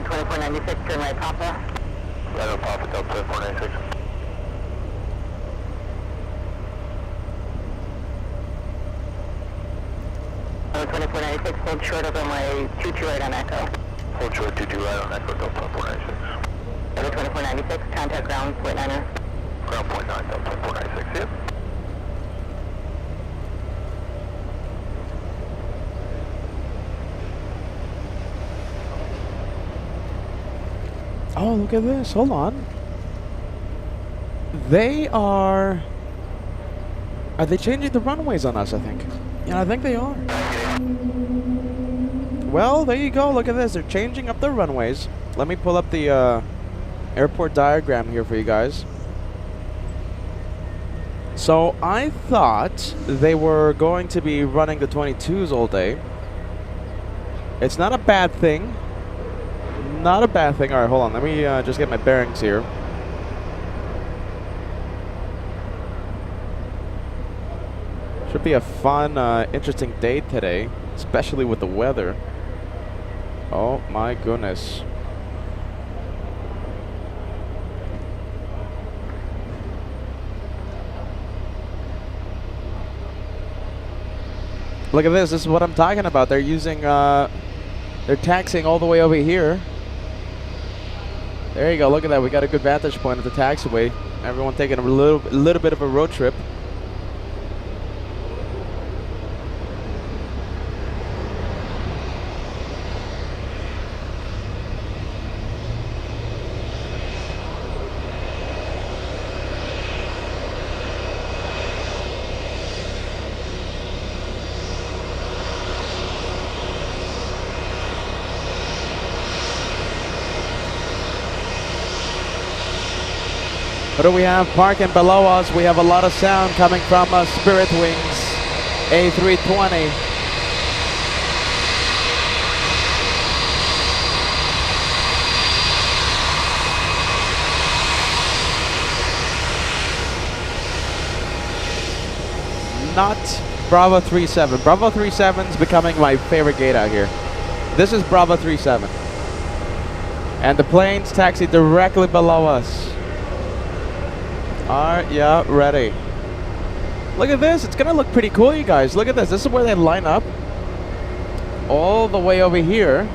2496, turn right Papa. Right Papa, Delta 496. Delta 2496, hold short of runway 22 right on Echo. Hold short 22 right on Echo, Delta 496. Delta 2496, contact ground, point 9er. Ground point 9, Delta 496, yep. Oh, look at this. Hold on. They are they changing the runways on us, I think? Yeah, I think they are. Well, there you go. Look at this. They're changing up the runways. Let me pull up the airport diagram here for you guys. So I thought they were going to be running the 22s all day. It's not a bad thing. Not a bad thing. All right, hold on. Let me just get my bearings here. Should be a fun, interesting day today, especially with the weather. Oh my goodness. Look at this. This is what I'm talking about. They're using, they're taxiing all the way over here. There you go. Look at that. We got a good vantage point at the taxiway. Everyone taking a little bit of a road trip. What do we have parking below us? We have a lot of sound coming from Spirit Wings A320. Not Bravo 37. Bravo 37 is becoming my favorite gate out here. This is Bravo 37. And the planes taxi directly below us. Are ya ready? Look at this. It's going to look pretty cool, you guys. Look at this. This is where they line up. All the way over here.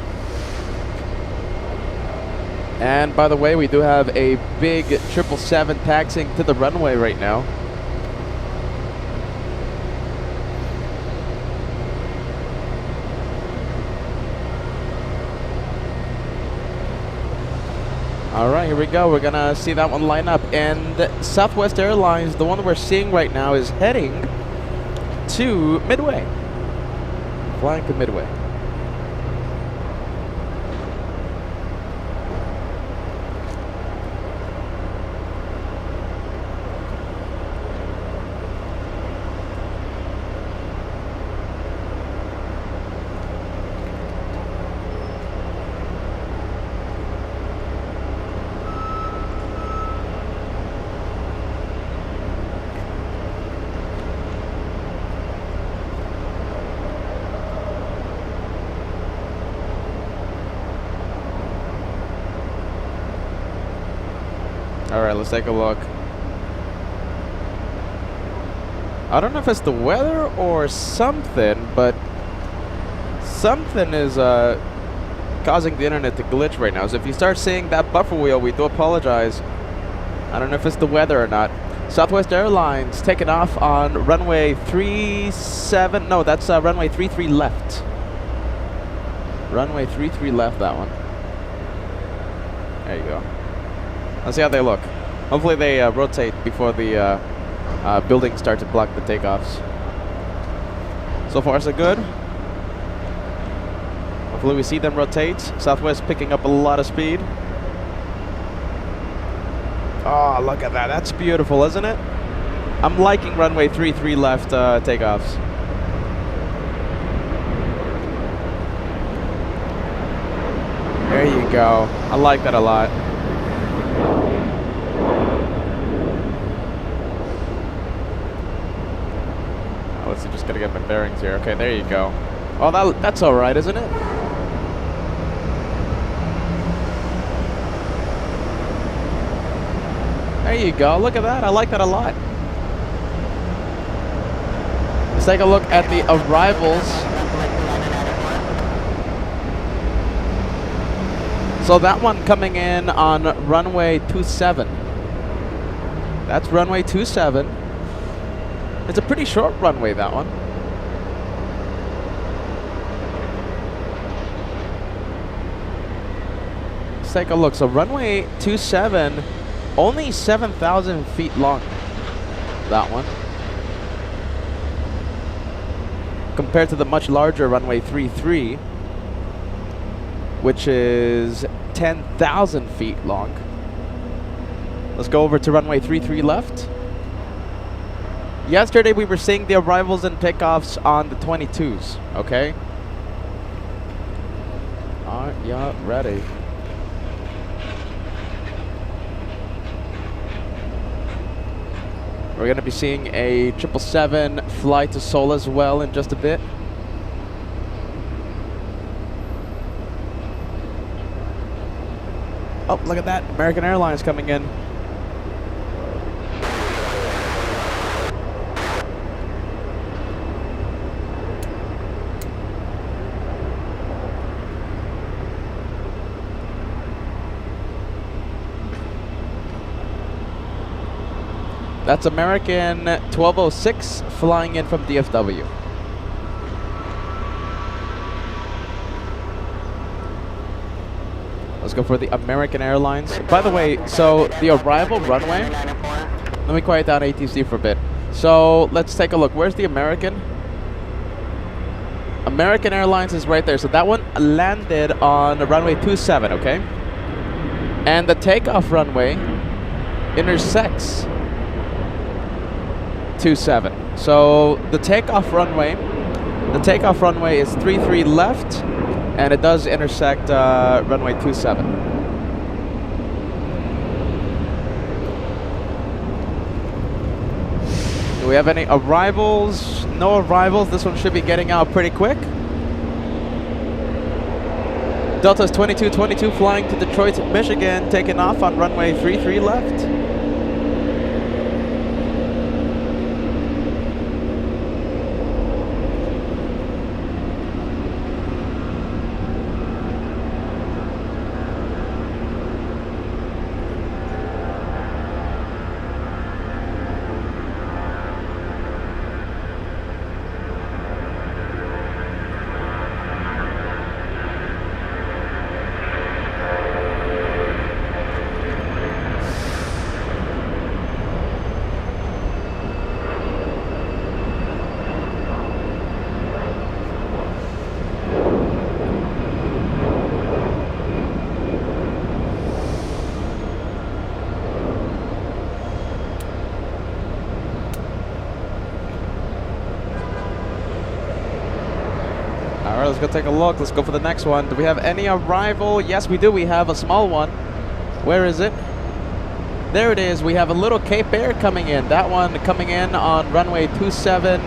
And by the way, we do have a big 777 taxiing to the runway right now. Alright, here we go. We're gonna see that one line up. And Southwest Airlines, the one we're seeing right now, is heading to Midway. Flying to Midway. Alright, let's take a look. I don't know if it's the weather or something, but something is causing the internet to glitch right now. So if you start seeing that buffer wheel, we do apologize. I don't know if it's the weather or not. Southwest Airlines taking off on runway 37. No, that's runway 33 left. Runway 33 left, that one. There you go. Let's see how they look. Hopefully they rotate before the buildings start to block the takeoffs. So far so good. Hopefully we see them rotate. Southwest picking up a lot of speed. Oh, look at that. That's beautiful, isn't it? I'm liking runway 33 left takeoffs. There you go. I like that a lot. Let's see, just gotta get my bearings here. Okay, there you go. Oh, that's all right, isn't it? There you go. Look at that. I like that a lot. Let's take a look at the arrivals. So that one coming in on runway 27. That's runway 27. It's a pretty short runway, that one. Let's take a look. So runway 27, only 7,000 feet long. That one. Compared to the much larger runway 33, which is 10,000 feet long. Let's go over to runway 33 left. Yesterday we were seeing the arrivals and takeoffs on the 22s, okay? Are ya ready? We're going to be seeing a 777 fly to Seoul as well in just a bit. Oh, look at that. American Airlines coming in. That's American 1206 flying in from DFW. Let's go for the American Airlines. By the way, so the arrival runway, let me quiet down ATC for a bit. So let's take a look. Where's the American? American Airlines is right there. So that one landed on runway 27, okay? And the takeoff runway intersects 27. So the takeoff runway is 33 left, and it does intersect runway 27. Do we have any arrivals? No arrivals. This one should be getting out pretty quick. Delta's 2222 flying to Detroit, Michigan, taking off on runway 33 left. Alright, let's go take a look. Let's go for the next one. Do we have any arrival? Yes, we do. We have a small one. Where is it? There it is. We have a little Cape Air coming in. That one coming in on runway 27.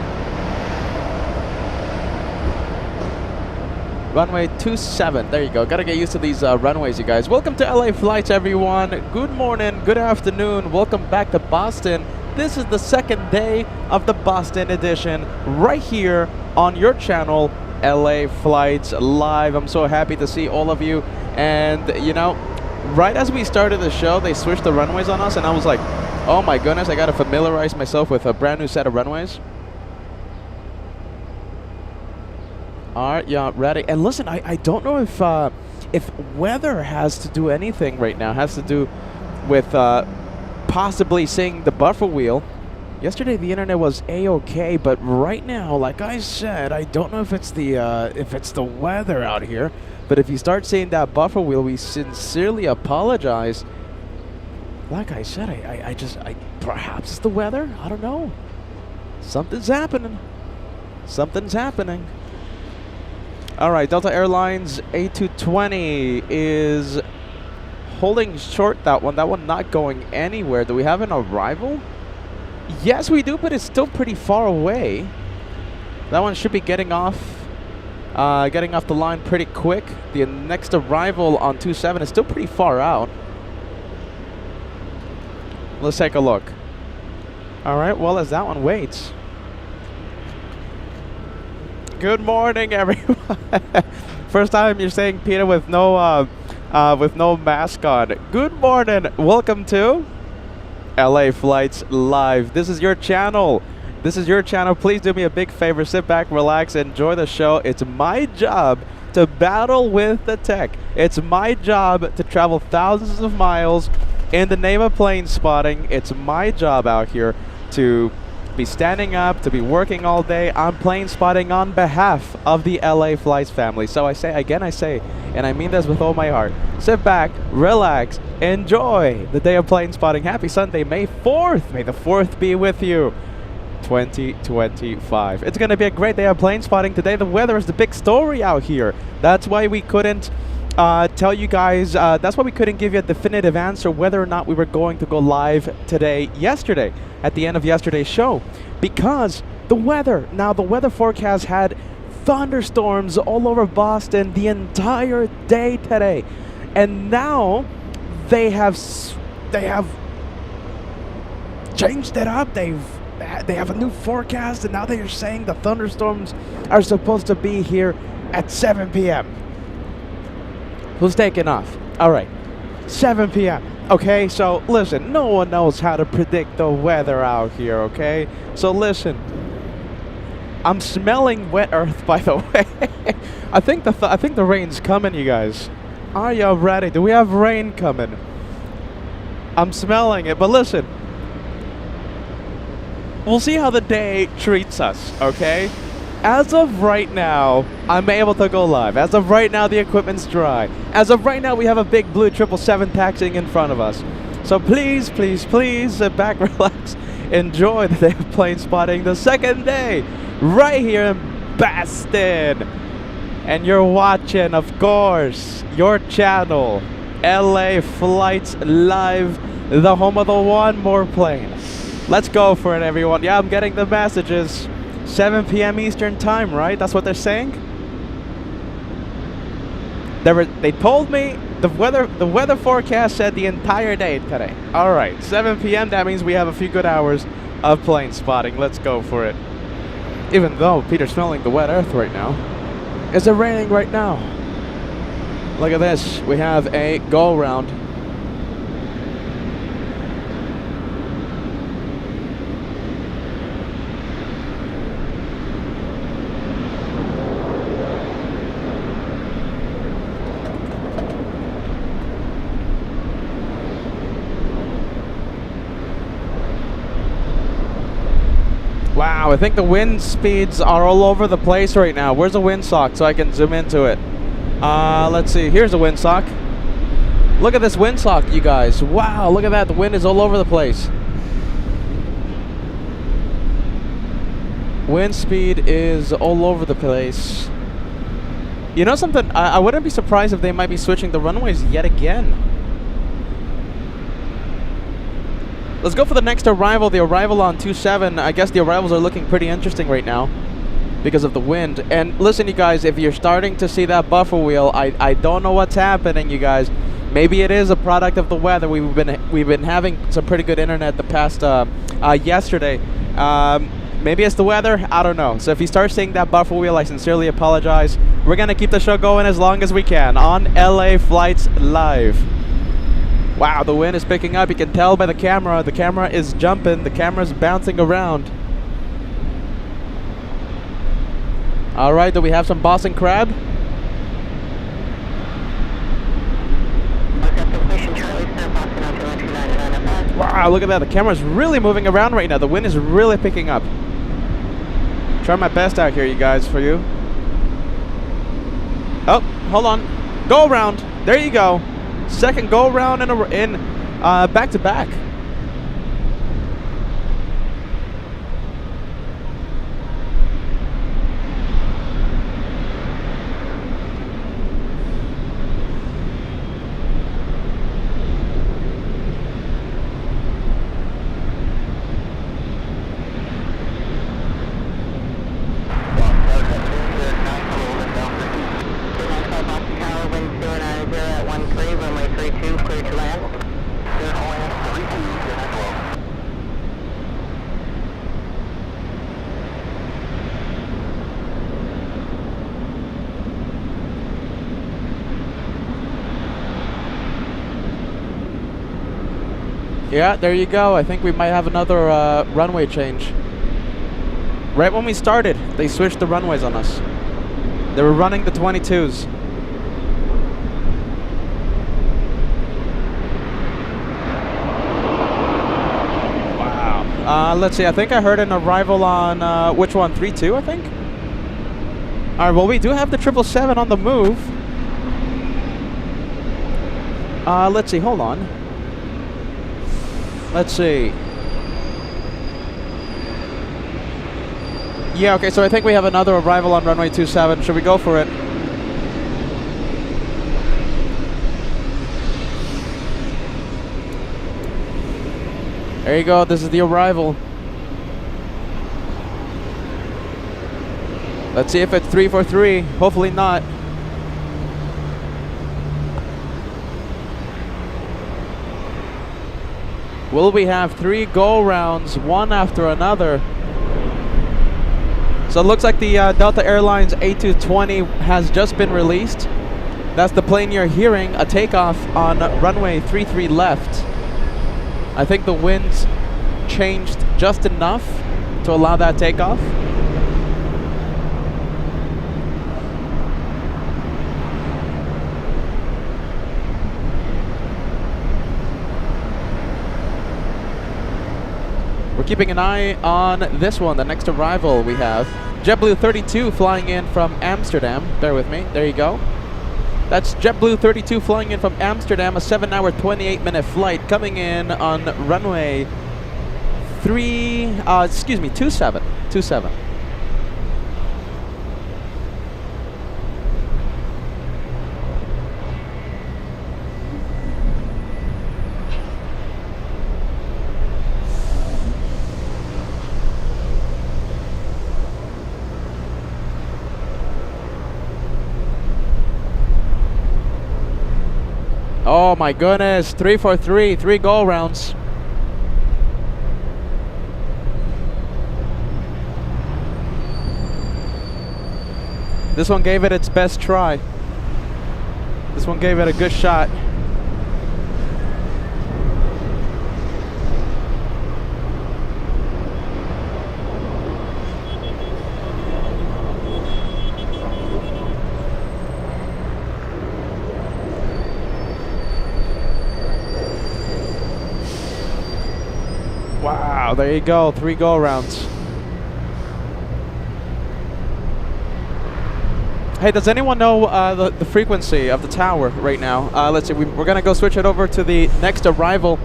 Runway 27. There you go. Gotta get used to these runways, you guys. Welcome to LA Flights, everyone. Good morning, good afternoon. Welcome back to Boston. This is the second day of the Boston edition right here on your channel, LA Flights Live. I'm so happy to see all of you. And, you know, right as we started the show, they switched the runways on us, and I was like, oh my goodness, I gotta familiarize myself with a brand new set of runways. Alright, yeah, ready. And listen, I don't know if weather has to do anything right now. Has to do with possibly seeing the buffer wheel. Yesterday the internet was a-okay, but right now, like I said, I don't know if it's the weather out here. But if you start seeing that buffer wheel, we sincerely apologize. Like I said, I perhaps it's the weather. I don't know. Something's happening. Something's happening. All right, Delta Airlines A220 is holding short that one. That one not going anywhere. Do we have an arrival? Yes, we do, but it's still pretty far away. That one should be getting off the line pretty quick. The next arrival on 27 is still pretty far out. Let's take a look. All right, well, as that one waits. Good morning, everyone. First time you're saying Peter with no mask on. Good morning. Welcome to LA Flights Live. This is your channel. This is your channel. Please do me a big favor. Sit back, relax, enjoy the show. It's my job to battle with the tech. It's my job to travel thousands of miles in the name of plane spotting. It's my job out here to be standing up, to be working all day. I'm plane spotting on behalf of the LA Flights family. So I say, again, and I mean this with all my heart, sit back, relax, enjoy the day of plane spotting. Happy Sunday, May 4th. May the 4th be with you. 2025. It's going to be a great day of plane spotting today. The weather is the big story out here. That's why we couldn't tell you guys, that's why we couldn't give you a definitive answer whether or not we were going to go live yesterday, at the end of yesterday's show, because the weather. Now, the weather forecast had thunderstorms all over Boston the entire day today, and now they have changed it up. They have a new forecast, and now they are saying the thunderstorms are supposed to be here at 7 p.m. Who's taking off? All right, 7 p.m. Okay, so listen, no one knows how to predict the weather out here, okay? So listen, I'm smelling wet earth, by the way. I think the rain's coming, you guys. Are you ready? Do we have rain coming? I'm smelling it, but listen, we'll see how the day treats us, okay? As of right now, I'm able to go live. As of right now, the equipment's dry. As of right now, we have a big blue 777 taxiing in front of us. So please, please, please sit back, relax, enjoy the day of plane spotting, the second day, right here in Boston. And you're watching, of course, your channel, LA Flights Live, the home of the one more plane. Let's go for it, everyone. Yeah, I'm getting the messages. 7 p.m. Eastern time, right? That's what they're saying. They told me the weather forecast said the entire day today. All right, 7 p.m. That means we have a few good hours of plane spotting. Let's go for it. Even though Peter's smelling the wet earth right now. Is it raining right now? Look at this. We have a go round. Wow, I think the wind speeds are all over the place right now. Where's the windsock so I can zoom into it? Let's see. Here's the windsock. Look at this windsock, you guys. Wow, look at that. The wind is all over the place. Wind speed is all over the place. You know something? I wouldn't be surprised if they might be switching the runways yet again. Let's go for the next arrival, the arrival on 27. I guess the arrivals are looking pretty interesting right now because of the wind. And listen, you guys, if you're starting to see that buffer wheel, I don't know what's happening, you guys. Maybe it is a product of the weather. We've been having some pretty good internet the past yesterday. Maybe it's the weather. I don't know. So if you start seeing that buffer wheel, I sincerely apologize. We're gonna keep the show going as long as we can on LA Flights Live. Wow, the wind is picking up. You can tell by the camera. The camera is jumping. The camera's bouncing around. All right, do we have some Boston crab? Wow, look at that. The camera's really moving around right now. The wind is really picking up. Try my best out here, you guys, for you. Oh, hold on. Go around. There you go. Second go round in back to back. Runway 32, clear to land. Yeah, there you go. I think we might have another runway change. Right when we started, they switched the runways on us. They were running the 22s. Wow. Let's see. I think I heard an arrival on which one? 3-2, I think. All right. Well, we do have the 777 on the move. Let's see. Hold on. Let's see. Yeah, okay, so I think we have another arrival on runway 27. Should we go for it? There you go, this is the arrival. Let's see if it's 343. Hopefully not. Will we have 3 go-rounds, one after another? So it looks like the Delta Airlines A380 has just been released. That's the plane you're hearing, a takeoff on runway 33 left. I think the winds changed just enough to allow that takeoff. We're keeping an eye on this one, the next arrival we have. JetBlue 32 flying in from Amsterdam. Bear with me. There you go. That's JetBlue 32 flying in from Amsterdam, a 7-hour, 28-minute flight coming in on runway 27. Oh my goodness, 343, 3 go-rounds. This one gave it its best try. This one gave it a good shot. Wow, there you go, 3 go-rounds. Hey, does anyone know the frequency of the tower right now? Let's see, we're going to go switch it over to the next arrival.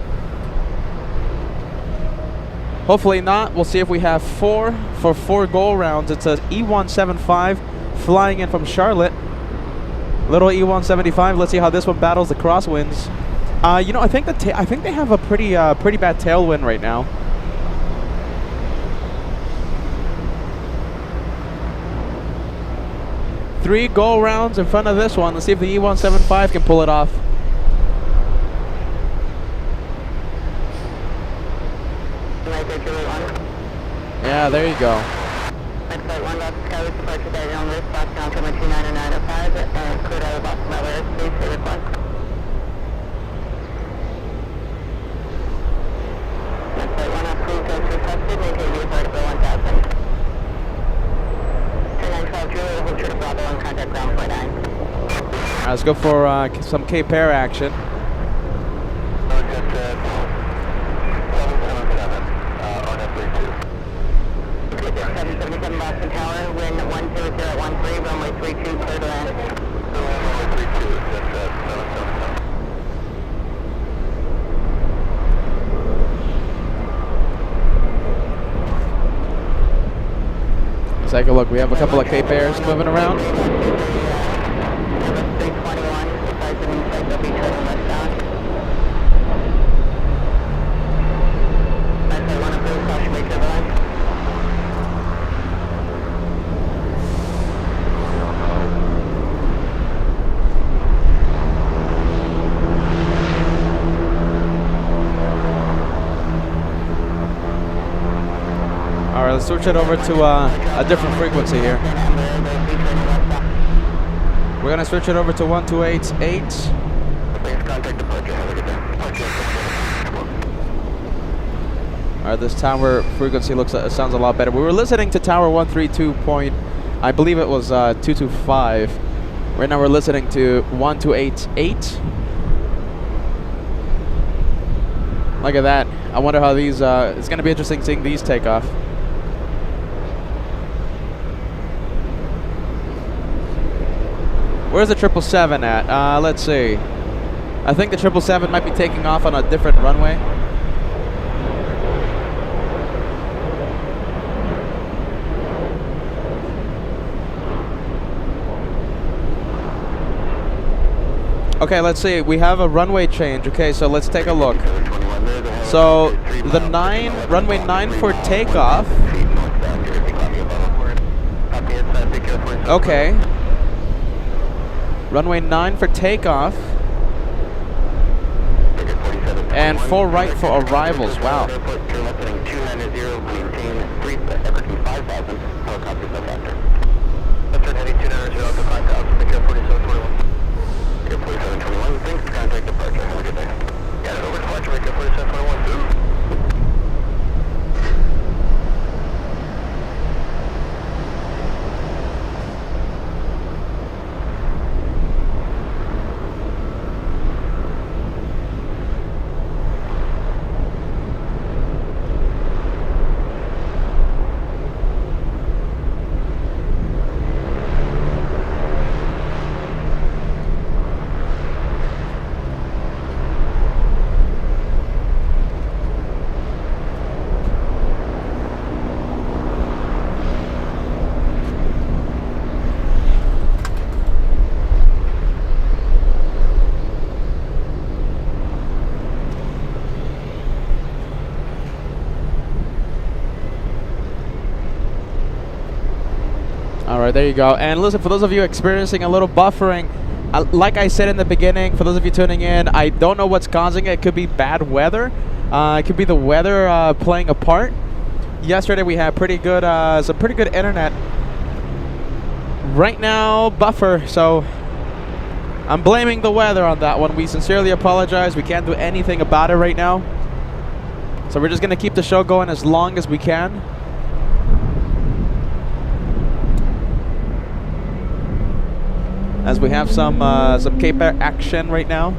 Hopefully not. We'll see if we have 4 for 4 go-rounds. It's a E175 flying in from Charlotte. Little E175. Let's see how this one battles the crosswinds. You know, I think they have a pretty bad tailwind right now. Three go-rounds in front of this one. Let's see if the E175 can pull it off. Yeah, there you go. Flight 1 left sky with departure guided on this box down to 29905 and cleared out of Boston Miller airspace for request. Flight 1 approved as requested, maintain the vertical 1000. 3912 Julia, hold true to Bravo and contact ground point 9. Alright, let's go for some Cape Air action. Boston Tower, wind 10013, runway 32, clear to land. Runway 32, that's 777. Let's take a look. We have a couple of Cape Airs moving around. 321, President said they'll be turning westbound. That's 1 approved, caution wait turbulence. Alright, let's switch it over to a different frequency here. We're going to switch it over to 1288. Please contact departure. Have a good day. Alright, this tower frequency sounds a lot better. We were listening to tower 132 point, I believe it was 225. Right now we're listening to 1288. Look at that. I wonder how these, it's going to be interesting seeing these take off. Where's the 777 at? Let's see. I think the 777 might be taking off on a different runway. Okay, let's see. We have a runway change. Okay, so let's take a look. So the runway 9 for takeoff. Okay. Runway 9 for takeoff. And full right for arrivals. Wow. Alright, there you go. And listen, for those of you experiencing a little buffering, like I said in the beginning, for those of you tuning in, I don't know what's causing it. It could be bad weather. It could be the weather playing a part. Yesterday we had some pretty good internet. Right now, buffer. So I'm blaming the weather on that one. We sincerely apologize. We can't do anything about it right now. So we're just going to keep the show going as long as we can. As we have some Cape Air action right now.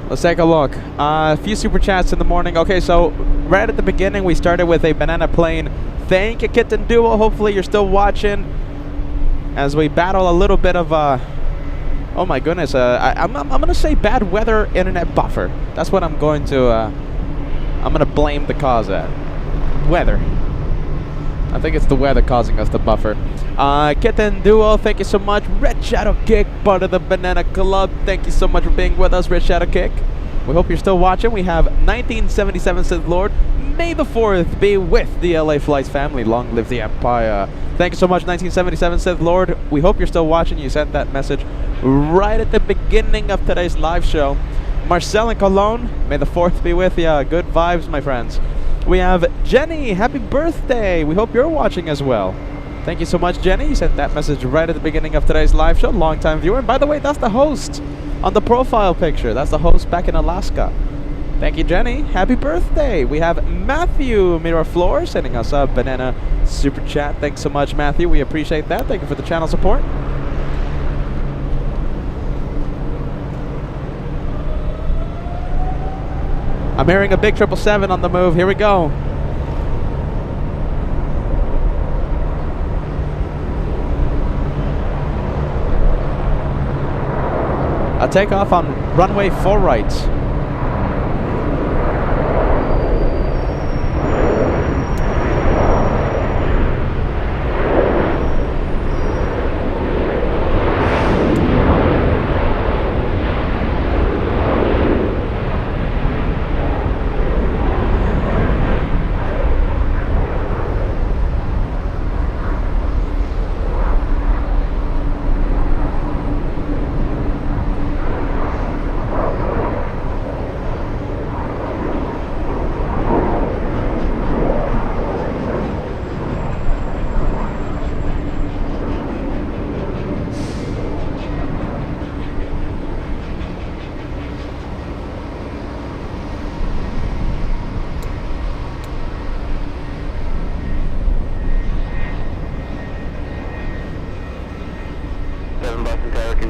Let's take a look. A few super chats in the morning. Okay, so right at the beginning we started with a banana plane. Thank you, Kitten Duo. Hopefully you're still watching as we battle a little bit of oh my goodness, I'm gonna say bad weather internet buffer. That's what I'm going to blame the cause at. Weather. I think it's the weather causing us to buffer. Kitten Duo, thank you so much. Red Shadow Kick, part of the Banana Club. Thank you so much for being with us, Red Shadow Kick. We hope you're still watching. We have 1977 Sith Lord. May the 4th be with the LA Flights family. Long live the Empire. Thank you so much, 1977 Sith Lord. We hope you're still watching. You sent that message right at the beginning of today's live show. Marcel and Cologne, may the 4th be with you. Good vibes, my friends. We have Jenny, happy birthday. We hope you're watching as well. Thank you so much, Jenny. You sent that message right at the beginning of today's live show. Long-time viewer. And by the way, that's the host on the profile picture. That's the host back in Alaska. Thank you, Jenny. Happy birthday. We have Matthew Miraflor sending us a banana super chat. Thanks so much, Matthew. We appreciate that. Thank you for the channel support. I'm hearing a big 777 on the move. Here we go. A takeoff on runway 4 right.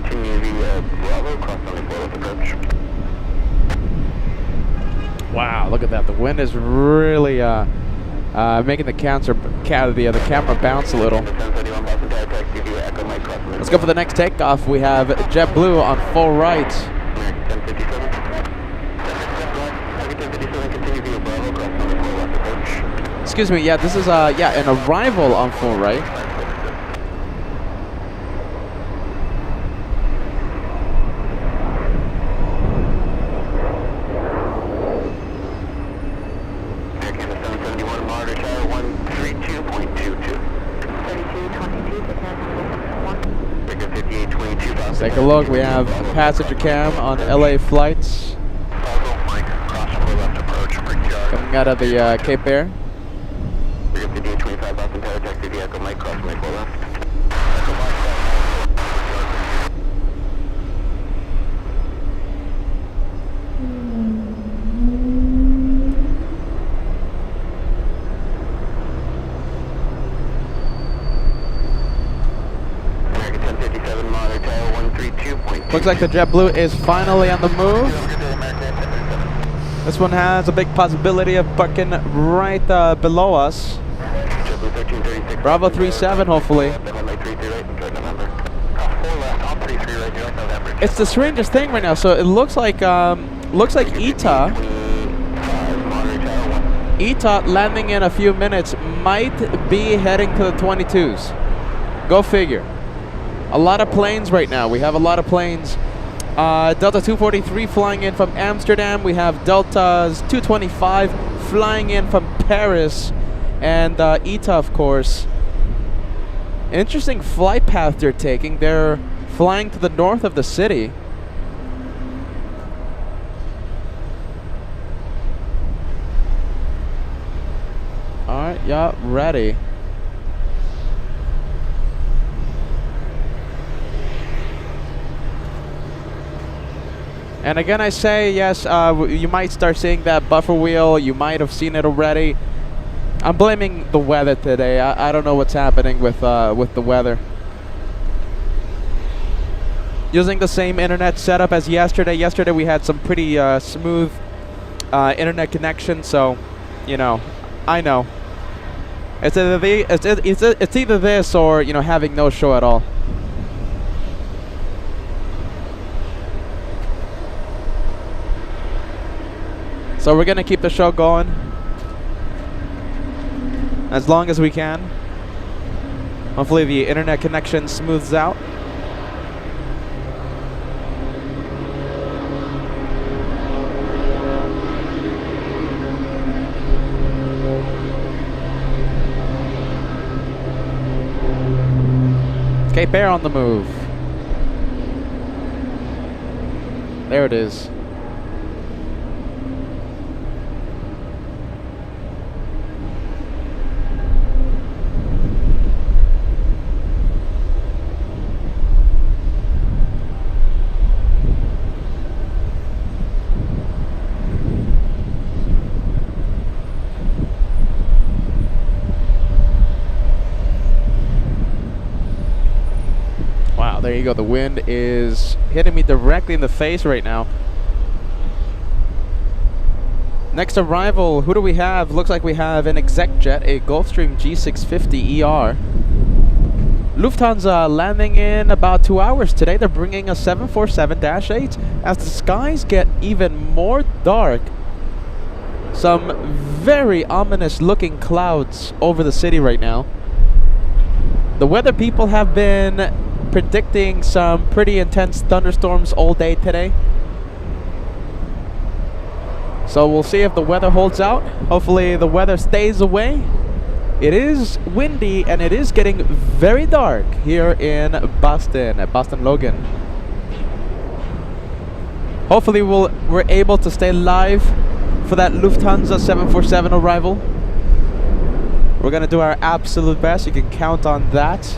continue via Bravo, cross only 4 left approach. Wow, look at that. The wind is really making the camera bounce a little. Let's go for the next takeoff. We have JetBlue on full right. Excuse me, yeah, this is an arrival on full right. Let's take a look. We have a passenger cam on LA flights coming out of the Cape Air. Looks like the JetBlue is finally on the move. This one has a big possibility of parking right below us. Bravo 37, hopefully. It's the strangest thing right now. So it looks like ETA landing in a few minutes might be heading to the 22s. Go figure. A lot of planes right now. We have a lot of planes. Delta 243 flying in from Amsterdam. We have Deltas 225 flying in from Paris. And ETA, of course. Interesting flight path they're taking. They're flying to the north of the city. Alright, yeah, ready. And again, I say, yes, you might start seeing that buffer wheel. You might have seen it already. I'm blaming the weather today. I don't know what's happening with the weather. Using the same internet setup as yesterday. Yesterday we had some pretty smooth internet connection. So, you know, I know. It's either this or, you know, having no show at all. So we're gonna keep the show going as long as we can. Hopefully the internet connection smooths out. Cape Air on the move. There it is. There you go. The wind is hitting me directly in the face right now. Next arrival, who do we have? Looks like we have an exec jet, a Gulfstream G650ER. Lufthansa landing in about 2 hours today. They're bringing a 747-8 as the skies get even more dark. Some very ominous looking clouds over the city right now. The weather people have been predicting some pretty intense thunderstorms all day today. So we'll see if the weather holds out. Hopefully the weather stays away. It is windy and it is getting very dark here in Boston, at Boston Logan. Hopefully we're able to stay live for that Lufthansa 747 arrival. We're gonna do our absolute best. You can count on that.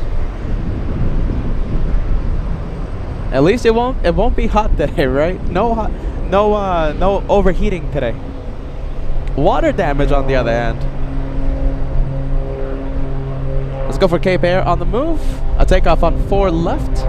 At least it won't be hot today, right? No overheating today. Water damage on the other hand. Let's go for Cape Air on the move. A takeoff on 4 left.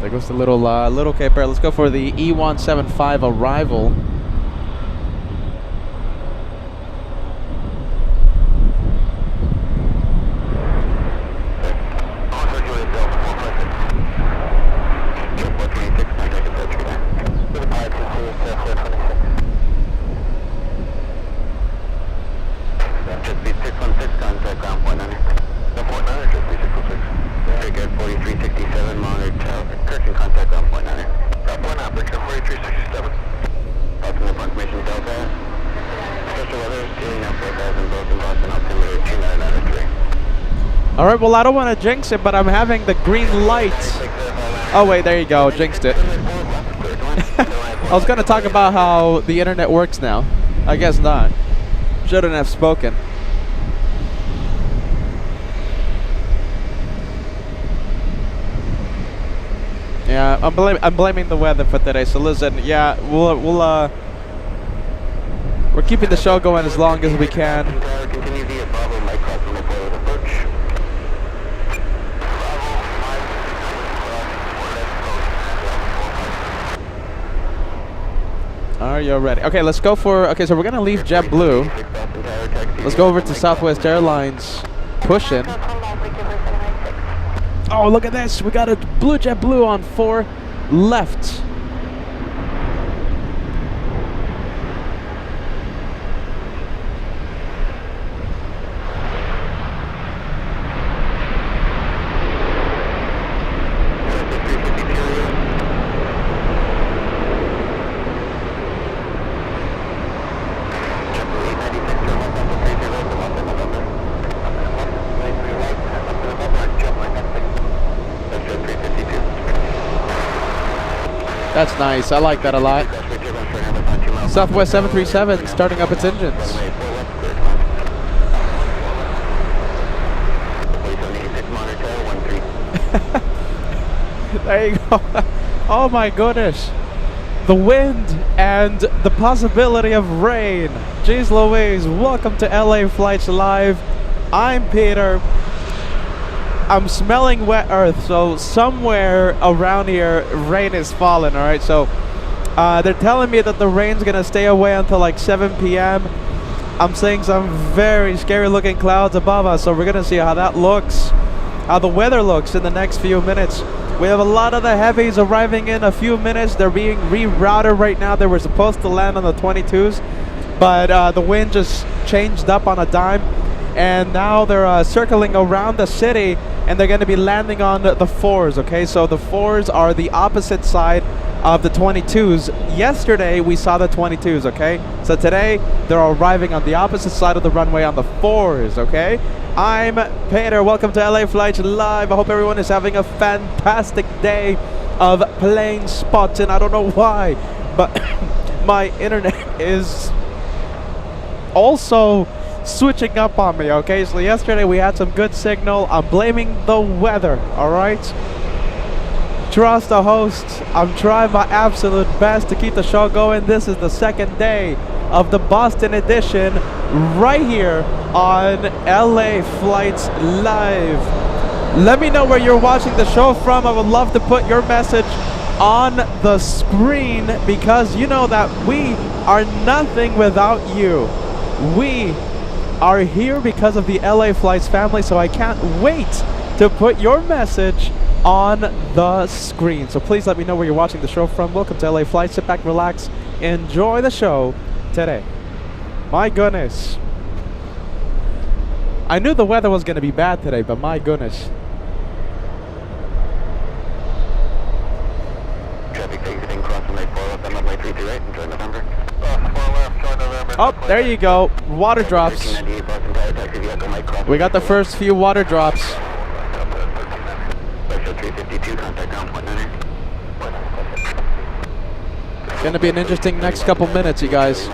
Alright, there goes the little caper. Let's go for the E175 arrival. Alright, well, I don't want to jinx it, but I'm having the green light. Oh, wait, there you go. Jinxed it. I was going to talk about how the internet works now. I guess not. Shouldn't have spoken. Yeah, I'm blaming the weather for today. So listen, yeah, we're keeping the show going as long as we can. Are you ready? Okay, let's go for... Okay, so we're going to leave JetBlue. Let's go over to Southwest Airlines. Pushing. Oh, look at this. We got a blue JetBlue on 4 left. That's nice. I like that a lot. Southwest 737 starting up its engines. There you go. Oh my goodness. The wind and the possibility of rain. Jeez Louise, welcome to LA Flights Live. I'm Peter. I'm smelling wet earth, so somewhere around here rain is falling, alright? So they're telling me that the rain's gonna stay away until like 7 p.m. I'm seeing some very scary looking clouds above us, so we're gonna see how that looks, how the weather looks in the next few minutes. We have a lot of the heavies arriving in a few minutes. They're being rerouted right now. They were supposed to land on the 22s, but the wind just changed up on a dime, and now they're circling around the city, and they're going to be landing on the 4s, okay? So the 4s are the opposite side of the 22s. Yesterday, we saw the 22s, okay? So today, they're arriving on the opposite side of the runway on the 4s, okay? I'm Peter. Welcome to LA Flights Live. I hope everyone is having a fantastic day of plane spotting. I don't know why, but my internet is also switching up on me, okay? So yesterday we had some good signal. I'm blaming the weather, alright? Trust the host. I'm trying my absolute best to keep the show going. This is the second day of the Boston edition right here on LA Flights Live. Let me know where you're watching the show from. I would love to put your message on the screen, because you know that we are nothing without you. We are here because of the LA Flights family, so I can't wait to put your message on the screen. So please let me know where you're watching the show from. Welcome to LA Flights. Sit back, relax, enjoy the show today. My goodness. I knew the weather was going to be bad today, but my goodness. Traffic exiting crossing Lake 4 left on runway 328 and join November. Oh, there you go. Water drops. We got the first few water drops. Gonna be an interesting next couple minutes, you guys.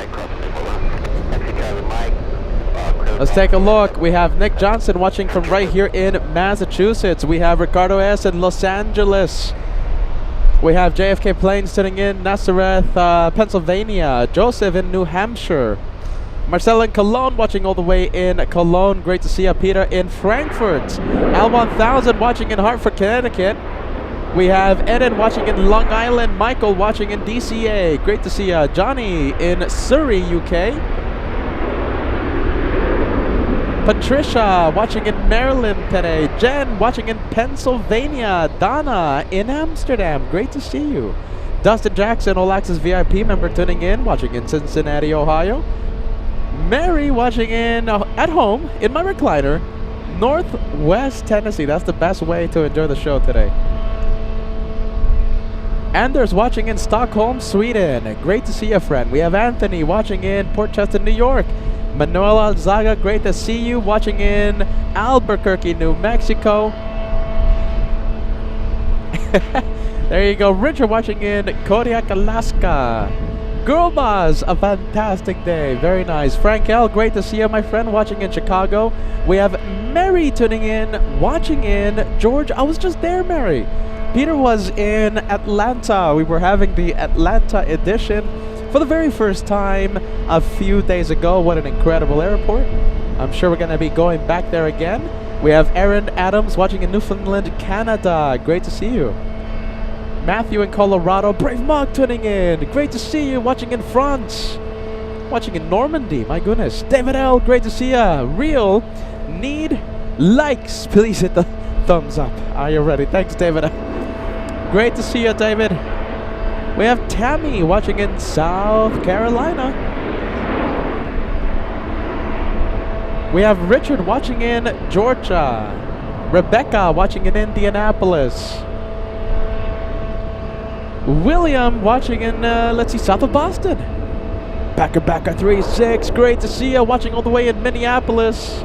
Let's take a look. We have Nick Johnson watching from right here in Massachusetts. We have Ricardo S. in Los Angeles. We have JFK Planes sitting in Nazareth, Pennsylvania. Joseph in New Hampshire. Marcel in Cologne watching all the way in Cologne. Great to see you. Peter in Frankfurt. Al 1000 watching in Hartford, Connecticut. We have Eden watching in Long Island. Michael watching in DCA. Great to see you. Johnny in Surrey, UK. Patricia watching in Maryland today. Jen watching in Pennsylvania. Donna in Amsterdam. Great to see you. Dustin Jackson, All Access VIP member, tuning in, watching in Cincinnati, Ohio. Mary watching in at home in my recliner, Northwest Tennessee. That's the best way to enjoy the show today. Anders watching in Stockholm, Sweden. Great to see you, friend. We have Anthony watching in Port Chester, New York. Manuel Alzaga, great to see you, watching in Albuquerque, New Mexico. There you go. Richard watching in Kodiak, Alaska. Girl Boss, a fantastic day. Very nice. Frank L, great to see you, my friend, watching in Chicago. We have Mary tuning in, watching in Georgia. I was just there, Mary. Peter was in Atlanta. We were having the Atlanta edition for the very first time a few days ago. What an incredible airport. I'm sure we're going to be going back there again. We have Aaron Adams watching in Newfoundland, Canada. Great to see you. Matthew in Colorado. Brave Mug tuning in. Great to see you, watching in France. Watching in Normandy. My goodness. David L, great to see ya. Real need likes. Please hit the thumbs up. Are you ready? Thanks, David. Great to see you, David. We have Tammy watching in South Carolina. We have Richard watching in Georgia. Rebecca watching in Indianapolis. William watching in, let's see, south of Boston. Backer 36, great to see you, watching all the way in Minneapolis.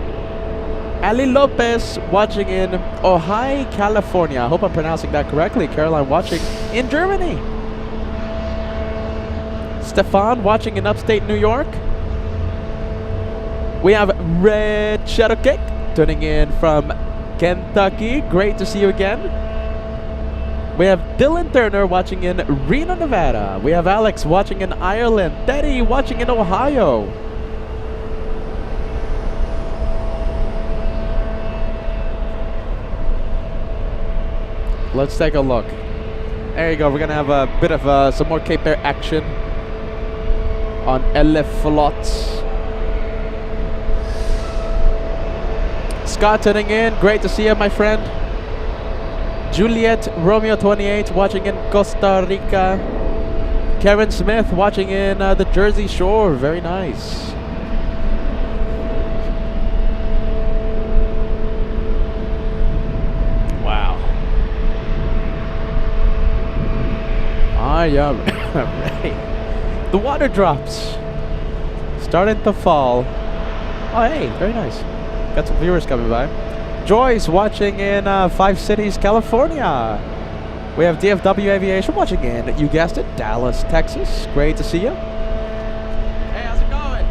Ali Lopez watching in Ojai, California. I hope I'm pronouncing that correctly. Caroline watching in Germany. Stefan watching in upstate New York. We have Red Shadow Cake tuning in from Kentucky. Great to see you again. We have Dylan Turner watching in Reno, Nevada. We have Alex watching in Ireland. Teddy watching in Ohio. Let's take a look. There you go. We're going to have a bit of some more Cape Air action on Eleflots. Scott tuning in. Great to see you, my friend. Juliet Romeo 28 watching in Costa Rica. Karen Smith watching in the Jersey Shore. Very nice. Wow. Ah, yeah. Right. The water drops starting to fall. Oh, hey, very nice. Got some viewers coming by. Joyce watching in Five Cities, California. We have DFW Aviation watching in, you guessed it, Dallas, Texas. Great to see you. Hey, how's it going?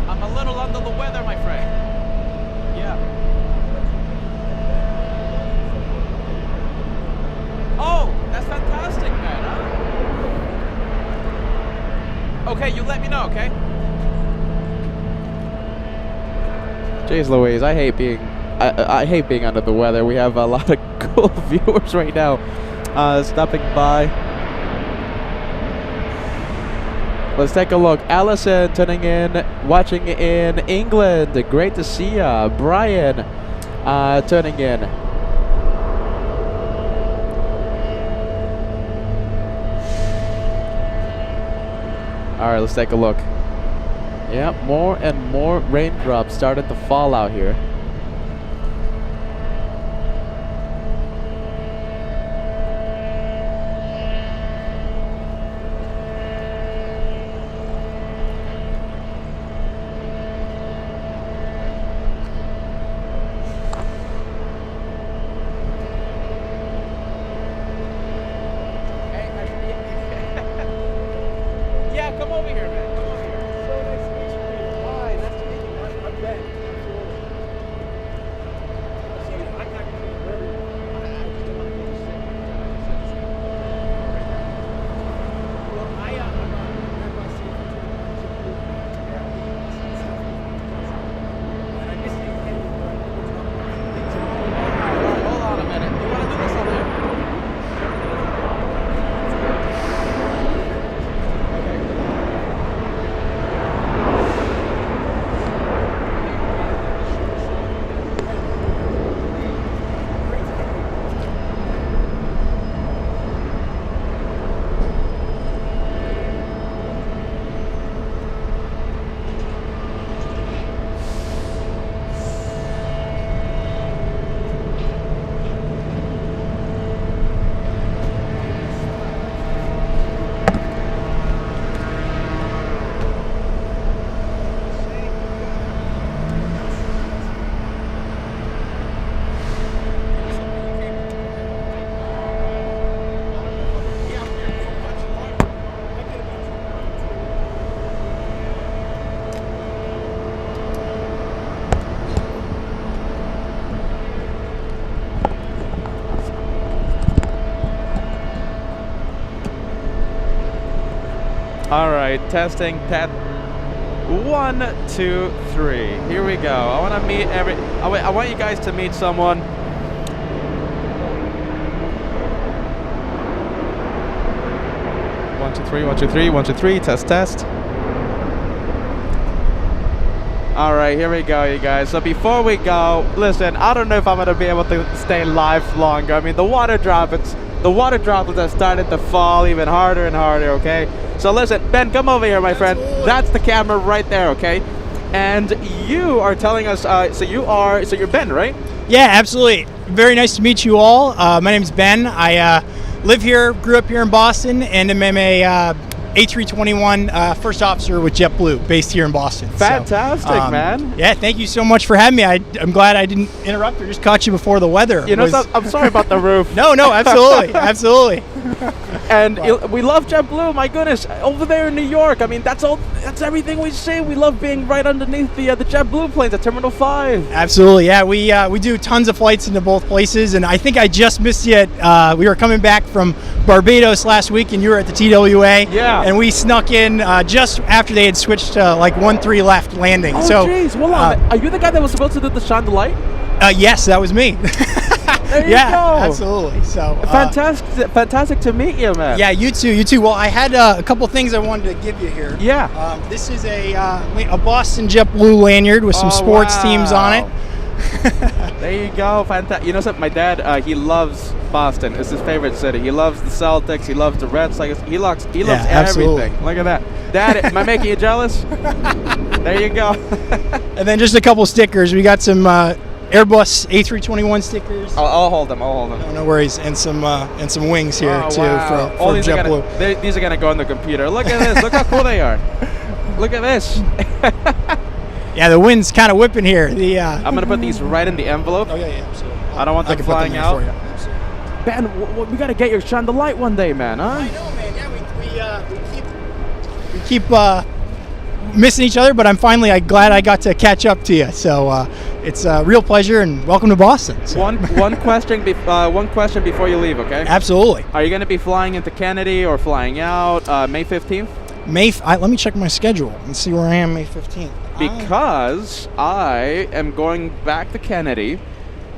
I'm a little under the weather, my friend. Yeah. Oh, that's fantastic, man, huh? Okay, you let me know, okay? Jeez Louise, I hate being under the weather. We have a lot of cool viewers right now stopping by. Let's take a look. Allison tuning in, watching in England. Great to see ya. Brian tuning in. Alright, let's take a look. Yeah, more and more raindrops started to fall out here. All right, testing, test. 1, 2, 3. Here we go. I want to meet I want you guys to meet someone. One, two, three, 1, 2, 3, 1, 2, 3. Test, test. All right, here we go, you guys. So before we go, listen, I don't know if I'm gonna be able to stay live longer. I mean, the water droplets have started to fall even harder and harder. Okay. So listen, Ben, come over here, my friend. That's the camera right there. Okay. And you are telling us. So you're Ben, right? Yeah, absolutely. Very nice to meet you all. My name's Ben. I live here, grew up here in Boston, and I'm a A321 first officer with JetBlue, based here in Boston. Fantastic, man. Yeah, thank you so much for having me. I'm glad I didn't interrupt or just caught you before the weather. You know, I'm sorry about the roof. No, absolutely, absolutely. And we love JetBlue. My goodness, over there in New York. I mean, that's everything we see. We love being right underneath the JetBlue planes at Terminal 5. Absolutely, yeah. We do tons of flights into both places, and I think I just missed you. We were coming back from Barbados last week, and you were at the TWA. Yeah. And we snuck in just after they had switched to like 1-3 left landing. Oh, so, jeez. Hold on. Are you the guy that was supposed to do the shine the light? Yes, that was me. There you yeah, go. absolutely. So fantastic to meet you, man. Yeah, you too. Well, I had a couple things I wanted to give you here. Yeah. This is a Boston JetBlue lanyard with some sports teams on it. There you go. Fantastic. You know something? My dad, he loves Boston. It's his favorite city. He loves the Celtics. He loves the Red Sox. He loves everything. Look at that. Dad, am I making you jealous? There you go. And then just a couple stickers. We got some Airbus A321 stickers. I'll hold them. No worries. And some wings here too wow. from JetBlue. These are gonna go on the computer. Look at this. Look how cool they are. Look at this. Yeah, the wind's kind of whipping here. I'm gonna put these right in the envelope. Oh yeah, absolutely. I don't want them flying out. Ben, we gotta get your shine the light one day, man. Huh? I know, man. Yeah, we keep missing each other, but I'm glad I got to catch up to you. So it's a real pleasure, and welcome to Boston. So. One question before you leave, okay? Absolutely. Are you going to be flying into Kennedy or flying out May 15th? Let me check my schedule and see where I am May 15th. Because I am going back to Kennedy.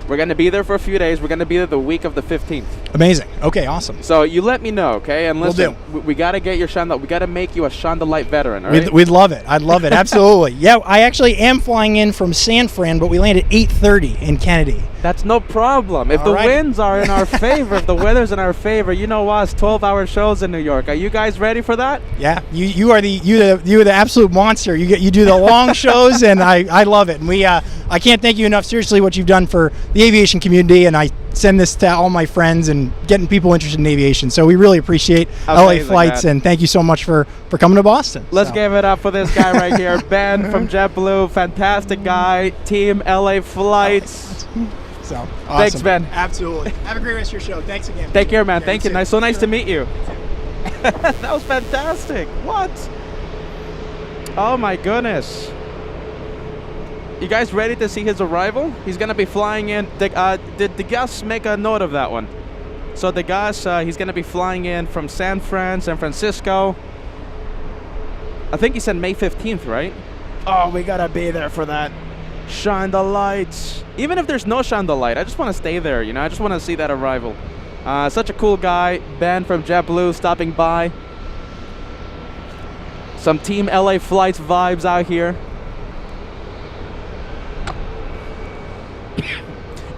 We're going to be there for a few days. We're going to be there the week of the 15th. Amazing. Okay, awesome. So you let me know, okay? And listen, we got to get your we got to make you a Shine the Light veteran, all right? We'd love it. I'd love it. Absolutely. Yeah, I actually am flying in from San Fran, but we land at 8:30 in Kennedy. That's no problem. If the winds are in our favor, if the weather's in our favor, you know us, 12-hour shows in New York. Are you guys ready for that? Yeah, you are the absolute monster. You do the long shows, and I love it. And I can't thank you enough. Seriously, what you've done for the aviation community, and I send this to all my friends and getting people interested in aviation. So we really appreciate LA Flights, and thank you so much for coming to Boston. Let's give it up for this guy right here, Ben from JetBlue. Fantastic guy, Team LA Flights. So awesome. Thanks, Ben. Absolutely. Have a great rest of your show. Thanks again. Take care, man. Thank you. Nice to meet you. That was fantastic. What? Oh my goodness. You guys ready to see his arrival? He's gonna be flying in. Did the Gus make a note of that one? So the Gus, he's gonna be flying in from San Francisco. I think he said May 15th, right? Oh, we gotta be there for that. Shine the lights. Even if there's no shine the light, I just want to stay there, you know? I just want to see that arrival. Such a cool guy. Ben from JetBlue stopping by. Some Team LA Flights vibes out here.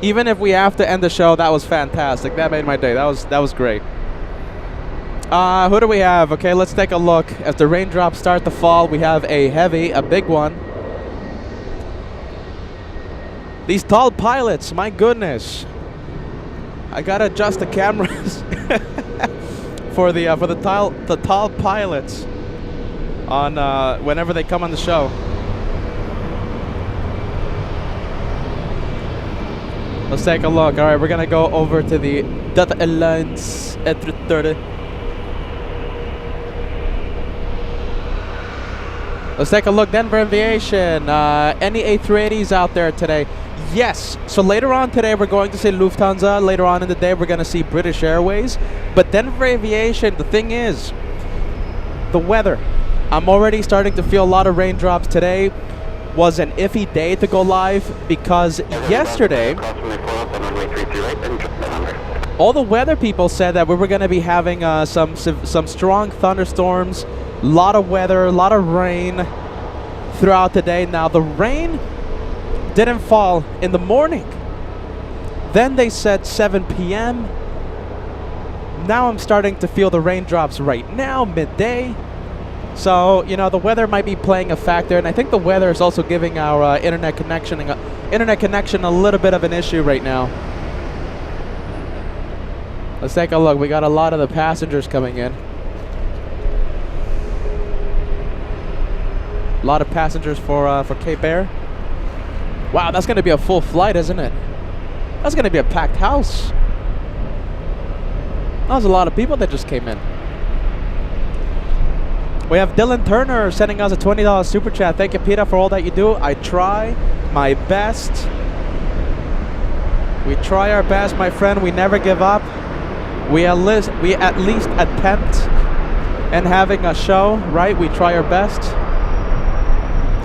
Even if we have to end the show, that was fantastic. That made my day. That was great. Who do we have? Okay, let's take a look. As the raindrops start to fall, we have a heavy, a big one. These tall pilots, my goodness. I gotta adjust the cameras for the tall pilots on whenever they come on the show. Let's take a look. All right, we're gonna go over to the Delta Airlines A380. Let's take a look. Denver Aviation. Any A380s out there today? Yes. So later on today, we're going to see Lufthansa. Later on in the day, we're going to see British Airways. But Denver Aviation, the thing is, the weather. I'm already starting to feel a lot of raindrops. Today was an iffy day to go live because yesterday, all the weather people said that we were going to be having some strong thunderstorms, a lot of weather, a lot of rain throughout the day. Now, the rain didn't fall in the morning. Then they said 7 p.m. Now I'm starting to feel the raindrops right now, midday. So, you know, the weather might be playing a factor, and I think the weather is also giving our internet connection a little bit of an issue right now. Let's take a look. We got a lot of the passengers coming in. A lot of passengers for Cape Air. Wow, that's going to be a full flight, isn't it? That's going to be a packed house. That was a lot of people that just came in. We have Dylan Turner sending us a $20 super chat. Thank you, Peter, for all that you do. I try my best. We try our best, my friend. We never give up. We at least attempt and having a show, right? We try our best.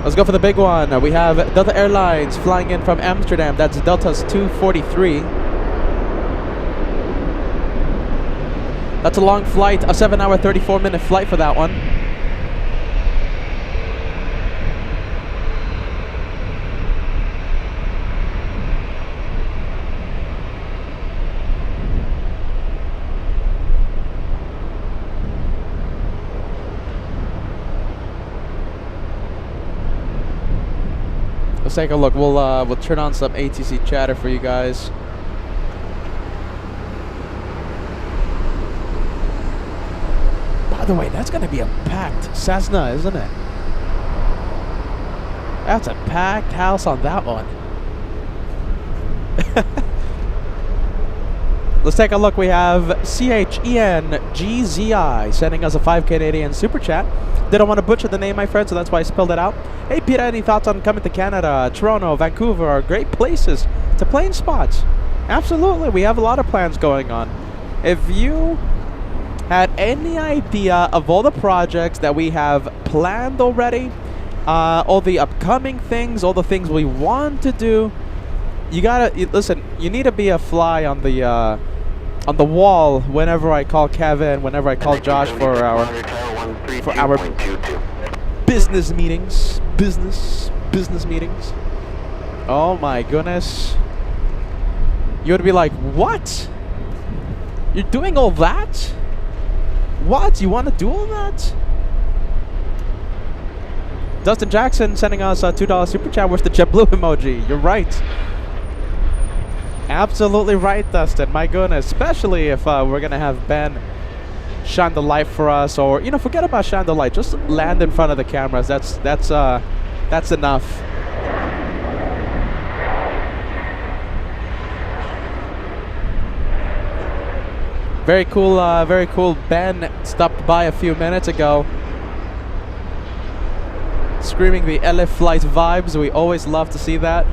Let's go for the big one. We have Delta Airlines flying in from Amsterdam. That's Delta's 243. That's a long flight, a 7-hour, 34-minute flight for that one. Let's take a look. We'll turn on some ATC chatter for you guys. By the way, that's going to be a packed Cessna, isn't it? That's a packed house on that one. Let's take a look. We have CHENGZI sending us a 5 Canadian super chat. Didn't want to butcher the name, my friend, so that's why I spelled it out. Hey, Peter, any thoughts on coming to Canada? Toronto, Vancouver are great places to plane spots. Absolutely. We have a lot of plans going on. If you had any idea of all the projects that we have planned already, all the upcoming things, all the things we want to do, you gotta listen. You need to be a fly on the wall whenever I call Kevin, whenever I call Josh for our business meetings. Business meetings. Oh my goodness. You would be like, what? You're doing all that? What? You want to do all that? Dustin Jackson sending us a $2 super chat. Where's the JetBlue emoji? You're right. Absolutely right, Dustin. My goodness. Especially if we're going to have Ben shine the light for us, or, you know, forget about shine the light. Just land in front of the cameras. That's enough. Very cool, very cool. Ben stopped by a few minutes ago, screaming the LA Flights vibes. We always love to see that.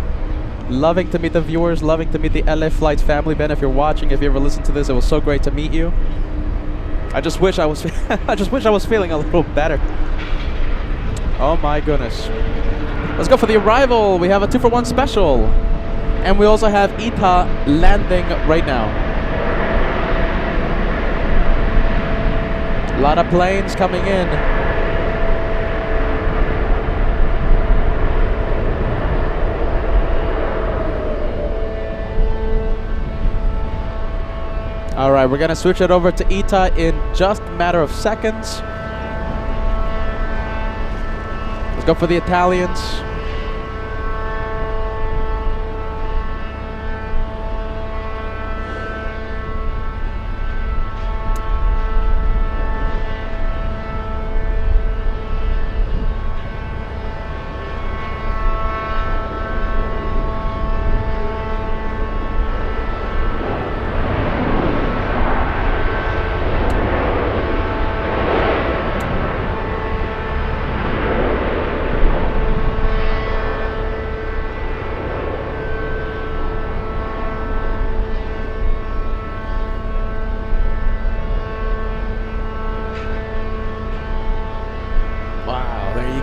Loving to meet the viewers, loving to meet the LA Flights family. Ben, if you're watching, if you ever listen to this, it was so great to meet you. I just wish I was I just wish I was feeling a little better. Oh my goodness. Let's go for the arrival. We have a 2-for-1 special. And we also have ITA landing right now. A lot of planes coming in. All right, we're gonna switch it over to ITA in just a matter of seconds. Let's go for the Italians.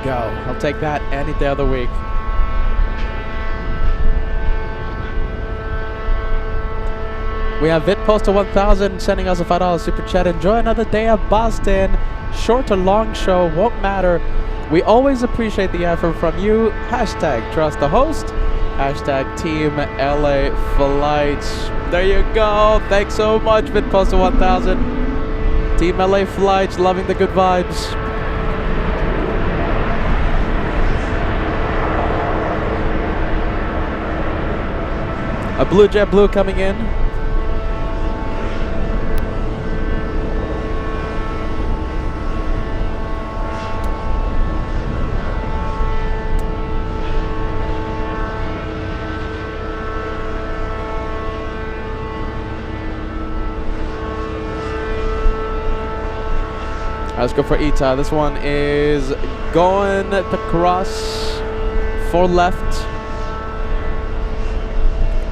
go. I'll take that any day of the week. We have VidPoster 1000 sending us a $5 super chat. Enjoy another day of Boston. Short or long show, won't matter. We always appreciate the effort from you. Hashtag trust the host. Hashtag Team LA Flights. There you go. Thanks so much, VidPoster 1000. Team LA Flights, loving the good vibes. A blue jet blue coming in. Let's go for Ita. This one is going to cross for left.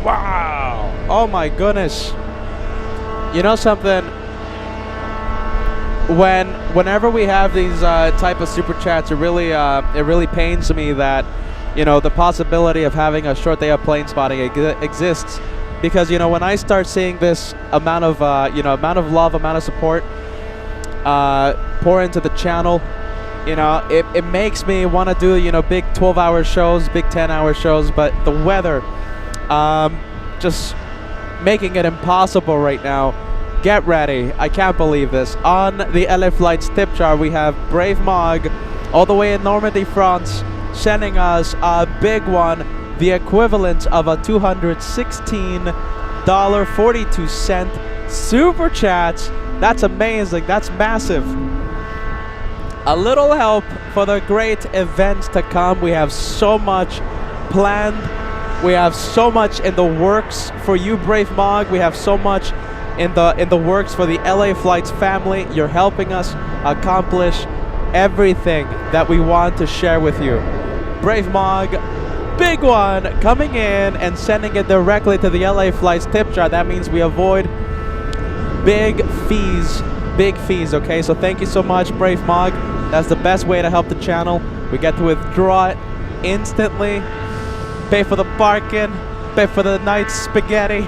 Wow! Oh my goodness! You know something? Whenever we have these type of super chats, it really pains me that the possibility of having a short day of plane spotting exists, because when I start seeing this amount of love, amount of support pour into the channel, it makes me want to do big 12-hour shows, big 10-hour shows, but the weather just making it impossible right now. Get ready. I can't believe this. On the LA Flights tip jar, we have Brave Mog all the way in Normandy, France, sending us a big one, the equivalent of a $216.42 super chat. That's amazing. That's massive. A little help for the great events to come. We have so much planned. We have so much in the works for you, Brave Mog. We have so much in the works for the LA Flights family. You're helping us accomplish everything that we want to share with you. Brave Mog, big one coming in and sending it directly to the LA Flights tip jar. That means we avoid big fees, okay? So thank you so much, Brave Mog. That's the best way to help the channel. We get to withdraw it instantly, pay for the parking, pay for the night's spaghetti.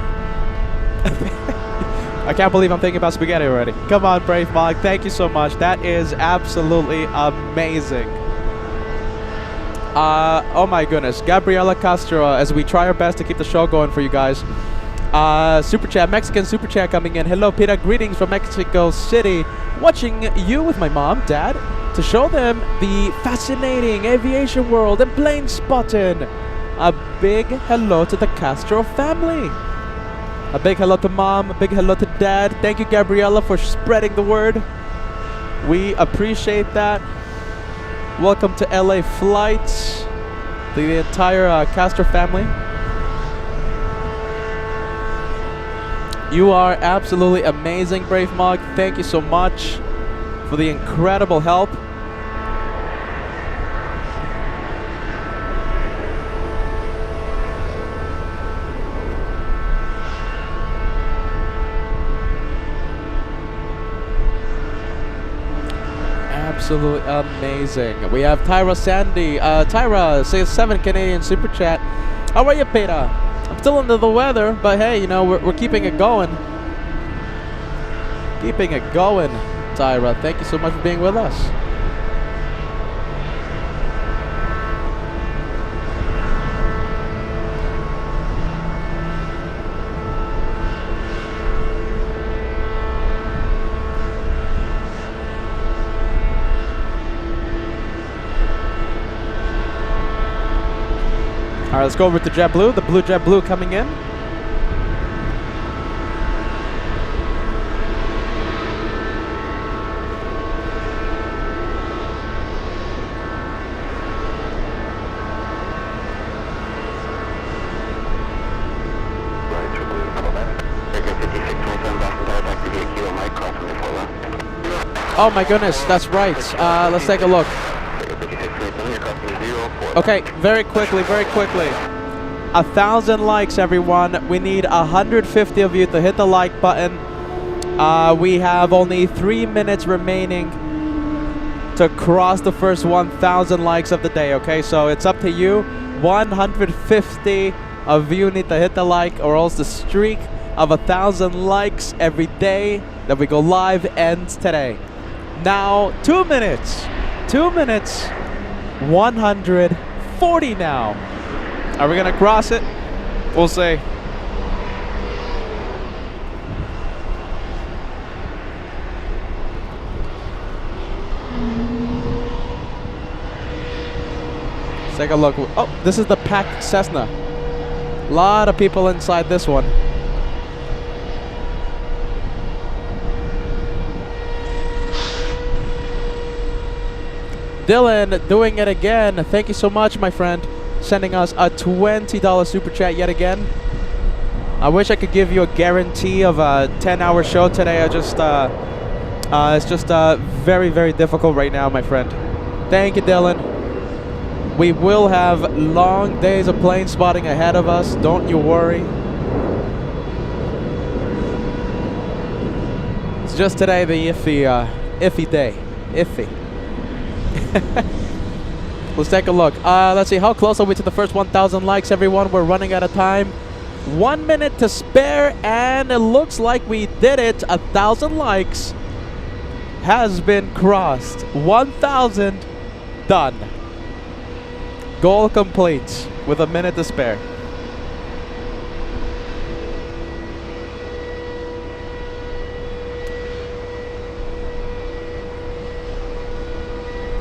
I can't believe I'm thinking about spaghetti already. Come on, Brave Mog, thank you so much. That is absolutely amazing. Oh my goodness, Gabriela Castro, as we try our best to keep the show going for you guys. Super chat, Mexican super chat coming in. Hello, Peter. Greetings from Mexico City. Watching you with my mom, dad, to show them the fascinating aviation world and plane spotting. A big hello to the Castro family. A big hello to mom. A big hello to dad. Thank you, Gabriela, for spreading the word. We appreciate that. Welcome to LA Flights, the entire Castro family. You are absolutely amazing, Brave Mog. Thank you so much for the incredible help. Absolutely amazing. We have Tyra Sandy. Tyra says 7 Canadian super chat. How are you, Peter? I'm still under the weather, but hey, we're keeping it going. Keeping it going, Tyra. Thank you so much for being with us. All right, let's go over to JetBlue. The blue JetBlue coming in. Oh my goodness, that's right. Let's take a look. Okay, very quickly. 1,000 likes, everyone. We need 150 of you to hit the like button. We have only 3 minutes remaining to cross the first 1,000 likes of the day, okay? So it's up to you. 150 of you need to hit the like, or else the streak of 1,000 likes every day that we go live ends today. Now, 2 minutes. 2 minutes. 140 now. Are we gonna cross it? We'll see. Let's take a look. Oh, this is the packed Cessna. A lot of people inside this one. Dylan doing it again. Thank you so much, my friend. Sending us a $20 super chat yet again. I wish I could give you a guarantee of a 10-hour show today. It's just very, very difficult right now, my friend. Thank you, Dylan. We will have long days of plane spotting ahead of us. Don't you worry. It's just today the iffy day. Iffy. Let's take a look. Let's see, how close are we to the first 1,000 likes, everyone? We're running out of time. 1 minute to spare, and it looks like we did it. 1,000 likes has been crossed. 1,000 done. Goal complete with a minute to spare.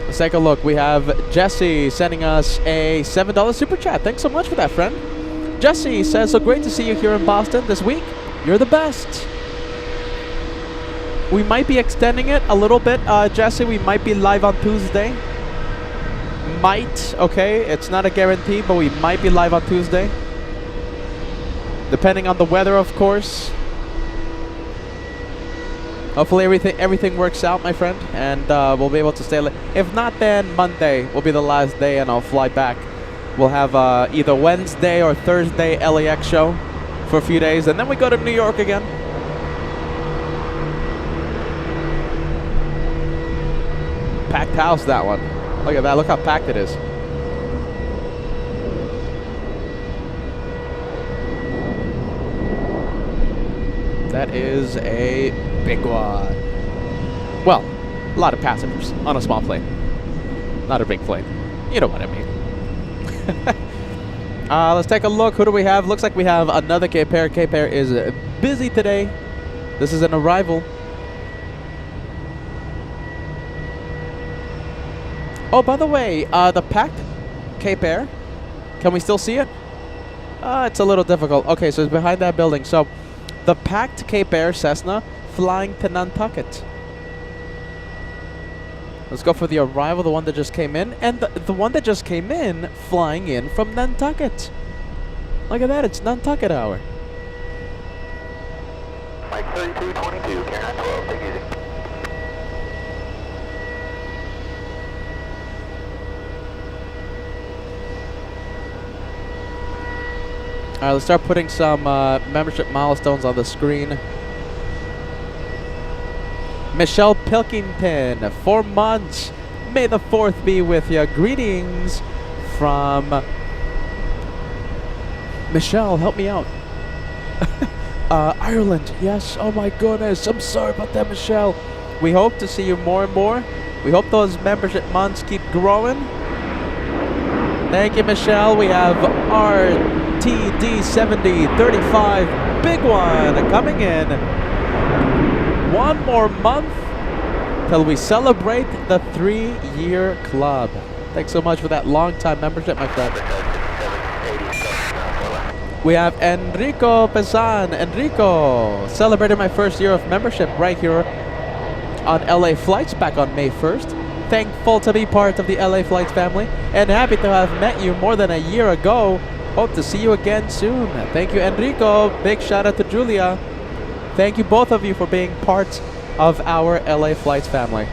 Let's take a look. We have Jesse sending us a $7 super chat. Thanks so much for that, friend. Jesse says, so great to see you here in Boston this week. You're the best. We might be extending it a little bit, Jesse. We might be live on Tuesday. Might, okay? It's not a guarantee, but we might be live on Tuesday. Depending on the weather, of course. Hopefully everything works out, my friend, and we'll be able to stay late. If not, then Monday will be the last day, and I'll fly back. We'll have either Wednesday or Thursday LAX show for a few days, and then we go to New York again. Packed house, that one. Look at that. Look how packed it is. That is a big one. Well, a lot of passengers on a small plane. Not a big plane. You know what I mean. Let's take a look. Who do we have? Looks like we have another K-pair. K-pair is busy today. This is an arrival. Oh, by the way, the packed K-pair, can we still see it? It's a little difficult. Okay, so it's behind that building. So the packed K-pair Cessna flying to Nantucket. Let's go for the arrival, the one that just came in, and the one that just came in flying in from Nantucket. Look at that, it's Nantucket hour. Mike 3222, Karen 12, take it easy. Alright, let's start putting some membership milestones on the screen. Michelle Pilkington, 4 months. May the 4th be with you. Greetings from Michelle. Help me out. Ireland. Yes. Oh my goodness. I'm sorry about that, Michelle. We hope to see you more and more. We hope those membership months keep growing. Thank you, Michelle. We have RTD7035. Big one coming in. 1 more month till we celebrate the 3-year club. Thanks so much for that long-time membership, my friend. We have Enrico Pesan. Enrico, celebrated my first year of membership right here on LA Flights back on May 1st. Thankful to be part of the LA Flights family and happy to have met you more than a year ago. Hope to see you again soon. Thank you, Enrico. Big shout out to Julia. Thank you, both of you, for being part of our LA Flights family.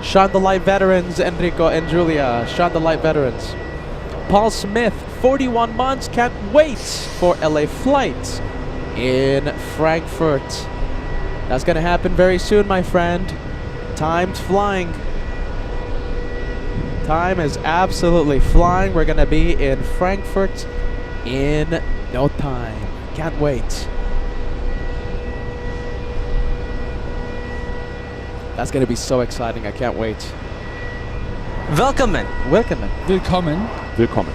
Shine the Light veterans, Enrico and Julia. Shine the Light veterans. Paul Smith, 41 months. Can't wait for LA Flights in Frankfurt. That's going to happen very soon, my friend. Time's flying. Time is absolutely flying. We're going to be in Frankfurt in no time. Can't wait. That's going to be so exciting. I can't wait. Willkommen. Willkommen. Willkommen. Willkommen.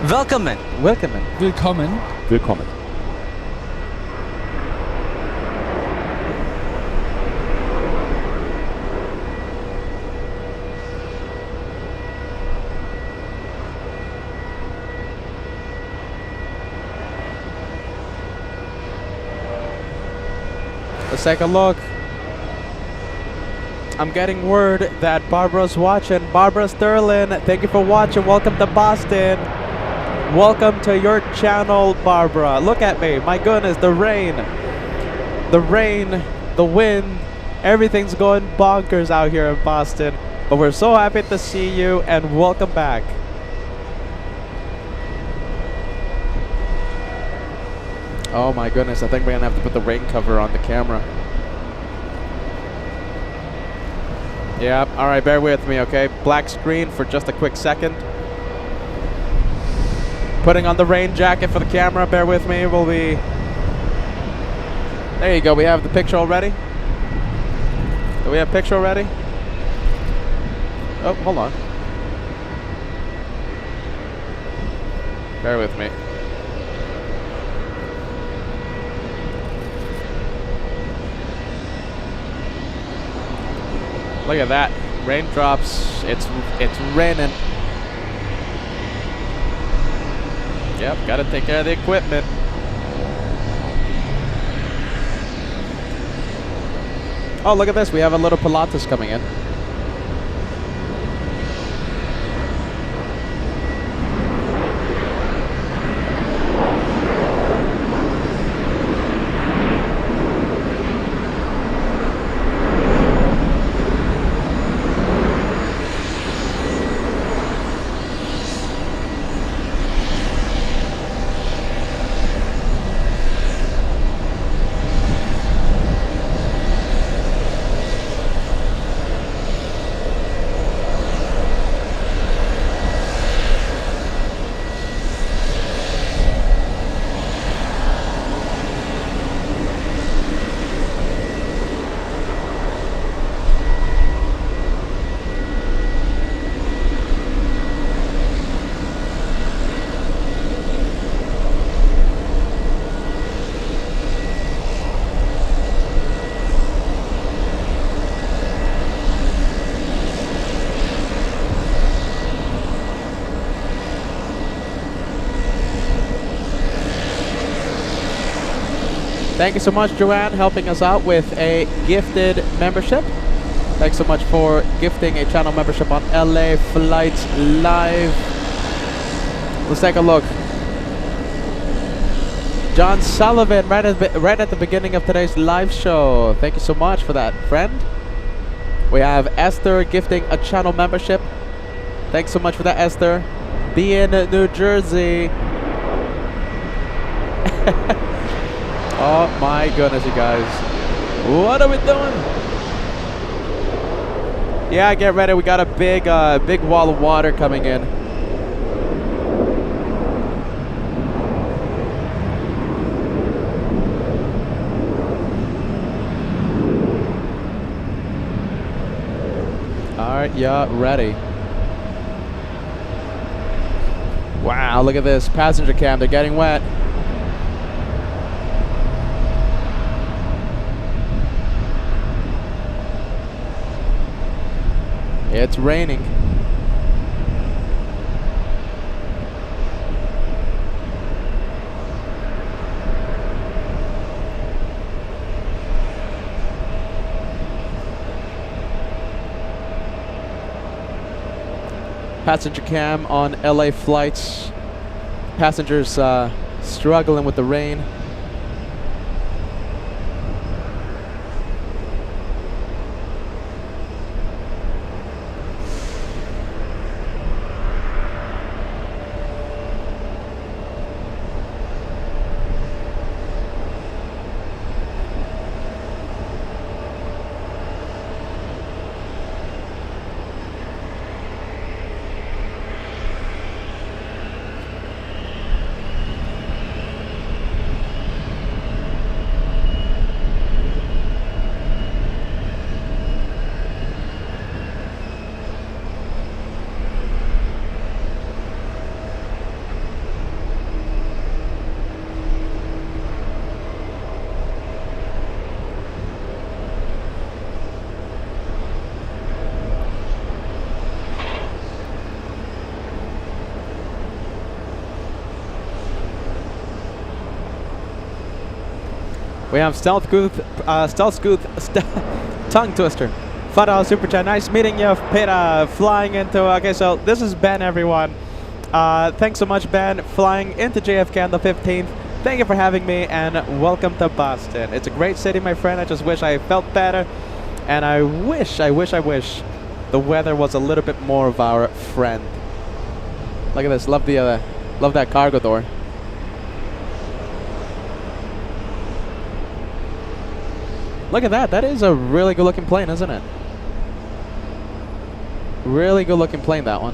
Willkommen. Willkommen. Willkommen. Willkommen. Let's take a look. I'm getting word that Barbara's watching. Barbara Sterling, thank you for watching. Welcome to Boston. Welcome to your channel, Barbara. Look at me. My goodness, the rain. The rain, the wind, everything's going bonkers out here in Boston. But we're so happy to see you and welcome back. Oh my goodness, I think we're gonna have to put the rain cover on the camera. Yeah, alright, bear with me, okay? Black screen for just a quick second. Putting on the rain jacket for the camera, bear with me, we'll be... There you go, we have the picture already. Do we have picture already? Oh, hold on. Bear with me. Look at that. Raindrops. It's raining. Yep, gotta take care of the equipment. Oh, look at this. We have a little Pilates coming in. Thank you so much, Joanne, helping us out with a gifted membership. Thanks so much for gifting a channel membership on LA Flights Live. Let's take a look. John Sullivan, right at the beginning of today's live show. Thank you so much for that, friend. We have Esther gifting a channel membership. Thanks so much for that, Esther. Be in New Jersey. Oh my goodness, you guys. What are we doing? Yeah, get ready. We got a big wall of water coming in. Alright, yeah, ready. Wow, look at this. Passenger cam, they're getting wet. It's raining. Passenger cam on LA flights. Passengers struggling with the rain. We have Stealth Gooth, Tongue Twister. $5 super chat. Nice meeting you, Peter. Flying into. Okay, so this is Ben, everyone. Thanks so much, Ben. Flying into JFK on the 15th. Thank you for having me, and welcome to Boston. It's a great city, my friend. I just wish I felt better, and I wish the weather was a little bit more of our friend. Look at this. Love that cargo door. Look at that. That is a really good looking plane, isn't it? Really good looking plane, that one.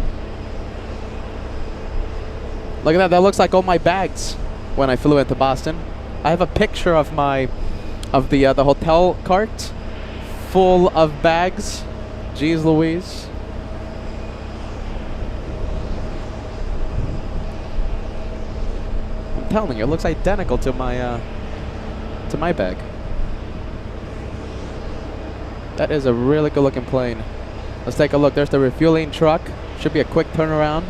Look at that. That looks like all my bags when I flew into Boston. I have a picture of the hotel cart full of bags. Jeez Louise. I'm telling you, it looks identical to my bag. That is a really good looking plane. Let's take a look. There's the refueling truck. Should be a quick turnaround.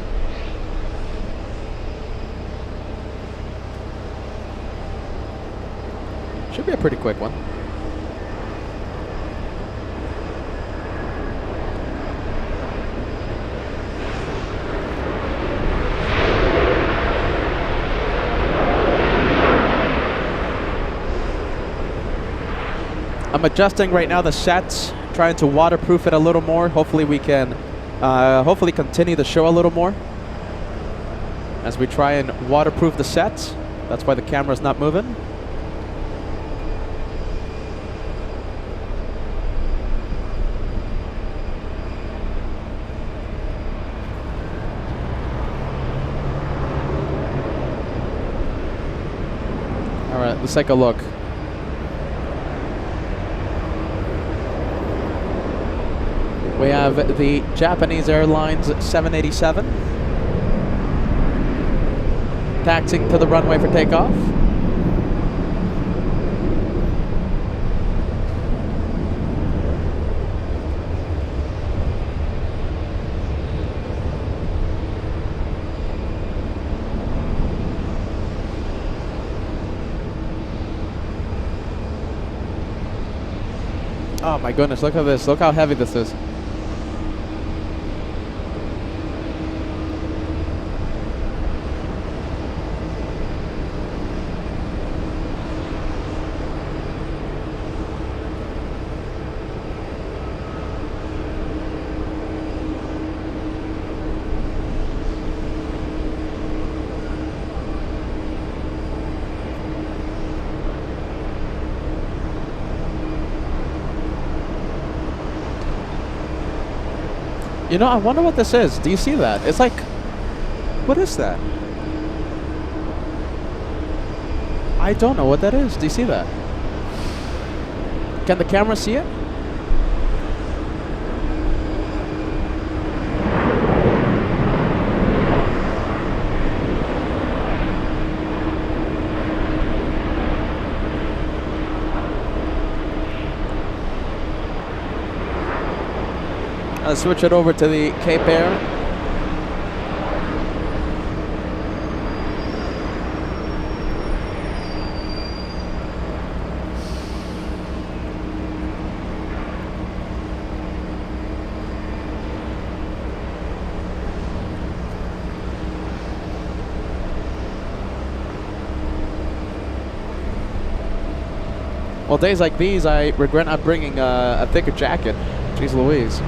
Should be a pretty quick one. I'm adjusting right now the sets, trying to waterproof it a little more. Hopefully we can hopefully continue the show a little more as we try and waterproof the sets. That's why the camera's not moving. All right, let's take a look. We have the Japanese Airlines 787 taxiing to the runway for takeoff. Oh my goodness, look at this. Look how heavy this is. You know, I wonder what this is. Do you see that? It's like, what is that? I don't know what that is. Do you see that? Can the camera see it? Let's switch it over to the Cape Air. Well, days like these, I regret not bringing a thicker jacket. Jeez Louise.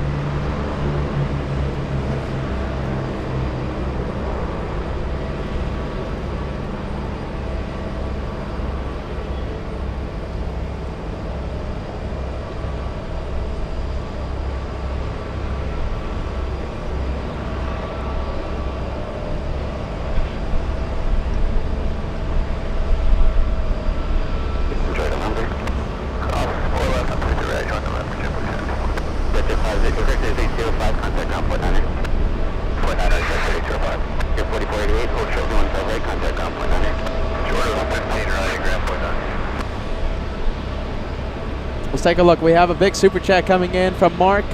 Let's take a look. We have a big super chat coming in from Mark.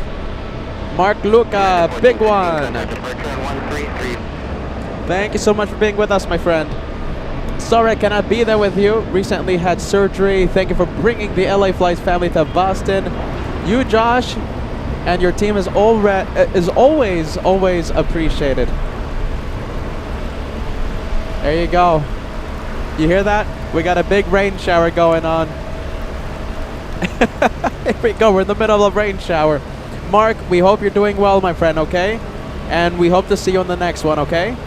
Mark Luca, big one. Thank you so much for being with us, my friend. Sorry I cannot be there with you. Recently had surgery. Thank you for bringing the LA Flights family to Boston. You, Josh, and your team is always appreciated. There you go. You hear that? We got a big rain shower going on. Here we go. We're in the middle of a rain shower. Mark, we hope you're doing well, my friend, okay? And we hope to see you on the next one, okay?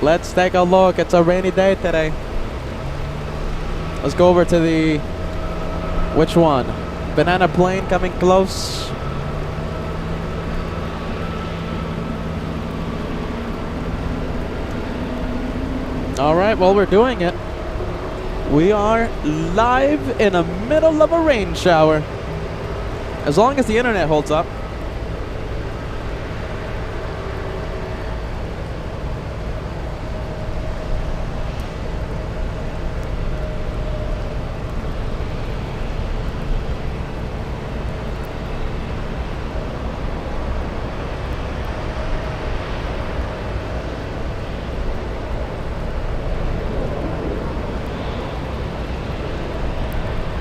Let's take a look. It's a rainy day today. Let's go over to the... Which one? Banana plane coming close. Alright, well, we're doing it. We are live in the middle of a rain shower. As long as the internet holds up.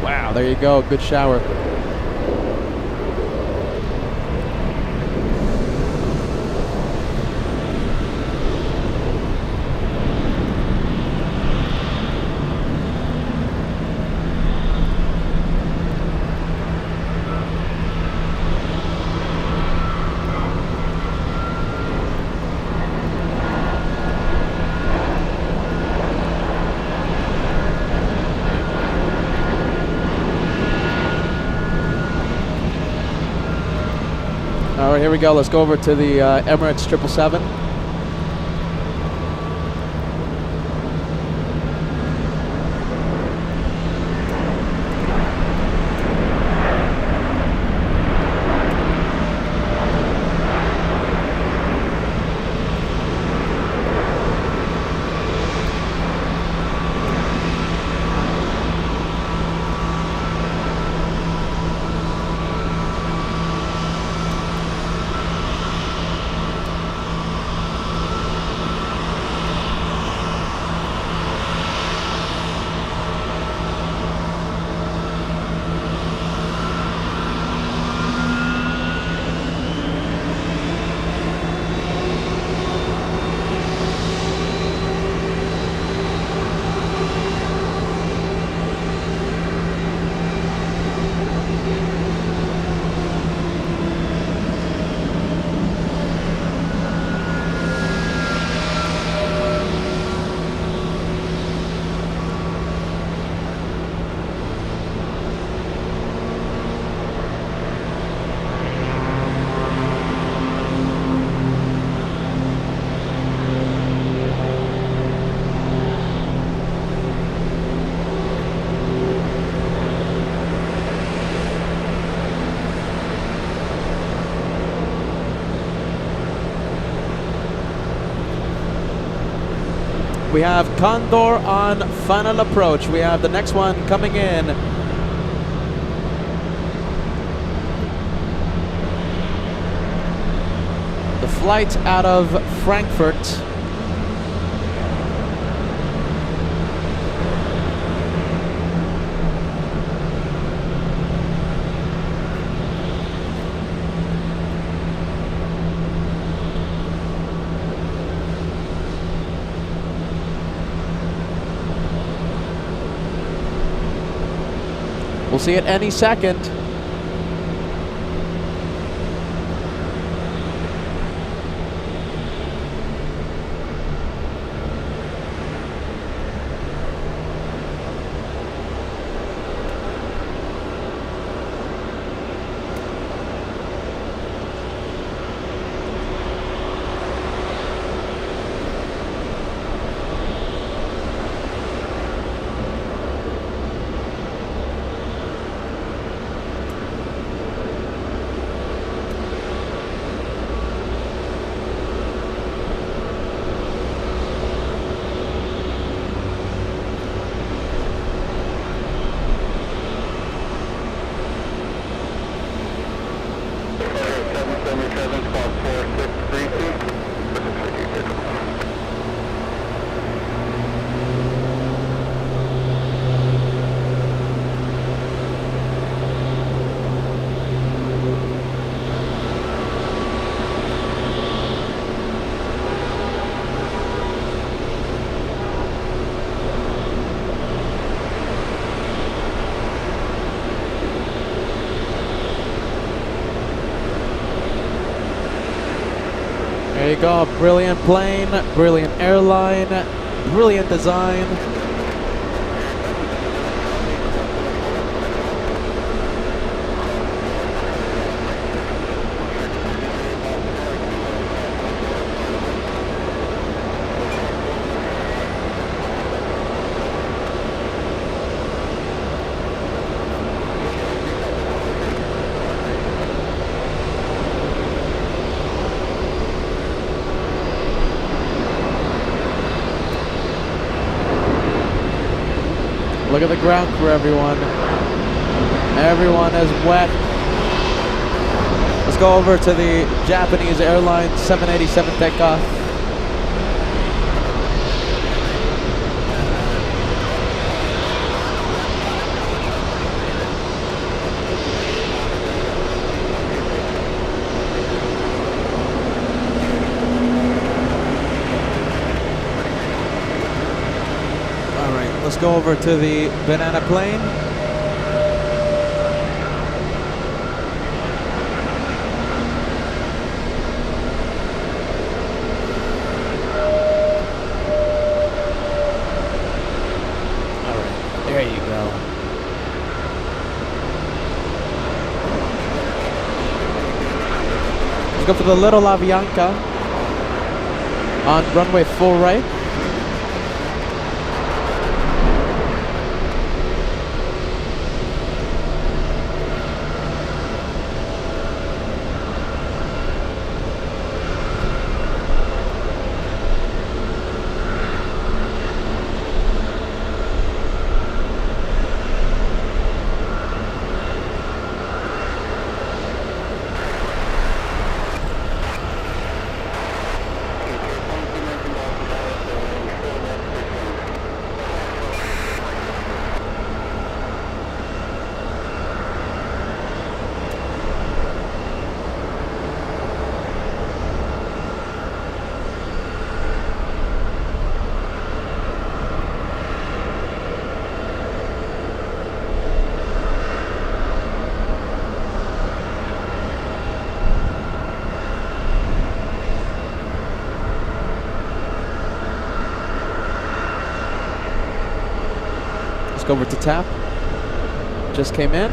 Wow, there you go. Good shower. All right, here we go. Let's go over to the Emirates 777. We have Condor on final approach. We have the next one coming in. The flight out of Frankfurt. We'll see it any second. go. Brilliant plane, brilliant airline, brilliant design. Look at the ground crew, everyone. Everyone is wet. Let's go over to the Japanese airline 787 takeoff. Let's go over to the Banana plane. Alright, there you go. Let's go for the little Avianca on runway full right. Over to TAP. Just came in.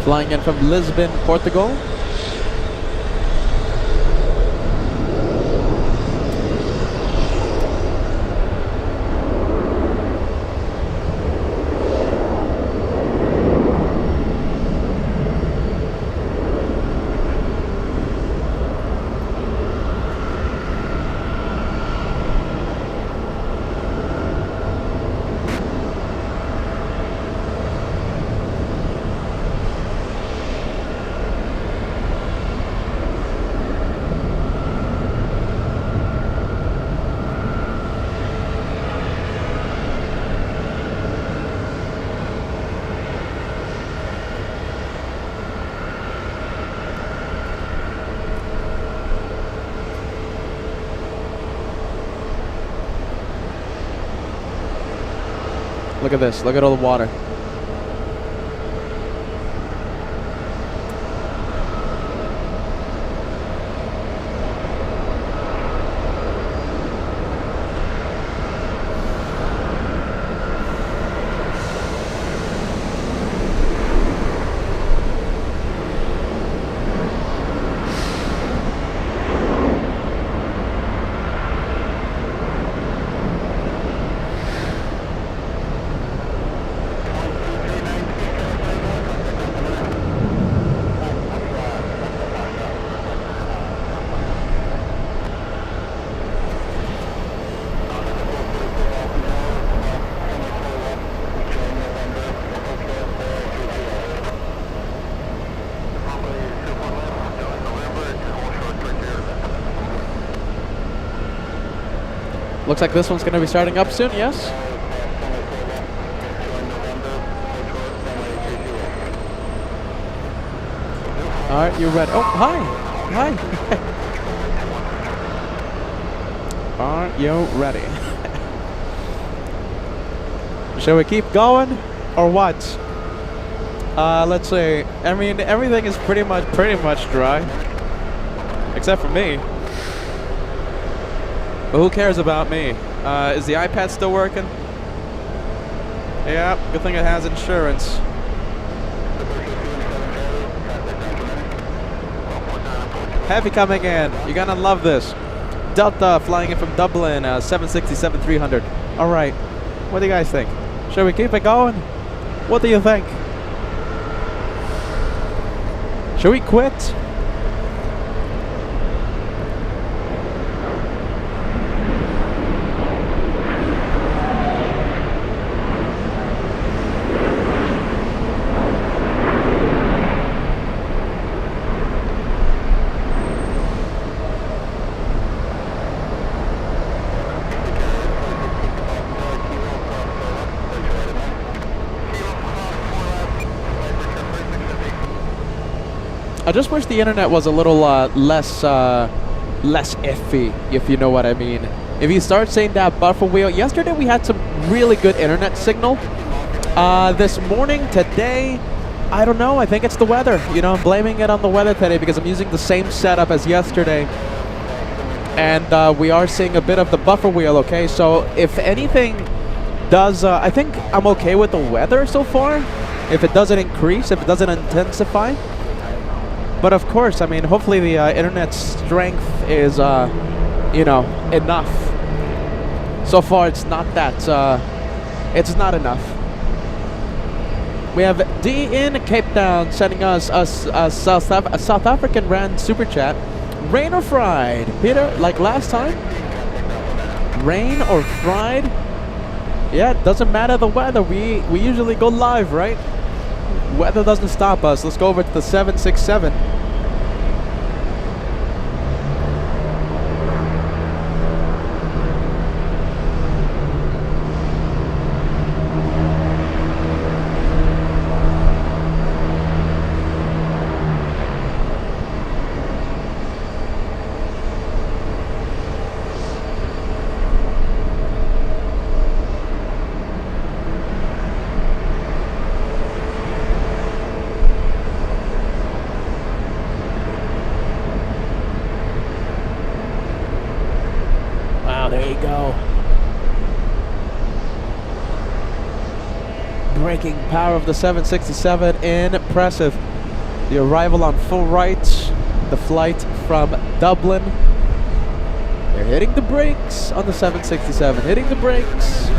Flying in from Lisbon, Portugal. Look at this. Look at all the water. Looks like this one's going to be starting up soon, yes? Alright, you ready? Oh, hi! Hi! Are you ready? Shall we keep going? Or what? Let's see. I mean, everything is pretty much dry. Except for me. But who cares about me? Is the iPad still working? Yeah, good thing it has insurance. Heavy coming in. You're gonna love this. Delta flying in from Dublin, 767-300. All right. What do you guys think? Should we keep it going? What do you think? Should we quit? I just wish the internet was a little less iffy, if you know what I mean. If you start saying that buffer wheel, yesterday we had some really good internet signal. This morning, today, I don't know. I think it's the weather. You know, I'm blaming it on the weather today because I'm using the same setup as yesterday. And we are seeing a bit of the buffer wheel, okay? So if anything does, I think I'm okay with the weather so far. If it doesn't increase, if it doesn't intensify. But of course, I mean, hopefully the internet strength is, you know, enough. So far, it's not that, it's not enough. We have D in Cape Town sending us a South African Rand super chat. Rain or fried? Peter, like last time? Rain or fried? Yeah, it doesn't matter the weather. We usually go live, right? Weather doesn't stop us. Let's go over to the 767. There you go. Braking power of the 767, impressive. The arrival on full right, the flight from Dublin. They're hitting the brakes on the 767, hitting the brakes.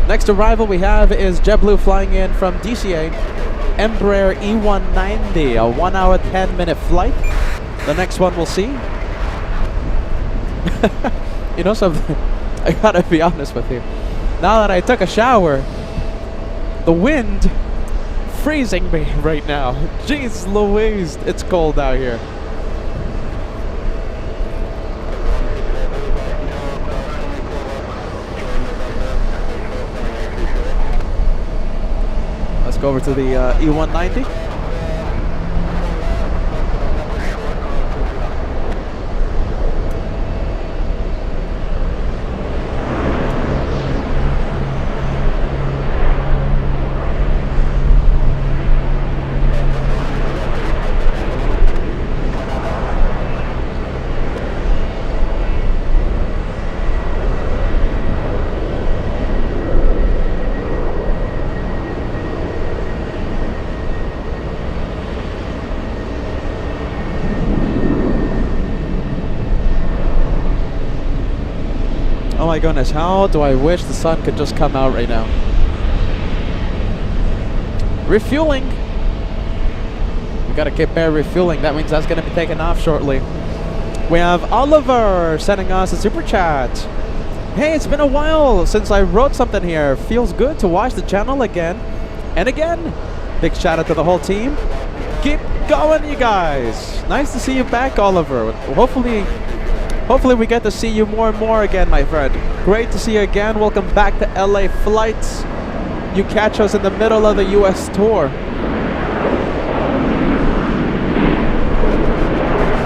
Next arrival we have is JetBlue flying in from DCA, Embraer E190, a 1 hour 10-minute flight. The next one we'll see. You know something? I gotta be honest with you. Now that I took a shower, the wind freezing me right now. Jeez Louise, it's cold out here. Let's go over to the E190. Oh my goodness, how do I wish the sun could just come out right now. Refueling. We gotta keep air refueling. That means that's gonna be taken off shortly. We have Oliver sending us a super chat. Hey, it's been a while since I wrote something here. Feels good to watch the channel again and again. Big shout out to the whole team. Keep going, you guys. Nice to see you back, Oliver. Hopefully we get to see you more and more again, my friend. Great to see you again. Welcome back to LA Flights. You catch us in the middle of the US tour.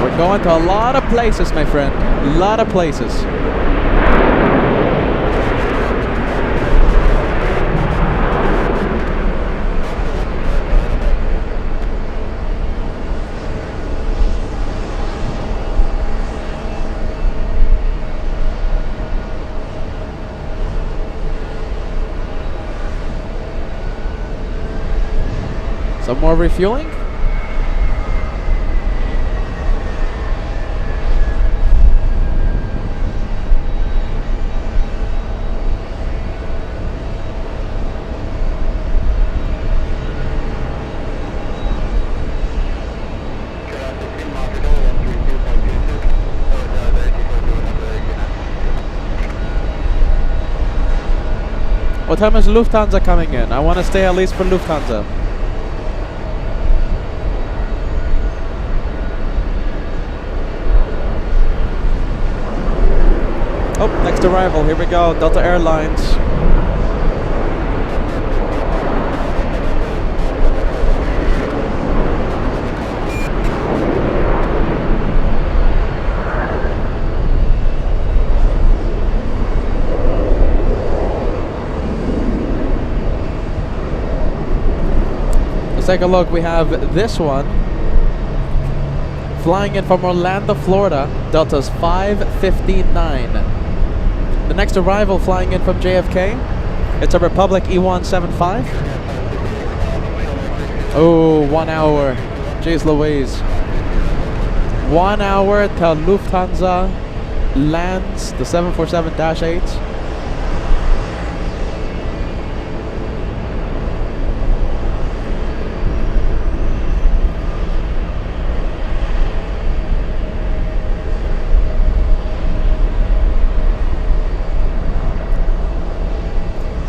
We're going to a lot of places, my friend. A lot of places. Some more refueling. What time is Lufthansa coming in? I want to stay at least for Lufthansa. Oh, next arrival. Here we go. Delta Airlines. Let's take a look. We have this one flying in from Orlando, Florida. Delta's 559. The next arrival flying in from JFK. It's a Republic E175. Oh, 1 hour. Jeez Louise. 1 hour till Lufthansa lands the 747-8.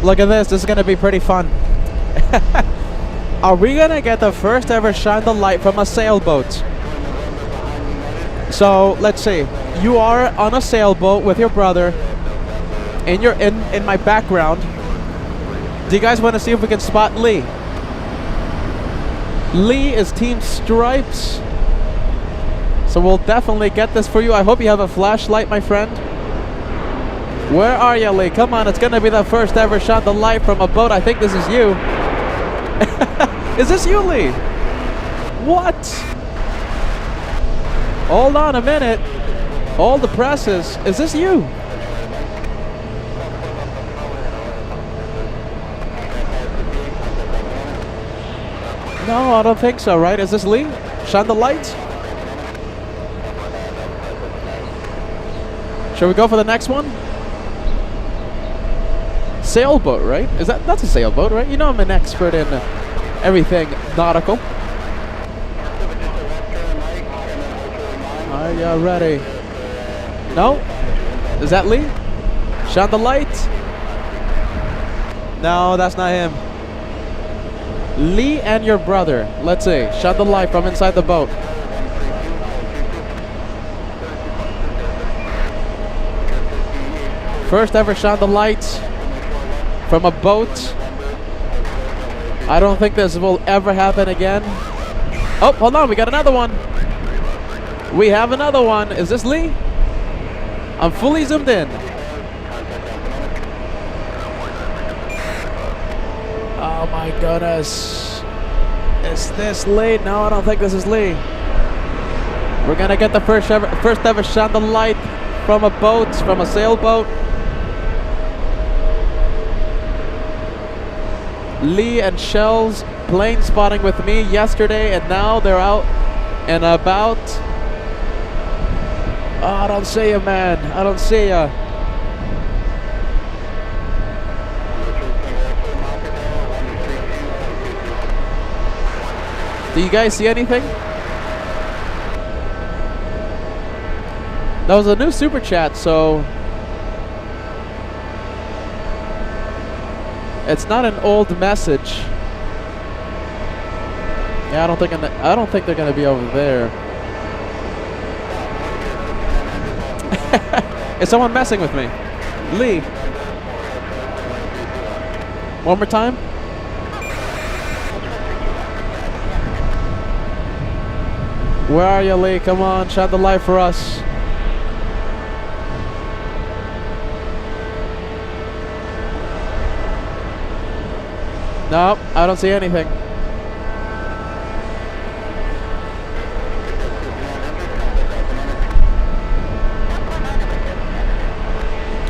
Look at this. This is going to be pretty fun. Are we going to get the first ever shine the light from a sailboat? So, let's see. You are on a sailboat with your brother. And you're in my background. Do you guys want to see if we can spot Lee? Lee is Team Stripes. So we'll definitely get this for you. I hope you have a flashlight, my friend. Where are you, Lee? Come on, it's gonna be the first ever shot the light from a boat. I think this is you. Is this you, Lee? What? Hold on a minute. All the presses. Is this you? No, I don't think so, right? Is this Lee? Shine the light? Shall we go for the next one? Sailboat, right? That's a sailboat, right? You know I'm an expert in everything nautical. Are you ready? No? Is that Lee? Shine the light? No, that's not him. Lee and your brother. Let's see. Shine the light from inside the boat. First ever shine the light from a boat. I don't think this will ever happen again. Oh, hold on, we got another one. We have another one. Is this Lee? I'm fully zoomed in. Oh my goodness. Is this Lee? No, I don't think this is Lee. We're gonna get the first ever shine the light from a boat, from a sailboat. Lee and Shell's plane spotting with me yesterday, and now they're out and about. Oh, I don't see you, man. I don't see you. Do you guys see anything? That was a new super chat, so it's not an old message. Yeah, I don't think they're gonna be over there. Is someone messing with me? Lee. One more time. Where are you, Lee? Come on, shine the light for us. Nope, I don't see anything.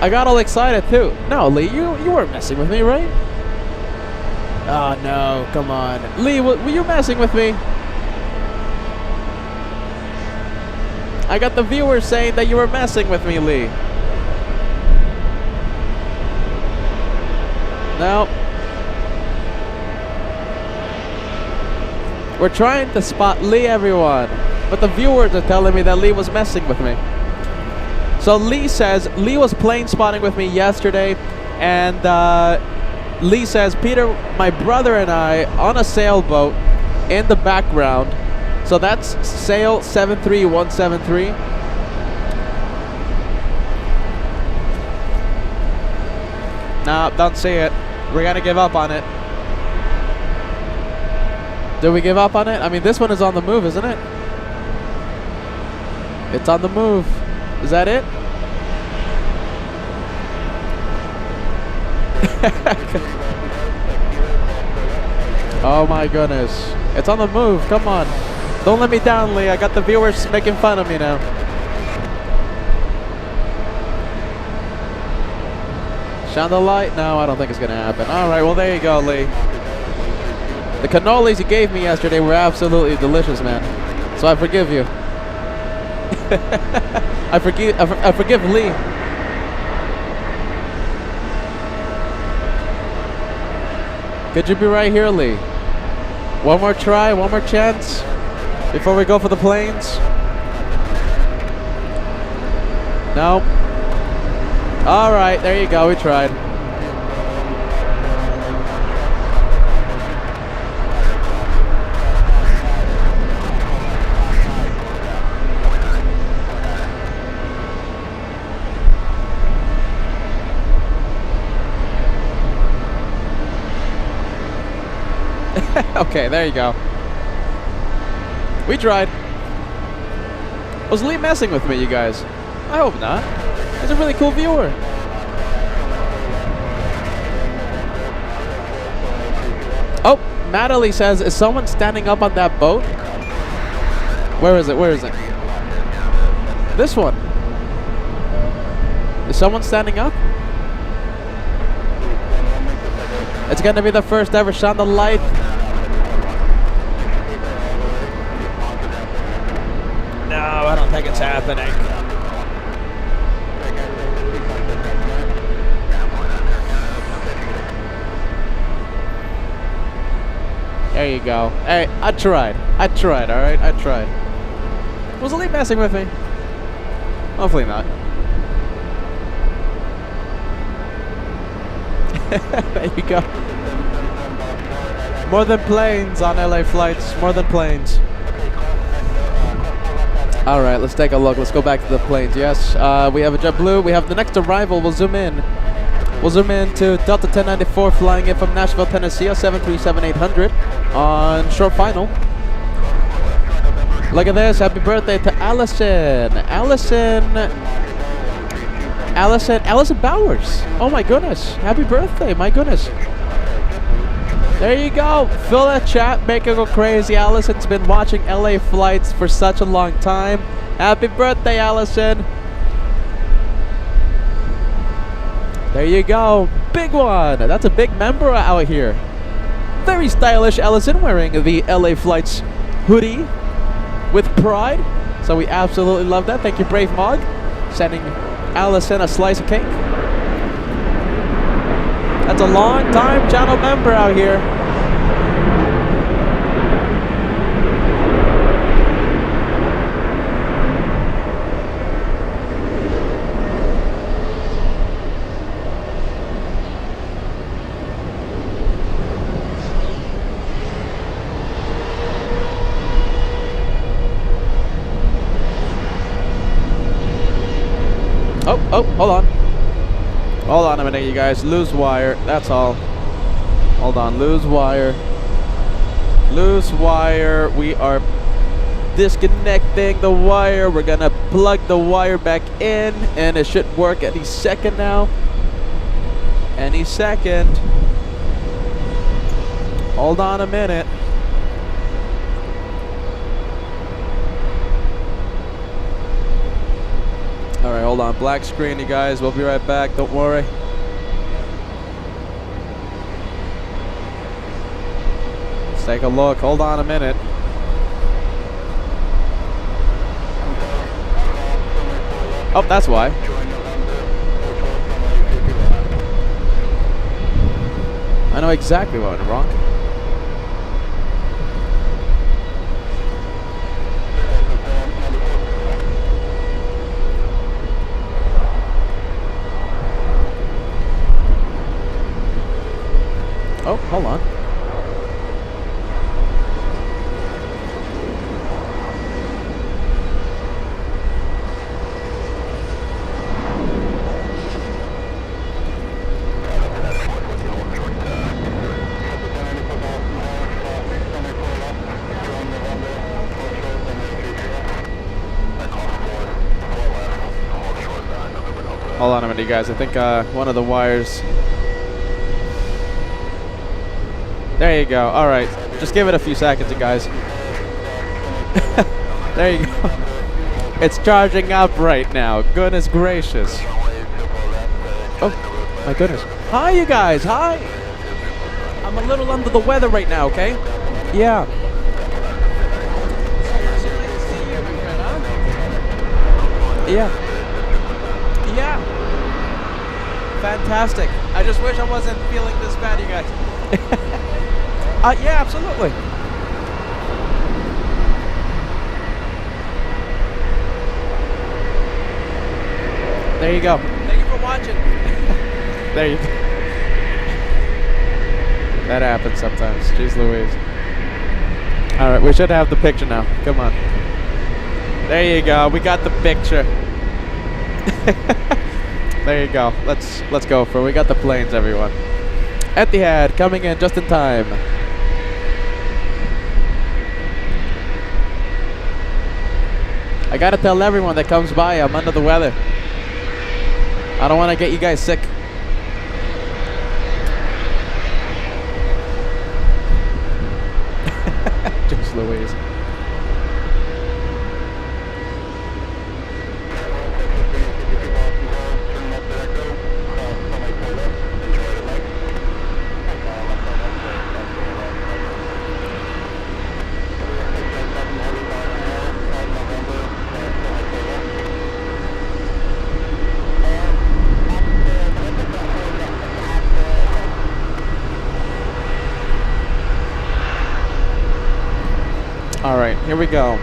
I got all excited too. No, Lee, you weren't messing with me, right? Oh no, come on. Lee, were you messing with me? I got the viewers saying that you were messing with me, Lee. No. We're trying to spot Lee, everyone. But the viewers are telling me that Lee was messing with me. So Lee says, Lee was plane spotting with me yesterday. And Lee says, Peter, my brother and I on a sailboat in the background. So that's sail 73173. Nah, don't see it. We're gonna give up on it. Did we give up on it? I mean, this one is on the move, isn't it? It's on the move. Is that it? Oh my goodness. It's on the move. Come on. Don't let me down, Lee. I got the viewers making fun of me now. Shine the light? No, I don't think it's going to happen. All right, well, there you go, Lee. The cannolis you gave me yesterday were absolutely delicious, man. So I forgive you. I forgive Lee. Could you be right here, Lee? One more try, one more chance before we go for the planes. No. All right, there you go. We tried. Okay, there you go. We tried. Was Lee messing with me, you guys? I hope not. He's a really cool viewer. Oh, Natalie says, is someone standing up on that boat? Where is it? Where is it? This one. Is someone standing up? It's gonna be the first ever shine the light. No, I don't think it's happening. There you go. Hey, I tried, alright? I tried. Was Lee messing with me? Hopefully not. There you go. More than planes on LA flights. More than planes. Alright, let's take a look. Let's go back to the planes. Yes, we have a JetBlue. We have the next arrival. We'll zoom in. We'll zoom in to Delta 1094 flying in from Nashville, Tennessee, a 737-800 on short final. Look at this. Happy birthday to Allison. Allison Bowers. Oh my goodness. Happy birthday. My goodness. There you go. Fill that chat. Make it go crazy. Allison's been watching LA flights for such a long time. Happy birthday, Allison. There you go. Big one. That's a big member out here. Very stylish Allison wearing the LA Flights hoodie with pride. So we absolutely love that. Thank you, Brave Mog. Sending Allison a slice of cake. That's a long time channel member out here. Oh, hold on. Hold on a minute, you guys. Loose wire. That's all. Hold on. Loose wire. Loose wire. We are disconnecting the wire. We're gonna plug the wire back in, and it should work any second now. Any second. Hold on a minute. Alright, hold on. Black screen, you guys. We'll be right back. Don't worry. Let's take a look. Hold on a minute. Oh, that's why. I know exactly what went wrong. Oh, hold on. Hold on a minute, you guys. I think one of the wires... There you go. All right. Just give it a few seconds, you guys. There you go. It's charging up right now. Goodness gracious. Oh, my goodness. Hi, you guys. Hi. I'm a little under the weather right now, okay? Yeah. Yeah. Yeah. Fantastic. I just wish I wasn't feeling this bad, you guys. Yeah, absolutely. There you go. Thank you for watching. There you go. That happens sometimes. Jeez Louise. Alright, we should have the picture now. Come on. There you go. We got the picture. There you go. Let's go for it. We got the planes, everyone. Etihad coming in just in time. I gotta tell everyone that comes by I'm under the weather. I don't want to get you guys sick. Just Louise. All right, here we go.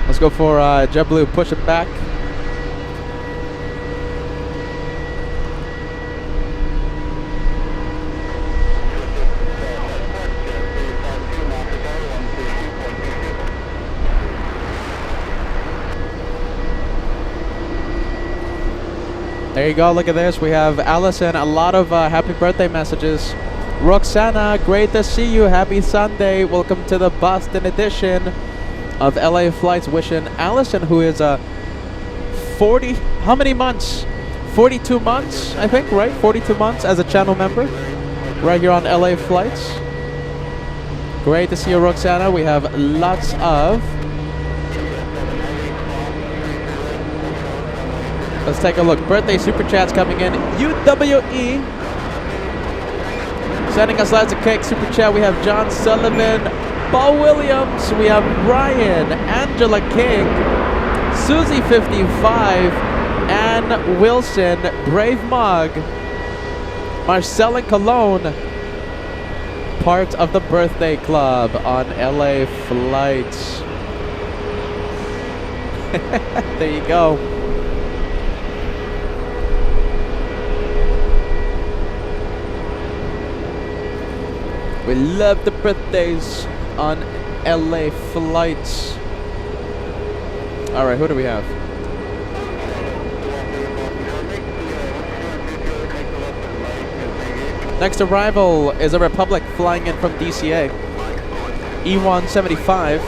Let's go for JetBlue, push it back. There you go, look at this. We have Allison, a lot of happy birthday messages. Roxana, great to see you. Happy Sunday. Welcome to the Boston edition of LA Flights. Wishing Allison, who is 40, how many months? 42 months, I think, right? 42 months as a channel member right here on LA Flights. Great to see you, Roxana. We have lots of... Let's take a look. Birthday super chats coming in. UWE. Sending us lots of cake, super chat. We have John Sullivan, Paul Williams, we have Ryan, Angela King, Susie55, Ann Wilson, Brave Mug, Marcellin Cologne, part of the birthday club on LA Flights. There you go. We love the birthdays on LA Flights. All right, who do we have? Next arrival is a Republic flying in from DCA. E175.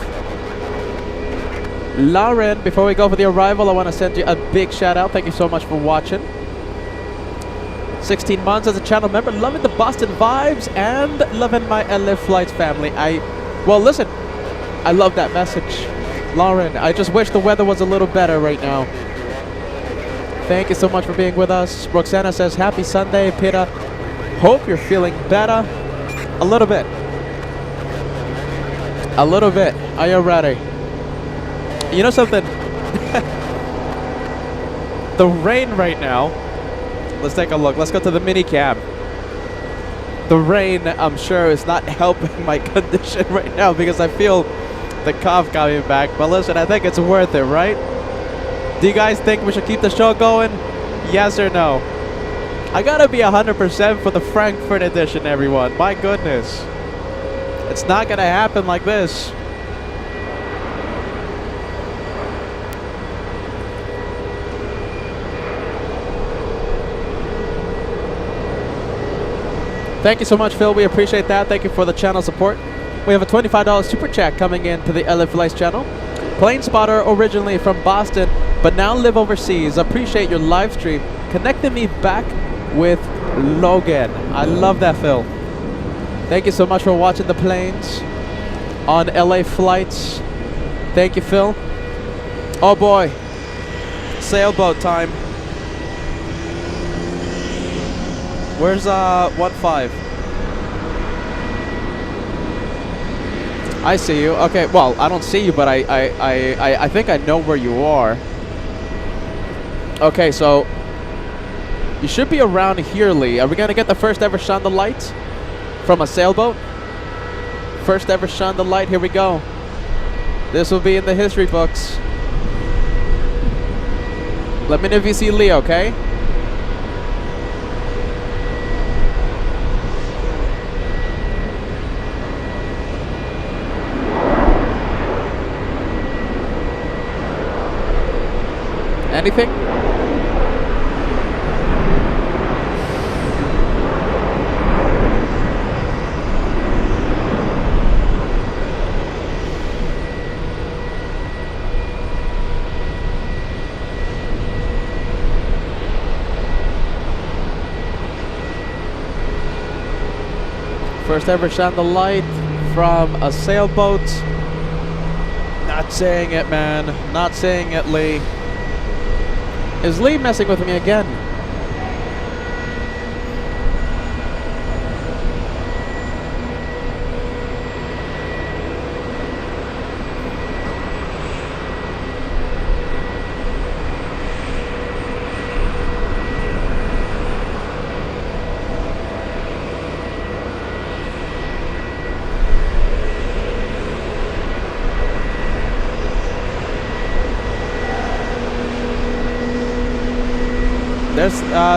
Lauren, before we go for the arrival, I want to send you a big shout out. Thank you so much for watching. 16 months as a channel member, loving the Boston vibes and loving my LA Flights family. Well, listen, I love that message. Lauren, I just wish the weather was a little better right now. Thank you so much for being with us. Roxana says, happy Sunday, Pita. Hope you're feeling better. A little bit. A little bit. Are you ready? You know something? The rain right now. Let's take a look. Let's go to the mini cam. The rain, I'm sure, is not helping my condition right now because I feel the cough coming back. But listen, I think it's worth it, right? Do you guys think we should keep the show going? Yes or no? I gotta be 100% for the Frankfurt edition, everyone. My goodness. It's not gonna happen like this. Thank you so much, Phil. We appreciate that. Thank you for the channel support. We have a $25 super chat coming in to the LA Flights channel. Plane spotter originally from Boston, but now live overseas. Appreciate your live stream. Connecting me back with Logan. I love that, Phil. Thank you so much for watching the planes on LA Flights. Thank you, Phil. Oh boy. Sailboat time. Where's 1-5? I see you. Okay, well, I don't see you, but I think I know where you are. Okay, so you should be around here, Lee. Are we gonna get the first ever shine the light from a sailboat? First ever shine the light. Here we go. This will be in the history books. Let me know if you see Lee, okay? Anything? First ever shine the light from a sailboat. Not saying it, man. Not saying it, Lee. Is Lee messing with me again?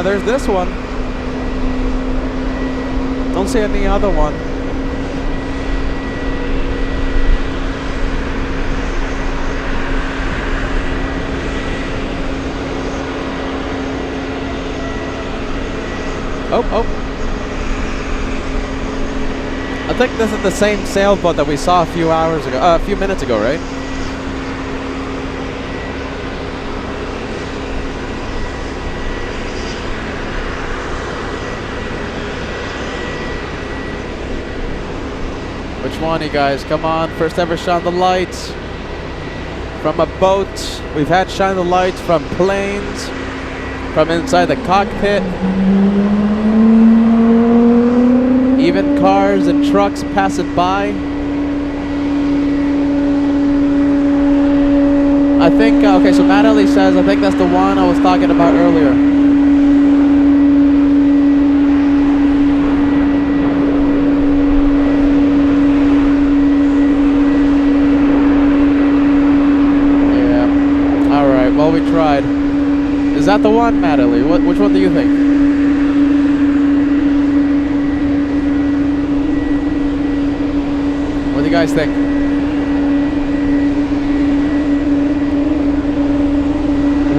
There's this one. Don't see any other one. Oh. I think this is the same sailboat that we saw a few hours ago, a few minutes ago, right? Which one, you guys? Come on, first ever shine the lights from a boat. We've had shine the lights from planes, from inside the cockpit, even cars and trucks passing by. I think, okay, so Matt Ellie says, I think that's the one I was talking about earlier. Well, we tried. Is that the one, Natalie? Which one do you think? What do you guys think?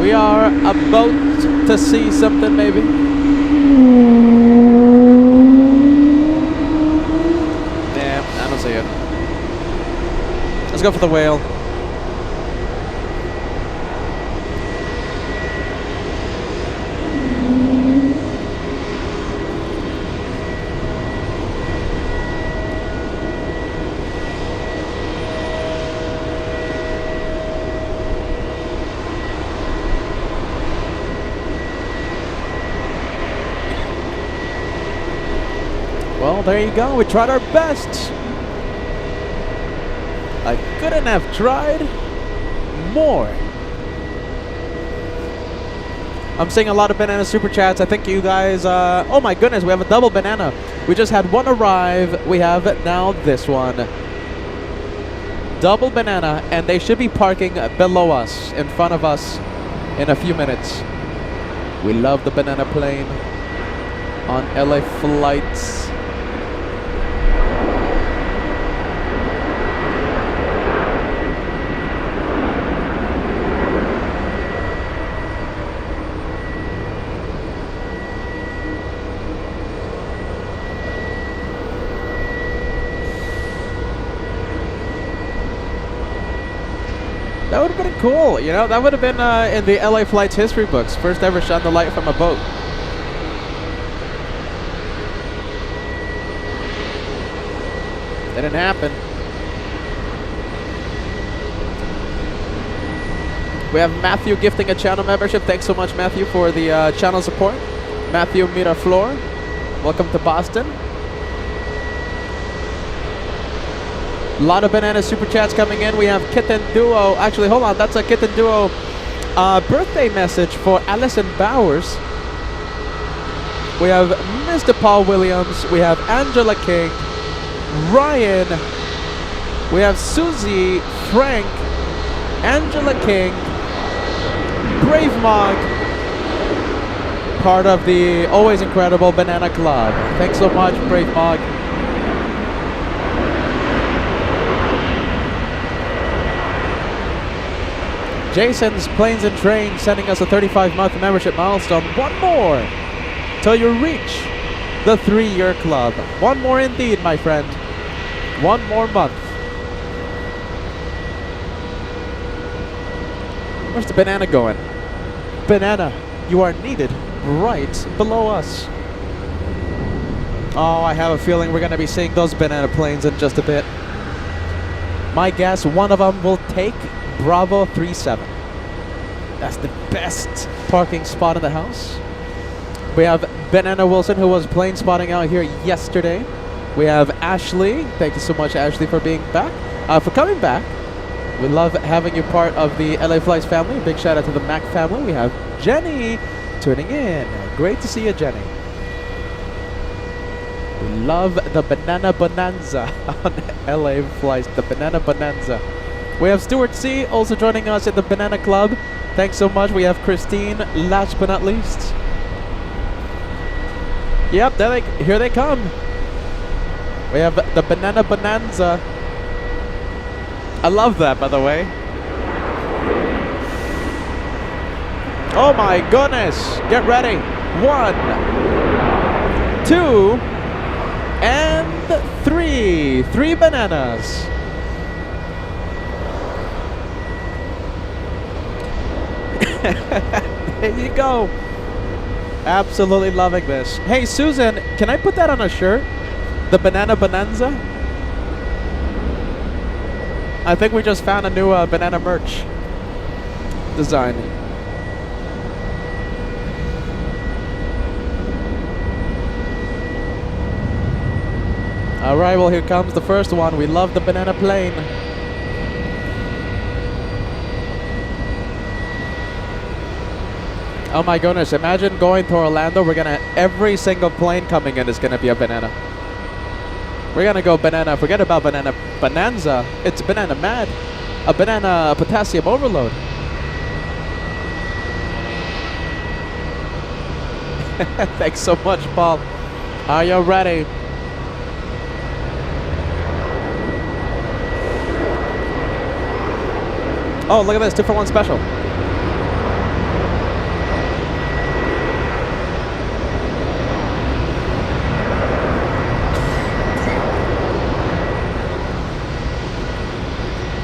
We are about to see something, maybe. Damn, I don't see it. go for the whale. Well, there you go. We tried our best. I couldn't have tried more. I'm seeing a lot of banana super chats. I think you guys, oh my goodness, we have a double banana. We just had one arrive. We have now this one. Double banana, and they should be parking below us, in front of us, in a few minutes. We love the banana plane on LA flights. That would have been cool, you know? That would have been in the LA Flights history books. First ever shone the light from a boat. Didn't happen. We have Matthew gifting a channel membership. Thanks so much, Matthew, for the channel support. Matthew Miraflor, welcome to Boston. A lot of banana super chats coming in. We have Kitten Duo. Actually, hold on. That's a Kitten Duo birthday message for Allison Bowers. We have Mr. Paul Williams. We have Angela King. Ryan. We have Susie, Frank, Angela King, Brave Mog, part of the always incredible Banana Club. Thanks so much, Brave Mog. Jason's Planes and Trains sending us a 35-month membership milestone. One more till you reach the 3-year club. One more indeed, my friend. One more month. Where's the banana going? Banana, you are needed right below us. Oh, I have a feeling we're going to be seeing those banana planes in just a bit. My guess, one of them will take Bravo 37. That's the best parking spot in the house. We have Banana Wilson, who was plane spotting out here yesterday. We have Ashley. Thank you so much, Ashley, for being back. For coming back. We love having you part of the LA Flights family. Big shout out to the Mac family. We have Jenny tuning in. Great to see you, Jenny. We love the Banana Bonanza on LA Flights. The Banana Bonanza. We have Stuart C. also joining us at the Banana Club. Thanks so much. We have Christine, last but not least. Yep, here they come. We have the Banana Bonanza. I love that, by the way. Oh my goodness. Get ready. 1, 2, and 3. 3 bananas. There you go. Absolutely loving this. Hey, Susan, can I put that on a shirt? The Banana Bonanza? I think we just found a new banana merch design. All right, well, here comes the first one. We love the banana plane. Oh my goodness, imagine going to Orlando. Every single plane coming in is gonna be a banana. We're gonna go banana, forget about Banana Bonanza. It's Banana Mad. A banana potassium overload. Thanks so much, Paul. Are you ready? Oh, look at this, 2-for-1 special.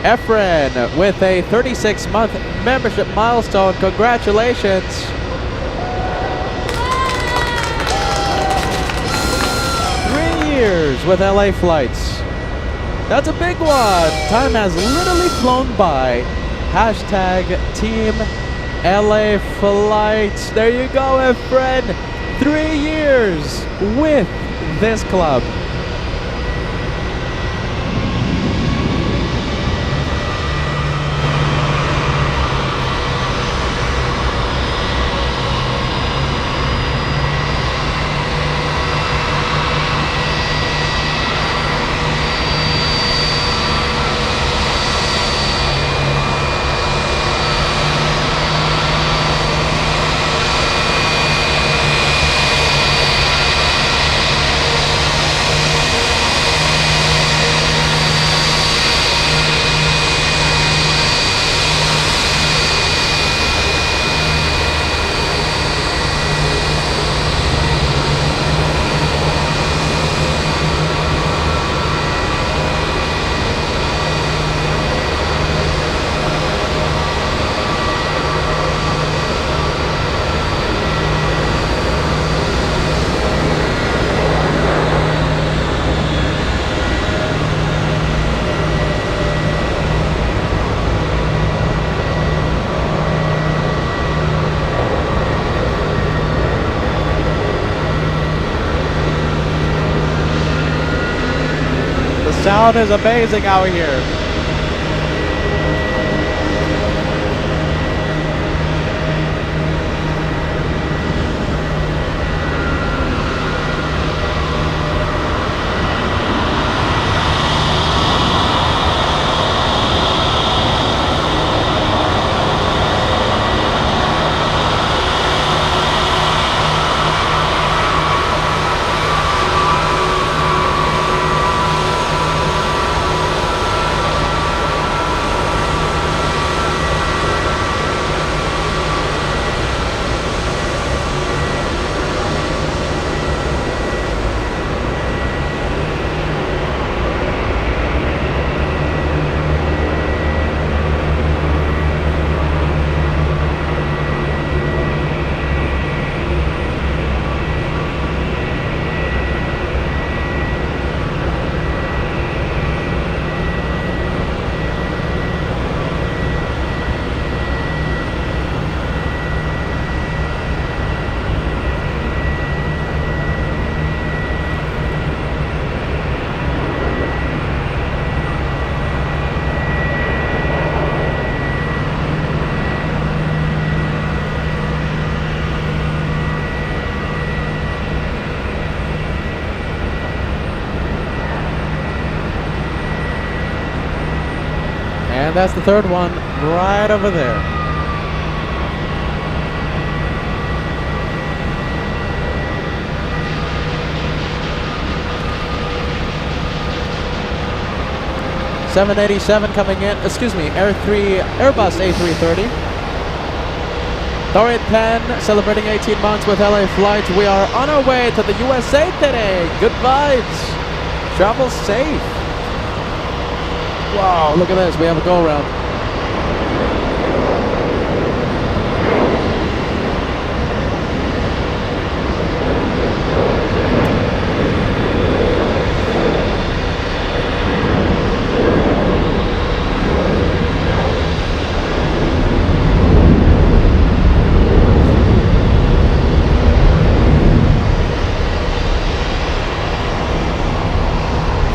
Efren with a 36-month membership milestone. Congratulations. With LA flights. That's a big one. Time has literally flown by. Hashtag Team LA Flights. There you go, my friend. 3 years with this club. Sound is amazing out here. And that's the third one right over there. .787 coming in, Airbus A380. Dorian Penn celebrating 18 months with LA Flights. We are on our way to the USA today. Good vibes. Travel safe. Wow, look at this. We have a go around.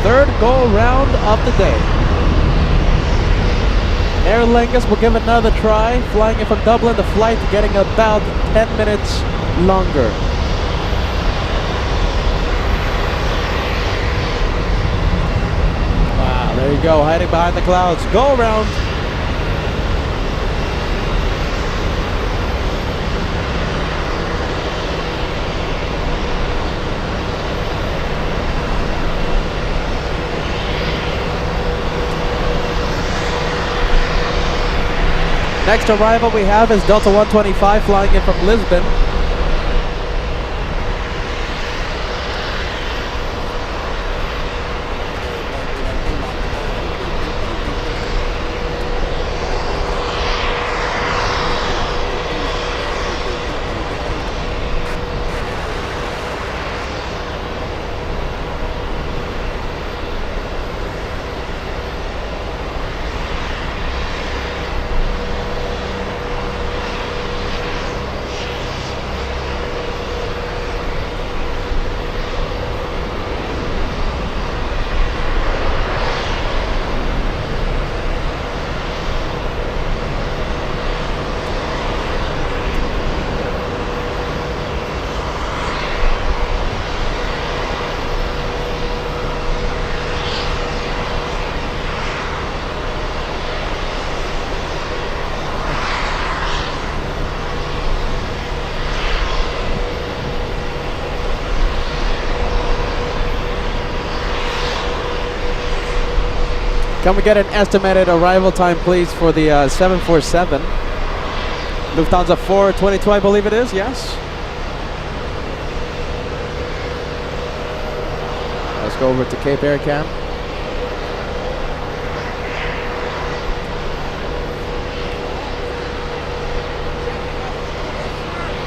Third go round of the day. Aer Lingus will give it another try, flying in from Dublin. The flight getting about 10 minutes longer. Wow, there you go, hiding behind the clouds. Go around. Next arrival we have is Delta 125 flying in from Lisbon. Can we get an estimated arrival time, please, for the 747? Lufthansa 422, I believe it is, yes? Let's go over to Cape Air Cam.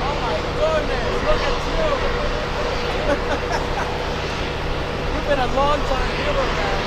Oh my goodness, look at you! You've been a long time viewer, man.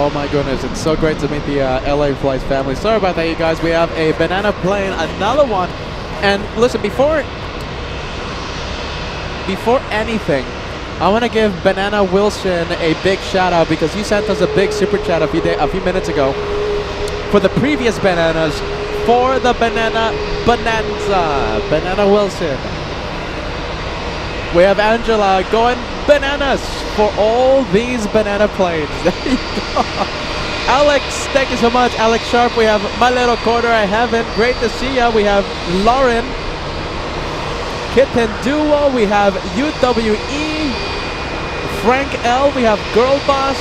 Oh my goodness, it's so great to meet the LA Flights family. Sorry about that, you guys. We have a banana plane, another one. And listen, before anything, I want to give Banana Wilson a big shout out because you sent us a big super chat a few minutes ago for the previous bananas for the Banana Bonanza. Banana Wilson. We have Angela going bananas for all these banana planes. There you go. Alex, thank you so much. Alex Sharp. We have My Little Quarter I Haven't. Great to see ya. We have Lauren. Kitten Duo. We have UWE. Frank L. We have Girl Boss.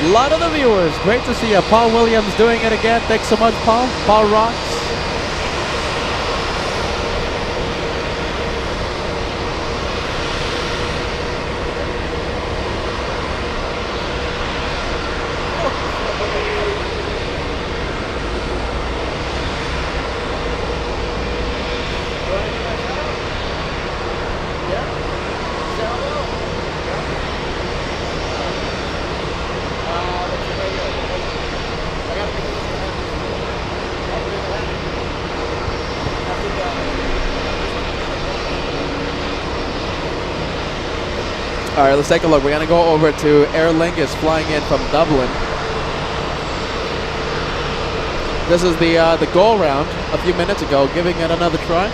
A lot of the viewers. Great to see ya. Paul Williams doing it again. Thanks so much, Paul. Paul rocks. All right, let's take a look. We're gonna go over to Aer Lingus flying in from Dublin. This is the go round a few minutes ago, giving it another try.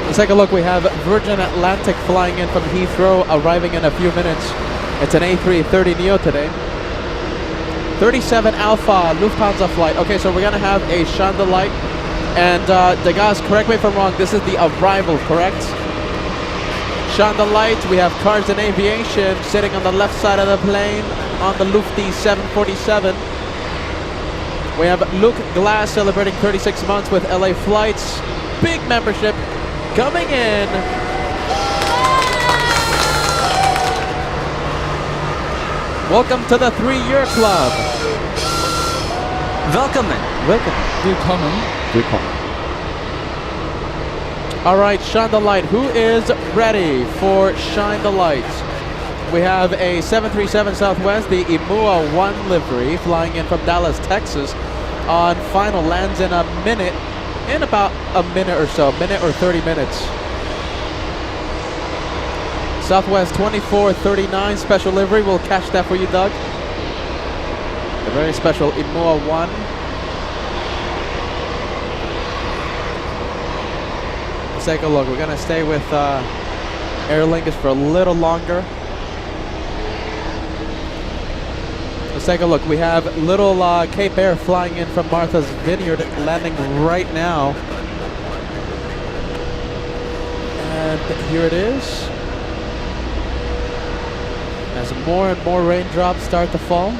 Let's take a look. We have Virgin Atlantic flying in from Heathrow, arriving in a few minutes. It's an A380 Neo today. 37 Alpha Lufthansa flight. Okay, so we're gonna have a shine the light. And the guys, correct me if I'm wrong, this is the arrival, correct? Shine the light. We have Cars and Aviation sitting on the left side of the plane on the Lufty 747. We have Luke Glass celebrating 36 months with LA Flights. Big membership coming in. Welcome to the 3-year club. Welcome. All right, Shine the Light. Who is ready for Shine the Light? We have a 737 Southwest, the Imua 1 livery, flying in from Dallas, Texas on final. Lands in a minute. In about a minute or so, minute or 30 minutes. Southwest 2439 special livery. We'll catch that for you, Doug. A very special Imua 1. Let's take a look. We're gonna stay with Aer Lingus for a little longer. Let's take a look. We have little Cape Air flying in from Martha's Vineyard, landing right now. And here it is. As more and more raindrops start to fall.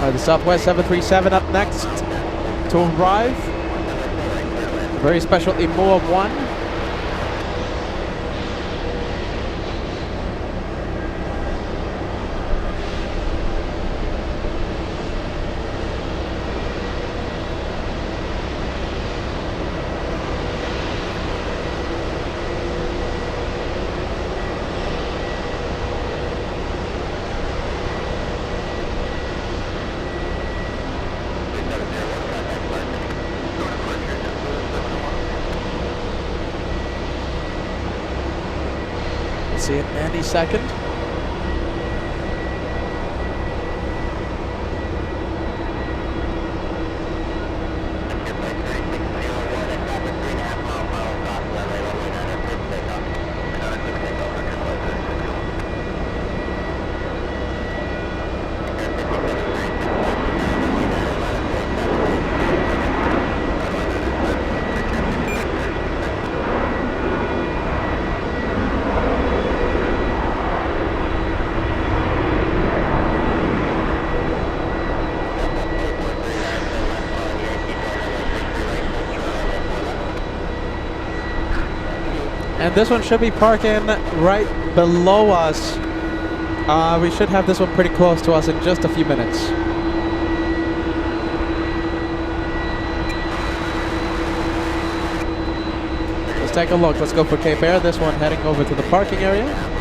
The Southwest 737 up next to arrive. Very special Imua 1. see it any second. And this one should be parking right below us. We should have this one pretty close to us in just a few minutes. Let's take a look. Let's go for Cape Air. This one heading over to the parking area.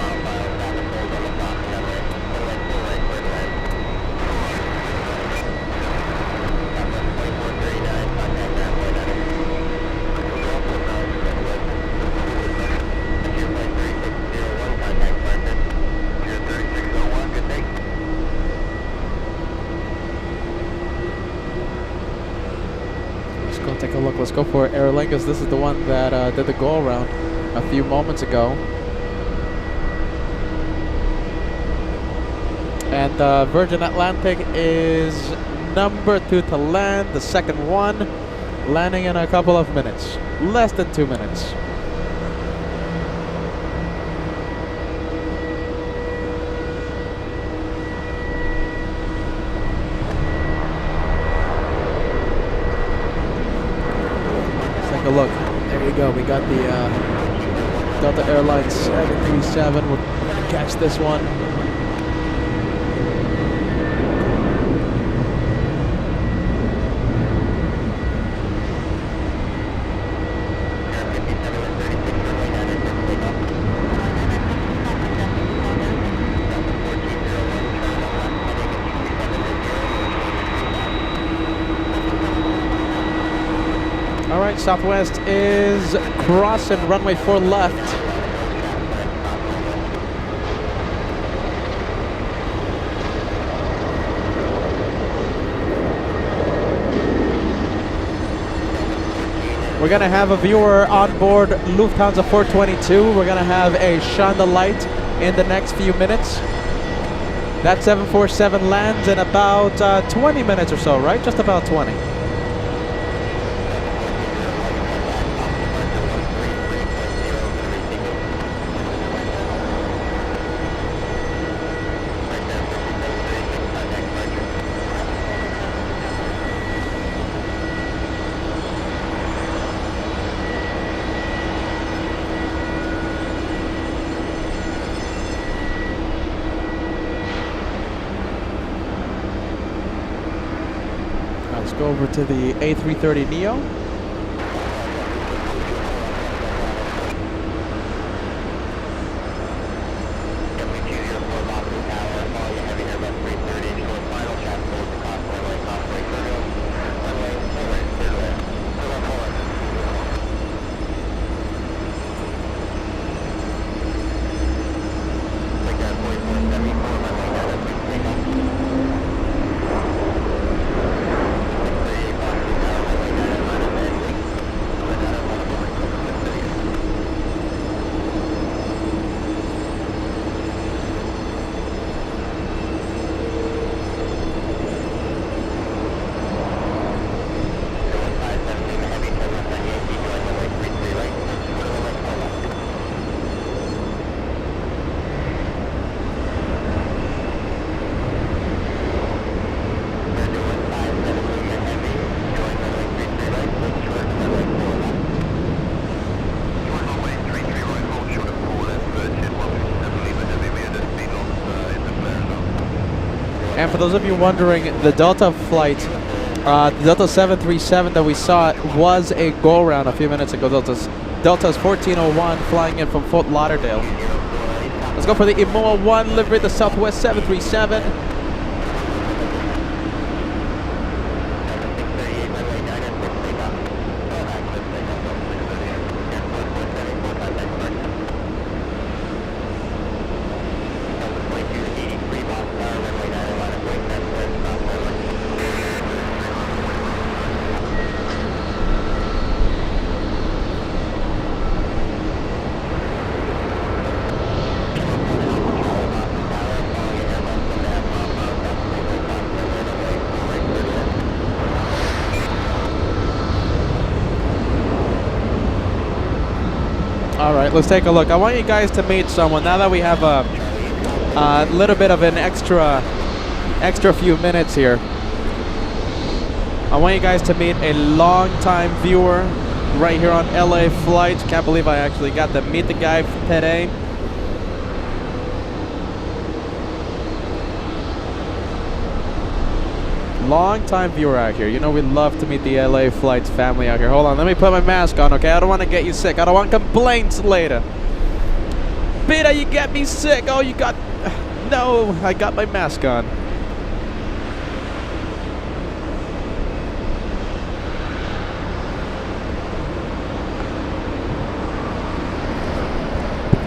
Take a look. Let's go for Aer Lingus. This is the one that did the go around a few moments ago. And Virgin Atlantic is number 2 to land. The second one landing in a couple of minutes. Less than 2 minutes. A look. There you go. We got the Delta Airlines 737. We'll catch this one. Alright, Southwest is crossing runway 4 left. We're going to have a viewer on board Lufthansa 422. We're going to have a shine the light in the next few minutes. That 747 lands in about 20 minutes or so, right? Just about 20. Let's go over to the A330neo. And for those of you wondering, the Delta flight, the Delta 737 that we saw was a go-around a few minutes ago. Delta's 1401 flying in from Fort Lauderdale. Let's go for the Imoa 1 livery, the Southwest 737. All right, let's take a look. I want you guys to meet someone now that we have a little bit of an extra few minutes here. I want you guys to meet a long-time viewer right here on LA Flights. Can't believe I actually got to meet the guy today. Long-time viewer out here. You know, we love to meet the LA Flights family out here. Hold on, let me put my mask on, okay? I don't want to get you sick. I don't want complaints later. Peter, you get me sick. Oh, you got... No, I got my mask on.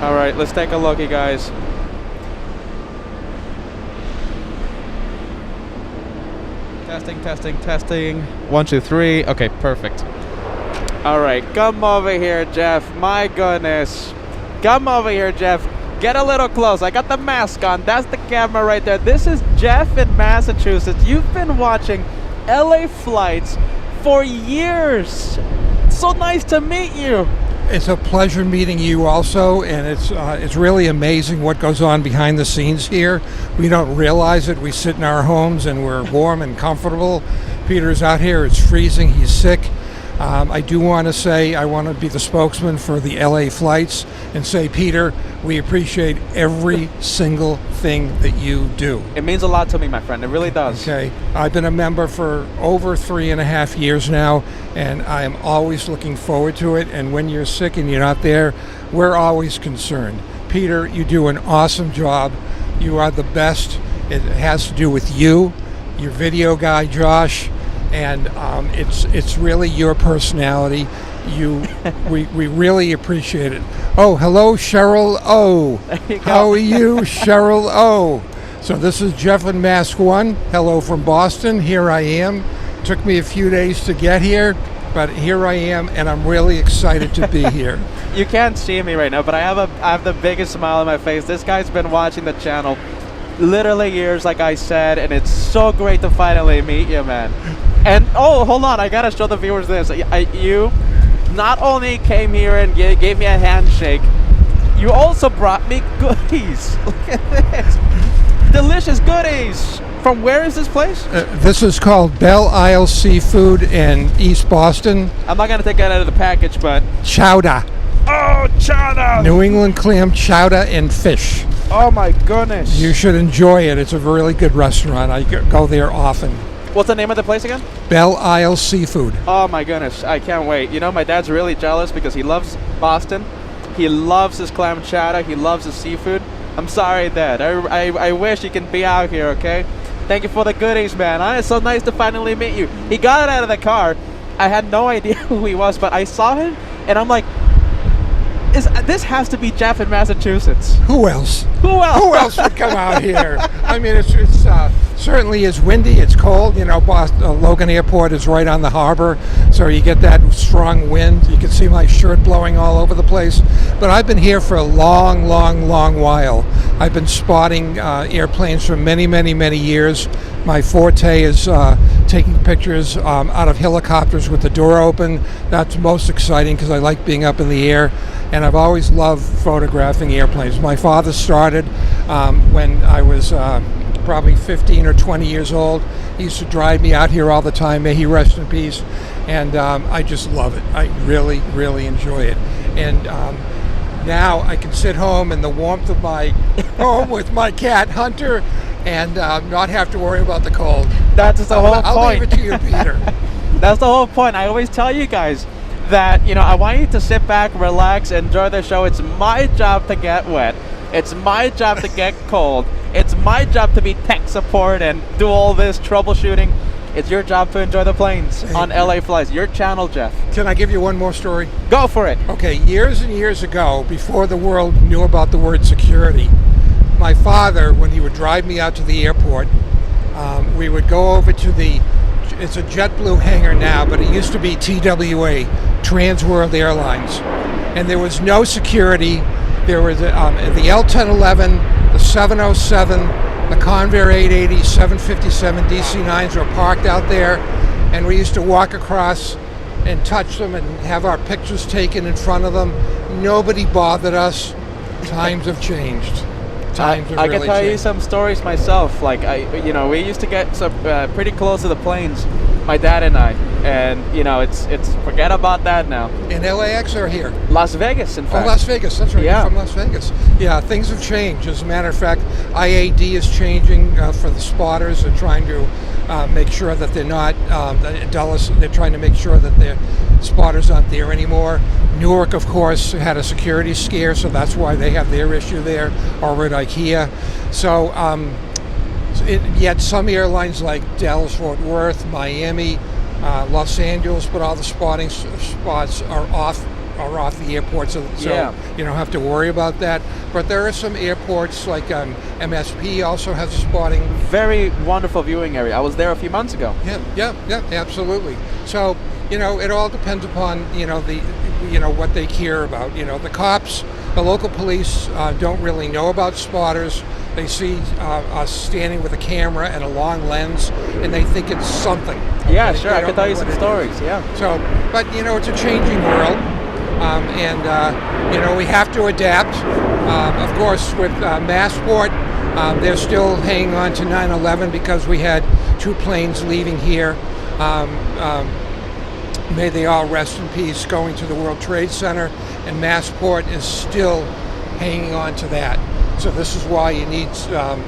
All right, let's take a look, you guys. Testing. 1, 2, 3. Okay, perfect. All right, come over here, Jeff. My goodness. Come over here, Jeff. Get a little close. I got the mask on. That's the camera right there. This is Jeff in Massachusetts. You've been watching LA Flights for years. So nice to meet you. It's a pleasure meeting you also, and it's really amazing what goes on behind the scenes here. We don't realize it. We sit in our homes and we're warm and comfortable. Peter's out here. It's freezing. He's sick. I do want to say I want to be the spokesman for the LA Flights and say, Peter, we appreciate every single thing that you do. It means a lot to me, my friend. It really does. Okay. I've been a member for over 3.5 years now, and I am always looking forward to it. And when you're sick and you're not there, we're always concerned. Peter, you do an awesome job. You are the best. It has to do with you, your video guy, Josh, and it's really your personality. We really appreciate it. Oh, hello, Cheryl O. How are you, Cheryl O? So this is Jeff in Mask 1. Hello from Boston. Here I am. Took me a few days to get here, but here I am, and I'm really excited to be here. You can't see me right now, but I have the biggest smile on my face. This guy's been watching the channel literally years, like I said, and it's so great to finally meet you, man. And oh, hold on, I gotta show the viewers this. You not only came here and gave me a handshake, you also brought me goodies. Look at this. Delicious goodies. From where is this place? This is called Belle Isle Seafood in East Boston. I'm not going to take that out of the package, but... Chowder. Oh, chowder. New England clam chowder and fish. Oh, my goodness. You should enjoy it. It's a really good restaurant. I go there often. What's the name of the place again? Belle Isle Seafood. Oh, my goodness. I can't wait. You know, my dad's really jealous because he loves Boston. He loves his clam chowder. He loves his seafood. I'm sorry, Dad. I wish you can be out here, okay? Thank you for the goodies, man. It's so nice to finally meet you. He got out of the car. I had no idea who he was, but I saw him, and I'm like, this has to be Jeff in Massachusetts. Who else? Who else? Who else would come out here? I mean, it's certainly is windy. It's cold. You know, Logan Airport is right on the harbor, so you get that strong wind. You can see my shirt blowing all over the place. But I've been here for a long while. I've been spotting airplanes for many years. My forte is taking pictures out of helicopters with the door open. That's most exciting because I like being up in the air, and I've always loved photographing airplanes. My father started when I was probably 15 or 20 years old. He used to drive me out here all the time. May he rest in peace. And I just love it. I really enjoy it. And now I can sit home in the warmth of my home with my cat Hunter and not have to worry about the cold. That's the whole point. I'll leave it to you, Peter. That's the whole point. I always tell you guys that, you know, I want you to sit back, relax, enjoy the show. It's my job to get wet. It's my job to get cold. It's my job to be tech support and do all this troubleshooting. It's your job to enjoy the planes on LA Flights. Your channel, Jeff. Can I give you one more story? Go for it. Okay, years and years ago, before the world knew about the word security, my father, when he would drive me out to the airport, we would go over to it's a JetBlue hangar now, but it used to be TWA, Trans World Airlines. And there was no security. There was the L-1011, the 707, the Convair 880, 757 DC-9s were parked out there, and we used to walk across and touch them and have our pictures taken in front of them. Nobody bothered us. Times have changed. Times have I really can tell you changed. some stories myself. Like we used to get some pretty close to the planes, my dad and I, and it's forget about that now. In LAX or here? Las Vegas, in Oh, fact. Las Vegas. That's right. Yeah. You're from Las Vegas. Yeah, things have changed. As a matter of fact, IAD is changing for the spotters. They're trying to make sure that they're not Dulles. They're trying to make sure that their spotters aren't there anymore. Newark, of course, had a security scare, so that's why they have their issue there, or at IKEA. So, yet some airlines like Dallas, Fort Worth, Miami, Los Angeles, but all the spotting spots are off the airport, so Yeah. you don't have to worry about that. But there are some airports like MSP also has a spotting. Very wonderful viewing area. I was there a few months ago. Yeah, absolutely. So it all depends upon what they care about. The cops, the local police don't really know about spotters. They see us standing with a camera and a long lens, and they think it's something. Yeah, Okay? sure. They I don't can tell know you what some it is. stories. Yeah. So, but it's a changing world, and we have to adapt. Of course, with Massport, they're still hanging on to 9/11 because we had 2 planes leaving here. May they all rest in peace, going to the World Trade Center, and Massport is still hanging on to that. So this is why you need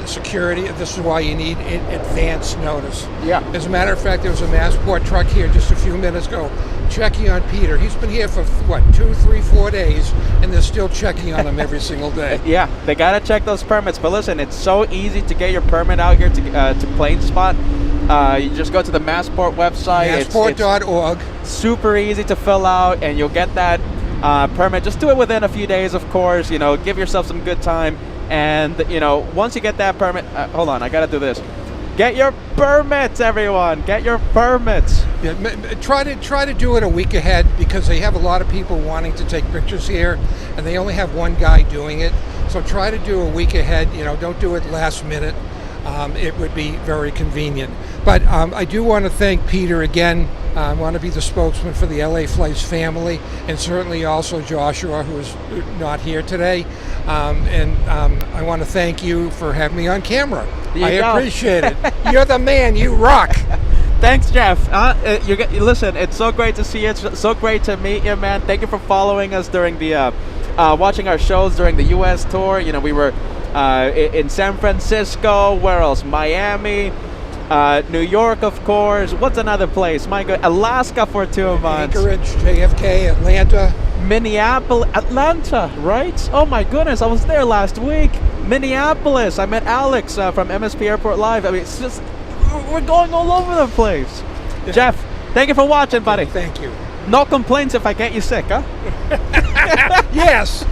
security. This is why you need advance notice. Yeah. As a matter of fact, there was a Massport truck here just a few minutes ago checking on Peter. He's been here for 2, 3, 4 days, and they're still checking on him every single day. Yeah, they gotta check those permits. But listen, it's so easy to get your permit out here to plane spot. You just go to the Massport website. Massport.org. It's super easy to fill out, and you'll get that permit. Just do it within a few days, of course. Give yourself some good time. And once you get that permit, hold on, I gotta do this. Get your permits, everyone. Get your permits. Yeah, try to do it a week ahead, because they have a lot of people wanting to take pictures here, and they only have one guy doing it. So try to do a week ahead. Don't do it last minute. It would be very convenient. But I do want to thank Peter again. I want to be the spokesman for the LA Flights family, and certainly also Joshua, who is not here today. And I want to thank you for having me on camera. I appreciate it. You're the man. You rock. Thanks, Jeff. Listen, it's so great to see you. It's so great to meet you, man. Thank you for following us during the watching our shows during the U.S. tour. We were in San Francisco. Where else? Miami. New York, of course. What's another place? My God, Alaska for 2 months. Anchorage, JFK, Atlanta. Minneapolis, Atlanta, right? Oh my goodness, I was there last week. Minneapolis, I met Alex from MSP Airport Live. I mean, it's just, we're going all over the place. Yeah. Jeff, thank you for watching, buddy. Thank you. No complaints if I get you sick, huh? Yes.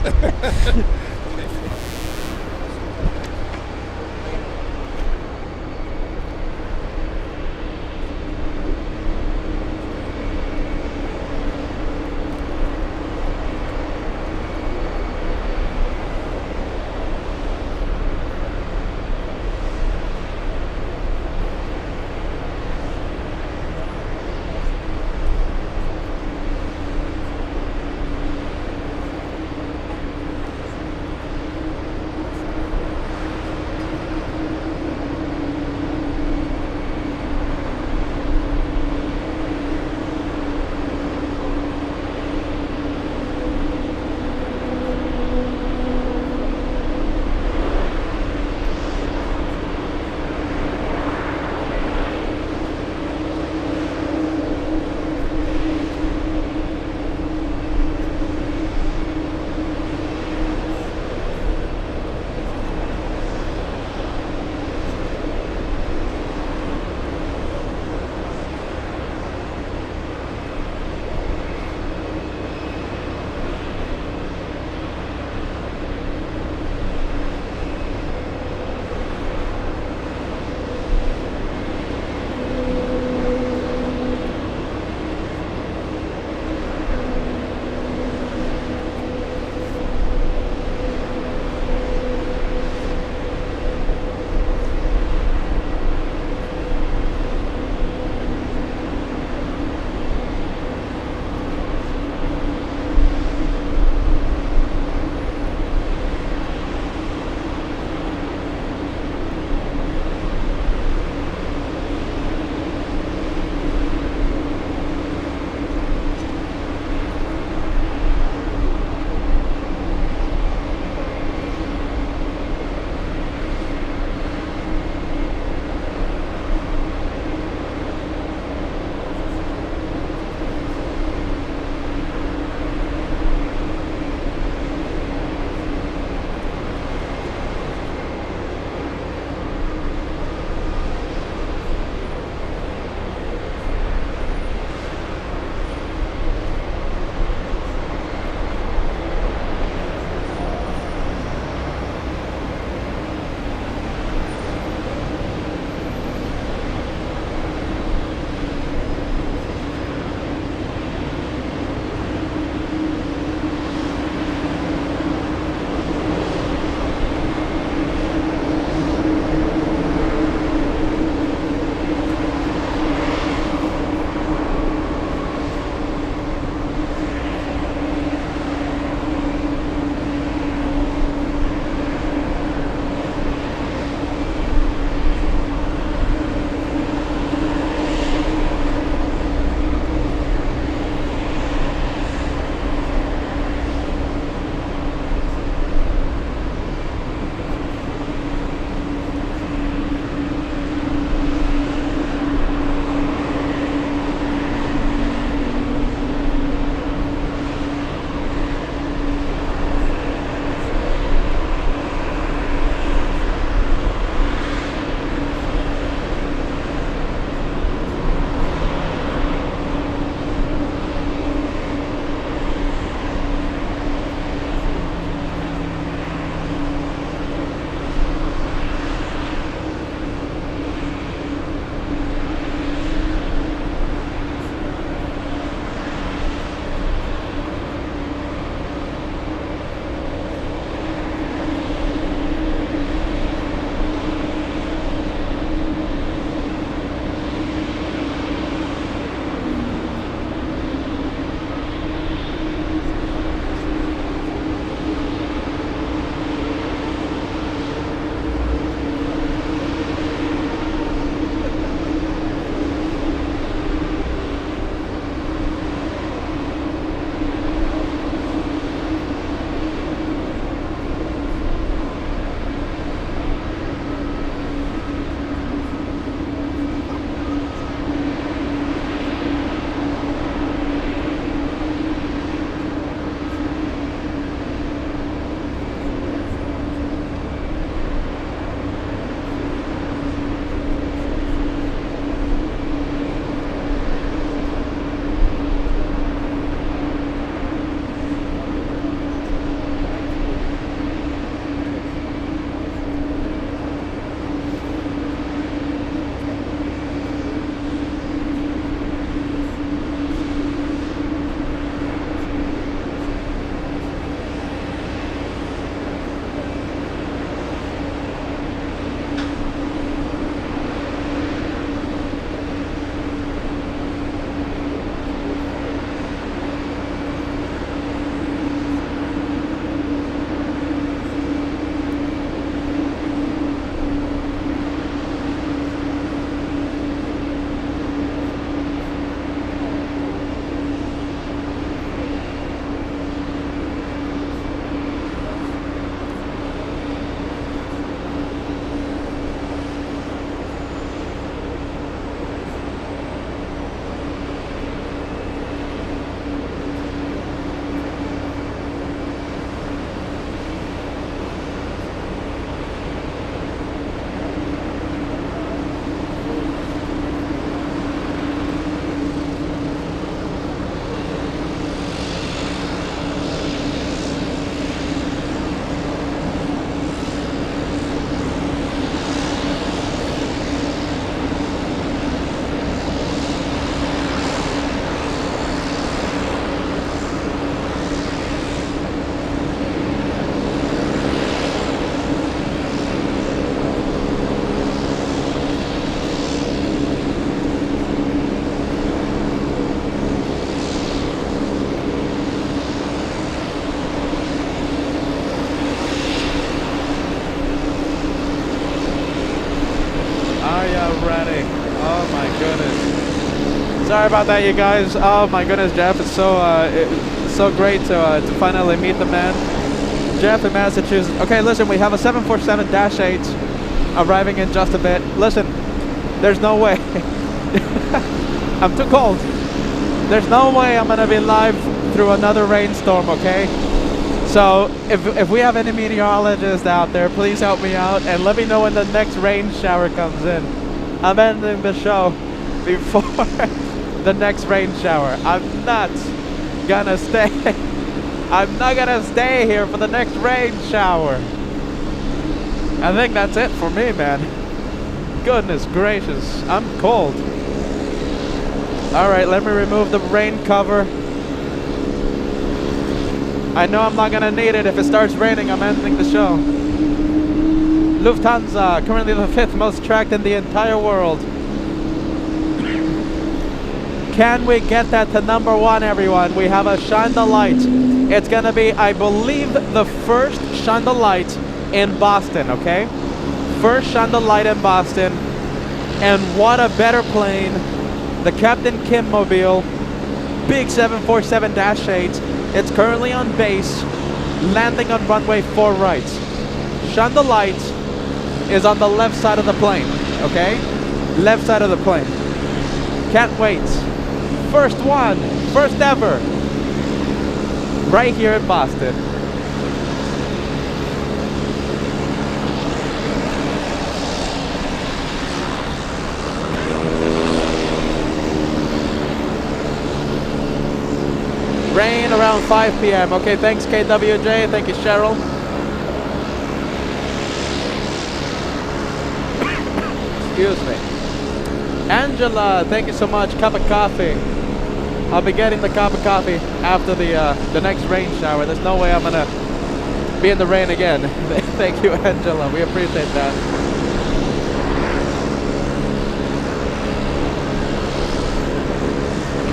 Sorry about that, you guys. Oh my goodness, Jeff, it's so great to finally meet the man. Jeff in Massachusetts. Okay, listen, we have a 747-8 arriving in just a bit. Listen, there's no way. I'm too cold. There's no way I'm gonna be live through another rainstorm, okay? So if we have any meteorologists out there, please help me out and let me know when the next rain shower comes in. I'm ending the show before the next rain shower. I'm not gonna stay. I'm not gonna stay here for the next rain shower. I think that's it for me, man. Goodness gracious, I'm cold. Alright, let me remove the rain cover. I know I'm not gonna need it. If it starts raining, I'm ending the show. Lufthansa, currently the 5th most tracked in the entire world. Can we get that to number 1, everyone? We have a Shine the Light. It's gonna be, I believe, the first Shine the Light in Boston, okay? First Shine the Light in Boston. And what a better plane. The Captain Kim Mobile, big 747-8. It's currently on base, landing on runway 4 right. Shine the Light is on the left side of the plane, okay? Left side of the plane. Can't wait. First one, first ever. Right here in Boston. Rain around 5 p.m. Okay, thanks KWJ. Thank you, Cheryl. Excuse me. Angela, thank you so much. Cup of coffee. I'll be getting the cup of coffee after the next rain shower. There's no way I'm gonna be in the rain again. Thank you, Angela. We appreciate that.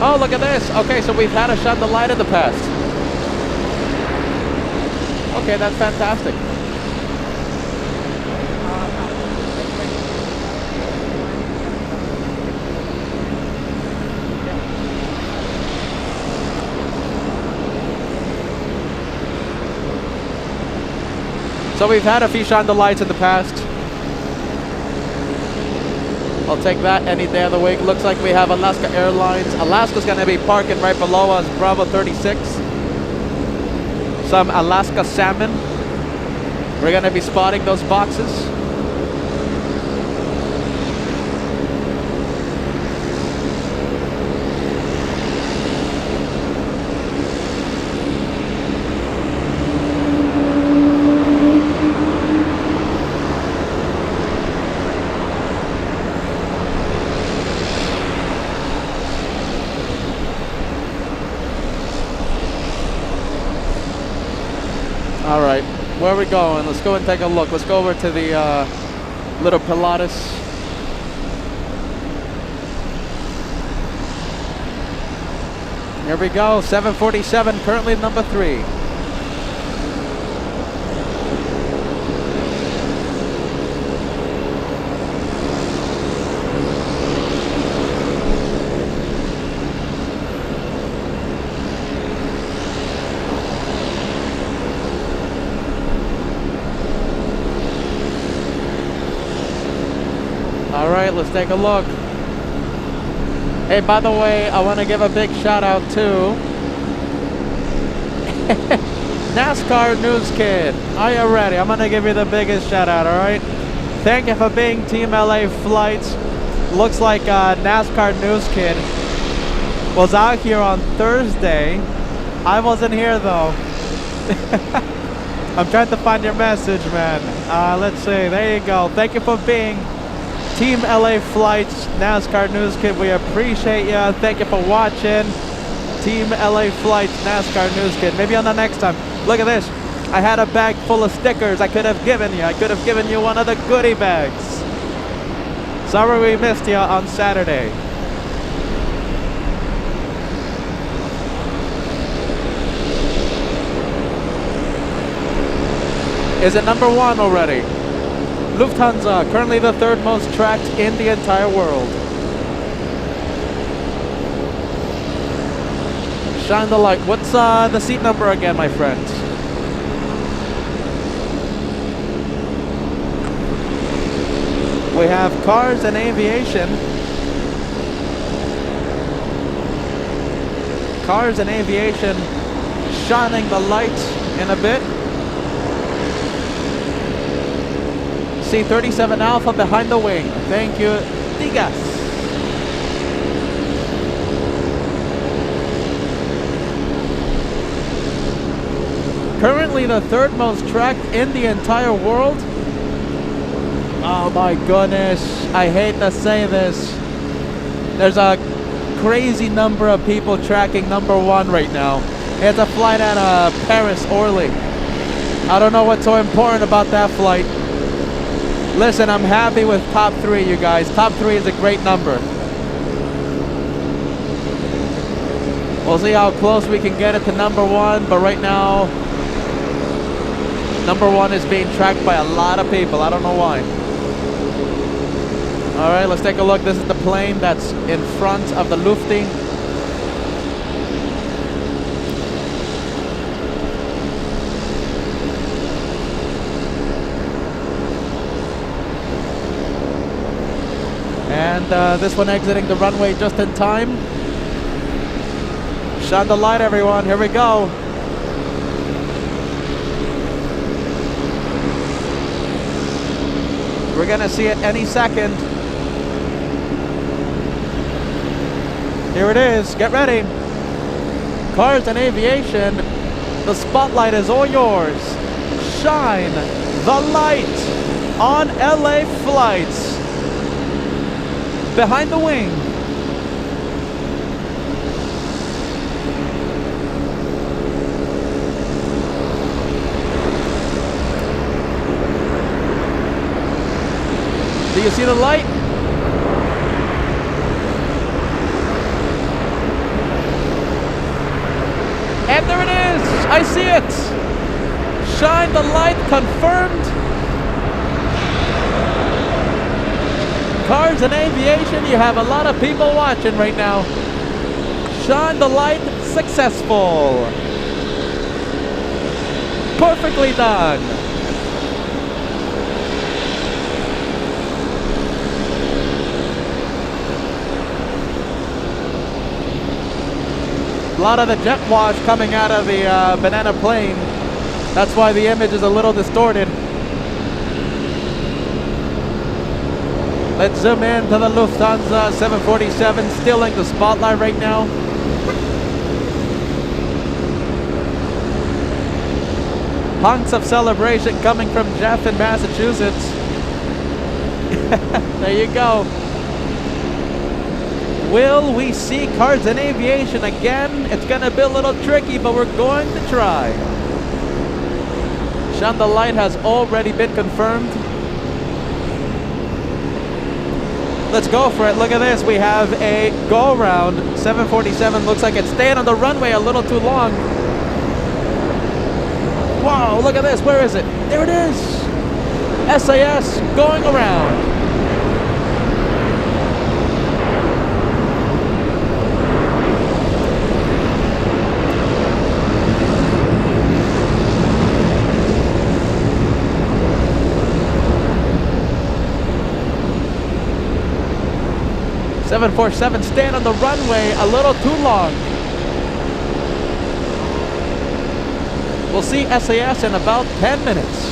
Oh, look at this. Okay, so we've had a Shine the Light in the past. Okay, that's fantastic. So we've had a few Shine the Lights in the past. I'll take that any day of the week. Looks like we have Alaska Airlines. Alaska's going to be parking right below us, Bravo 36. Some Alaska Salmon. We're going to be spotting those boxes. Alright, where are we going? Let's go and take a look. Let's go over to the little Pilatus. Here we go, 747, currently number 3. Alright, let's take a look. Hey, by the way, I want to give a big shout out to NASCAR News Kid. Are you ready? I'm going to give you the biggest shout out, alright? Thank you for being Team LA Flights. Looks like NASCAR News Kid was out here on Thursday. I wasn't here though. I'm trying to find your message, man. Let's see. There you go. Thank you for being Team LA Flights, NASCAR News Kid. We appreciate you. Thank you for watching. Team LA Flights, NASCAR News Kid. Maybe on the next time. Look at this. I had a bag full of stickers I could have given you. I could have given you one of the goodie bags. Sorry we missed you on Saturday. Is it number 1 already? Lufthansa, currently the 3rd most tracked in the entire world. Shine the light. What's the seat number again, my friends? We have cars and aviation. Cars and aviation shining the light in a bit. C-37 Alpha behind the wing. Thank you, Digas. Currently the third most tracked in the entire world. Oh my goodness, I hate to say this. There's a crazy number of people tracking number one right now. It's a flight out of Paris, Orly. I don't know what's so important about that flight. Listen, I'm happy with top 3, you guys. Top 3 is a great number. We'll see how close we can get it to number 1, but right now, number 1 is being tracked by a lot of people. I don't know why. Alright, let's take a look. This is the plane that's in front of the Lufti. And this one exiting the runway just in time. Shine the light, everyone. Here we go. We're gonna see it any second. Here it is. Get ready. Cars and aviation. The spotlight is all yours. Shine the light on LA flights. Behind the wing. Do you see the light? And there it is! I see it! Shine the light, confirmed. Cars and aviation, you have a lot of people watching right now. Shine the light, successful. Perfectly done. A lot of the jet wash coming out of the Banana plane. That's why the image is a little distorted. Let's zoom in to the Lufthansa 747, stealing the spotlight right now. Hunks of celebration coming from Jeff in Massachusetts. There you go. Will we see cars and aviation again? It's gonna be a little tricky, but we're going to try. Shine the light has already been confirmed. Let's go for it. Look at this. We have a go-round. 747 looks like it's staying on the runway a little too long. Wow, look at this. Where is it? There it is. SAS going around. .747 staying on the runway a little too long. We'll see SAS in about 10 minutes.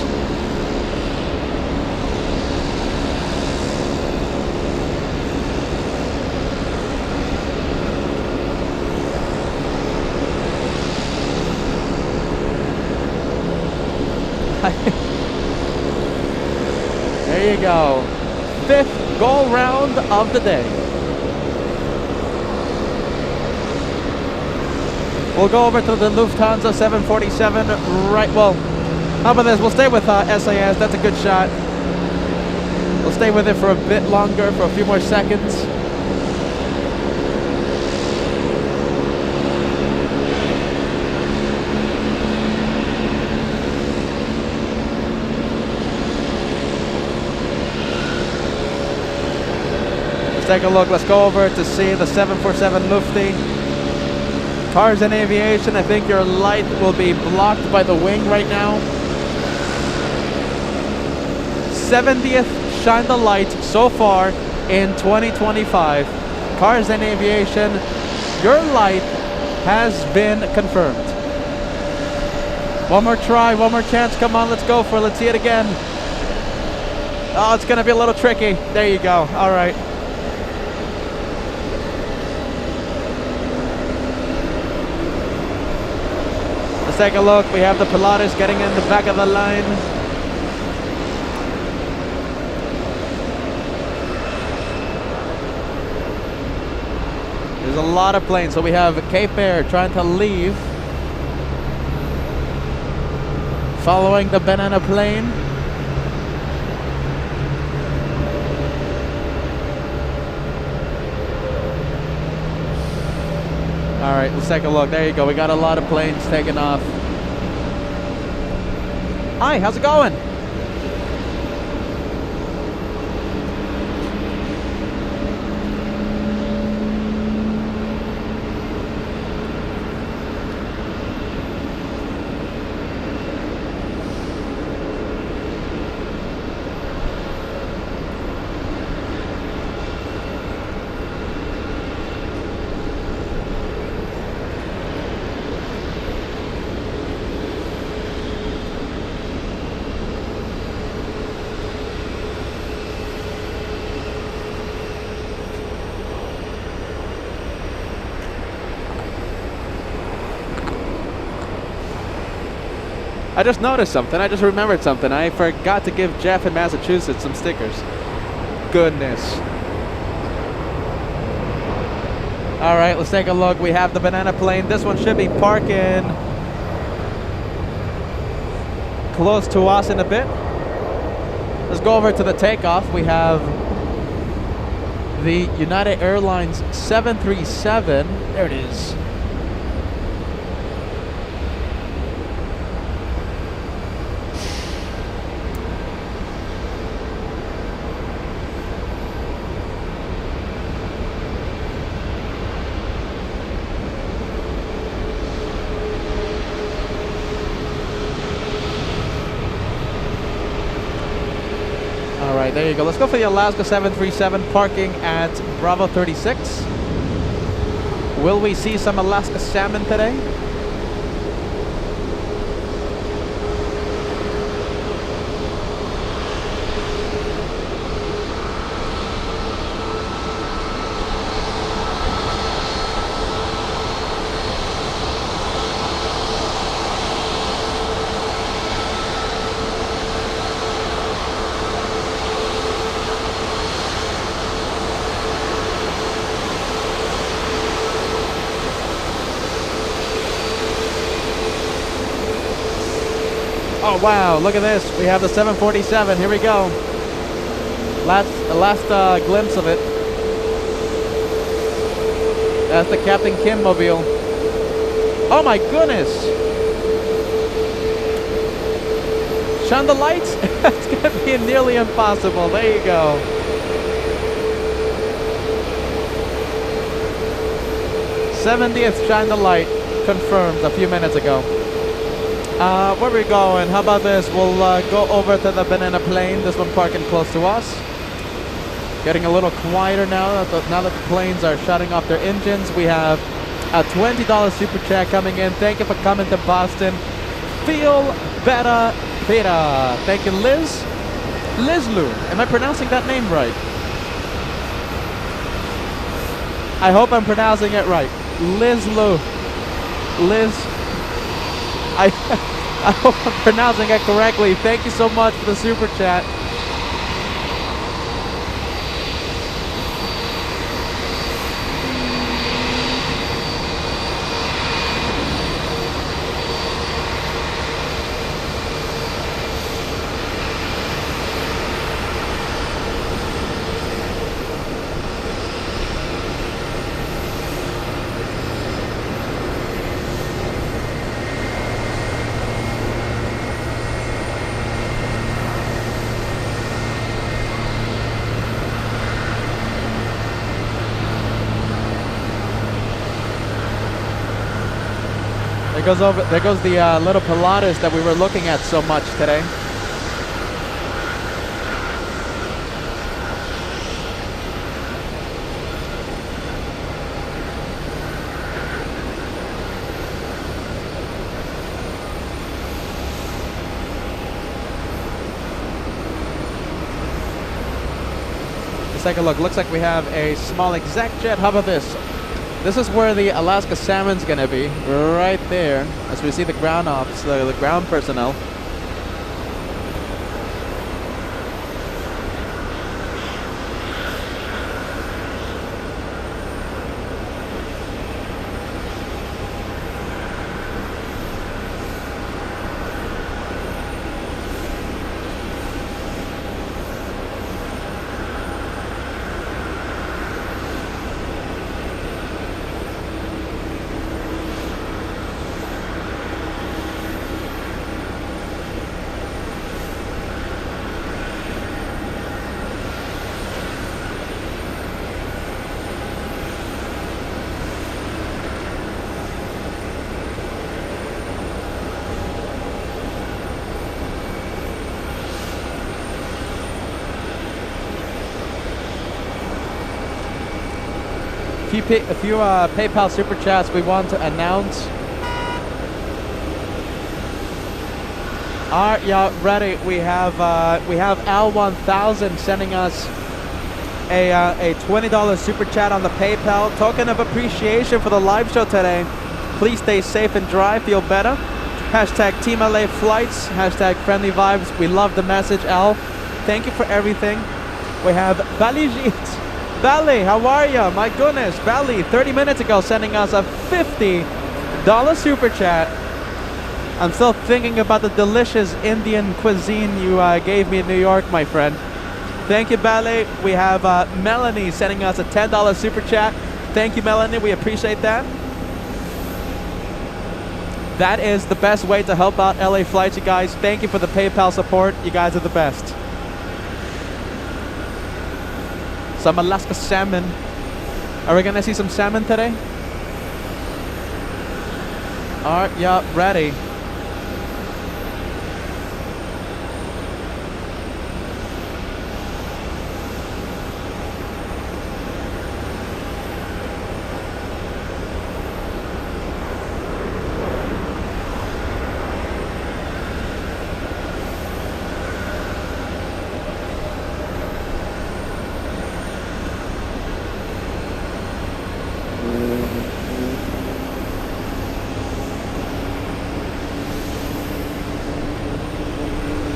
There you go. 5th go round of the day. We'll go over to the Lufthansa 747 right, well, how about this? We'll stay with SAS, that's a good shot. We'll stay with it for a bit longer, for a few more seconds. Let's take a look, let's go over to see the 747 Lufti. Cars and aviation, I think your light will be blocked by the wing right now. 70th Shine the Light so far in 2025. Cars and aviation, your light has been confirmed. One more try, one more chance. Come on, let's go for it. Let's see it again. Oh, it's going to be a little tricky. There you go. All right. Let's take a look. We have the Pilatus getting in the back of the line. There's a lot of planes. So we have Cape Air trying to leave, following the Banana plane. All right, let's take a look. There you go. We got a lot of planes taking off. Hi, how's it going? I just noticed something. I just remembered something. I forgot to give Jeff in Massachusetts some stickers. Goodness. All right, let's take a look. We have the Banana plane. This one should be parking close to us in a bit. Let's go over to the takeoff. We have the United Airlines 737. There it is. Alright, there you go. Let's go for the Alaska 737 parking at Bravo 36. Will we see some Alaska Salmon today? Oh wow, look at this. We have the 747. Here we go. Last glimpse of it. That's the Captain Kim mobile. Oh my goodness. Shine the lights? It's going to be nearly impossible. There you go. '70th Shine the Light confirmed a few minutes ago. Where are we going? How about this? We'll go over to the Banana plane. This one parking close to us. Getting a little quieter now that the planes are shutting off their engines. We have a $20 super chat coming in. Thank you for coming to Boston. Feel better, Peter. Thank you, Liz. Liz Lou. Am I pronouncing that name right? I hope I'm pronouncing it right. Liz Lou. Liz. I hope I'm pronouncing it correctly. Thank you so much for the super chat. There goes the little Pilatus that we were looking at so much today. Let's take a look. Looks like we have a small exec jet. How about this? This is where the Alaska Salmon's gonna be, right there, as we see the ground ops, the ground personnel. A few PayPal super chats we want to announce. Alright, y'all ready? We have Al1000 sending us a $20 super chat on the PayPal. Token of appreciation for the live show today. Please stay safe and dry. Feel better. Hashtag Team LA Flights. Hashtag Friendly Vibes. We love the message, Al. Thank you for everything. We have Balijit. Bally, how are ya? My goodness, Bally, 30 minutes ago sending us a $50 super chat. I'm still thinking about the delicious Indian cuisine you gave me in New York, my friend. Thank you, Bally. We have Melanie sending us a $10 super chat. Thank you, Melanie. We appreciate that. That is the best way to help out LA Flights, you guys. Thank you for the PayPal support. You guys are the best. Some Alaska salmon. Are we gonna see some salmon today? Alright, yeah, ready.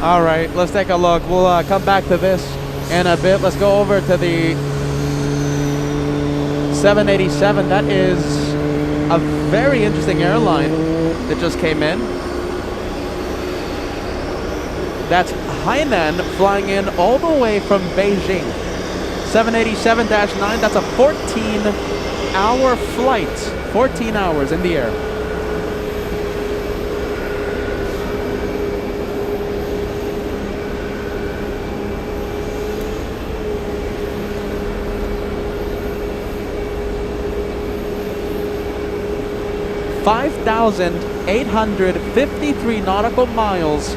All right, let's take a look. We'll come back to this in a bit. Let's go over to the 787. That is a very interesting airline that just came in. That's Hainan flying in all the way from Beijing. 787-9, that's a 14-hour flight. 14 hours in the air. $5,853 nautical miles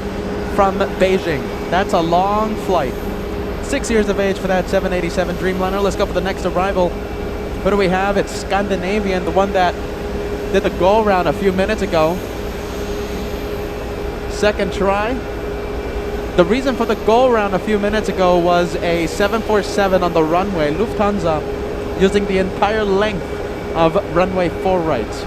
from Beijing. That's a long flight. 6 years of age for that 787 Dreamliner. Let's go for the next arrival. Who do we have? It's Scandinavian, the one that did the go round a few minutes ago. Second try. The reason for the go round a few minutes ago was a 747 on the runway. Lufthansa using the entire length of runway 4 right.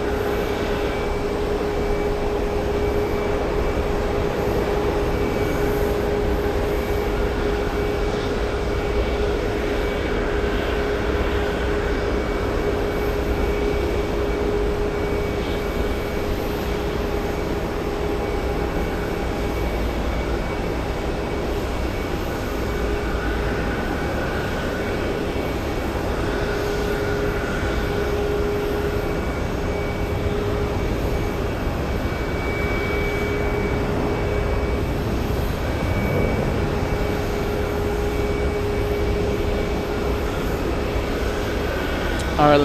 All right,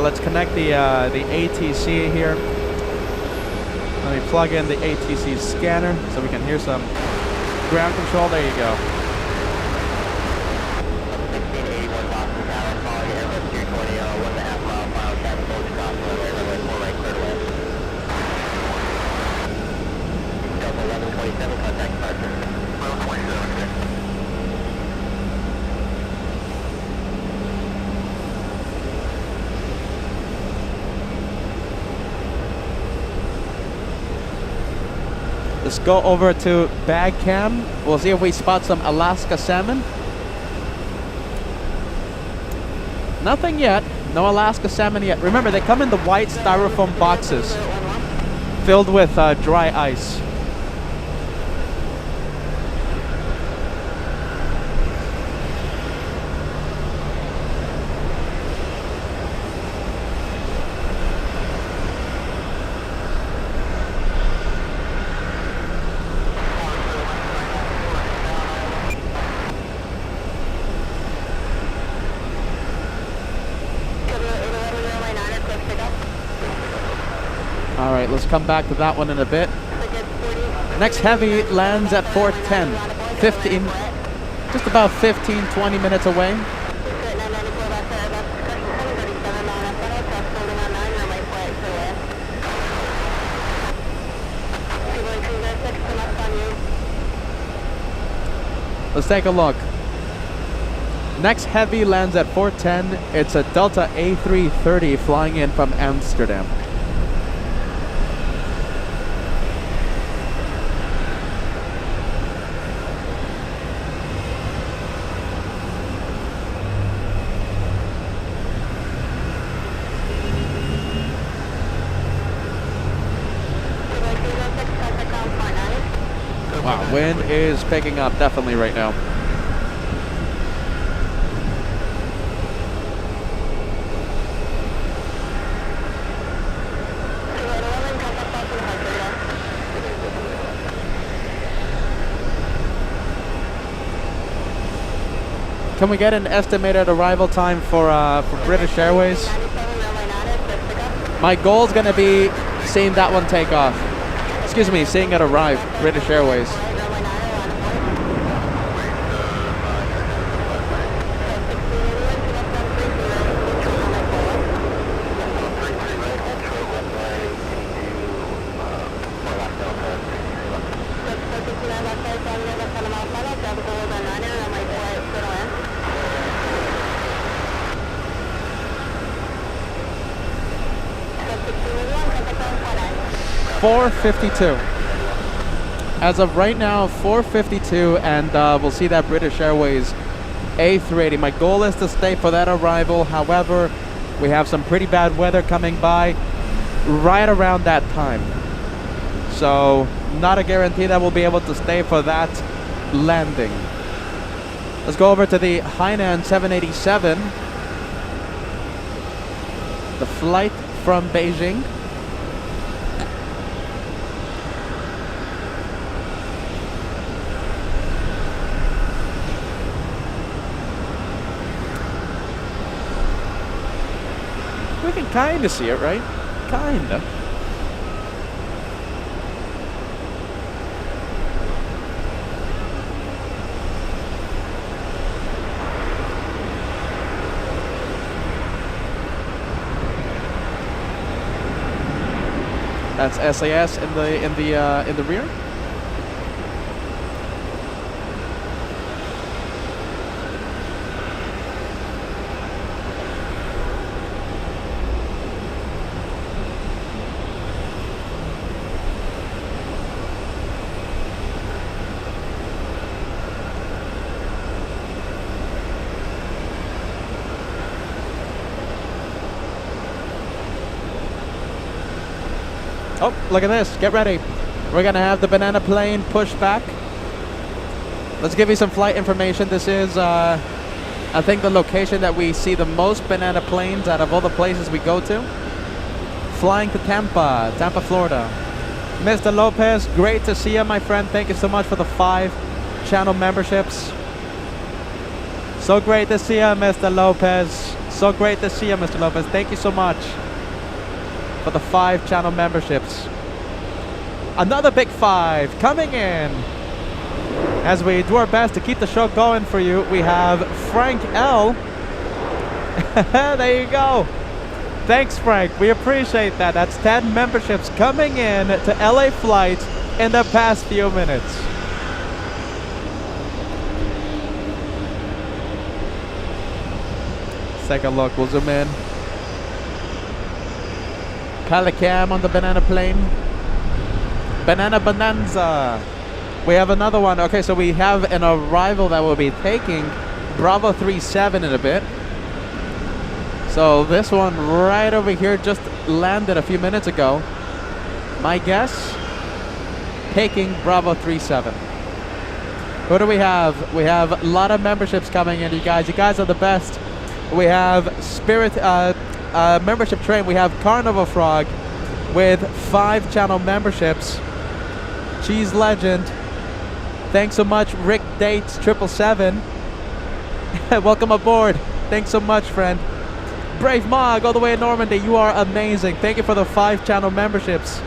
let's connect the ATC here. Let me plug in the ATC scanner so we can hear some ground control. There you go. 1681 Boston Tower, following Airbus 320, 1.5 mile final traffic approach cross runway, runway 4 right, clear to land. Delta 1127, contact departure. 1127, okay. Let's go over to bag cam. We'll see if we spot some Alaska salmon. Nothing yet. No Alaska salmon yet. Remember, they come in the white styrofoam boxes filled with dry ice. All right, let's come back to that one in a bit. Next heavy lands at 410. 15, just about 15, 20 minutes away. Let's take a look. Next heavy lands at 410. It's a Delta A380 flying in from Amsterdam. Wow, wind is picking up definitely right now. Can we get an estimated arrival time for British Airways? My goal is going to be seeing that one take off. Excuse me, seeing it arrive, British Airways. .452. As of right now, 452, and we'll see that British Airways A380. My goal is to stay for that arrival. However, we have some pretty bad weather coming by right around that time. So, not a guarantee that we'll be able to stay for that landing. Let's go over to the Hainan 787. The flight from Beijing. We can kind of see it, right? Kind of. That's SAS in the rear. Oh, look at this. Get ready. We're going to have the banana plane push back. Let's give you some flight information. This is, I think, the location that we see the most banana planes out of all the places we go to. Flying to Tampa, Florida. Mr. Lopez, great to see you, my friend. Thank you so much for the 5 channel memberships. So great to see you, Mr. Lopez. So great to see you, Mr. Lopez. Thank you so much for the 5 channel memberships. Another big 5 coming in. As we do our best to keep the show going for you, we have Frank L. There you go. Thanks, Frank. We appreciate that. That's 10 memberships coming in to LA flights in the past few minutes. Let's take a look. We'll zoom in. Calicam on the banana plane. Banana Bonanza. We have another one. Okay, so we have an arrival that will be taking Bravo 37 in a bit. So this one right over here just landed a few minutes ago. My guess, taking Bravo 37. Who do we have? We have a lot of memberships coming in, you guys. You guys are the best. We have Spirit membership train. We have Carnival Frog with 5 channel memberships. Cheese Legend. Thanks so much, Rick Dates 777. Welcome aboard. Thanks so much, friend. Brave Mog, all the way in Normandy. You are amazing. Thank you for the 5 channel memberships.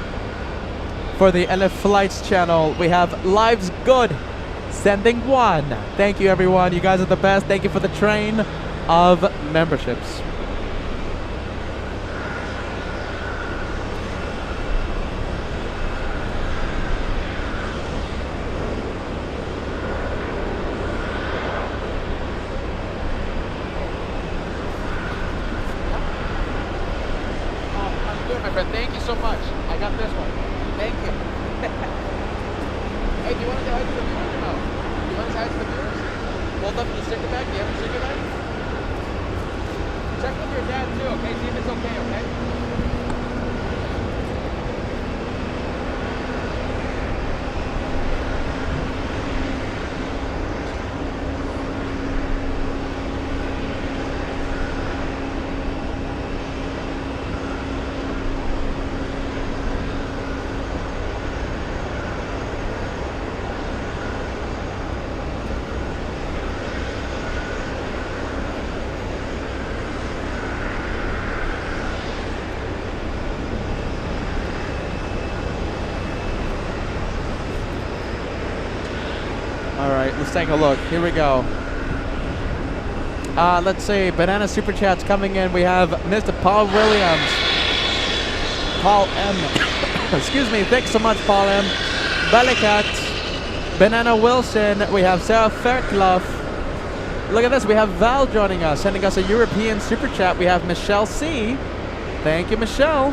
For the LF Flights channel, we have Lives Good sending 1. Thank you, everyone. You guys are the best. Thank you for the train of memberships. Thank you so much. I got this one. Thank you. Hey, do you want to say hi to the viewers or no? Do you want to say hi to the viewers? Hold up the sticker bag. Do you have a sticker bag? Check with your dad too, okay? See if it's okay, okay? Let's take a look. Here we go. Let's see. Banana Super Chats coming in. We have Mr. Paul Williams. Paul M. Excuse me. Thanks so much, Paul M. Bellicat. Banana Wilson. We have Sarah Fairclough. Look at this. We have Val joining us, sending us a European Super Chat. We have Michelle C. Thank you, Michelle.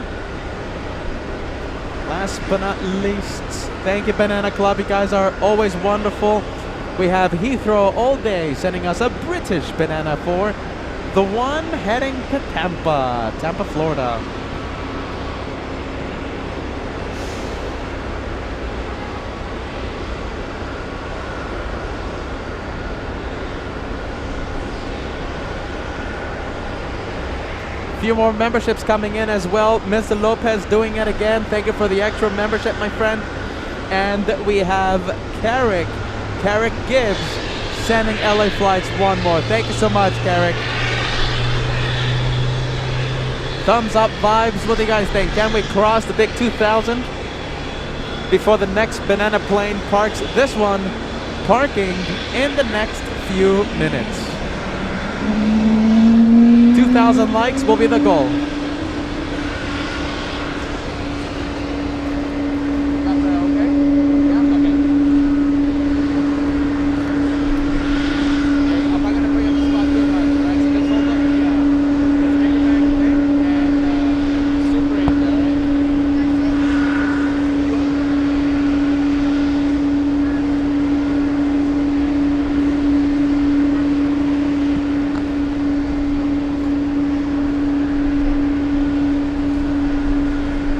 Last but not least, thank you, Banana Club. You guys are always wonderful. We have Heathrow all day sending us a British banana for the one heading to Tampa, Florida. Few more memberships coming in as well. Mr. Lopez doing it again. Thank you for the extra membership, my friend. And we have Carrick Gibbs sending LA Flights 1 more. Thank you so much, Carrick. Thumbs up vibes. What do you guys think? Can we cross the big 2,000 before the next banana plane parks? This one parking in the next few minutes. 2,000 likes will be the goal.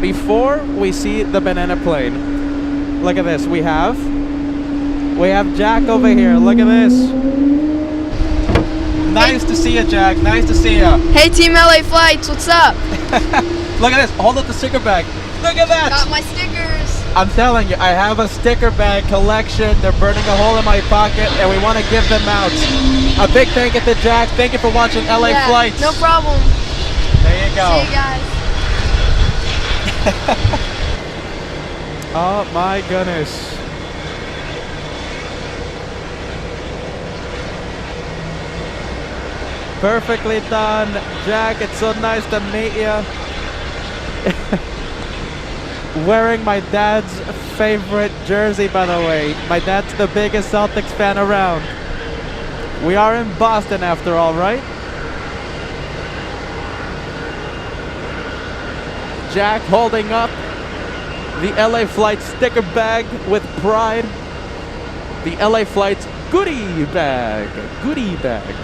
Before we see the banana plane, look at this. We have Jack over here. Look at this. Nice to see you, Jack. Nice to see you. Hey, Team LA Flights, what's up? Look at this. Hold up the sticker bag. Look at that. Got my stickers. I'm telling you, I have a sticker bag collection. They're burning a hole in my pocket, and we want to give them out. A big thank you to Jack. Thank you for watching LA Flights. No problem. There you go. See you guys. Oh my goodness. Perfectly done, Jack. It's so nice to meet you. Wearing my dad's favorite jersey, by the way. My dad's the biggest Celtics fan around. We are in Boston after all, right? Jack holding up the LA Flight sticker bag with pride. The LA Flight's goodie bag. Goodie bag.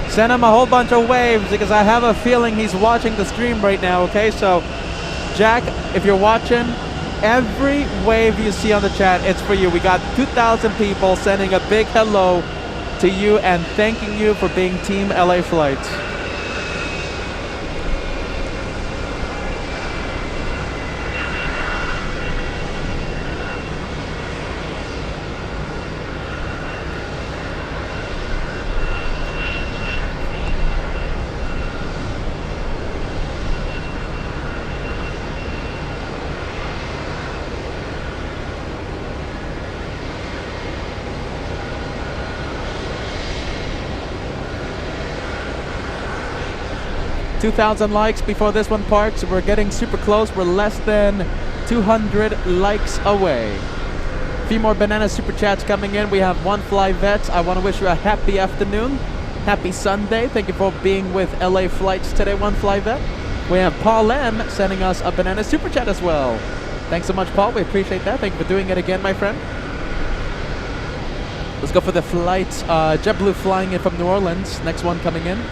Send him a whole bunch of waves because I have a feeling he's watching the stream right now, okay? So, Jack, if you're watching, every wave you see on the chat, it's for you. We got 2,000 people sending a big hello to you and thanking you for being Team LA Flights. $2,000 likes before this one parks. We're getting super close. We're less than 200 likes away. A few more Banana Super Chats coming in. We have One Fly Vets. I want to wish you a happy afternoon. Happy Sunday. Thank you for being with LA Flights today, One Fly Vet. We have Paul M sending us a Banana Super Chat as well. Thanks so much, Paul. We appreciate that. Thank you for doing it again, my friend. Let's go for the flights. JetBlue flying in from New Orleans. Next one coming in.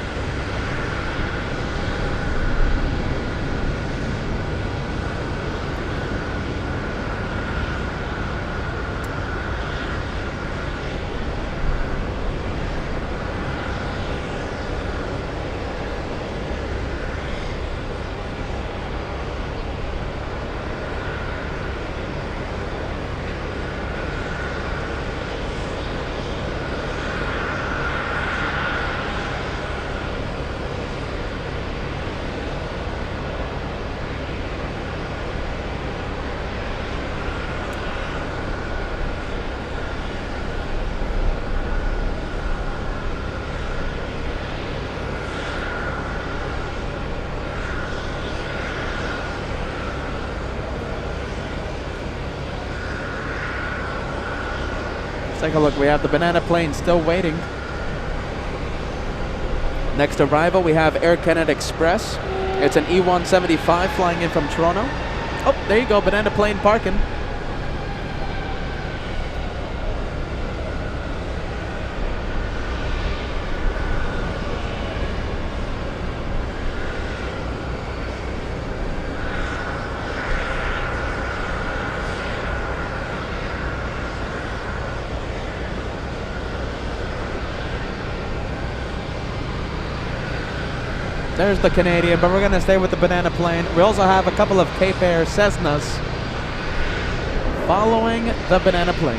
Take a look. We have the Banana plane still waiting. Next arrival, we have Air Canada Express. It's an E175 flying in from Toronto. Oh, there you go. Banana plane parking. There's the Canadian, but we're going to stay with the Banana plane. We also have a couple of Cape Air Cessnas following the Banana plane.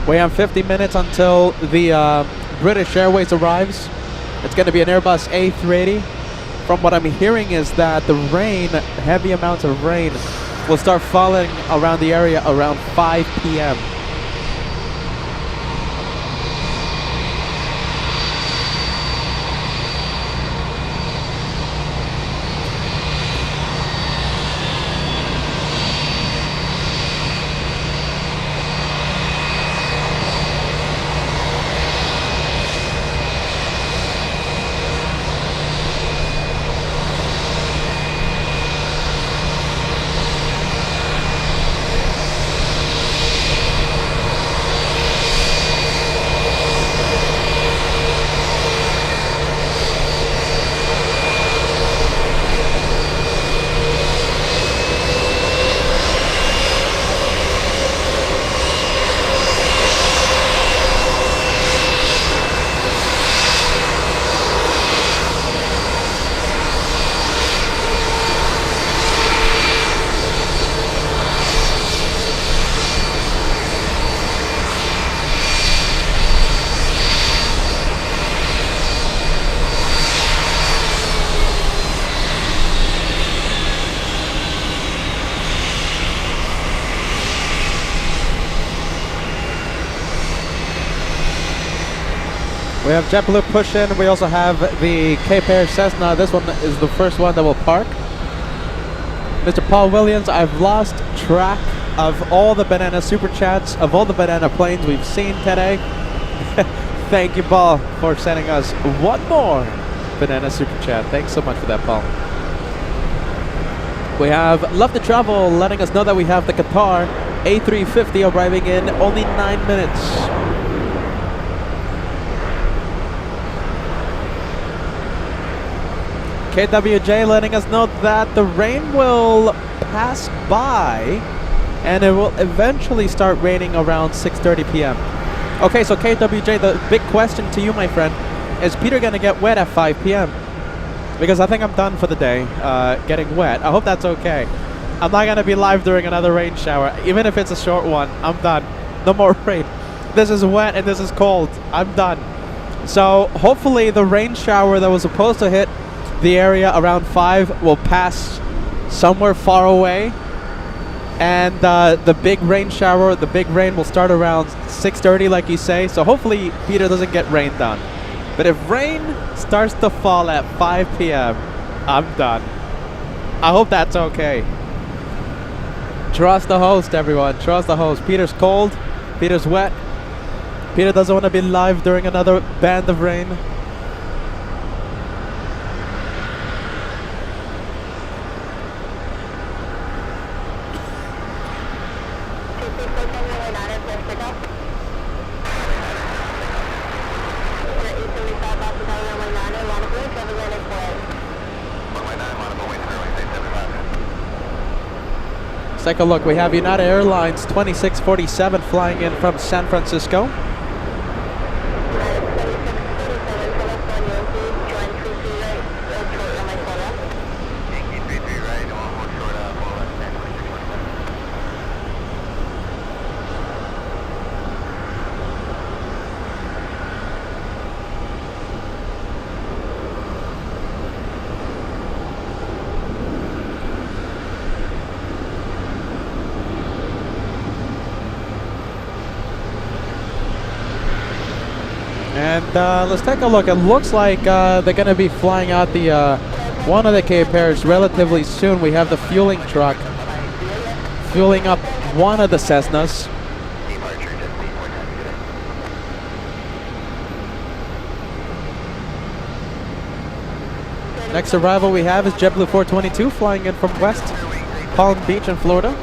We have 50 minutes until the British Airways arrives. It's going to be an Airbus A380. From what I'm hearing is that the rain, heavy amounts of rain, will start falling around the area around 5 p.m. have JetBlue push in. We also have the Cape Air Cessna. This one is the first one that will park. Mr. Paul Williams, I've lost track of all the Banana Super Chats, of all the Banana planes we've seen today. Thank you, Paul, for sending us one more Banana Super Chat. Thanks so much for that, Paul. We have Love to Travel letting us know that we have the Qatar A350 arriving in only 9 minutes. KWJ letting us know that the rain will pass by and it will eventually start raining around 6:30 p.m. Okay, so KWJ, the big question to you, my friend, is Peter gonna get wet at 5 p.m.? Because I think I'm done for the day getting wet. I hope that's okay. I'm not gonna be live during another rain shower, even if it's a short one. I'm done. No more rain. This is wet and this is cold. I'm done. So hopefully the rain shower that was supposed to hit the area around 5 will pass somewhere far away, and the big rain shower, the big rain will start around 6:30 like you say. So hopefully Peter doesn't get rained on. But if rain starts to fall at 5 p.m., I'm done. I hope that's okay. Trust the host, everyone. Trust the host. Peter's cold. Peter's wet. Peter doesn't want to be live during another band of rain. Let's take a look. We have United Airlines 2647 flying in from San Francisco. And let's take a look. It looks like they're going to be flying out the one of the Cape Airs relatively soon. We have the fueling truck fueling up one of the Cessnas. Next arrival we have is JetBlue 422 flying in from West Palm Beach in Florida.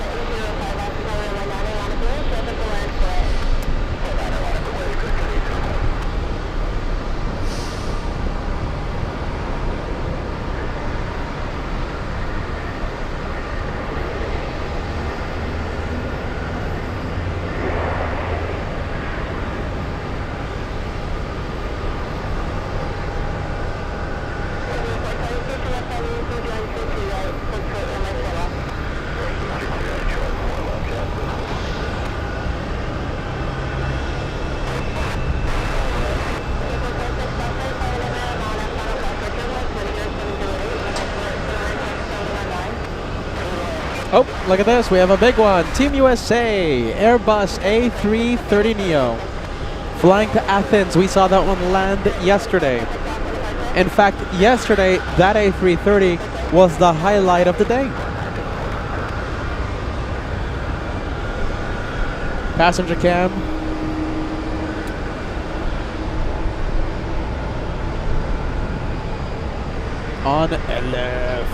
Oh, look at this. We have a big one. Team USA, Airbus A330neo. Flying to Athens. We saw that one land yesterday. In fact, yesterday, that A330 was the highlight of the day. Passenger cam. On LF.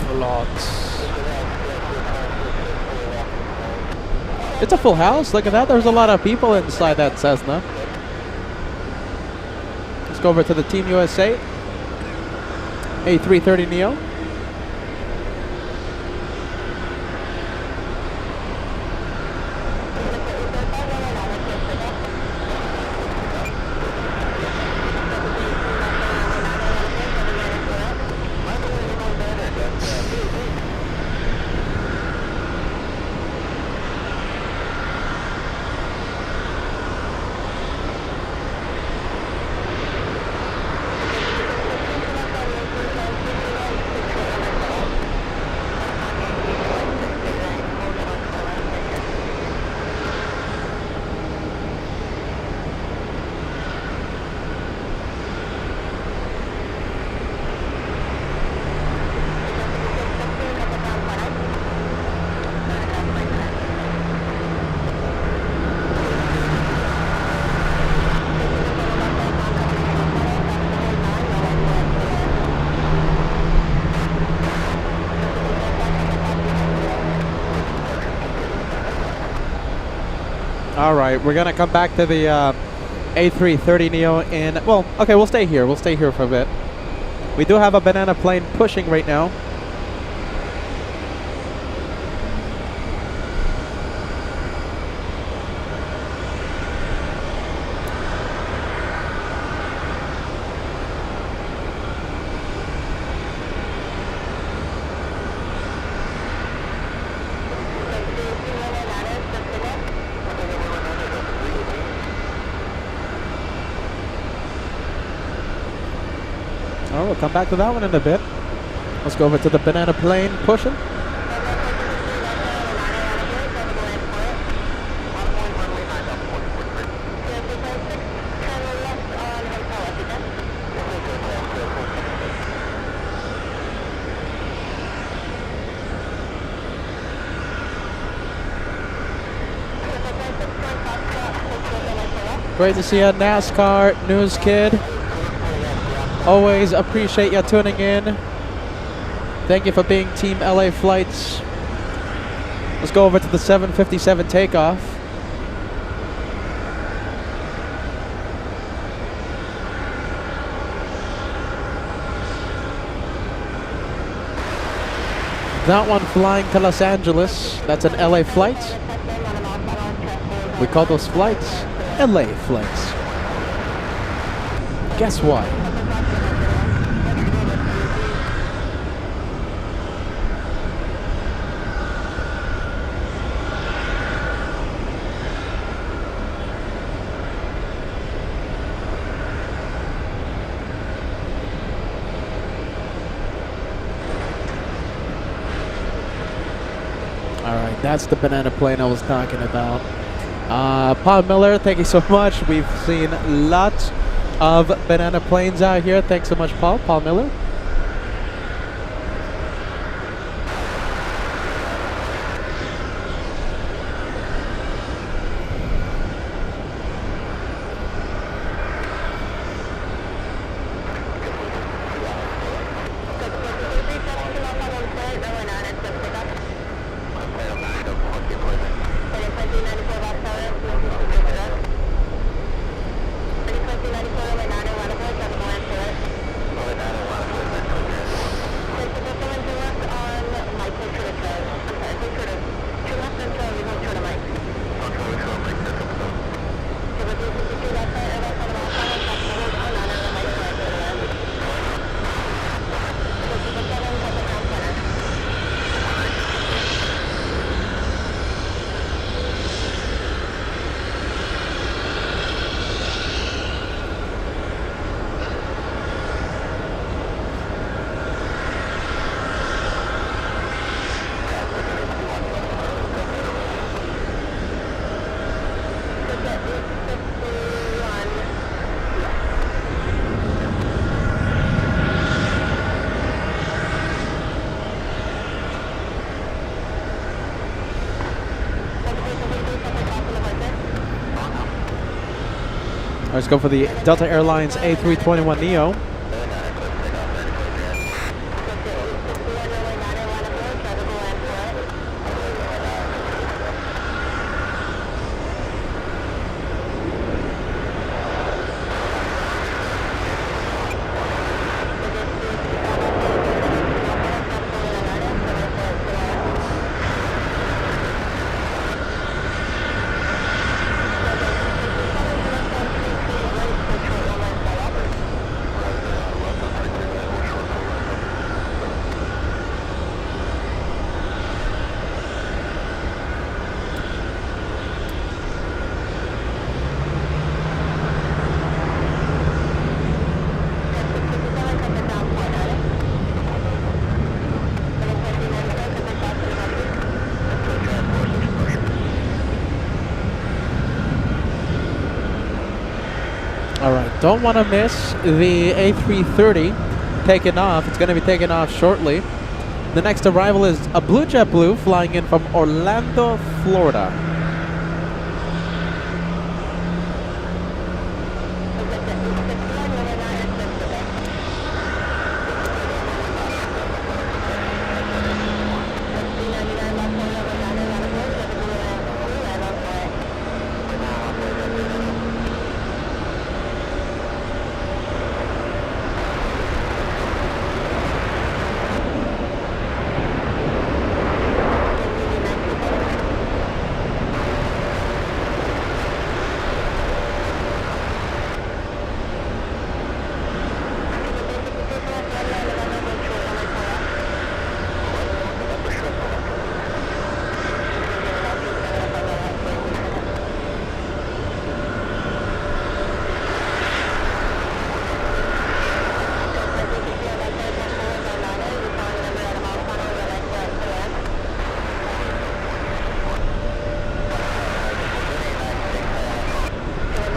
It's a full house. Look at that. There's a lot of people inside that Cessna. Let's go over to the Team USA A330neo. All right, we're gonna come back to the A330 Neo in. Well, okay, we'll stay here. We'll stay here for a bit. We do have a banana plane pushing right now. Oh, we'll come back to that one in a bit. Let's go over to the banana plane pushing. Great to see a NASCAR news kid. Always appreciate you tuning in. Thank you for being Team LA Flights. Let's go over to the 757 takeoff. That one flying to Los Angeles. That's an LA flight. We call those flights LA flights. Guess why? Alright, that's the banana plane I was talking about. Paul Miller, thank you so much. We've seen lots of banana planes out here. Thanks so much, Paul. Paul Miller. Let's go for the Delta Airlines A321 Neo. Alright, don't want to miss the A330 taking off. It's going to be taking off shortly. The next arrival is a Blue Jet Blue flying in from Orlando, Florida.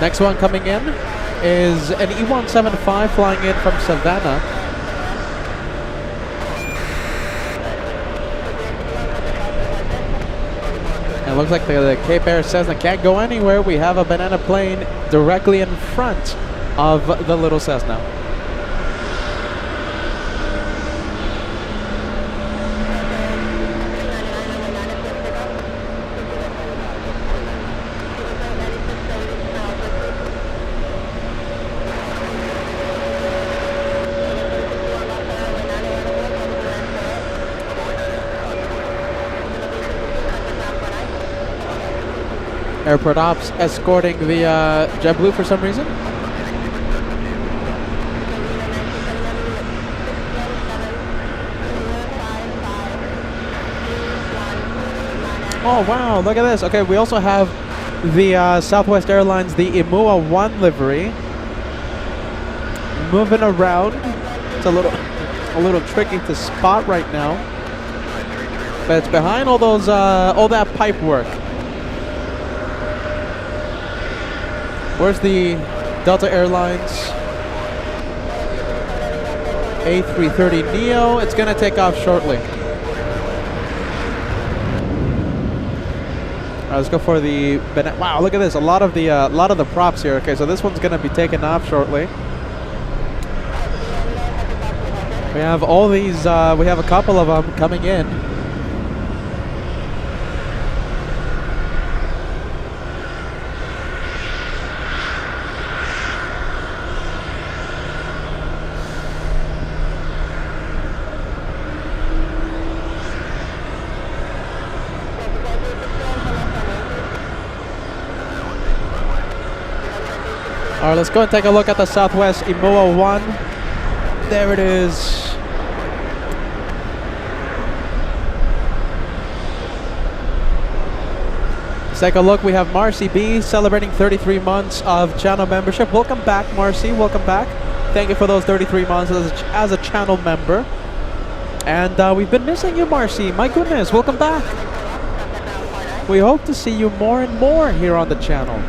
Next one coming in is an E175 flying in from Savannah. And it looks like the Cape Air Cessna can't go anywhere. We have a Banana plane directly in front of the little Cessna. Airport ops escorting the JetBlue for some reason. Oh wow, look at this. Okay, we also have the Southwest Airlines, the Imua 1 livery. Moving around. It's a little tricky to spot right now. But it's behind all those all that pipe work. Where's the Delta Airlines A330 Neo? It's gonna take off shortly. All right, let's go for the wow, look at this. A lot of the props here. Okay, so this one's gonna be taken off shortly. We have all these. We have a couple of them coming in. All right, let's go and take a look at the Southwest Imua 1. There it is. Let's take a look. We have Marcy B celebrating 33 months of channel membership. Welcome back, Marcy. Welcome back. Thank you for those 33 months as a channel member. And we've been missing you, Marcy. My goodness, welcome back. We hope to see you more and more here on the channel.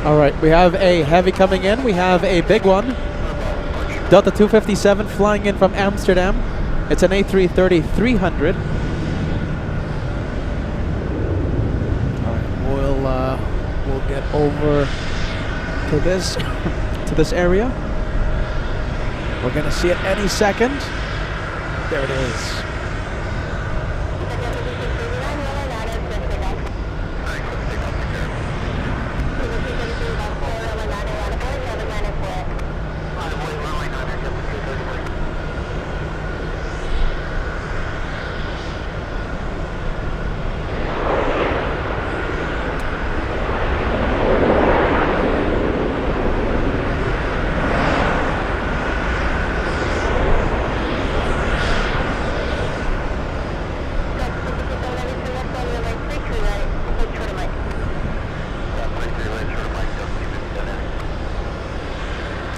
All right, we have a heavy coming in. We have a big one. Delta 257 flying in from Amsterdam. It's an A330-300. All right, we'll get over to this area. We're gonna see it any second. There it is.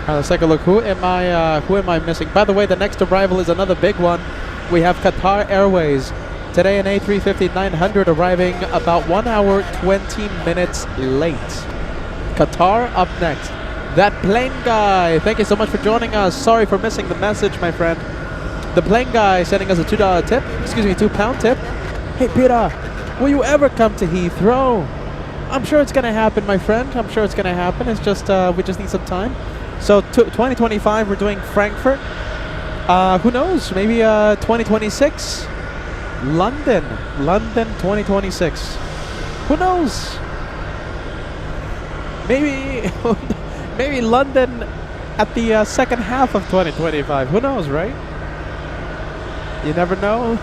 Let's take a look. Who am I missing? By the way, the next arrival is another big one. We have Qatar Airways. Today an A350-900 arriving about 1 hour 20 minutes late. Qatar up next. That plane guy, thank you so much for joining us. Sorry for missing the message, my friend. The plane guy sending us a $2 tip. Excuse me, £2 tip. Hey Peter, will you ever come to Heathrow? I'm sure it's gonna happen, my friend. I'm sure it's gonna happen. It's just we just need some time. So 2025, we're doing Frankfurt. Who knows? Maybe 2026, London 2026. Who knows? Maybe maybe London at the second half of 2025. Who knows, right? You never know.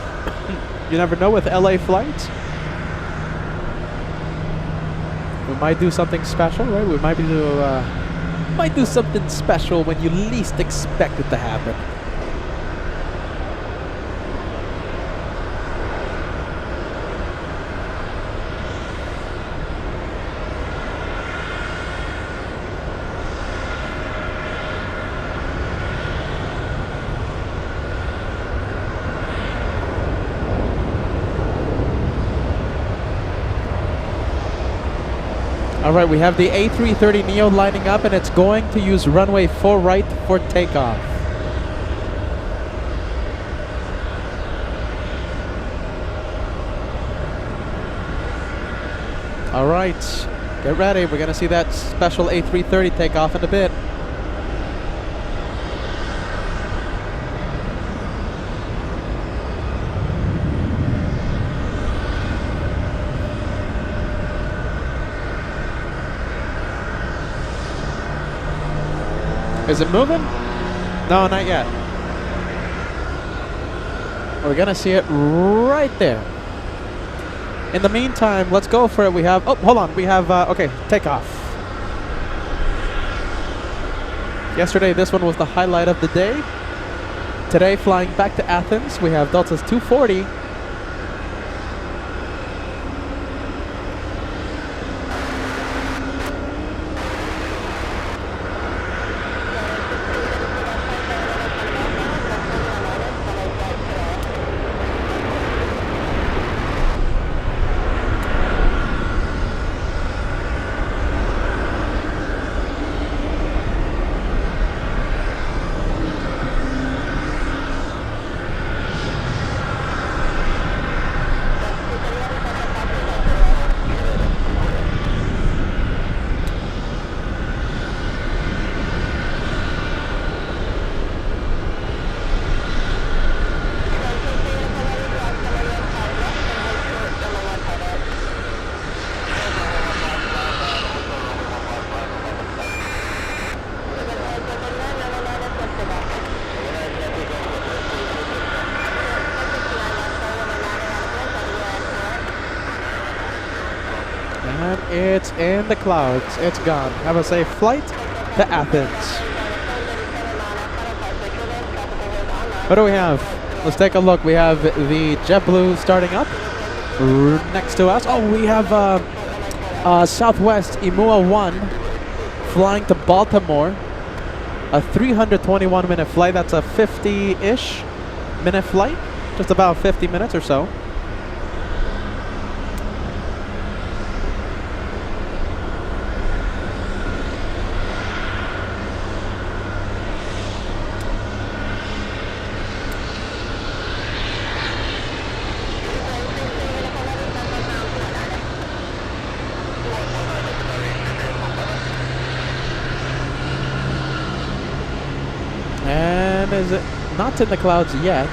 You never know with LA flights. We might do something special, right? We might do something special when you least expect it to happen. All right, we have the A330neo lining up, and it's going to use runway 4 right for takeoff. All right, get ready. We're going to see that special A330 take off in a bit. Is it moving? No, not yet. We're gonna see it right there. In the meantime, let's go for it. We have, oh, hold on. We have, okay, takeoff. Yesterday, this one was the highlight of the day. Today, flying back to Athens, we have Delta's 240. And it's in the clouds. It's gone. Have a safe flight to Athens. What do we have? Let's take a look. We have the JetBlue starting up next to us. Oh, we have Southwest Imua 1 flying to Baltimore. A 321-minute flight. That's a 50-ish minute flight. Just about 50 minutes or so. And is it not in the clouds yet?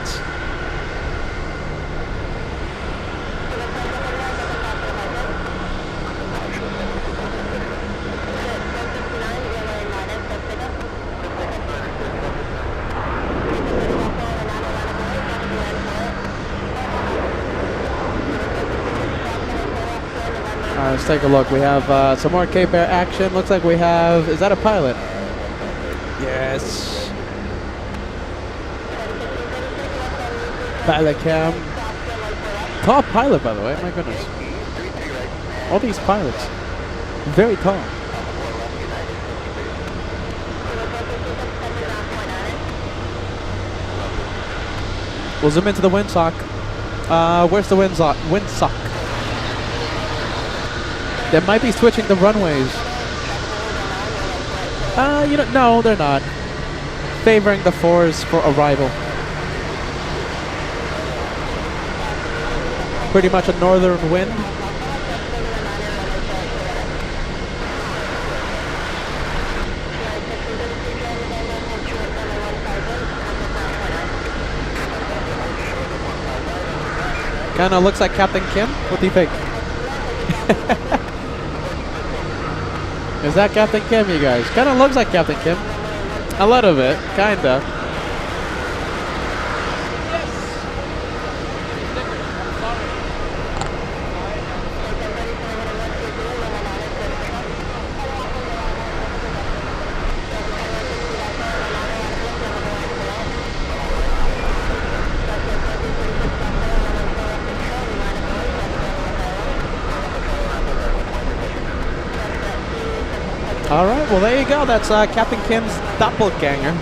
Let's take a look. We have some more Cape Air action. Looks like we have, is that a pilot? Yes. Pilot cam. Tall pilot, by the way. My goodness. All these pilots. Very tall. We'll zoom into the windsock. Where's the windsock? They might be switching the runways. You know, no, they're not. Favoring the 4s for arrival. Pretty much a northern wind. Kind of looks like Captain Kim. What do you think? Is that Captain Kim, you guys? Kind of looks like Captain Kim. A little bit, kinda. All right, well there you go. That's Captain Kim's doppelganger.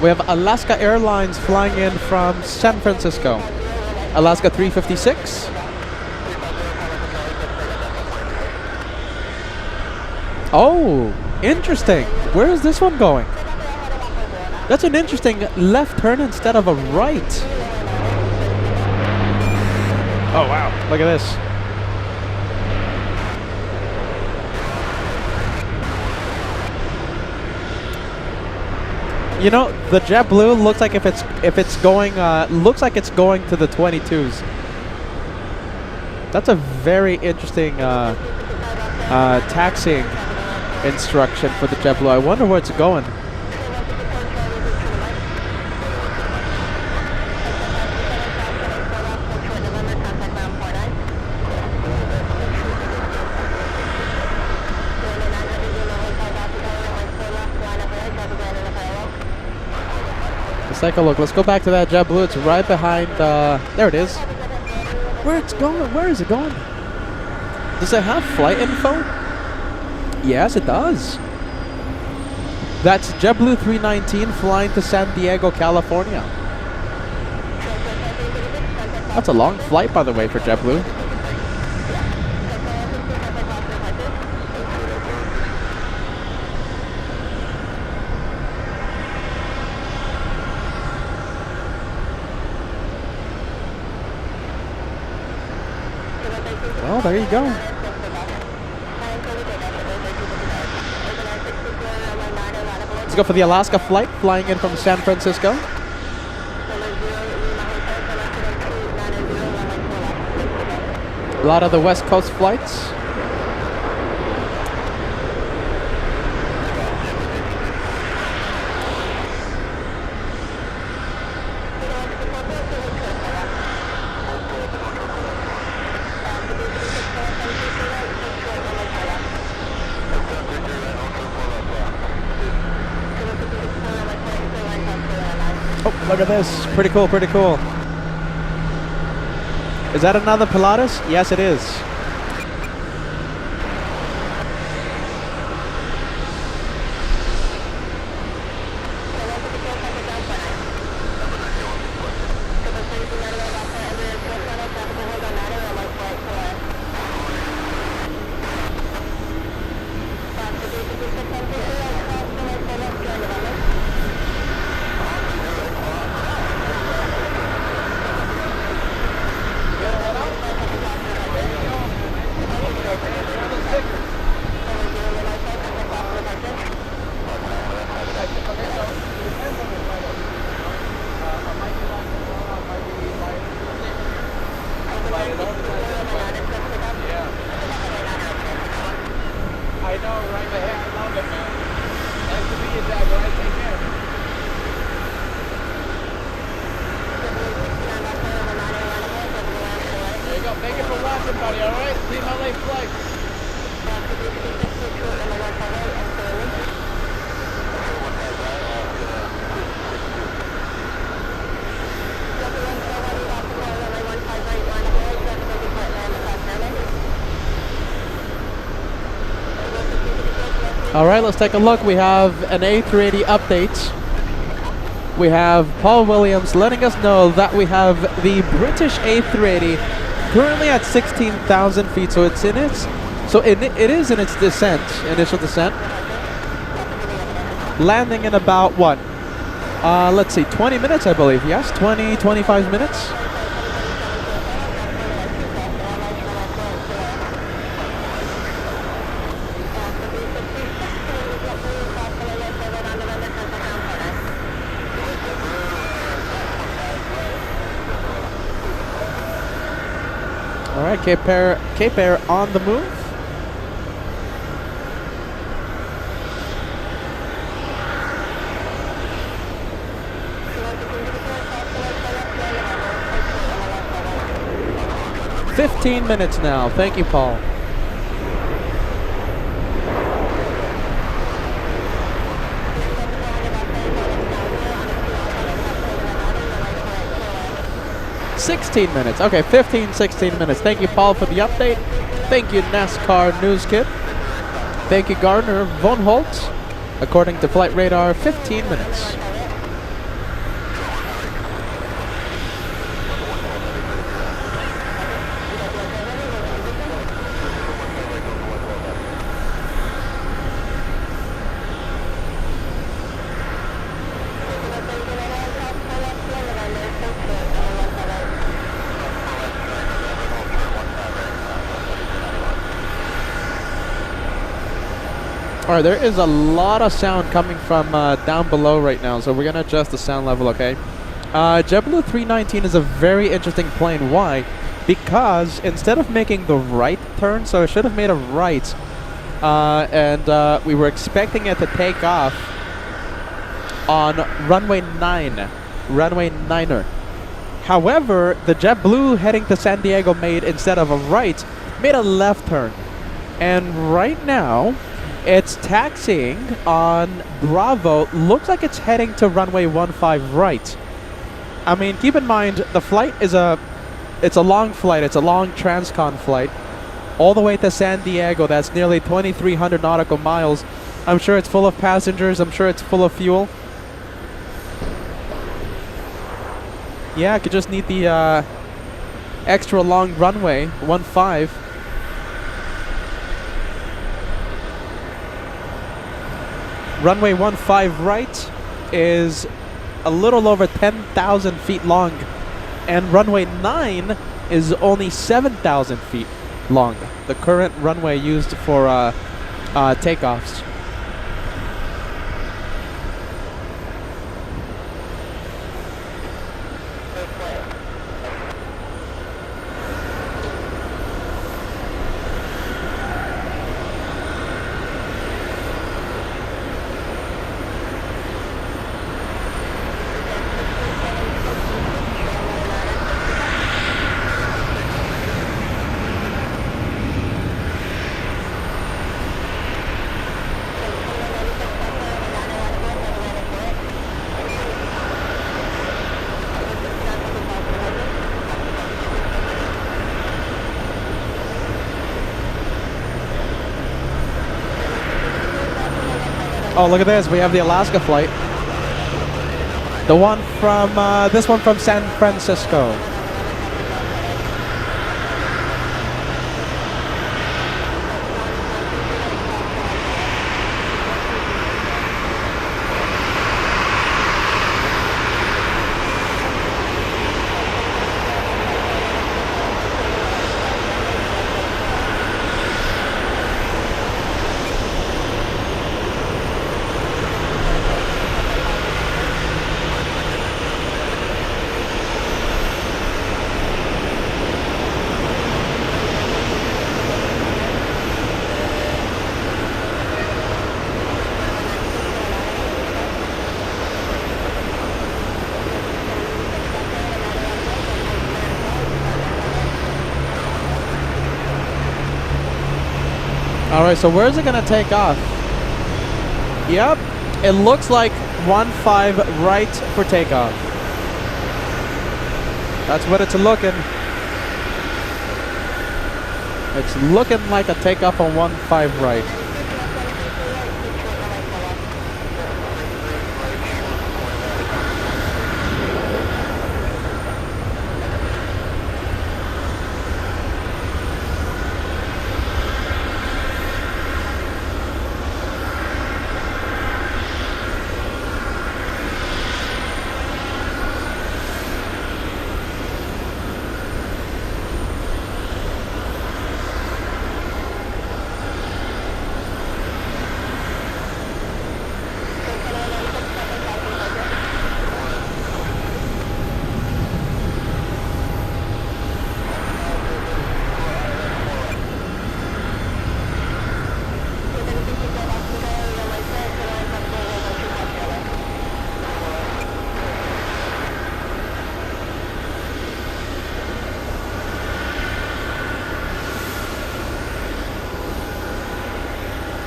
We have Alaska Airlines flying in from San Francisco. Alaska 356. Oh, interesting. Where is this one going? That's an interesting left turn instead of a right. Oh, wow. Look at this. You know, the JetBlue looks like if it's going looks like it's going to the 22s. That's a very interesting taxiing instruction for the JetBlue. I wonder where it's going. Let's take a look. Let's go back to that JetBlue. It's right behind. There it is. Where it's going? Where is it going? Does it have flight info? Yes, it does. That's JetBlue 319 flying to San Diego, California. That's a long flight, by the way, for JetBlue. Well, there you go. Let's go for the Alaska flight flying in from San Francisco. A lot of the West Coast flights. Oh, look at this. Pretty cool, pretty cool. Is that another Pilatus? Yes, it is. I know, right ahead. I love it, man. Nice to meet you, Dad. All right, take care. There you go. Thank you for watching, buddy, all right? Team LA flights. All right, let's take a look. We have an A380 update. We have Paul Williams letting us know that we have the British A380 currently at 16,000 feet. So it's in its So it is in its descent, initial descent. Landing in about what? Let's see, 20 minutes, I believe. Yes, 20, 25 minutes. All right, Cape Air on the move. "15 minutes now." Thank you, Paul. "16 minutes. Okay, 15, 16 minutes. Thank you, Paul, for the update. Thank you, NASCAR News Kit. Thank you, Gardner Von Holt. According to Flight Radar, 15 minutes. Alright, there is a lot of sound coming from down below right now, so we're going to adjust the sound level, okay? JetBlue 319 is a very interesting plane. Why? Because instead of making the right turn, so it should have made a right, and we were expecting it to take off on runway 9, runway 9er. However, the JetBlue heading to San Diego made, instead of a right, made a left turn. And right now, it's taxiing on Bravo. Looks like it's heading to runway 15 right. I mean, keep in mind, the flight is it's a long flight. It's a long transcon flight all the way to San Diego. That's nearly 2,300 nautical miles. I'm sure it's full of passengers. I'm sure it's full of fuel. Yeah, I could just need the extra long runway, 15. Runway 15 right is a little over 10,000 feet long, and runway 9 is only 7,000 feet long. The current runway used for takeoffs. Oh, look at this. We have the Alaska flight. The one from, this one from San Francisco. Alright, so where is it going to take off? Yep, it looks like 15 right for takeoff. That's what it's looking. It's looking like a takeoff on 15 right.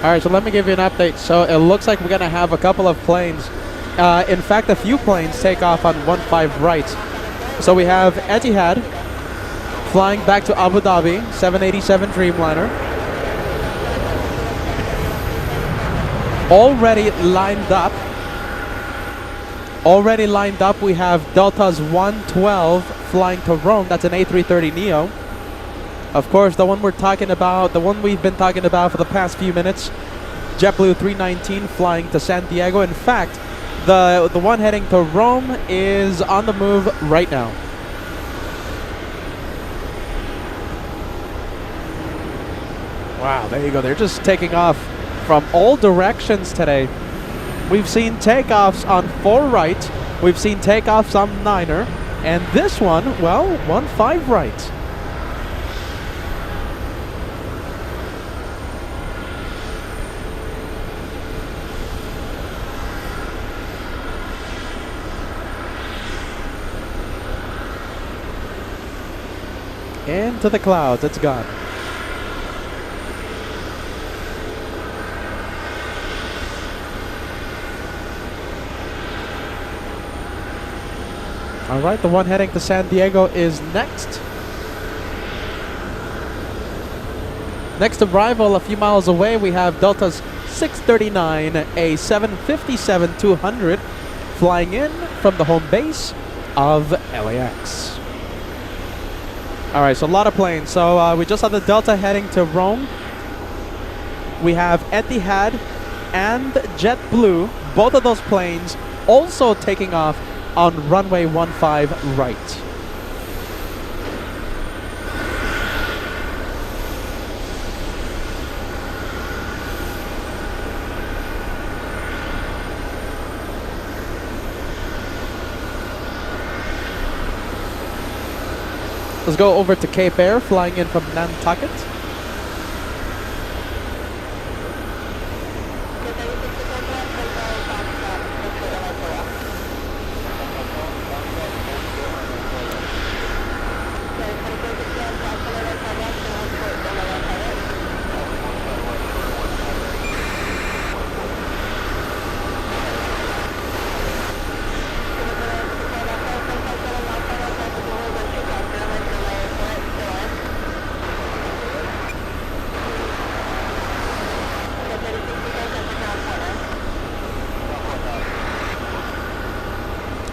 All right, so let me give you an update. So it looks like we're going to have a couple of planes. In fact, a few planes take off on 15 right. So we have Etihad flying back to Abu Dhabi, 787 Dreamliner. Already lined up, we have Delta's 112 flying to Rome. That's an A330neo. Of course, the one we're talking about, the one we've been talking about for the past few minutes, JetBlue 319 flying to San Diego. In fact, the one heading to Rome is on the move right now. Wow, there you go. They're just taking off from all directions today. We've seen takeoffs on 4 right. We've seen takeoffs on 9er. And this one, well, 15 right. Into the clouds, it's gone. All right, the one heading to San Diego is next. Next arrival, a few miles away, we have Delta's 639, a 757-200 flying in from the home base of LAX. All right, so a lot of planes. So we just saw the Delta heading to Rome. We have Etihad and JetBlue, both of those planes also taking off on runway 15 right. Let's go over to Cape Air, flying in from Nantucket.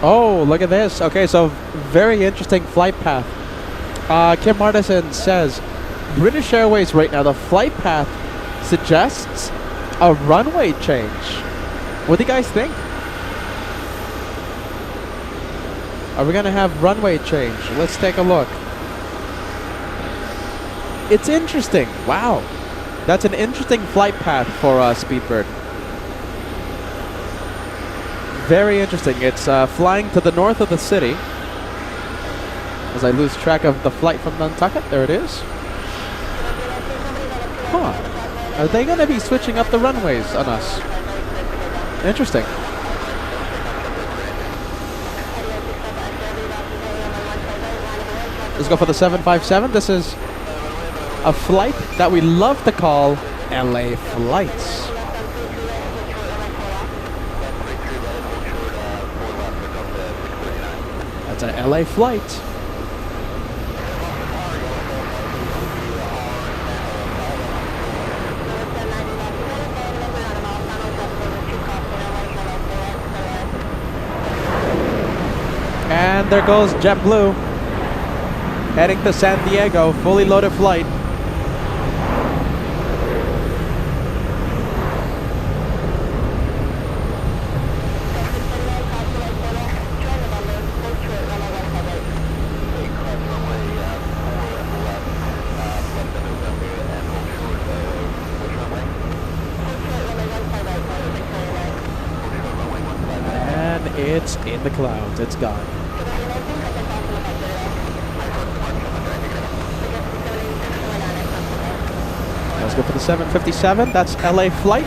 Oh, look at this. Okay, so very interesting flight path. Kim Martison says, British Airways right now, the flight path suggests a runway change. What do you guys think? Are we going to have runway change? Let's take a look. It's interesting. Wow. That's an interesting flight path for Speedbird. Very interesting. It's flying to the north of the city. As I lose track of the flight from Nantucket. There it is. Huh. Are they going to be switching up the runways on us? Interesting. Let's go for the 757. This is a flight that we love to call LA flights. That's an LA flight. And there goes JetBlue, heading to San Diego, fully loaded flight. And it's in the clouds, it's gone. Let's go for the 757. That's LA flight.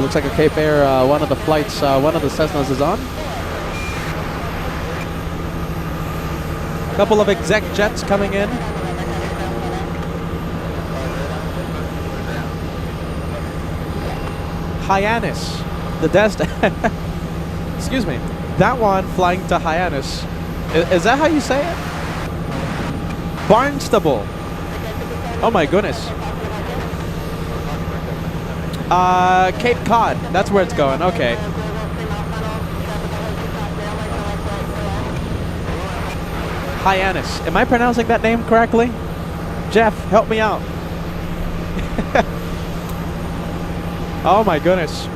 Looks like a Cape Air, one of the flights, one of the Cessnas is on. Couple of exec jets coming in. Hyannis, the Dest. Excuse me. That one flying to Hyannis. Is that how you say it? Barnstable. Oh my goodness. Cape Cod. That's where it's going. Okay. Hyannis. Am I pronouncing that name correctly? Jeff, help me out. Oh my goodness.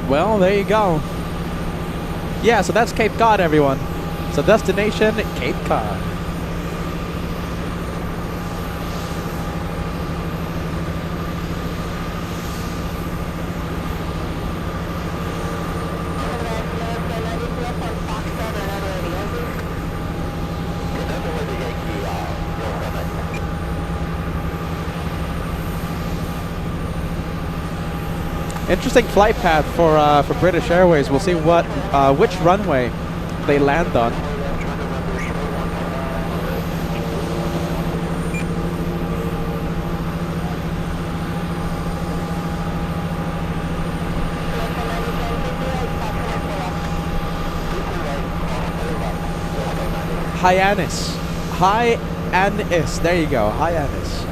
Well, there you go. Yeah, so that's Cape Cod, everyone. So destination, Cape Cod. Interesting flight path for British Airways. We'll see which runway they land on. Hyannis. Hyannis. There you go. Hyannis.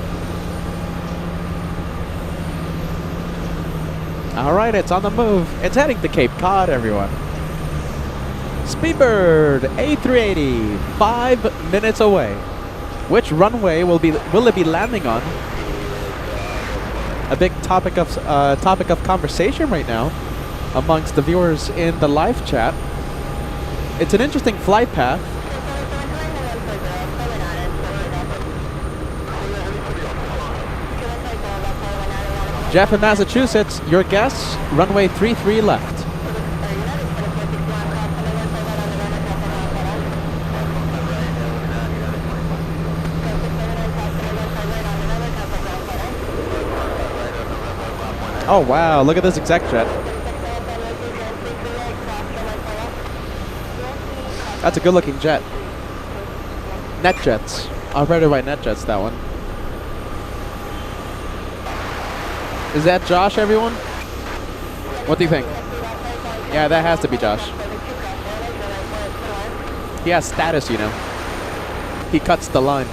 Alright, it's on the move. It's heading to Cape Cod, everyone. Speedbird A380, 5 minutes away. Which runway will it be landing on? A big topic of conversation right now amongst the viewers in the live chat. It's an interesting flight path. Jeff in Massachusetts, your guess, runway 33 left. Oh wow, look at this exec jet. That's a good looking jet. NetJets. Operated by NetJets, that one. Is that Josh, everyone? What do you think? Yeah, that has to be Josh. He has status, you know. He cuts the line.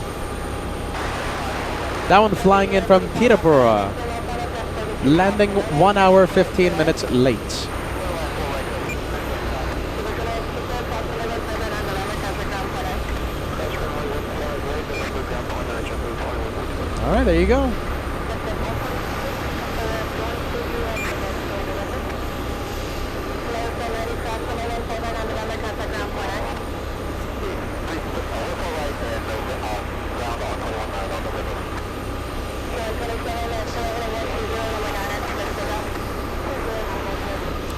That one flying in from Peterborough. Landing 1 hour, 15 minutes late. All right, there you go.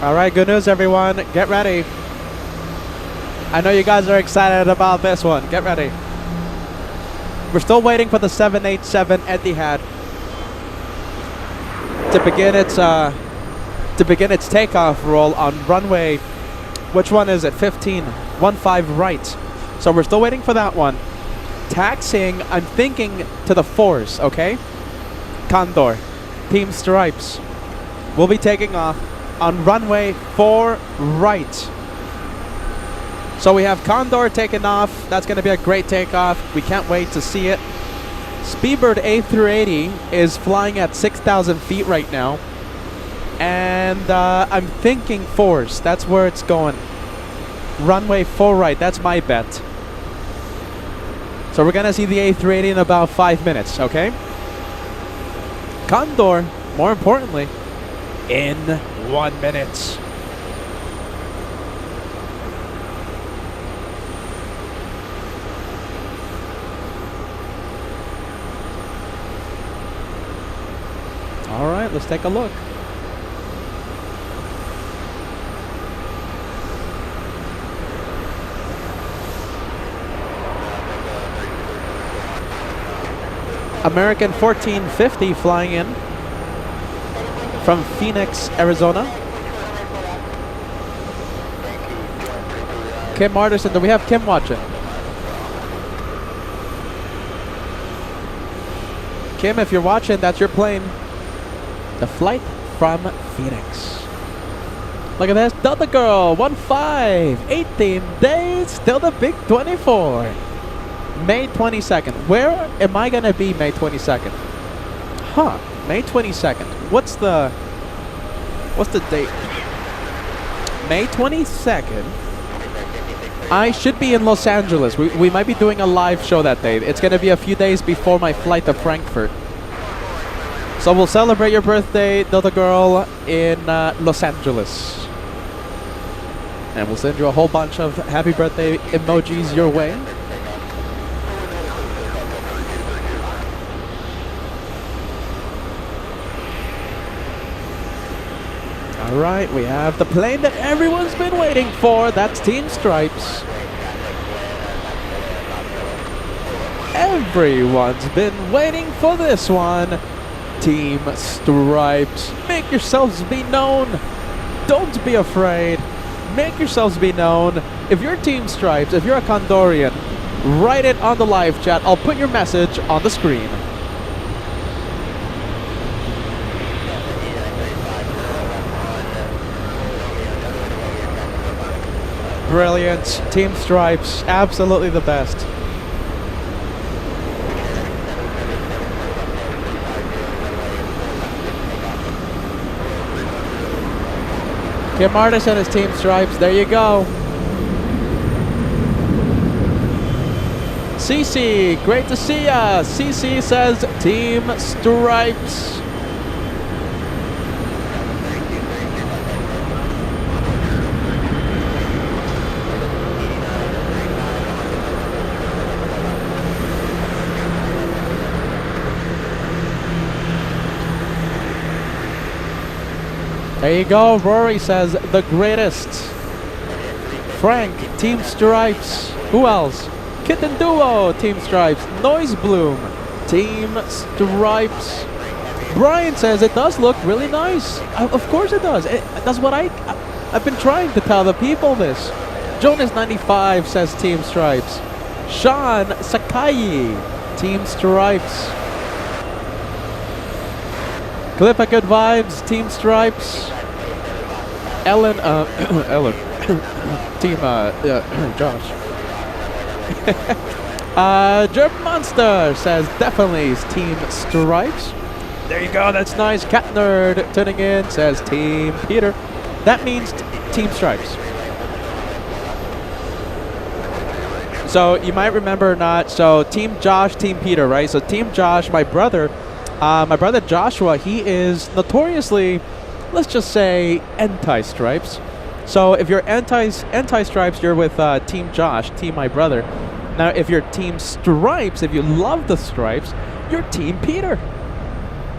All right, good news, everyone. Get ready. I know you guys are excited about this one. Get ready. We're still waiting for the 787 Etihad to begin its takeoff roll on runway. Which one is it? 15 right. So we're still waiting for that one. Taxiing, I'm thinking to the 4s, okay? Condor, Team Stripes. We'll be taking off on runway 4 right. So we have Condor taking off. That's going to be a great takeoff. We can't wait to see it. Speedbird A380 is flying at 6,000 feet right now. And I'm thinking 4s. That's where it's going. Runway 4 right. That's my bet. So we're going to see the A380 in about 5 minutes, okay? Condor, more importantly, in 1 minute. All right, let's take a look. American 1450 flying in. from Phoenix, Arizona. Kim Artisan, do we have Kim watching? Kim, if you're watching, that's your plane. The flight from Phoenix. Look at this, Delta Girl, 1-5, 18 days, still the big 24. May 22nd. Where am I gonna be May 22nd? Huh, May 22nd. What's the date? May 22nd. I should be in Los Angeles. We might be doing a live show that day. It's gonna be a few days before my flight to Frankfurt. So we'll celebrate your birthday, Delta Girl, in Los Angeles. And we'll send you a whole bunch of happy birthday emojis your way. All right, we have the plane that everyone's been waiting for. That's Team Stripes. Everyone's been waiting for this one. Team Stripes. Make yourselves be known. Don't be afraid. Make yourselves be known. If you're Team Stripes, if you're a Condorian, write it on the live chat. I'll put your message on the screen. Brilliant. Team Stripes, absolutely the best. Kim Artis and his Team Stripes, there you go. CC, great to see ya. CC says Team Stripes. There you go. Rory says the greatest. Frank, Team Stripes. Who else? Kitten Duo, Team Stripes. Noise Bloom, Team Stripes. Brian says it does look really nice. Of course it does. That's what I've been trying to tell the people this. Jonas95 says Team Stripes. Sean Sakai, Team Stripes. Clippa Good Vibes, Team Stripes. Ellen, Ellen, Team, Josh. German Monster says definitely Team Stripes. There you go, that's nice. Cat Nerd tuning in says Team Peter. That means Team Stripes. So you might remember or not, so Team Josh, Team Peter, right? So Team Josh, my brother Joshua, he is notoriously, let's just say, anti-stripes. So if you're anti-stripes, you're with Team Josh, Team my brother. Now if you're Team Stripes, if you love the stripes, you're Team Peter.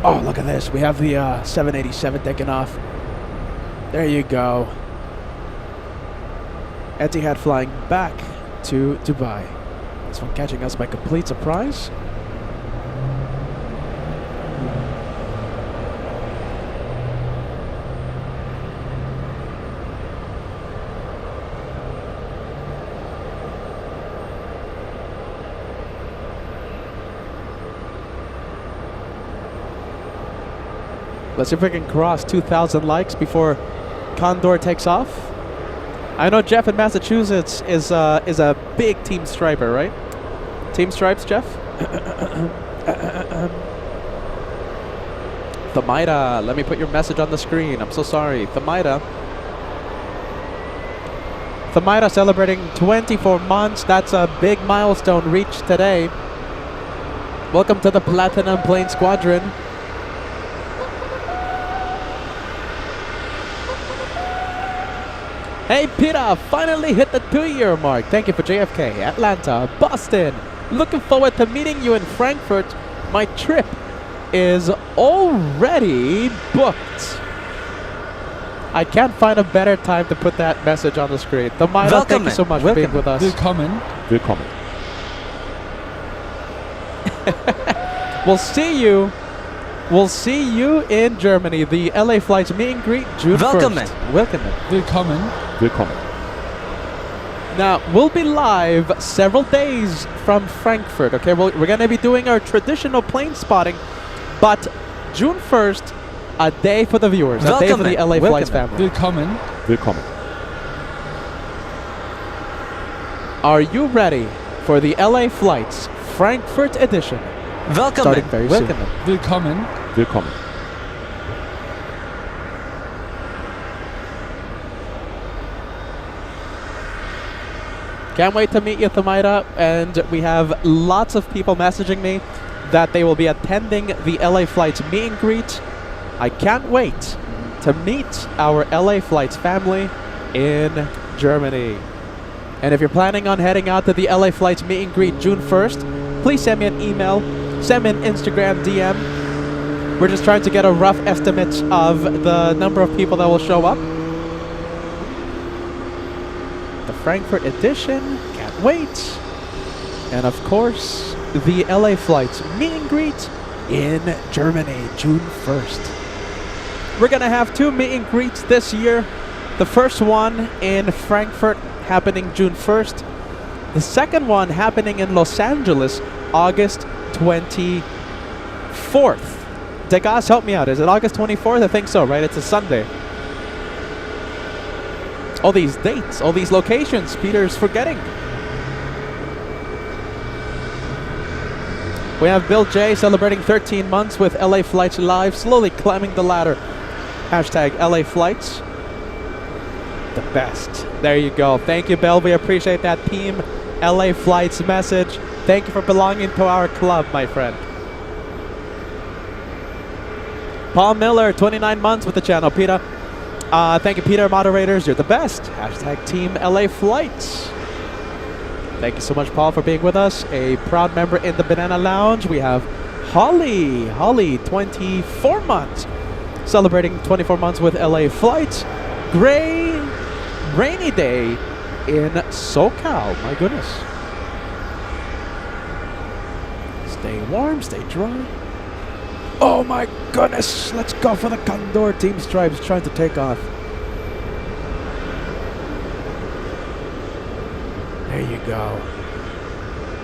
Oh, look at this. We have the 787 taking off. There you go. Etihad flying back to Dubai. This one catching us by complete surprise. Let's see if we can cross 2,000 likes before Condor takes off. I know Jeff in Massachusetts is a big Team Striper, right? Team Stripes, Jeff? Thamaida, let me put your message on the screen. I'm so sorry. Thamaida celebrating 24 months. That's a big milestone reached today. Welcome to the Platinum Plane Squadron. Hey Peter, finally hit the 2-year mark. Thank you for JFK, Atlanta, Boston. Looking forward to meeting you in Frankfurt. My trip is already booked. I can't find a better time to put that message on the screen. Tamaida, thank you so much for being with us. Willkommen. We'll see you We'll see you in Germany. The LA flights meet and greet June 1st. Welcome. Willkommen. Now, we'll be live several days from Frankfurt, okay? We're going to be doing our traditional plane spotting, but June 1st, a day for the viewers, a day for the LA Flights family. Willkommen. Are you ready for the LA Flights Frankfurt edition? Starting very soon. Willkommen. Can't wait to meet you, Thamaira. And we have lots of people messaging me that they will be attending the LA Flights meet and greet. I can't wait to meet our LA Flights family in Germany. And if you're planning on heading out to the LA Flights meet and greet June 1st, please send me an email, send me an Instagram DM. We're just trying to get a rough estimate of the number of people that will show up. The Frankfurt edition, can't wait. And of course, the LA Flights meet and greet in Germany, June 1st. We're gonna have 2 meet and greets this year. The first one in Frankfurt happening June 1st. The second one happening in Los Angeles, August 24th. Degas, help me out. Is it August 24th? I think so, right? It's a Sunday. All these dates, all these locations, Peter's forgetting. We have Bill J celebrating 13 months with LA Flights Live, slowly climbing the ladder. Hashtag LA Flights. The best. There you go. Thank you, Bill. We appreciate that Team LA Flights message. Thank you for belonging to our club, my friend. Paul Miller, 29 months with the channel. Peter, thank you, Peter. Moderators, you're the best. Hashtag Team LA Flights. Thank you so much, Paul, for being with us. A proud member in the Banana Lounge. We have Holly. Holly, 24 months. Celebrating 24 months with LA Flights. Gray, rainy day in SoCal. My goodness. Stay warm, stay dry. Oh my goodness. Let's go for the Condor. Team Stripes trying to take off. There you go.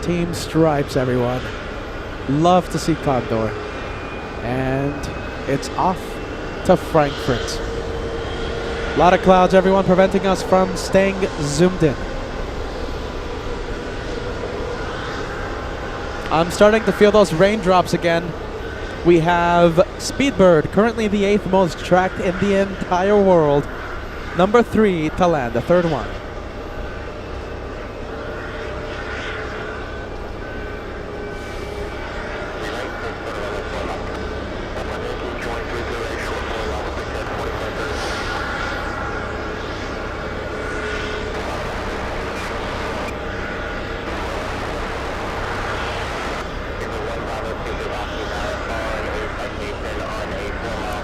Team Stripes, everyone. Love to see Condor. And it's off to Frankfurt. A lot of clouds, everyone, preventing us from staying zoomed in. I'm starting to feel those raindrops again. We have Speedbird, currently the 8th most tracked in the entire world. Number 3 to land, the 3rd one.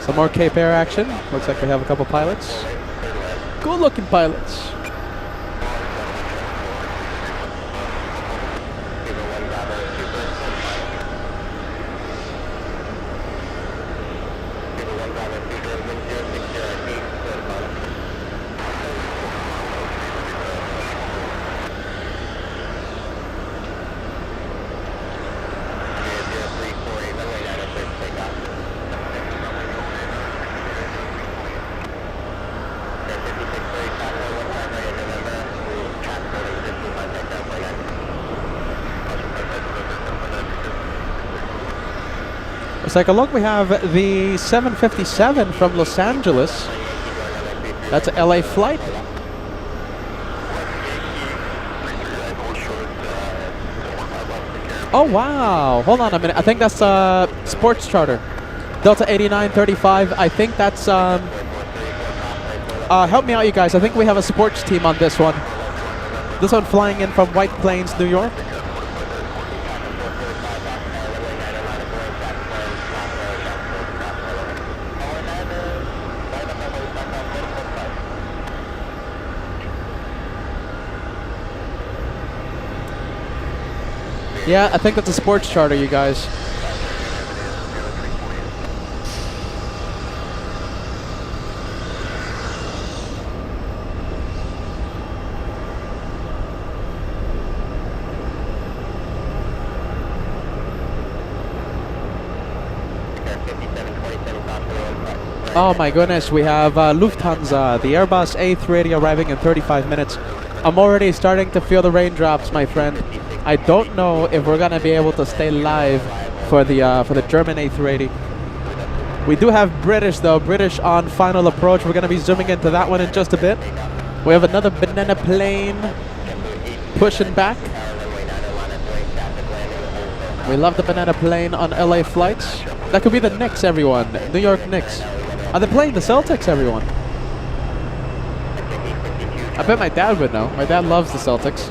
Some more Cape Air action. Looks like we have a couple pilots. Good looking pilots. Let's take a look. We have the 757 from Los Angeles. That's a LA flight. Oh, wow. Hold on a minute. I think that's a sports charter. Delta 8935. I think that's... help me out, you guys. I think we have a sports team on this one. This one flying in from White Plains, New York. Yeah, I think that's a sports charter, you guys. Oh my goodness, we have Lufthansa, the Airbus A380 arriving in 35 minutes. I'm already starting to feel the raindrops, my friend. I don't know if we're gonna be able to stay live for the German A380. We do have British though, British on final approach. We're gonna be zooming into that one in just a bit. We have another banana plane pushing back. We love the banana plane on LA flights. That could be the Knicks, everyone. New York Knicks. Are they playing the Celtics, everyone? I bet my dad would know. My dad loves the Celtics.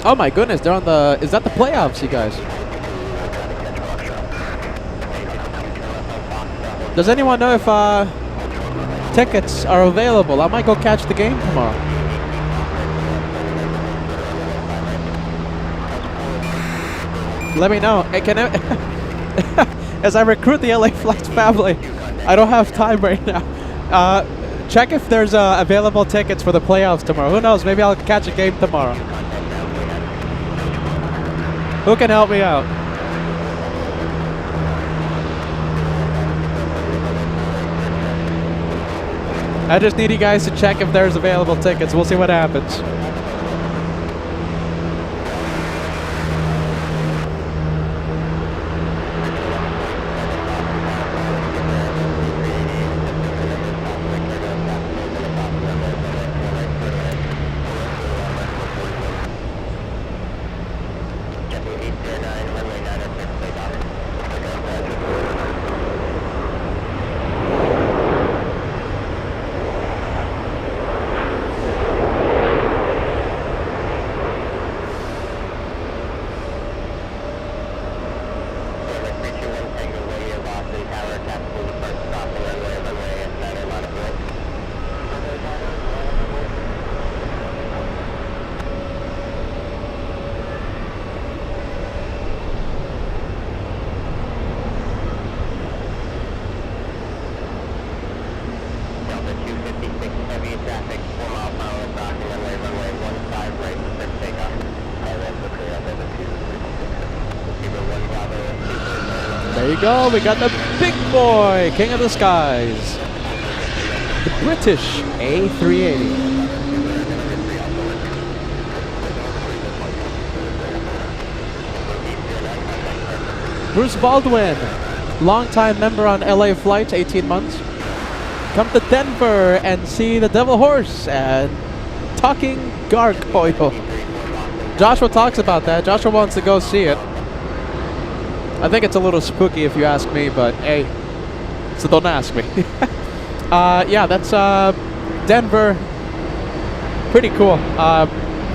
Oh my goodness, they're on the... Is that the playoffs, you guys? Does anyone know if tickets are available? I might go catch the game tomorrow. Let me know. Hey, can I... As I recruit the LA Flights family, I don't have time right now. Check if there's available tickets for the playoffs tomorrow. Who knows? Maybe I'll catch a game tomorrow. Who can help me out? I just need you guys to check if there's available tickets. We'll see what happens. There you go, we got the big boy, king of the skies. The British A380. Bruce Baldwin, longtime member on LA Flights, 18 months. Come to Denver and see the Devil Horse and talking gargoyle. Joshua talks about that. Joshua wants to go see it. I think it's a little spooky if you ask me, but hey, so don't ask me. Yeah, that's Denver. Pretty cool. I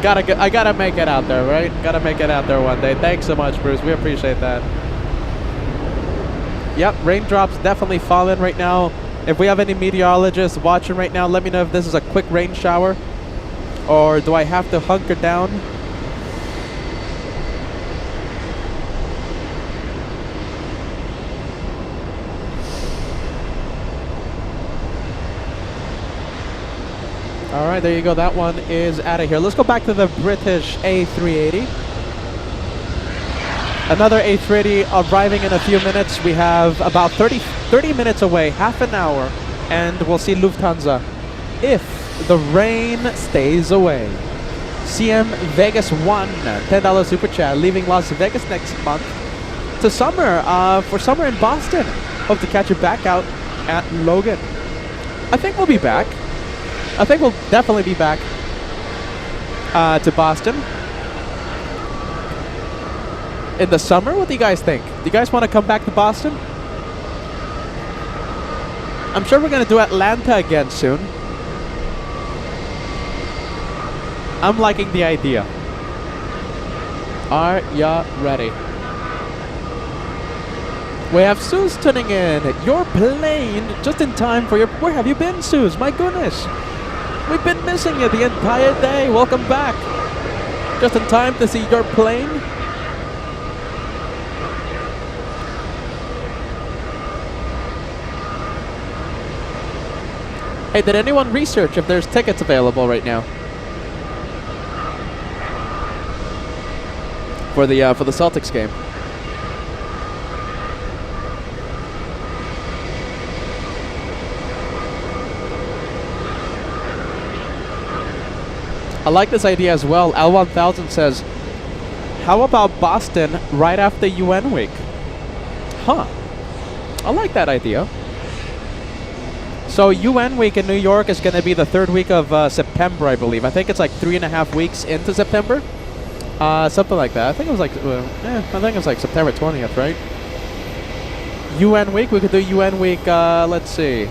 gotta make it out there, right? Gotta make it out there one day. Thanks so much, Bruce. We appreciate that. Yep, raindrops definitely falling right now. If we have any meteorologists watching right now, let me know if this is a quick rain shower, or do I have to hunker down? All right, there you go. That one is out of here. Let's go back to the British A380. Another A380 arriving in a few minutes. We have about 30 minutes away, half an hour, and we'll see Lufthansa if the rain stays away. CM Vegas 1, $10 super chat, leaving Las Vegas next month to summer, for summer in Boston. Hope to catch you back out at Logan. I think we'll be back. I think we'll definitely be back to Boston in the summer. What do you guys think? Do you guys want to come back to Boston? I'm sure we're going to do Atlanta again soon. I'm liking the idea. Are ya ready? We have Suze tuning in. Your plane just in time for your... Where have you been, Suze? My goodness. We've been missing you the entire day. Welcome back. Just in time to see your plane. Hey, did anyone research if there's tickets available right now for the Celtics game? I like this idea as well. L1000 says, how about Boston right after UN week? Huh. I like that idea. So UN week in New York is going to be the 3rd week of September, I believe. I think it's like 3.5 weeks into September. Something like that. I think it was like, I think it was like September 20th, right? UN week, we could do UN week, let's see.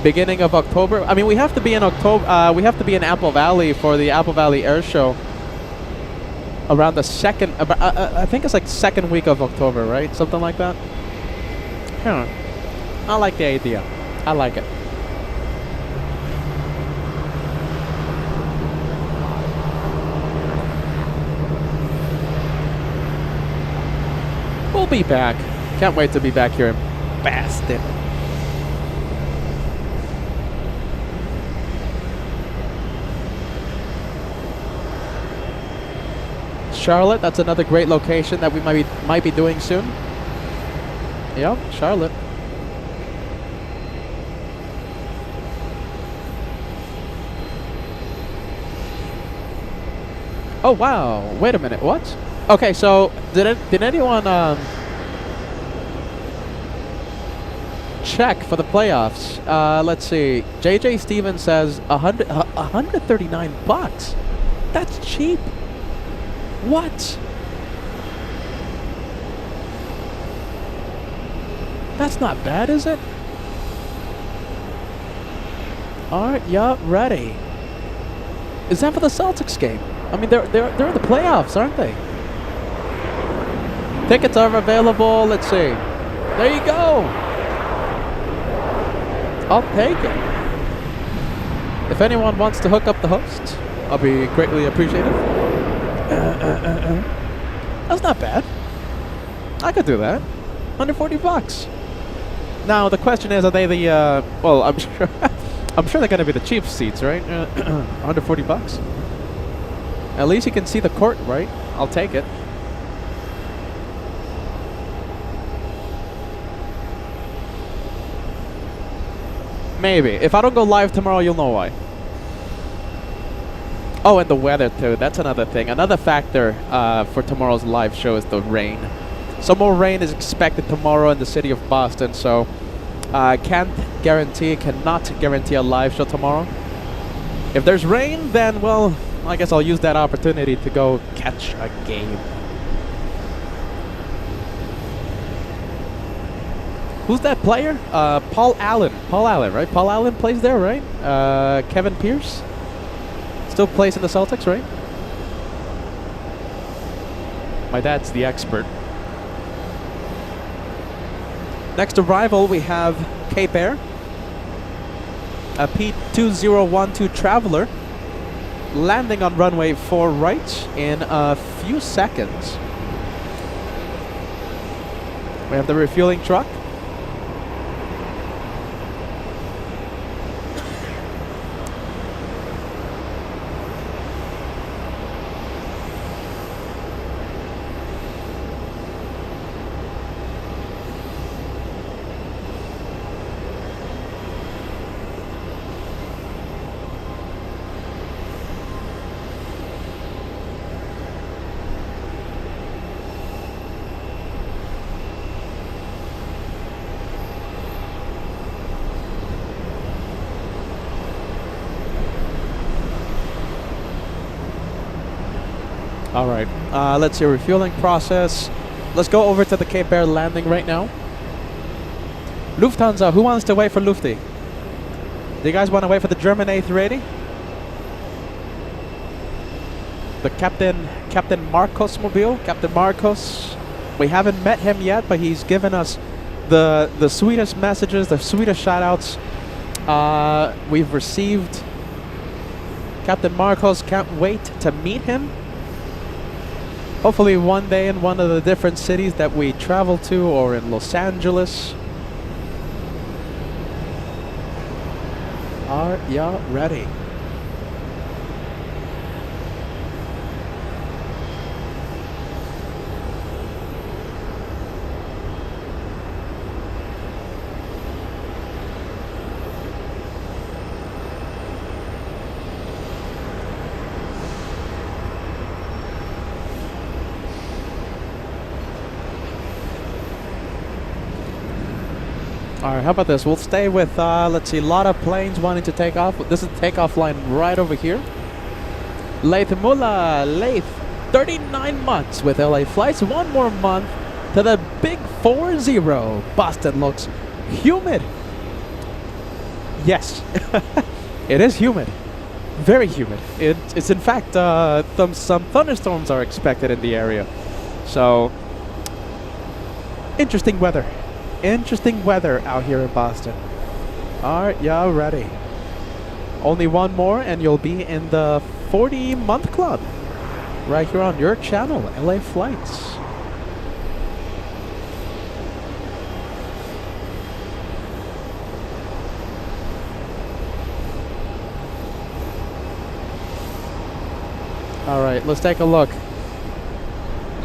Beginning of October. I mean, we have to be in October, we have to be in Apple Valley for the Apple Valley Air Show. Around the 2nd, I think it's like 2nd week of October, right? Something like that. I like the idea. I like it. We'll be back. Can't wait to be back here in Boston. Charlotte, that's another great location that we might be doing soon. Yep, Charlotte. Oh wow! Wait a minute. What? Okay, so did anyone check for the playoffs? Let's see. JJ Stevens says 139 bucks. That's cheap. What? That's not bad, is it? Alright, yeah, ready. Is that for the Celtics game? I mean, they're in the playoffs, aren't they? Tickets are available. Let's see. There you go. I'll take it. If anyone wants to hook up the host, I'll be greatly appreciative. That's not bad. I could do that. 140 bucks. Now the question is, are they the? Well, I'm sure. I'm sure they're gonna be the cheap seats, right? 140 bucks. At least you can see the court, right? I'll take it. Maybe. If I don't go live tomorrow, you'll know why. Oh, and the weather too. That's another thing. Another factor for tomorrow's live show is the rain. Some more rain is expected tomorrow in the city of Boston, so cannot guarantee a live show tomorrow. If there's rain, then, well, I guess I'll use that opportunity to go catch a game. Who's that player? Paul Allen. Paul Allen, right? Paul Allen plays there, right? Kevin Pierce still plays in the Celtics, right? My dad's the expert. Next arrival, we have Cape Air. A P2012 Traveler landing on runway 4 right in a few seconds. We have the refueling truck. All right, let's see, refueling process. Let's go over to the Cape Air landing right now. Lufthansa, who wants to wait for Lufty? Do you guys want to wait for the German A380? The Captain Marcos mobile, Captain Marcos. We haven't met him yet, but he's given us the sweetest messages, the sweetest shoutouts we've received. Captain Marcos, can't wait to meet him. Hopefully one day in one of the different cities that we travel to, or in Los Angeles. Are ya ready? All right, how about this? We'll stay with, let's see, a lot of planes wanting to take off. This is the takeoff line right over here. Laith Mullah, Laith, 39 months with LA Flights. One more month to the big 40. Boston looks humid. Yes, it is humid. Very humid. It's in fact, some thunderstorms are expected in the area. So, interesting weather. Interesting weather out here in Boston. Alright, y'all ready? Only one more and you'll be in the 40-month club. Right here on your channel, LA Flights. Alright, let's take a look.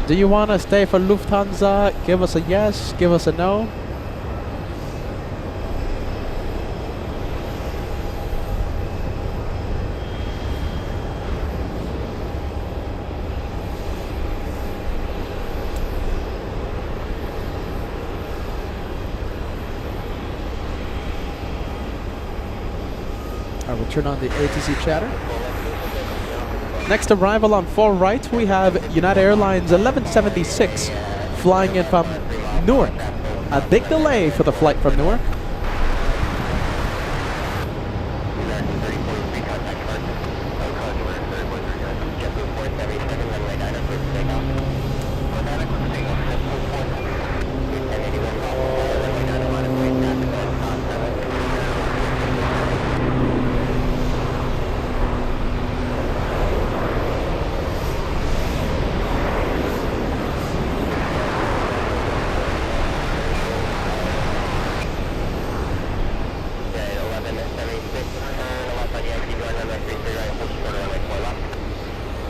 Do you want to stay for Lufthansa? Give us a yes, give us a no. I will turn on the ATC chatter. Next arrival on 4 right, we have United Airlines 1176 flying in from Newark. A big delay for the flight from Newark.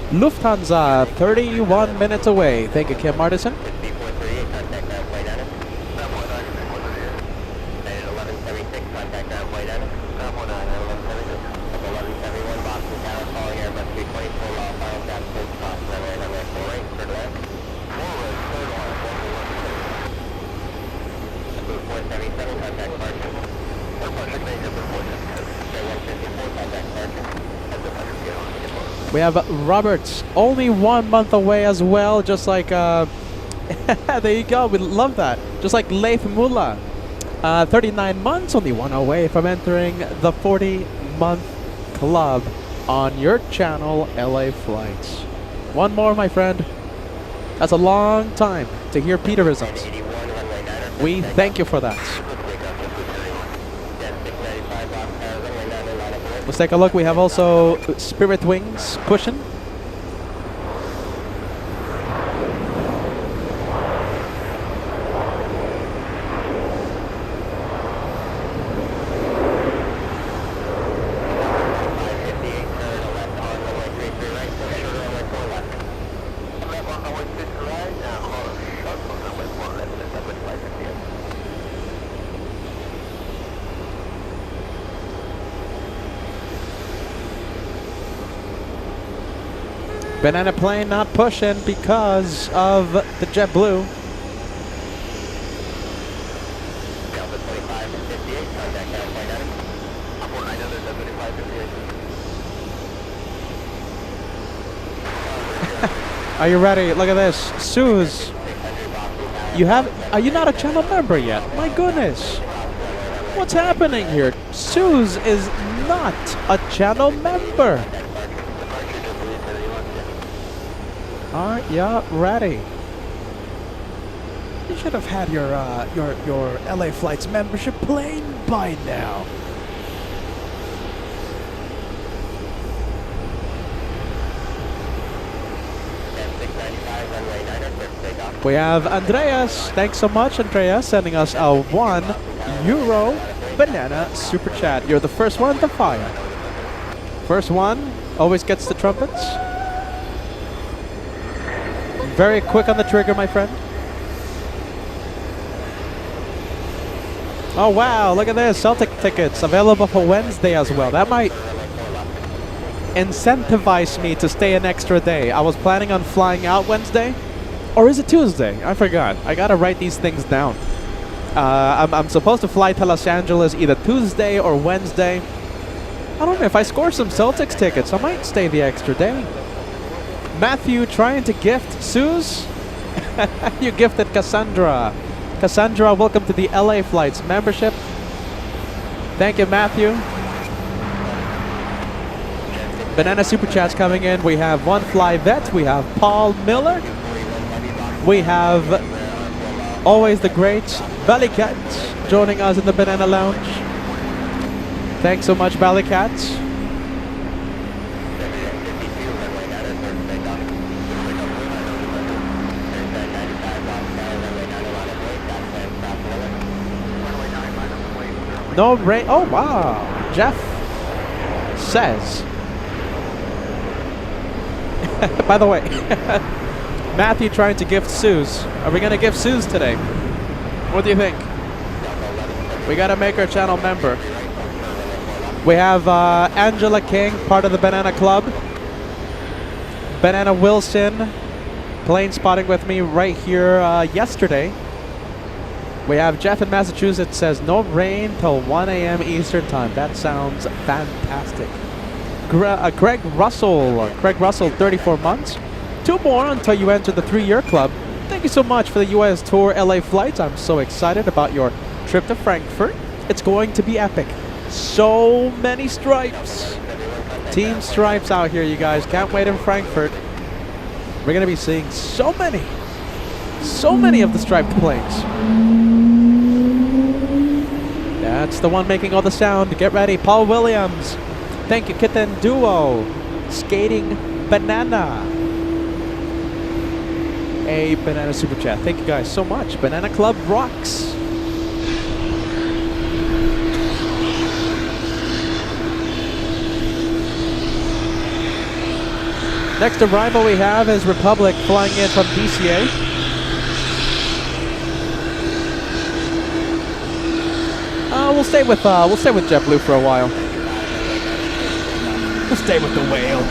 Lufthansa, 31 minutes away. Thank you, Kim Martison. We have Roberts, only 1 month away as well, just like, there you go, we love that. Just like Laith Mullah, 39 months, only 1 away from entering the 40-month club on your channel, LA Flights. One more, my friend. That's a long time to hear Peterisms. We thank you for that. Let's take a look. We have also Spirit Wings pushing. Banana plane not pushing because of the JetBlue. Are you ready? Look at this. Suze, are you not a channel member yet? My goodness. What's happening here? Suze is not a channel member. Are ya ready? You should have had your LA Flights membership plane by now. We have Andreas. Thanks so much, Andreas, sending us a €1 banana super chat. You're the first one to fire. First one always gets the trumpets. Very quick on the trigger, my friend. Oh wow, look at this. Celtic tickets available for Wednesday as well. That might incentivize me to stay an extra day. I was planning on flying out Wednesday. Or is it Tuesday? I forgot. I gotta write these things down. I'm supposed to fly to Los Angeles either Tuesday or Wednesday. I don't know, if I score some Celtics tickets, I might stay the extra day. Matthew trying to gift Suze. You gifted Cassandra. Cassandra, welcome to the LA Flights membership. Thank you, Matthew. Banana Super Chats coming in. We have One Fly Vet. We have Paul Miller. We have always the great Ballycat joining us in the Banana Lounge. Thanks so much, Ballycat. No rain. Oh, wow. Jeff says. By the way, Matthew trying to gift Suze. Are we going to gift Suze today? What do you think? We got to make her channel member. We have Angela King, part of the Banana Club. Banana Wilson, plane spotting with me right here yesterday. We have Jeff in Massachusetts says no rain till 1 a.m. Eastern time. That sounds fantastic. Craig Russell, 34 months. 2 more until you enter the 3-year club. Thank you so much for the US Tour LA flights. I'm so excited about your trip to Frankfurt. It's going to be epic. So many stripes. Team Stripes out here, you guys. Can't wait in Frankfurt. We're going to be seeing so many of the striped planes. That's the one making all the sound. Get ready. Paul Williams. Thank you, Kitten Duo. Skating Banana. A Banana Super Chat. Thank you guys so much. Banana Club rocks. Next arrival we have is Republic flying in from DCA. We'll stay with JetBlue for a while. We'll stay with the whale.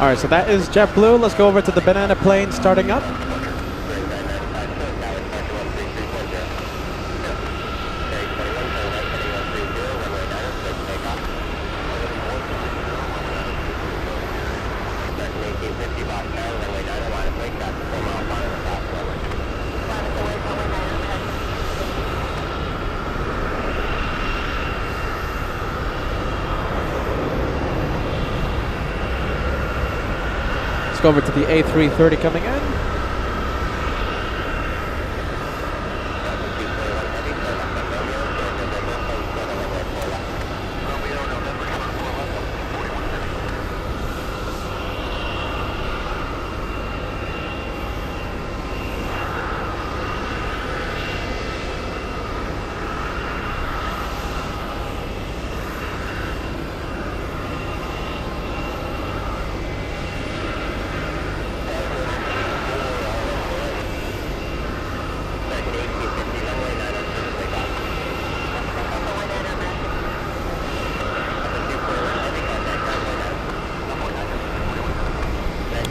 All right, so that is JetBlue. Let's go over to the Banana plane starting up. Let's go over to the A330 coming in.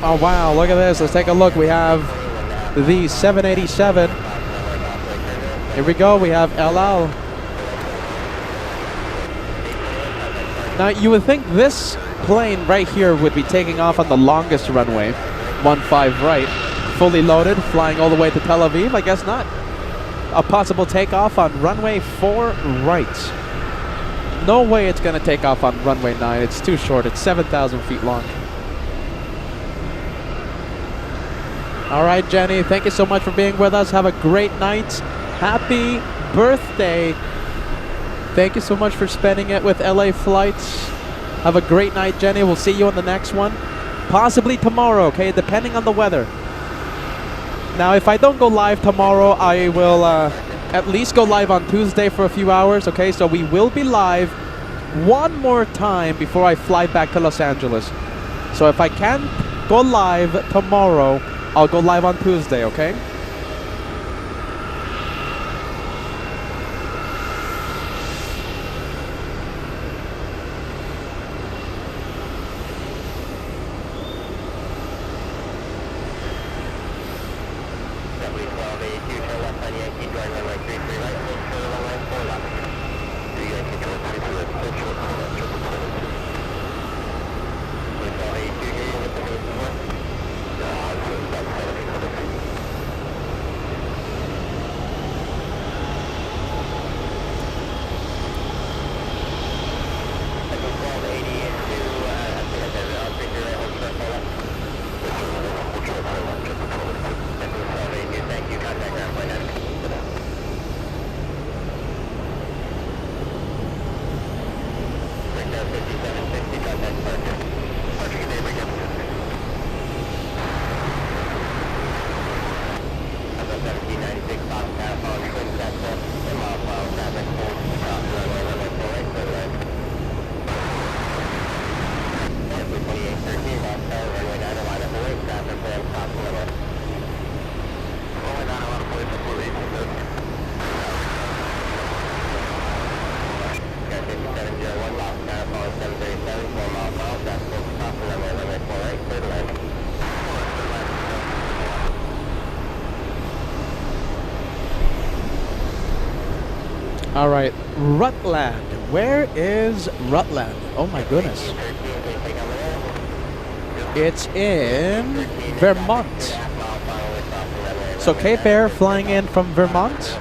Oh wow, look at this. Let's take a look. We have the 787. Here we go. We have LL. Now you would think this plane right here would be taking off on the longest runway, 15 right, fully loaded, flying all the way to Tel Aviv? I guess not. A possible takeoff on runway 4 right. No way it's going to take off on runway 9. It's too short. It's 7,000 feet long. All right, Jenny, thank you so much for being with us. Have a great night. Happy birthday. Thank you so much for spending it with LA Flights. Have a great night, Jenny. We'll see you on the next one. Possibly tomorrow, okay, depending on the weather. Now, if I don't go live tomorrow, I will at least go live on Tuesday for a few hours, okay? So we will be live one more time before I fly back to Los Angeles. So if I can't go live tomorrow, I'll go live on Tuesday, okay? All right, Rutland. Where is Rutland? Oh my goodness. It's in Vermont. So Cape Air flying in from Vermont.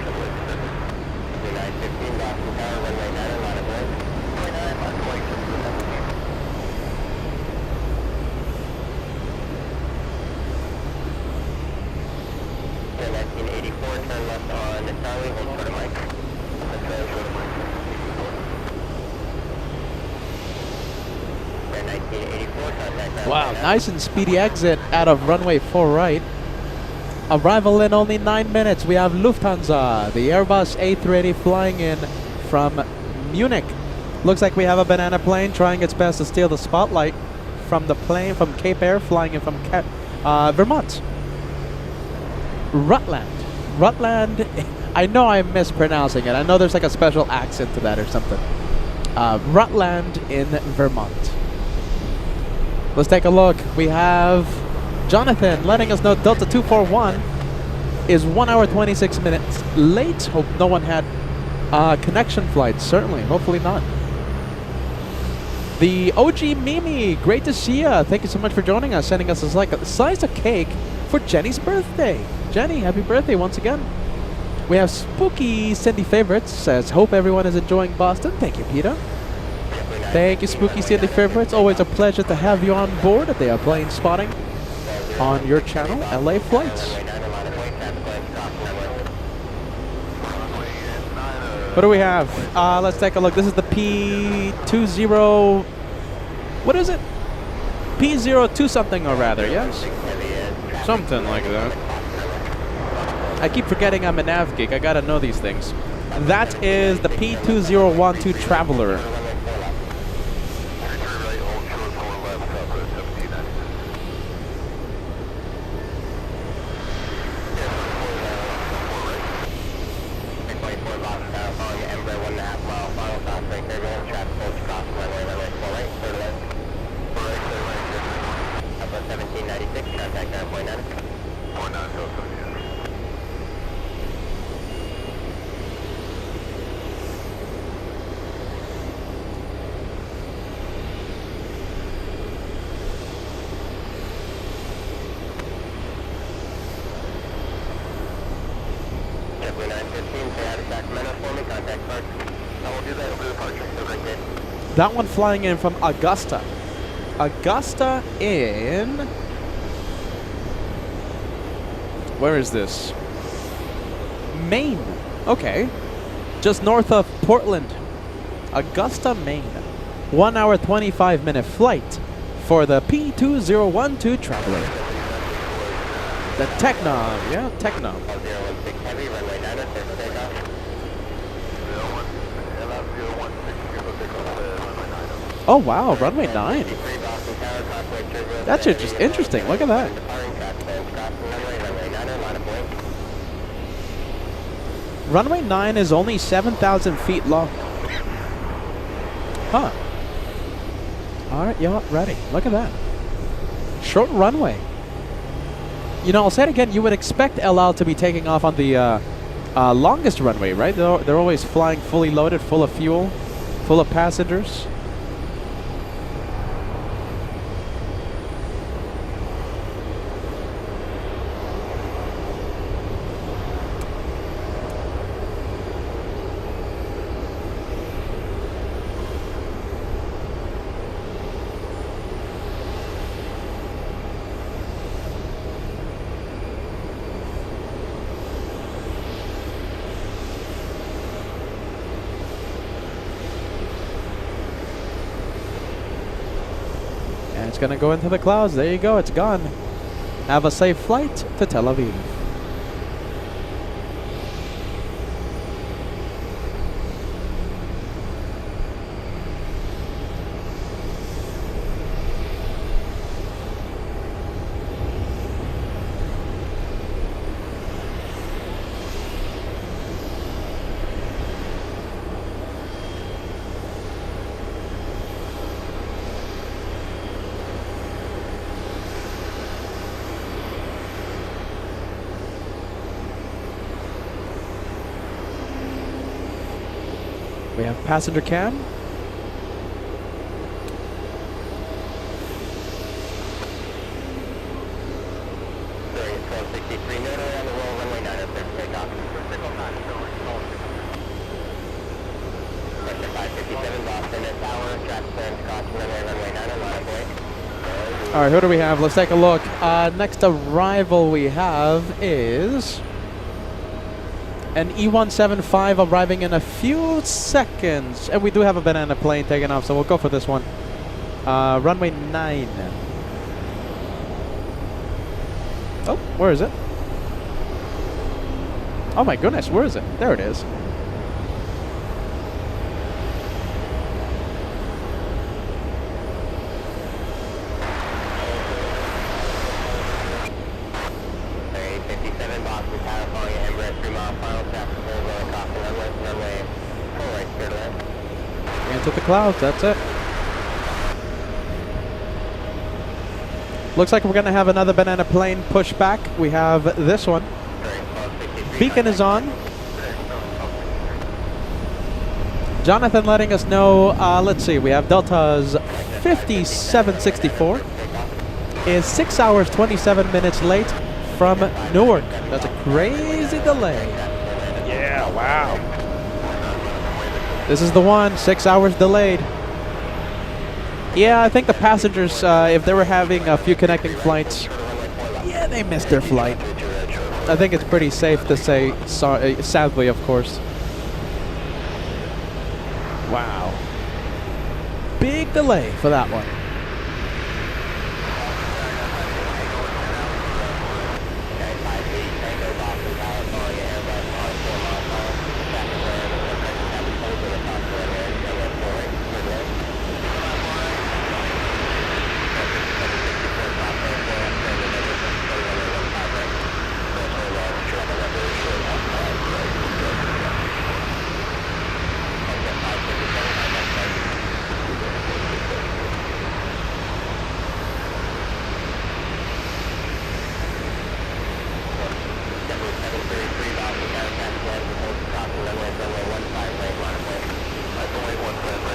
Wow, nice and speedy exit out of runway 4 right. Arrival in only 9 minutes. We have Lufthansa, the Airbus A380 flying in from Munich. Looks like we have a banana plane trying its best to steal the spotlight from the plane from Cape Air flying in from Vermont. Rutland. Rutland, I know I'm mispronouncing it. I know there's like a special accent to that or something. Rutland in Vermont. Let's take a look. We have Jonathan letting us know Delta 241 is 1 hour 26 minutes late. Hope no one had connection flights. Certainly. Hopefully not. The OG Mimi, great to see ya. Thank you so much for joining us, sending us a slice of cake for Jenny's birthday. Jenny, happy birthday once again. We have Spooky Cindy Favorites, says, hope everyone is enjoying Boston. Thank you, Peter. Thank you, Spooky Cindy Favorites. Always a pleasure to have you on board at the plane spotting on your channel, LA Flights. What do we have? Let's take a look. This is the P20. What is it? P02 something or rather, yes? Something like that. I keep forgetting I'm a nav geek. I gotta know these things. That is the P2012 Traveler. That one flying in from Augusta. Augusta in... Where is this? Maine. Okay. Just north of Portland. Augusta, Maine. 1 hour, 25-minute flight for the P2012 traveler. The Technom. Yeah, Technom. 016 Heavy, runway 9 at takeoff. Oh, wow. Runway 9. That's just interesting. Look at that. Runway 9 is only 7,000 feet long. Huh. Alright, yeah, ready. Look at that. Short runway. You know, I'll say it again, you would expect El Al to be taking off on the longest runway, right? They're always flying fully loaded, full of fuel, full of passengers. And it's going to go into the clouds. There you go. It's gone. Have a safe flight to Tel Aviv. We have passenger cam. All right, who do we have? Let's take a look. Next arrival we have is an E175 arriving in a few seconds. And we do have a Banana plane taking off, so we'll go for this one. Runway 9. Oh, where is it? Oh my goodness, where is it? There it is. Into the clouds, that's it. Looks like we're going to have another Banana plane push back. We have this one. Beacon is on. Jonathan letting us know, let's see, we have Delta's 5764 is 6 hours 27 minutes late from Newark. That's a crazy delay. Yeah, wow. This is the one, 6 hours delayed. Yeah, I think the passengers, if they were having a few connecting flights, yeah, they missed their flight. I think it's pretty safe to say, sadly, of course. Wow. Big delay for that one.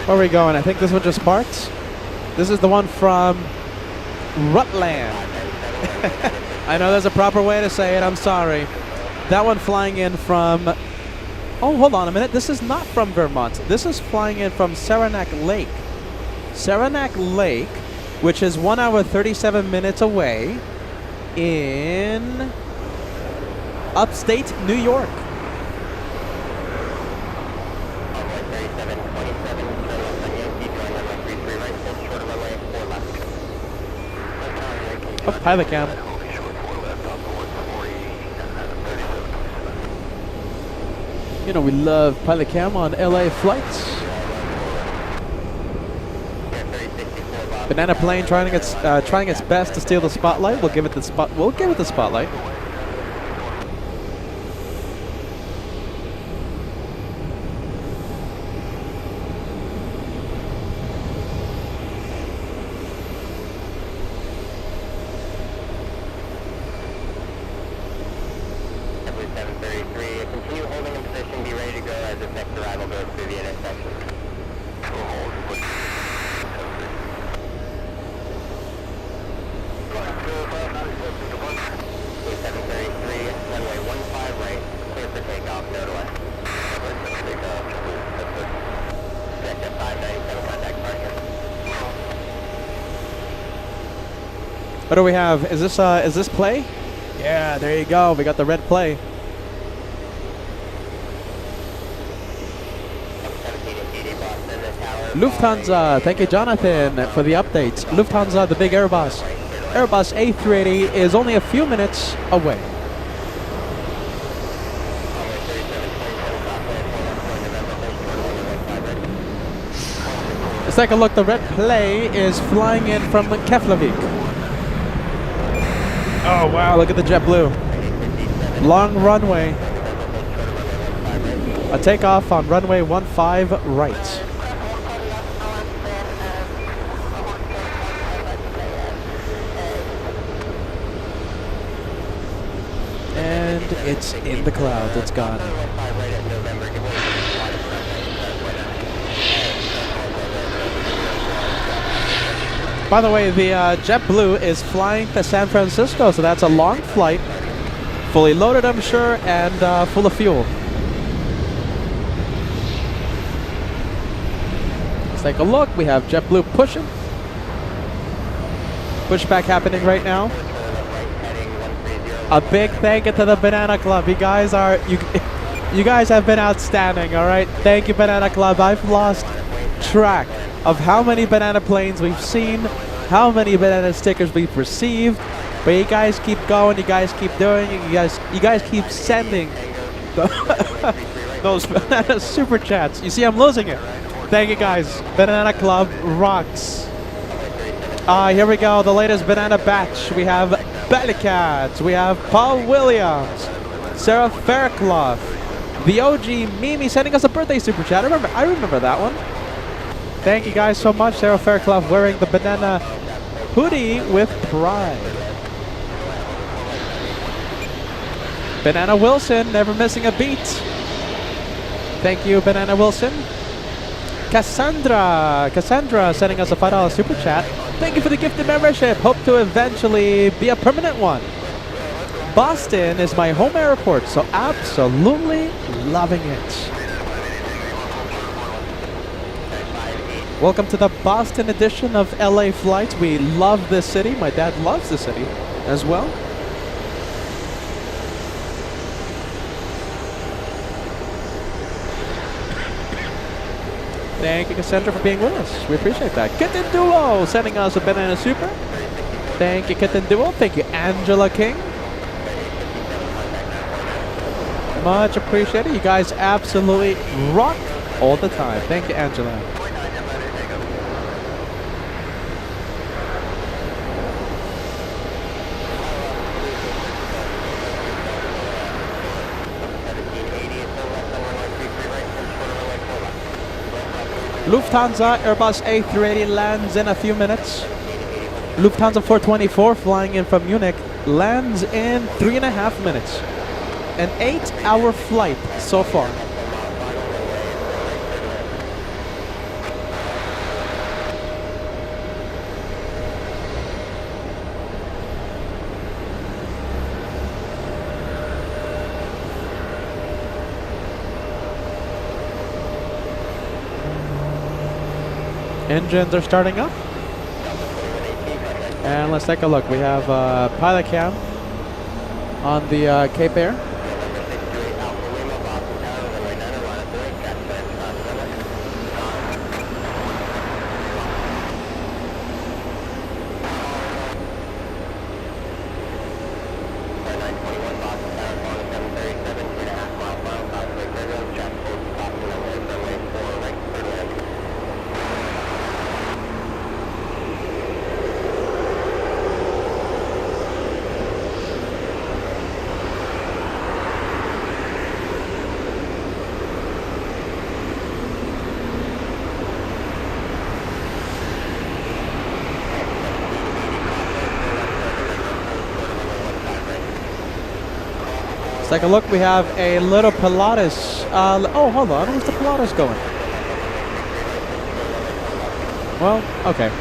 Where are we going? I think this one just parked. This is the one from Rutland. I know there's a proper way to say it. I'm sorry. That one flying in from... Oh, hold on a minute. This is not from Vermont. This is flying in from Saranac Lake. Saranac Lake, which is 1 hour 37 minutes away in upstate New York. Oh, pilot cam. You know, we love pilot cam on LA flights. Banana plane trying its best to steal the spotlight. We'll give it the spotlight. Continue holding in position. Be ready to go as the next arrival goes through the intersection. Runway 15 right, clear for takeoff, no delay. Objective 597, contact partner. What do we have? Is this play? Yeah, there you go. We got the red play. Lufthansa, thank you, Jonathan, for the updates. Lufthansa, the big Airbus. Airbus A380 is only a few minutes away. Let's take a look. The red play is flying in from Keflavik. Oh, wow. Look at the JetBlue. Long runway. A takeoff on runway 15 right. And it's in the clouds. It's gone. By the way, the JetBlue is flying to San Francisco, so that's a long flight. Fully loaded, I'm sure, and full of fuel. Let's take a look. We have JetBlue pushing. Pushback happening right now. A big thank you to the Banana Club. You guys have been outstanding, all right? Thank you, Banana Club. I've lost track of how many banana planes we've seen, how many banana stickers we've received, but you guys keep going, you guys keep doing it, you guys keep sending those banana super chats. You see, I'm losing it. Thank you, guys. Banana Club rocks. Here we go, the latest banana batch. We have Bellycats, we have Paul Williams, Sarah Fairclough, the OG Mimi sending us a birthday super chat. I remember that one. Thank you guys so much. Sarah Fairclough wearing the banana hoodie with pride. Banana Wilson, never missing a beat. Thank you, Banana Wilson. Cassandra sending us a $5 super chat. Thank you for the gifted membership. Hope to eventually be a permanent one. Boston is my home airport, so absolutely loving it. Welcome to the Boston edition of LA Flights. We love this city. My dad loves the city as well. Thank you, Cassandra, for being with us. We appreciate that. Kitten Duo sending us a banana super. Thank you, Kitten Duo. Thank you, Angela King. Much appreciated. You guys absolutely rock all the time. Thank you, Angela. Lufthansa Airbus A380 lands in a few minutes. Lufthansa 424 flying in from Munich lands in 3.5 minutes. An 8-hour flight so far. Engines are starting up. And let's take a look. We have pilot cam on the Cape Air. Take a look. We have a little Pilatus. Oh, hold on. Where's the Pilatus going? Well, okay.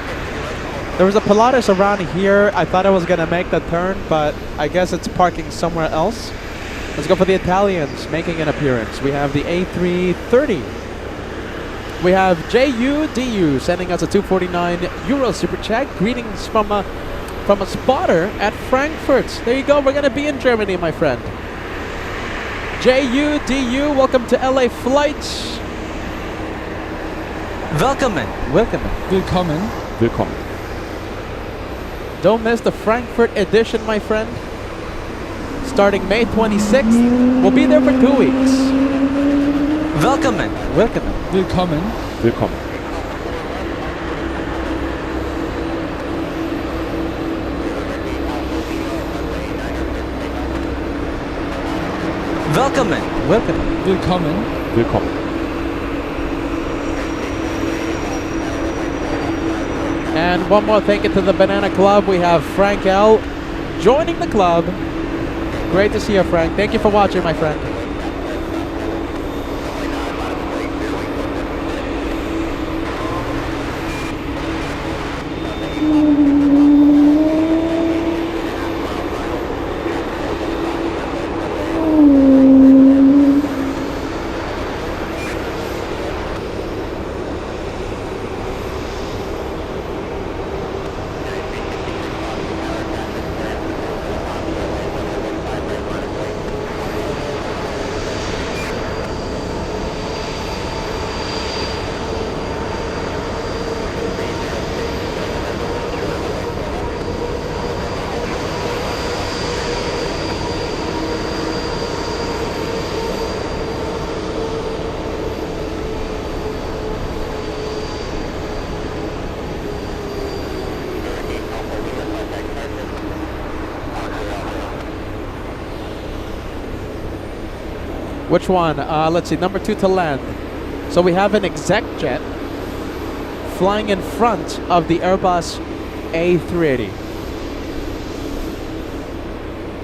There was a Pilatus around here. I thought I was going to make the turn, but I guess it's parking somewhere else. Let's go for the Italians making an appearance. We have the A330. We have JUDU sending us a 249 Euro super chat. Greetings from a spotter at Frankfurt. There you go. We're going to be in Germany, my friend. JUDU, welcome to LA flights. Welcome. Welcome. Willkommen. Willkommen. Don't miss the Frankfurt edition, my friend. Starting May 26th. We'll be there for 2 weeks. Welcome. Welcome. Willkommen. Willkommen. Welcome. Welcome. Willkommen. Willkommen. And one more thank you to the Banana Club. We have Frank L. joining the club. Great to see you, Frank. Thank you for watching, my friend. Which one? Let's see, number 2 to land. So we have an exec jet flying in front of the Airbus A380.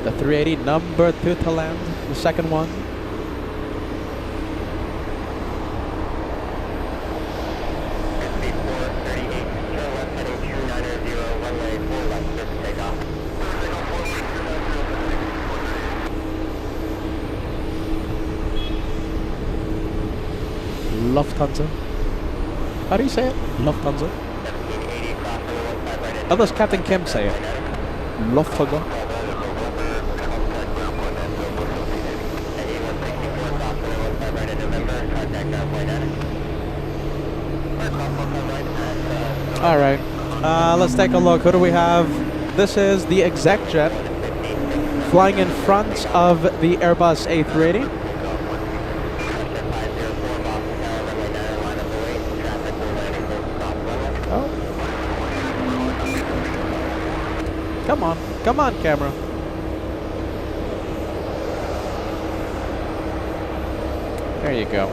The 380, number 2 to land, the second one. Lufthansa. How do you say it? Lufthansa. How does Captain Kim say it? Lufthansa. All right. Let's take a look. Who do we have? This is the exec jet flying in front of the Airbus A380. Come on. Come on, camera. There you go.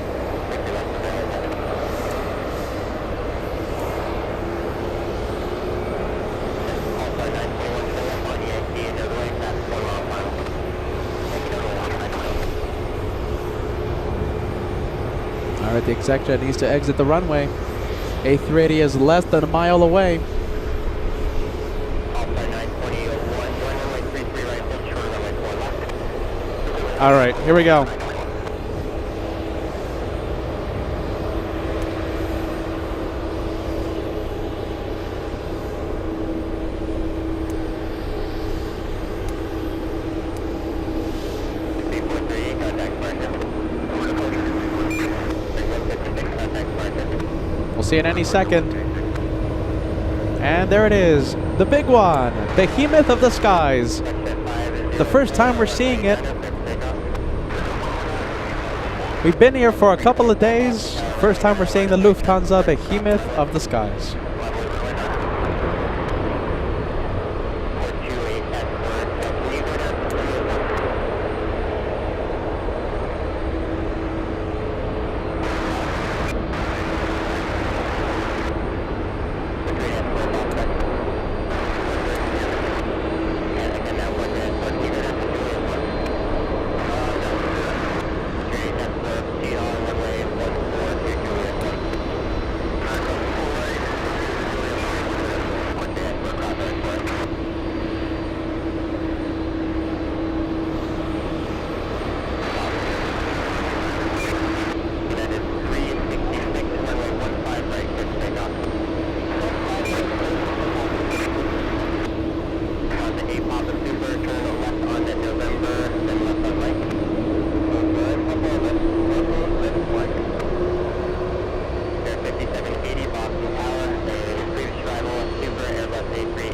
All right, the exec jet needs to exit the runway. A380 is less than a mile away. All right, here we go. see it any second. And there it is, the big one, Behemoth of the Skies. The first time we're seeing it. We've been here for a couple of days. First time we're seeing the Lufthansa Behemoth of the Skies.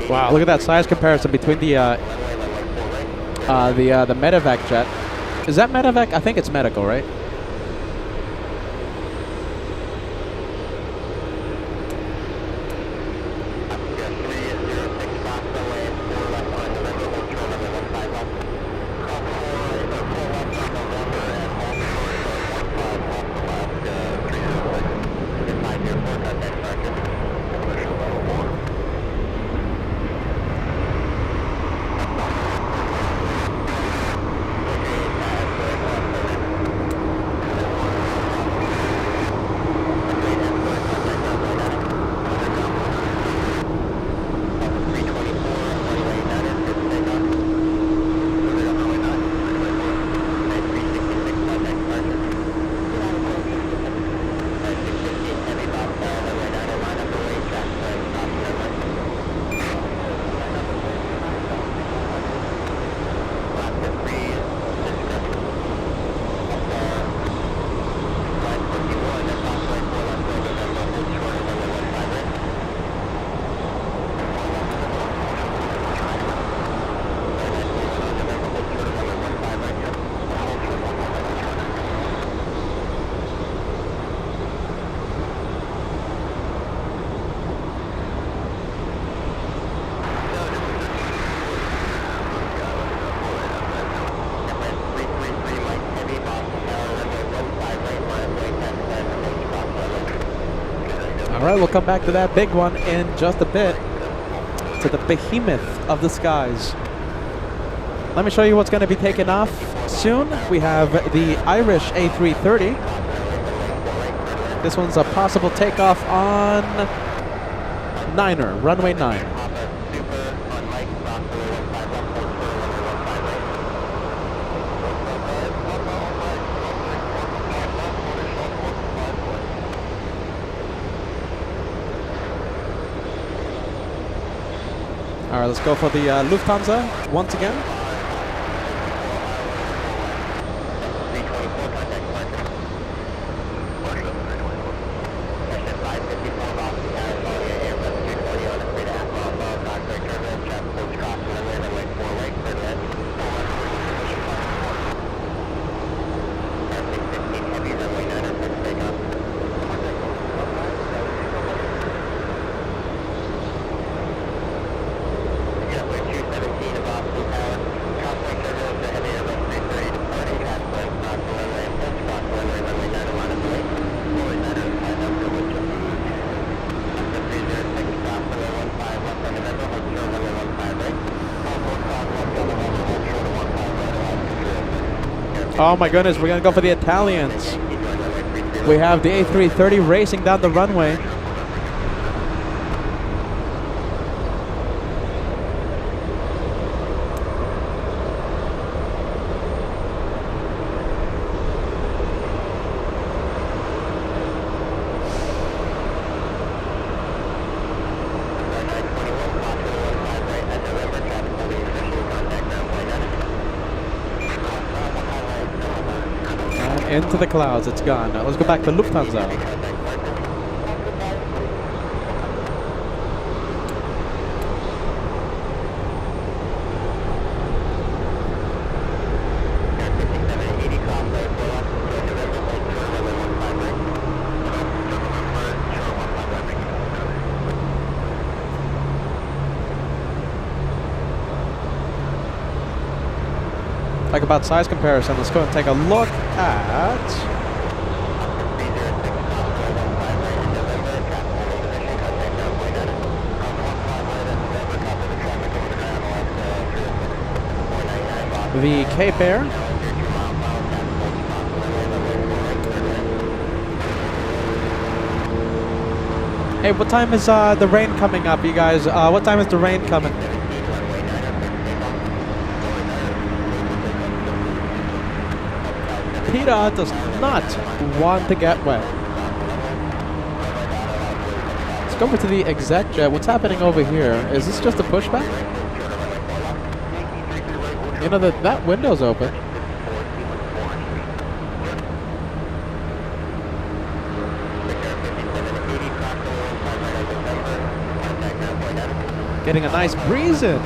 Wow, look at that size comparison between the medevac jet. Is that medevac? I think it's medical, right? All right, we'll come back to that big one in just a bit, to the Behemoth of the Skies. Let me show you what's going to be taking off soon. We have the Irish A330. This one's a possible takeoff on Niner, runway 9. All right, let's go for the Lufthansa once again. Oh my goodness, we're gonna go for the Italians. We have the A330 racing down the runway. Into the clouds, it's gone. Now let's go back to Lufthansa. talk about size comparison, let's go and take a look at the Cape Air. Hey, what time is the rain coming up, you guys? What time is the rain coming? PETA does not want to get wet. Let's go over to the exec jet. What's happening over here? Is this just a pushback? You know, that window's open. Getting a nice breeze in.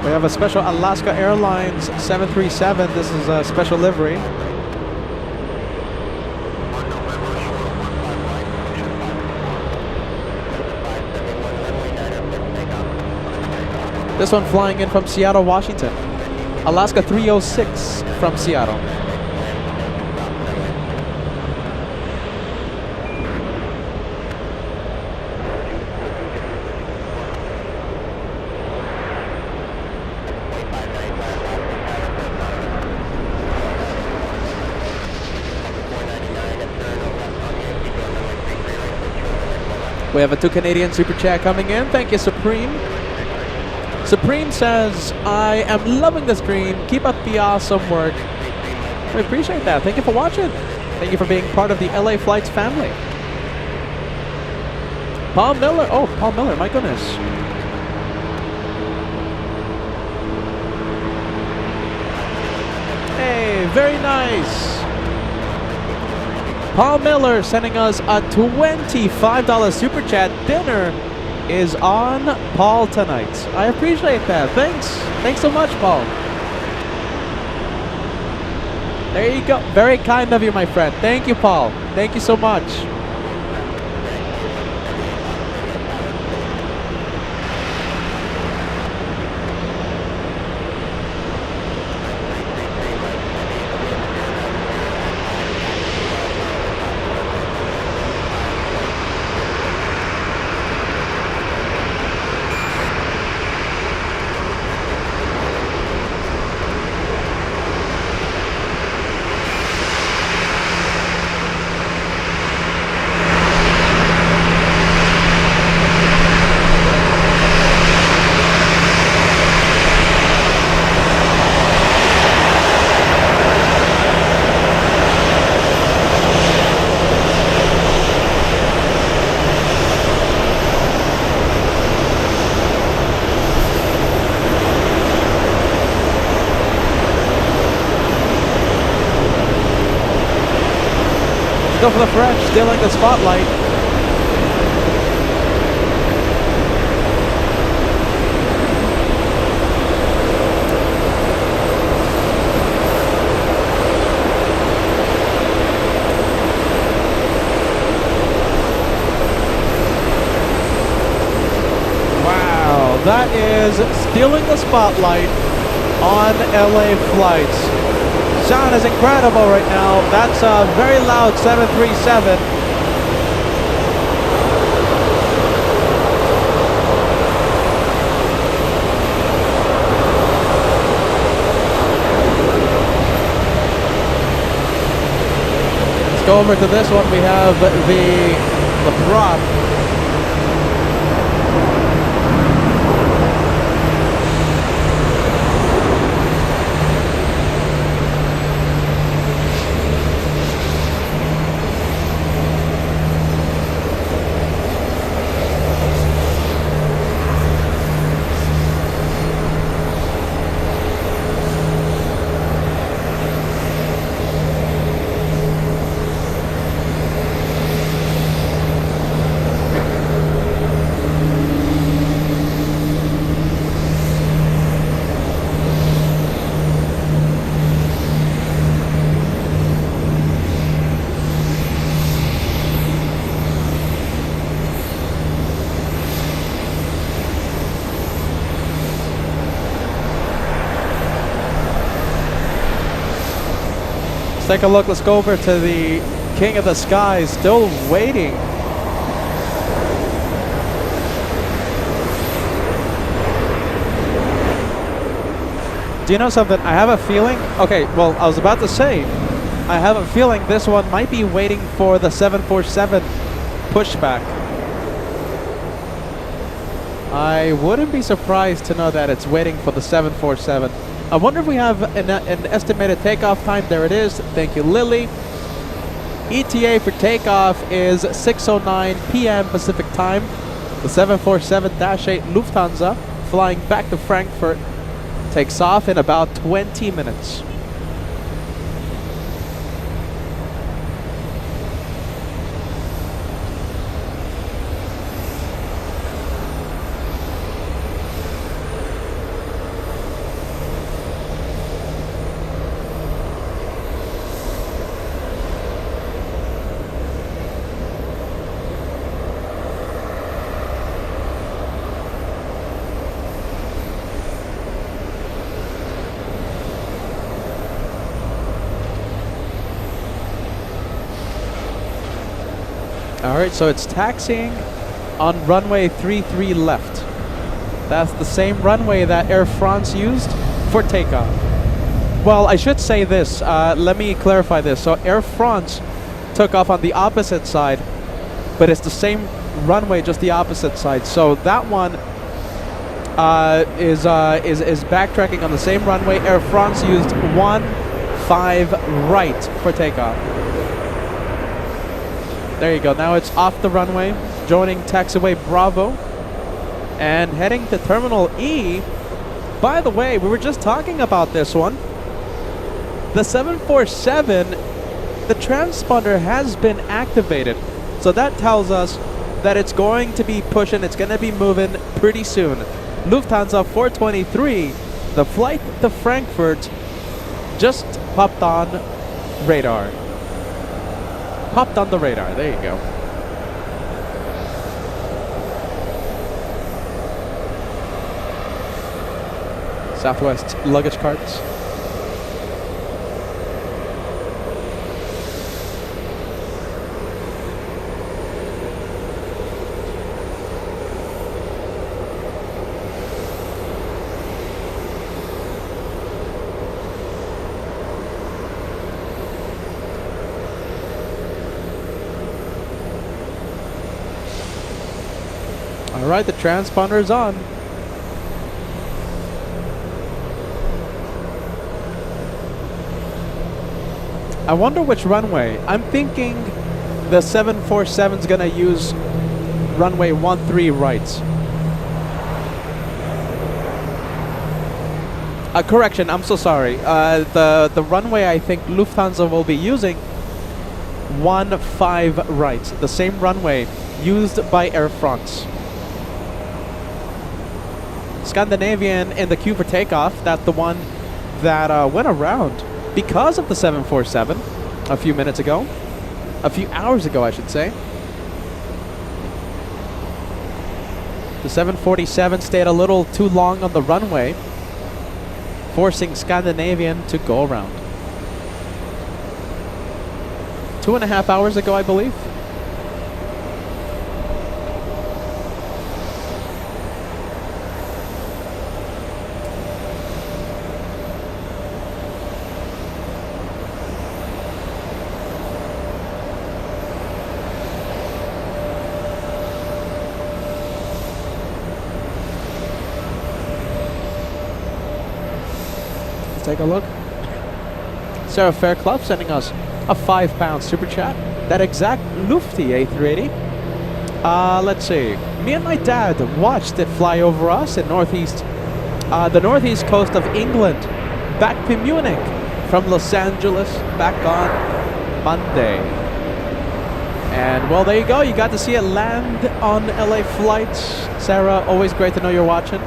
We have a special Alaska Airlines 737. This is a special livery. This one flying in from Seattle, Washington. Alaska 306 from Seattle. We have a 2 Canadian super chat coming in. Thank you, Supreme. Supreme says, I am loving the stream. Keep up the awesome work. We appreciate that. Thank you for watching. Thank you for being part of the LA Flights family. Paul Miller. Oh, Paul Miller. My goodness. Hey, very nice. Paul Miller sending us a $25 super chat. Dinner is on Paul tonight. I appreciate that. Thanks. Thanks so much, Paul. There you go. Very kind of you, my friend. Thank you, Paul. Thank you so much. Go for the French, stealing the spotlight. Wow, that is stealing the spotlight on LA flights. Sound is incredible right now. That's a very loud 737. Let's go over to this one. We have the prop. Let's take a look. Let's go over to the King of the Skies, still waiting. Do you know something? I have a feeling. Okay, well, I was about to say, I have a feeling this one might be waiting for the 747 pushback. I wouldn't be surprised to know that it's waiting for the 747. I wonder if we have an estimated takeoff time. There it is. Thank you, Lily. ETA for takeoff is 6:09 p.m. Pacific time. The 747-8 Lufthansa flying back to Frankfurt takes off in about 20 minutes. Alright, so it's taxiing on runway 33 left. That's the same runway that Air France used for takeoff. Well, I should say this. Let me clarify this. So Air France took off on the opposite side, but it's the same runway, just the opposite side. So that one is backtracking on the same runway. Air France used 15 right for takeoff. There you go. Now it's off the runway, joining taxiway Bravo, and heading to Terminal E. By the way, we were just talking about this one. The 747, the transponder has been activated. So that tells us that it's going to be pushing, it's going to be moving pretty soon. Lufthansa 423, the flight to Frankfurt, just popped on radar. Popped on the radar. There you go. Southwest luggage carts. Alright, the transponder is on. I wonder which runway. I'm thinking the 747 is going to use runway 13 right. Correction, I'm so sorry. The runway I think Lufthansa will be using 15 right. The same runway used by Air France. Scandinavian in the queue for takeoff. That's the one that went around because of the 747 a few minutes ago. A few hours ago, I should say. The 747 stayed a little too long on the runway, forcing Scandinavian to go around. 2.5 hours ago, I believe. Take a look. Sarah Fairclough sending us a £5 super chat. That exact Lufthansa A380. Let's see. Me and my dad watched it fly over us in the northeast coast of England, back to Munich from Los Angeles back on Monday. And well, there you go. You got to see it land on LA flights. Sarah, always great to know you're watching.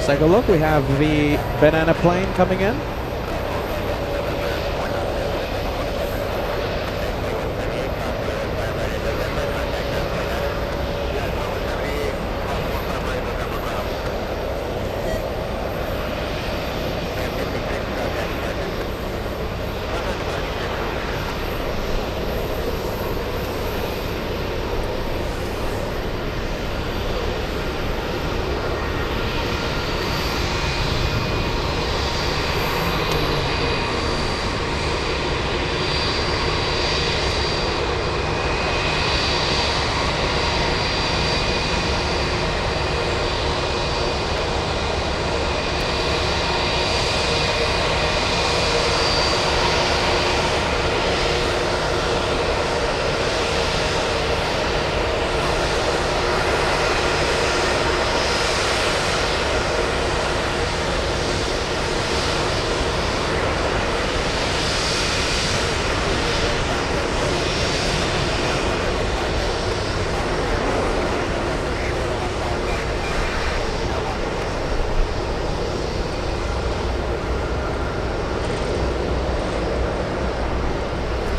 Take a look. We have the Banana plane coming in.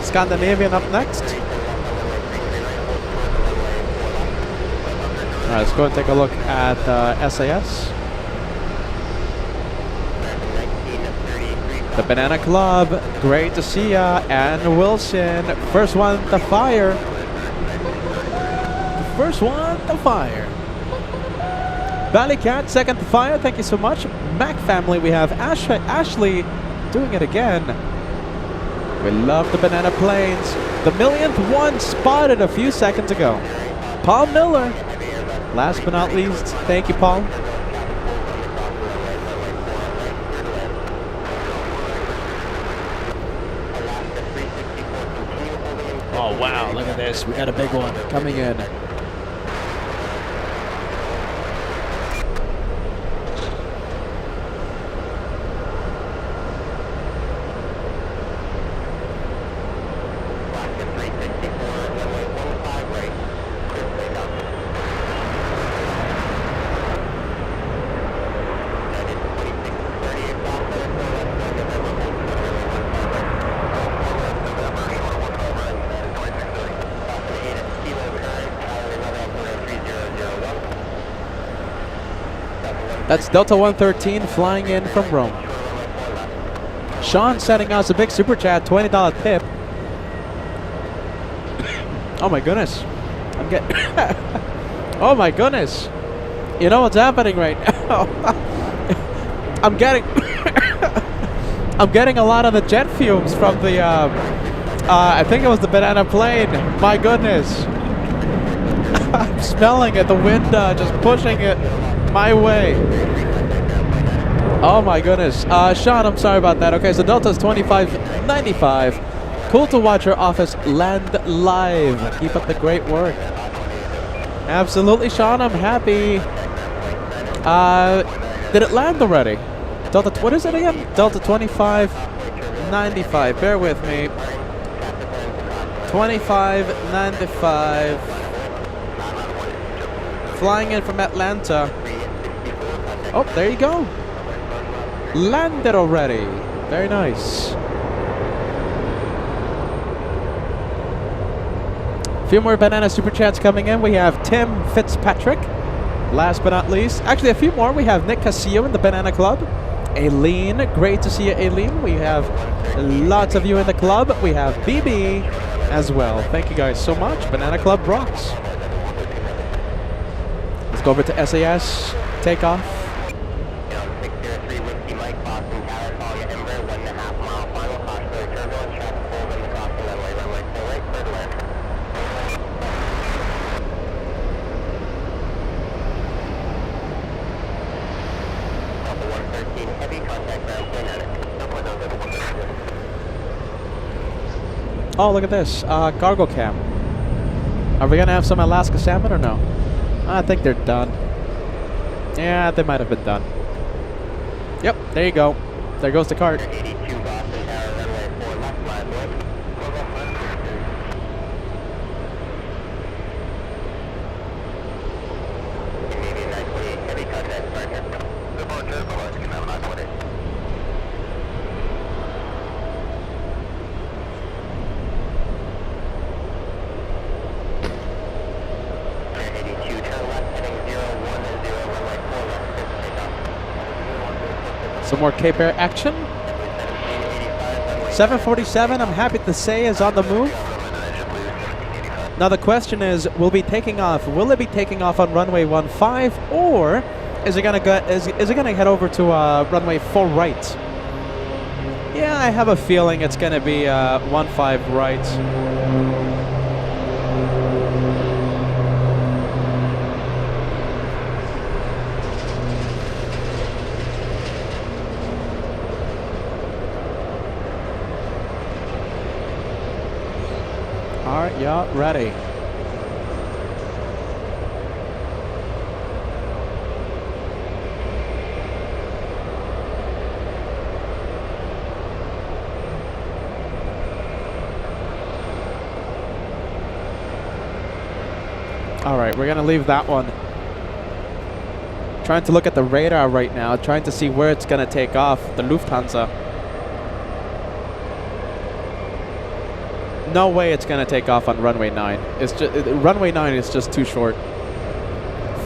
Scandinavian up next. Alright, let's go and take a look at SAS. The Banana Club, great to see ya. And Wilson, first one to fire. The first one to fire. Ballycat, second to fire, thank you so much. Mac family, we have Ashley doing it again. We love the Banana planes. The millionth one spotted a few seconds ago. Paul Miller. Last but not least, thank you, Paul. Oh, wow, look at this. We got a big one coming in. That's Delta 113 flying in from Rome. Sean sending us a big super chat, $20 tip. Oh my goodness. I'm getting... oh my goodness. You know what's happening right now? I'm getting... I'm getting a lot of the jet fumes from the... I think it was the Banana plane. My goodness. I'm smelling it. The wind just pushing it my way. Oh my goodness. Sean, I'm sorry about that. Okay, so Delta's 2595. Cool to watch your office land live. Keep up the great work. Absolutely, Sean. I'm happy. Did it land already? Delta, what is it again? Delta 2595. Bear with me. 2595. Flying in from Atlanta. Oh, there you go. Landed already. Very nice. A few more Banana Super Chats coming in. We have Tim Fitzpatrick. Last but not least. Actually, a few more. We have Nick Castillo in the Banana Club. Aileen. Great to see you, Aileen. We have lots of you in the club. We have BB as well. Thank you guys so much. Banana Club rocks. Let's go over to SAS. Takeoff. Oh, look at this. Cargo cam. Are we going to have some Alaska salmon or no? I think they're done. Yeah, they might have been done. Yep, there you go. There goes the cart. Some more Cape Air action. 747, I'm happy to say, is on the move. Now the question is, will it be taking off on runway 15, or is it gonna go? Is it gonna head over to runway 4 right? Yeah, I have a feeling it's gonna be 15 right. Alright, yeah, ready. Alright, we're gonna leave that one. Trying to look at the radar right now, trying to see where it's gonna take off, the Lufthansa. No way it's gonna take off on runway 9. It's just runway 9 is just too short.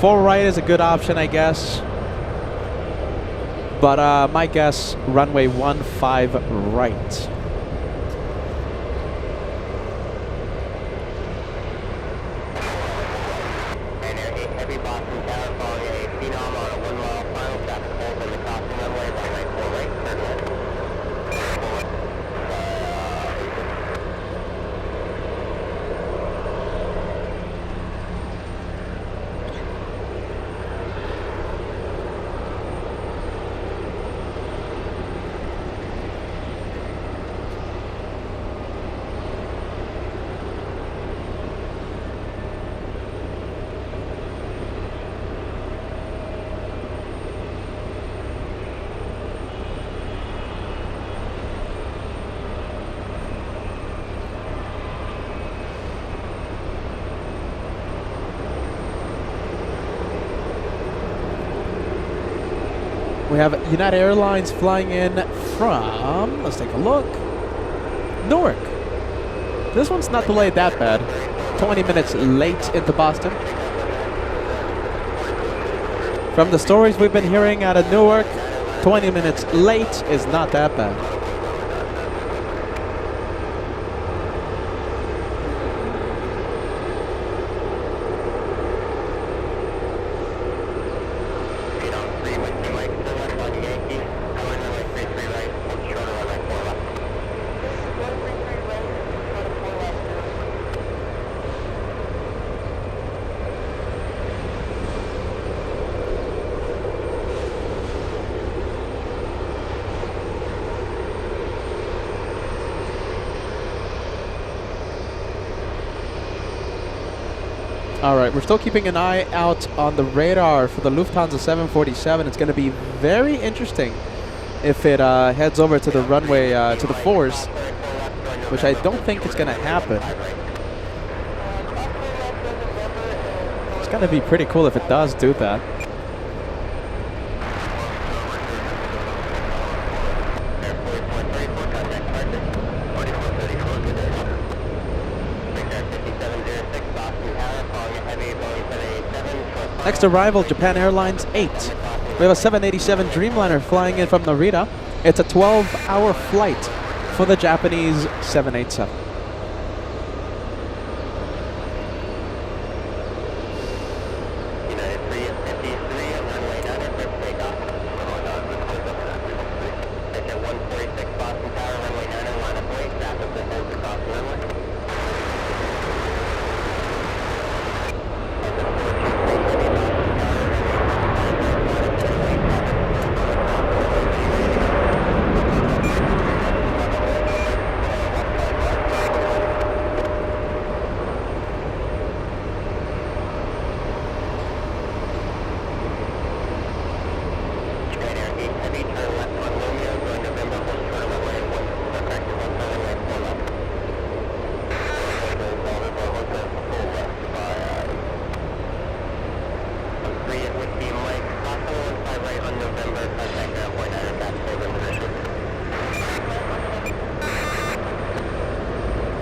4 right is a good option, I guess. But my guess, runway 15 right. We have United Airlines flying in from, let's take a look, Newark. This one's not delayed that bad. 20 minutes late into Boston. From the stories we've been hearing out of Newark, 20 minutes late is not that bad. All right, we're still keeping an eye out on the radar for the Lufthansa 747. It's going to be very interesting if it heads over to the runway, to the 4s, which I don't think it's going to happen. It's going to be pretty cool if it does do that. Next arrival, Japan Airlines 8. We have a 787 Dreamliner flying in from Narita. It's a 12-hour flight for the Japanese 787.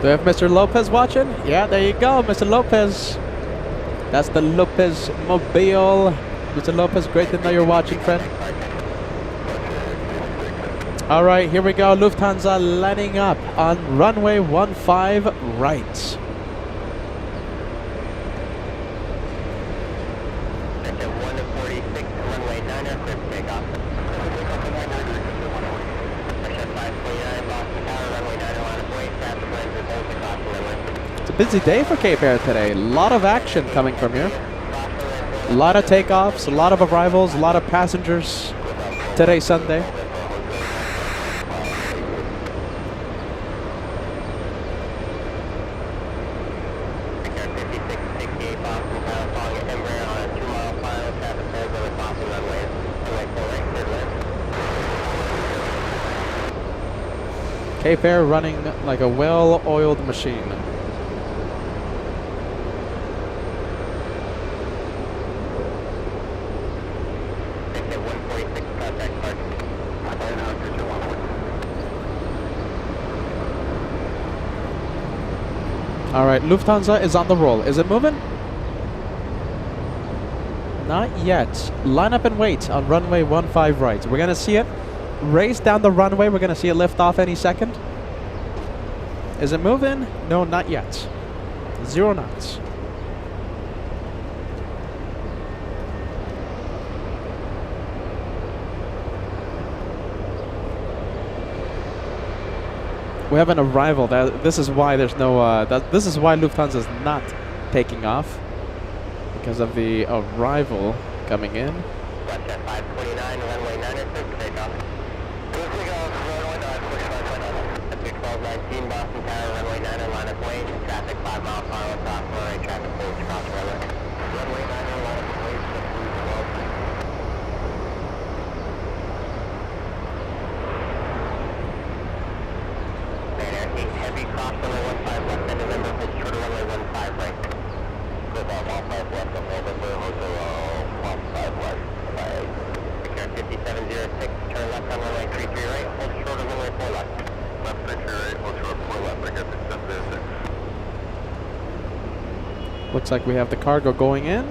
Do we have Mr. Lopez watching? Yeah, there you go, Mr. Lopez. That's the Lopez Mobile. Mr. Lopez, great to know you're watching, friend. All right, here we go. Lufthansa lining up on runway 15 right. Busy day for Cape Air today. A lot of action coming from here. A lot of takeoffs, a lot of arrivals, a lot of passengers today, Sunday. Cape Air running like a well-oiled machine. All right, Lufthansa is on the roll. Is it moving? Not yet. Line up and wait on runway 15 right. We're going to see it race down the runway. We're going to see it lift off any second. Is it moving? No, not yet. 0 knots. We have an arrival. This is why there's no. This is why Lufthansa is not taking off, because of the arrival coming in. Westjet 529, runway 96, takeoff. At 1219, Boston Tower, runway 9, line of way. Traffic 5 mile per hour cross runway. Traffic holds cross runway. Runway 9, line of way. Heavy cross runway 15 left and November, hold short runway 15 right. Go about 15 left on November, hotel 15 west. Secure 5706, turn left on runway 33 right, hold short runway 4 left. Left 33 right, hold short 4 left, secure 5706. Looks like we have the cargo going in.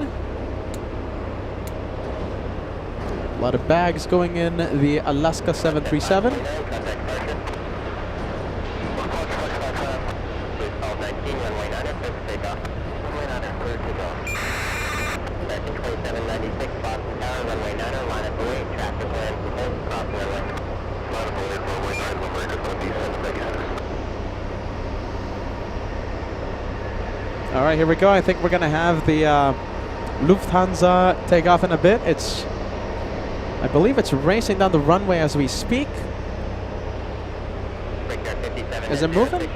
A lot of bags going in the Alaska 737. All right, here we go. I think we're going to have the Lufthansa take off in a bit. I believe it's racing down the runway as we speak. Is it moving?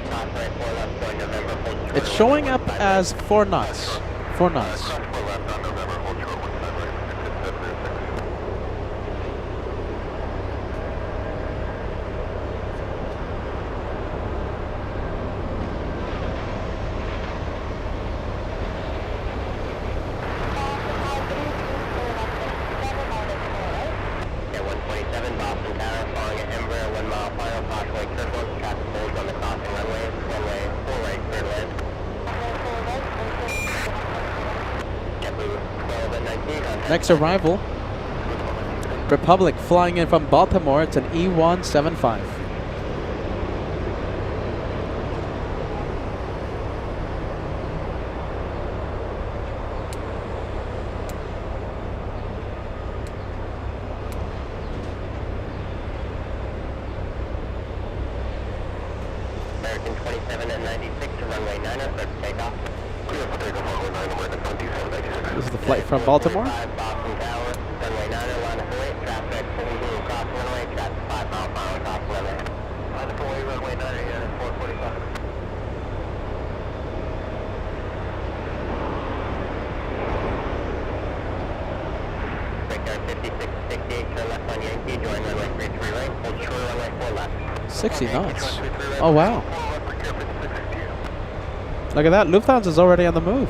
It's showing up as 4 knots. 4 knots. Next arrival, Republic flying in from Baltimore. It's an E175. American 27 and 96 to runway 9 or clear for takeoff. Clear for takeoff, runway 9, American 27, 96. This is the flight from Baltimore. Boston Tower, runway 9 line of 48, traffic 17 cross runway, traffic 5 mile per hour cross runway. Line of 48, runway 9 again at 445. Breakout 5668, turn left on Yankee, join runway 33 right, hold short runway 4 left. 60 knots. Oh, wow. Look at that. Lufthansa's already on the move.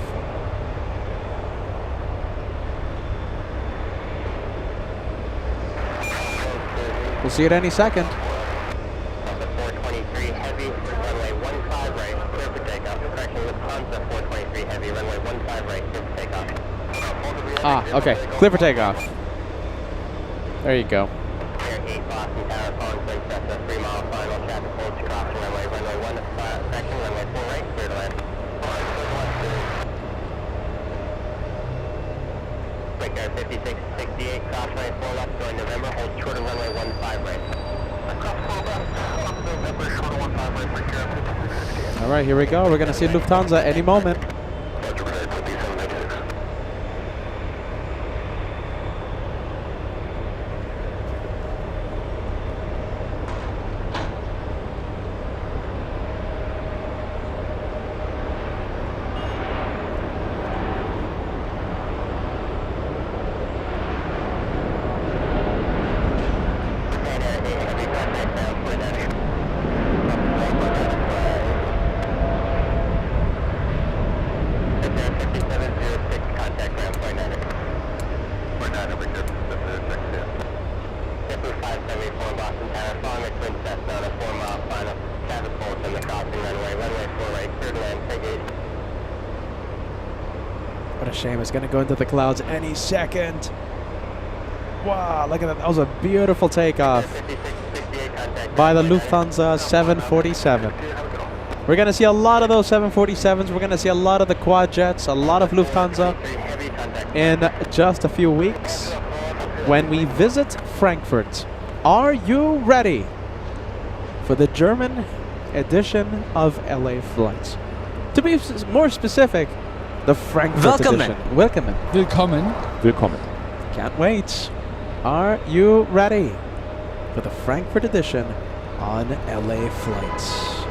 We'll see it any second. 423 Heavy, runway 15 right, clear for takeoff. Correction, Lufthansa 423 Heavy, runway 15 right, clear for takeoff. Ah, okay. Clear for takeoff. There you go. Clear 8 Boston Tower, following Princess, 3 mile final, traffic hold, cross runway 1, correction, runway 4 right, clear to land. Breakout 5668, cross runway 4 left, join November, hold short of runway 15 right. November, short of 15 right, for Kira 5668. All right, here we go. We're going to see Lufthansa any moment. What a shame. It's going to go into the clouds any second. Wow, look at that. That was a beautiful takeoff by the Lufthansa 747. We're going to see a lot of those 747s. We're going to see a lot of the quad jets, a lot of Lufthansa in just a few weeks when we visit Frankfurt. Are you ready for the German edition of LA flights? To be more specific, the Frankfurt edition. Welcome. Willkommen. Willkommen. Can't wait. Are you ready for the Frankfurt edition on LA flights?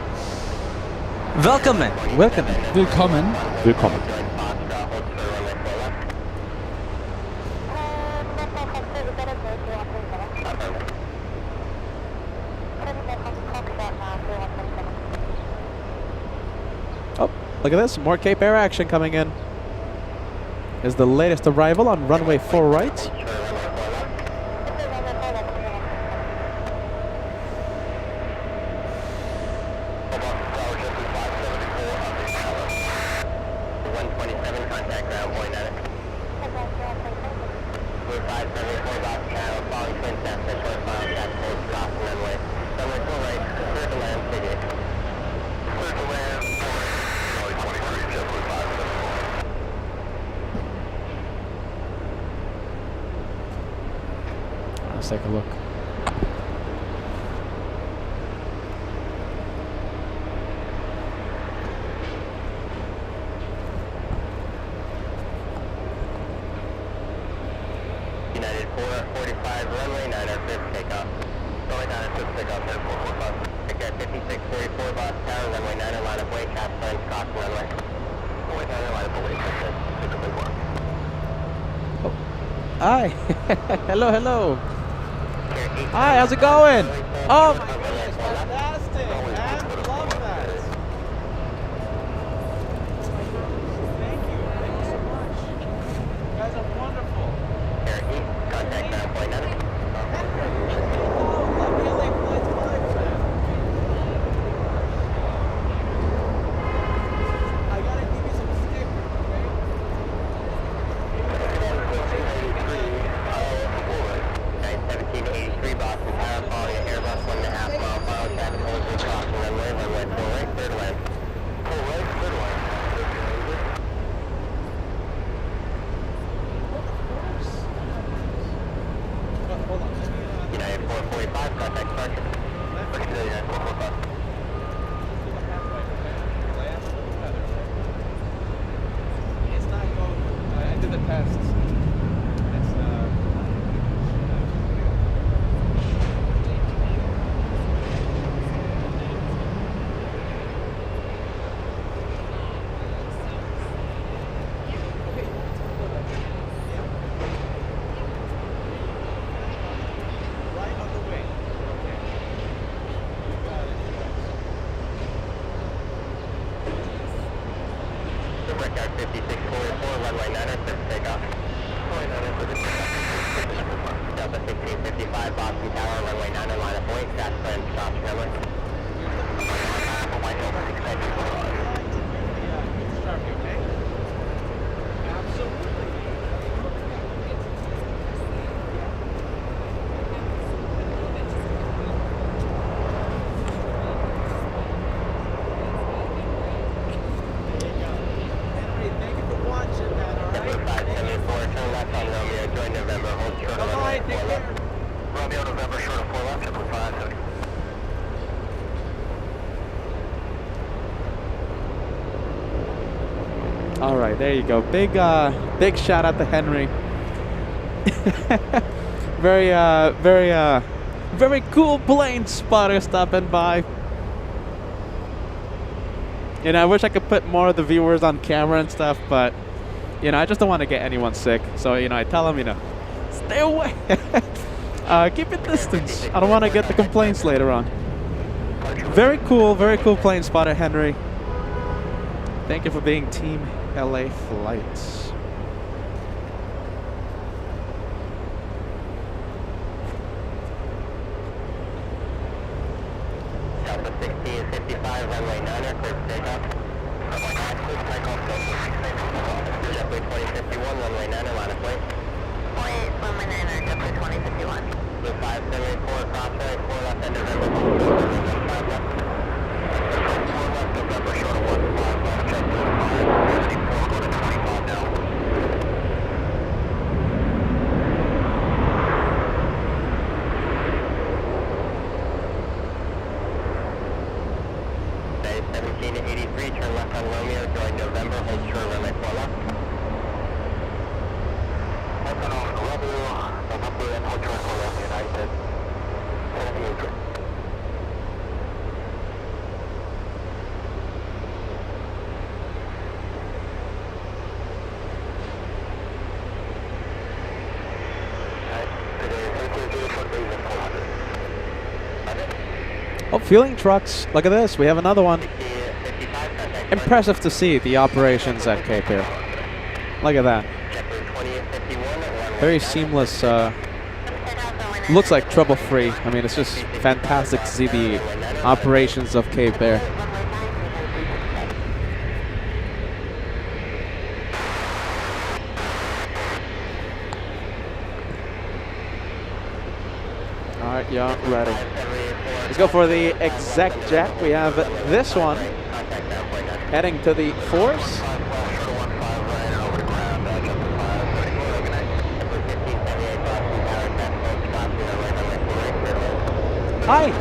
Welcome. Welcome. Willkommen. Willkommen. Oh, look at this. More Cape Air action coming in. Is the latest arrival on runway 4 right. Let's take a look. United 445 runway 9 or 5th takeoff. Runway 9 or 5th takeoff, 445. Pick at 5644 Boss Tower, runway 9 line of way, cap signs, cross runway. Runway 9 line of way, Hi. Hello, hello. Hi, how's it going? Oh my goodness, fantastic, man. Love that. Thank you. Thank you so much. You guys are wonderful. Contact 9.9. Love the LA Flights 5, man. I gotta give you some stickers, okay? 1783 Boston Tower, following Airbus 1.5 mile final traffic over crossing runway 4 right, third lane. Full right, third lane. Hold on, let me, United 445, contact departure. United 445. It's not going. I did the tests. It's right on the way. Okay. You got it. Breakout 5644, runway 9er, clear for takeoff. Runway 9er, clear for takeoff. Delta 1655, Boston Tower, runway 9er, line of weight, fast plan, crossing runway. Thank you for watching that, alright? 574, turn left on Romeo, join November, hold short of runway 4 left. Romeo, November, short of 4 left, 570. All right, there you go. Big shout out to Henry. Very cool plane spotter stopping by. You know, I wish I could put more of the viewers on camera and stuff, but you know, I just don't want to get anyone sick. So you know, I tell them, you know, stay away. Keep your distance. I don't want to get the complaints later on. Very cool plane spotter, Henry. Thank you for being Team LA Flights. Delta 1655, runway 9er, clear for takeoff. Runway 9, clear for takeoff, JetBlue 2051, runway 9er, line of weight. Runway 9er, JetBlue 2051. Blue 574, crosswind, 4 left, end November, 5 left. 4 left, November, short of 1, 5 left, JetBlue 574, go to 25 now. Bay 1783, turn left on Romeo, join November, hold short runway 4 left. Open on Romeo, November, and hold short 4 left, United 78. Oh, fueling trucks. Look at this. We have another one. Impressive to see the operations at Cape Air. Look at that. Very seamless. Looks like trouble-free. I mean, it's just fantastic to see the operations of Cape Air. All right, yeah, ready. Let's go for the exec jet. We have this one heading to the Force. Hi.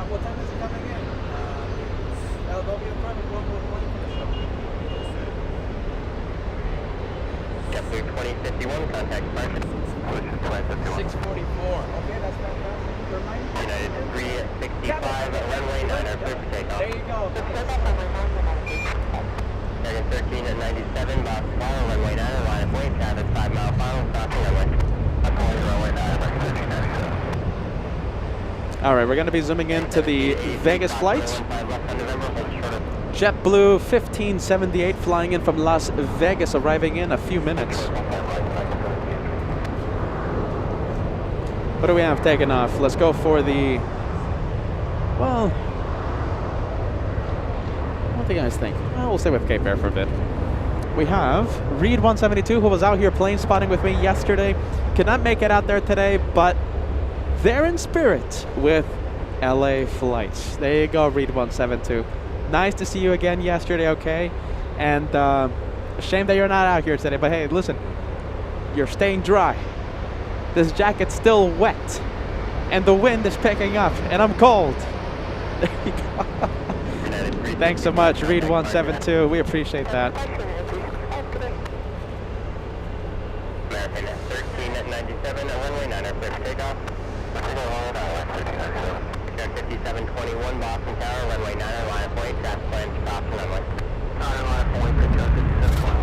What time is it coming in? They'll be in front of 1.1 for the show. Clear 2051, contact departure. 644. Okay, that's fantastic. United 365, runway 9 clear for takeoff. There you go. Dragon 13 at 97, Boston Final, runway 9, line of way, traffic 5 mile final, crossing runway. I'm calling runway 9, recommending 97. All right, we're going to be zooming into the Vegas flight. JetBlue 1578 flying in from Las Vegas, arriving in a few minutes. What do we have taken off? Let's go for the, well, what do you guys think? Well, we'll stay with Cape Air for a bit. We have Reed 172, who was out here plane spotting with me yesterday. Could not make it out there today, but they're in spirit with LA flights. There you go, Reed 172. Nice to see you again yesterday, okay? And shame that you're not out here today, but hey, listen, you're staying dry. This jacket's still wet, and the wind is picking up, and I'm cold. There you go. Thanks so much, Reed 172. We appreciate that. American 13 at 97, runway 9 clear for takeoff. 5721 Boston Tower, runway 9, line of way, traffic plan, stop runway. Line of way, for 5721.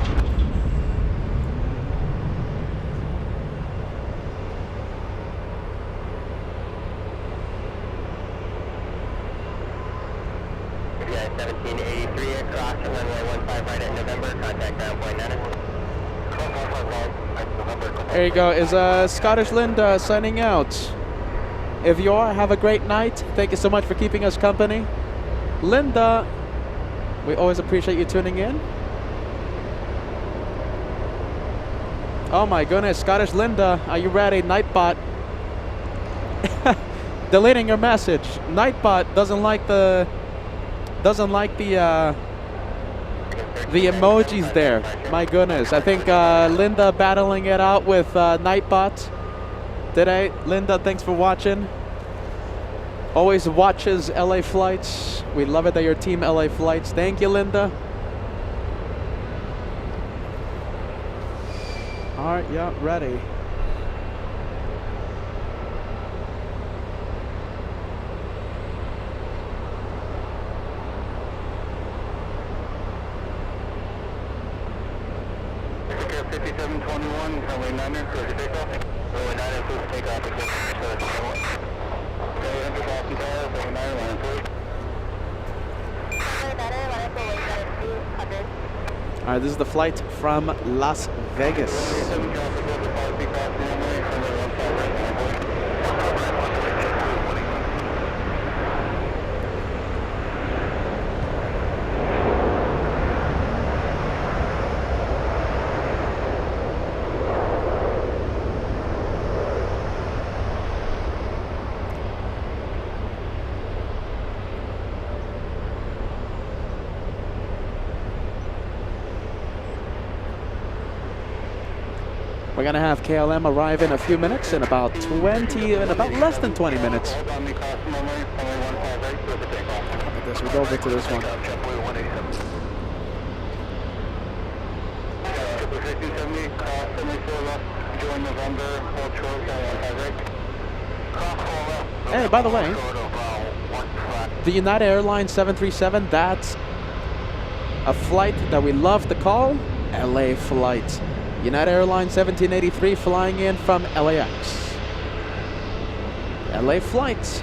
Yeah, 1783 across runway 15 right at November, contact ground point 9. There you go. Is Scottish Linda signing out. If you are, have a great night. Thank you so much for keeping us company. Linda, we always appreciate you tuning in. Oh my goodness, Scottish Linda, are you ready? Nightbot. Deleting your message. Nightbot doesn't like the emojis there. My goodness. I think Linda battling it out with Nightbot today. Linda, thanks for watching. Always watches LA flights. We love it that you're team LA flights. Thank you, Linda. All right, yeah, ready. Runway 9 clear to takeoff. Runway 9 clear to takeoff. All right, this is the flight from Las Vegas. We're gonna have KLM arrive in a few minutes, in about less than 20 minutes. Look at this, we go over to this one. Hey, by the way, the United Airlines 737, that's a flight that we love to call LA flight. United Airlines 1783 flying in from LAX. LA flights.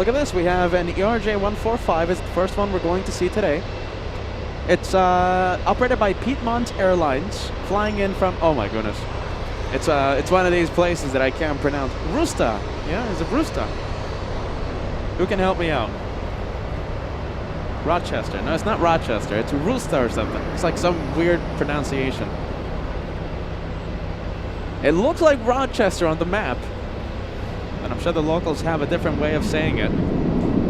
Look at this. We have an ERJ 145. It's the first one we're going to see today. It's operated by Piedmont Airlines, flying in from. Oh my goodness! It's one of these places that I can't pronounce. Rusta. Yeah, is it Rusta? Who can help me out? Rochester. No, it's not Rochester. It's Rusta or something. It's like some weird pronunciation. It looks like Rochester on the map, and I'm sure the locals have a different way of saying it.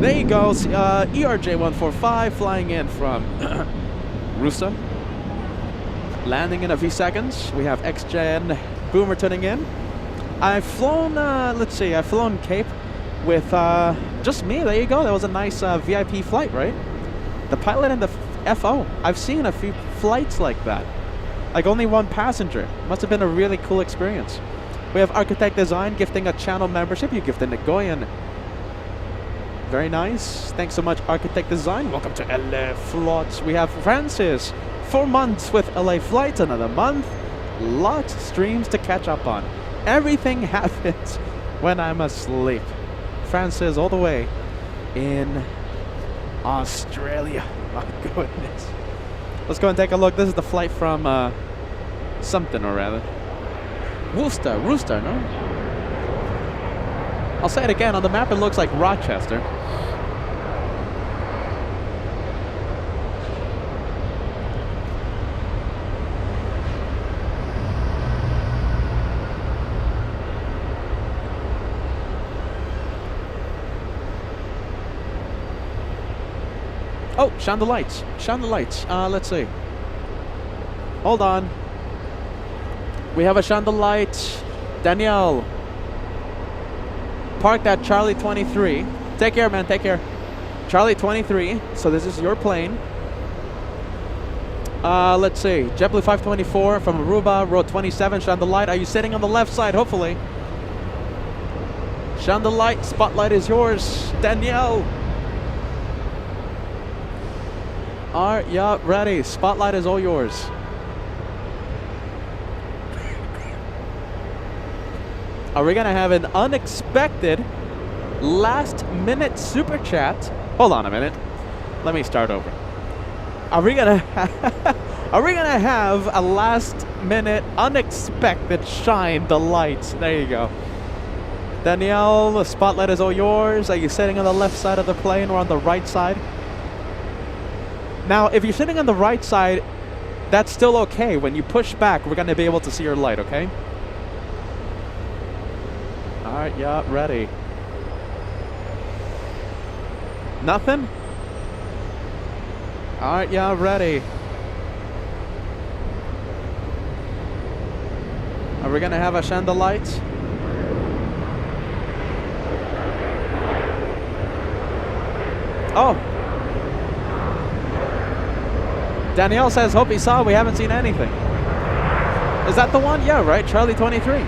There you go. ERJ 145 flying in from Rusta. Landing in a few seconds. We have X-Gen Boomer tuning in. I've flown, let's see, I've flown Cape with just me. There you go. That was a nice VIP flight, right? The pilot and the FO. I've seen a few flights like that. Like only one passenger. Must have been a really cool experience. We have Architect Design gifting a channel membership. You gifted Nagoyan. Very nice. Thanks so much, Architect Design. Welcome to LA Flights. We have Francis. 4 months with LA Flights. Another month. Lots of streams to catch up on. Everything happens when I'm asleep. Francis all the way in Australia. My goodness. Let's go and take a look. This is the flight from something or rather. Rooster, no? I'll say it again. On the map, it looks like Rochester. Oh, shine the lights. Shine the lights. Let's see. Hold on. We have a shine the light. Danielle. Parked at Charlie 23. Take care, man. Take care. Charlie 23. So this is your plane. Let's see. JetBlue 524 from Aruba. Row 27. Shine the light. Are you sitting on the left side? Hopefully. Shine the light. Spotlight is yours. Danielle. Are ya ready? Spotlight is all yours. Are we gonna have an unexpected last minute super chat? Hold on a minute. Let me start over. Are we gonna have a last minute unexpected shine the lights? There you go. Danielle, the spotlight is all yours. Are you sitting on the left side of the plane or on the right side? Now, if you're sitting on the right side, that's still okay. When you push back, we're going to be able to see your light, okay? All right, yeah, ready. Nothing? All right, yeah, ready. Are we going to have a shine the lights? Oh. Danielle says, hope he saw. We haven't seen anything. Is that the one? Yeah, right. Charlie 23.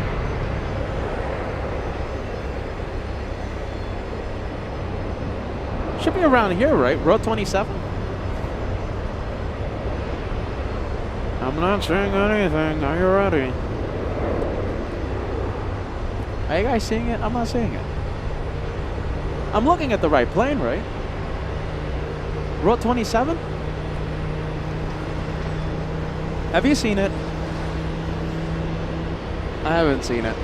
Should be around here, right? Row 27. I'm not seeing anything. Are you ready? Are you guys seeing it? I'm not seeing it. I'm looking at the right plane, right? Row 27? Have you seen it? I haven't seen it.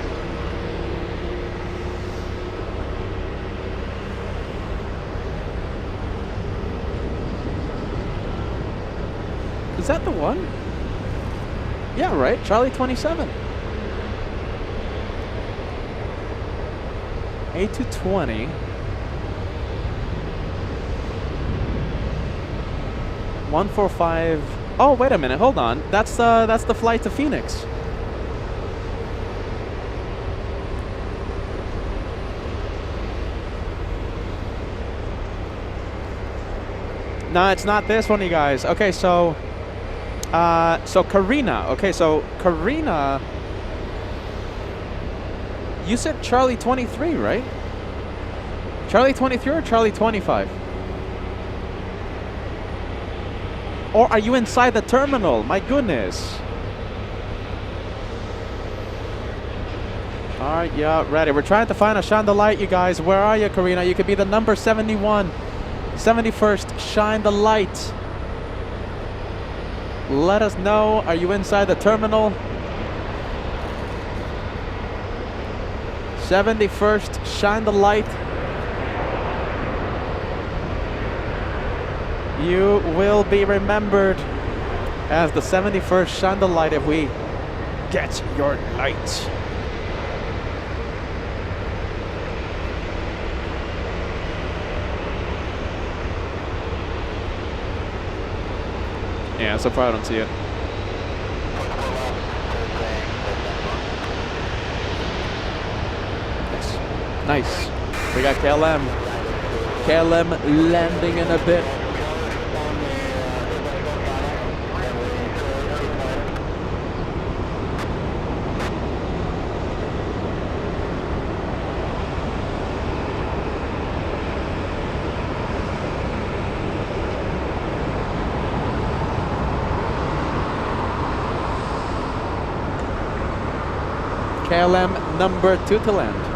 Is that the one? Yeah, right. Charlie 27. A220. 145. Oh, wait a minute. Hold on. That's the flight to Phoenix. No, it's not this one, you guys. Okay, so Karina. Okay, so Karina. You said Charlie 23, right? Charlie 23 or Charlie 25? Or are you inside the terminal? My goodness. All right, yeah, ready. We're trying to find a shine the light, you guys. Where are you, Karina? You could be the number 71. 71st, shine the light. Let us know. Are you inside the terminal? 71st, shine the light. You will be remembered as the 71st shine the light if we get your light. Yeah, so far I don't see it. Nice. We got KLM. KLM landing in a bit. KLM number 2 to land.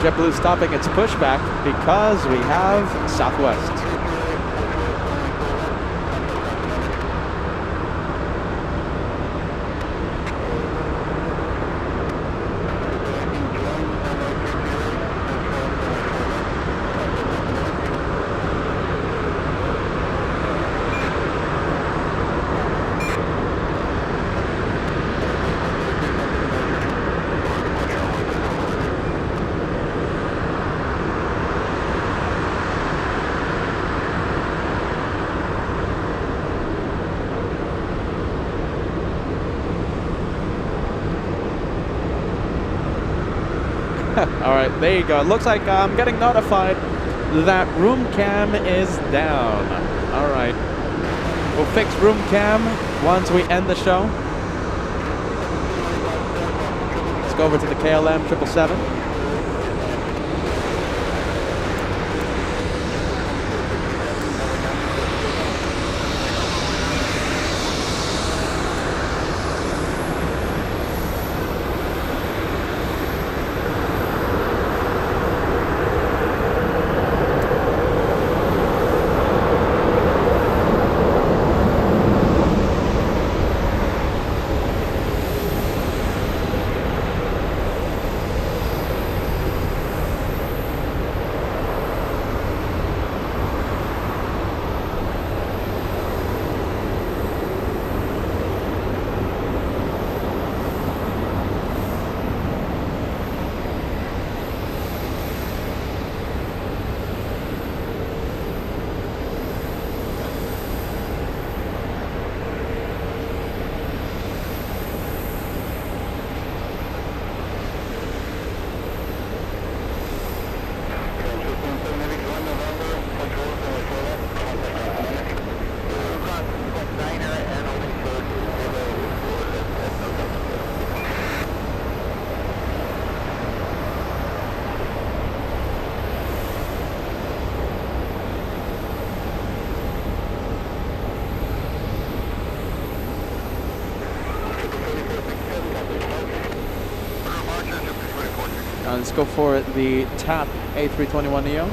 JetBlue stopping its pushback because we have Southwest. All right, there you go. It looks like I'm getting notified that room cam is down. All right. We'll fix room cam once we end the show. Let's go over to the KLM 777. Let's go for the TAP A321neo.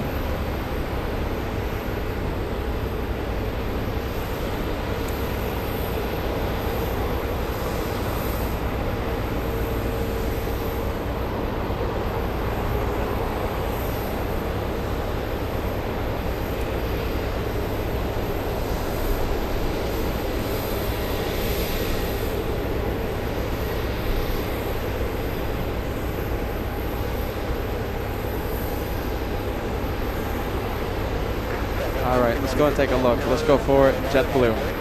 All right, let's go and take a look. Let's go for JetBlue.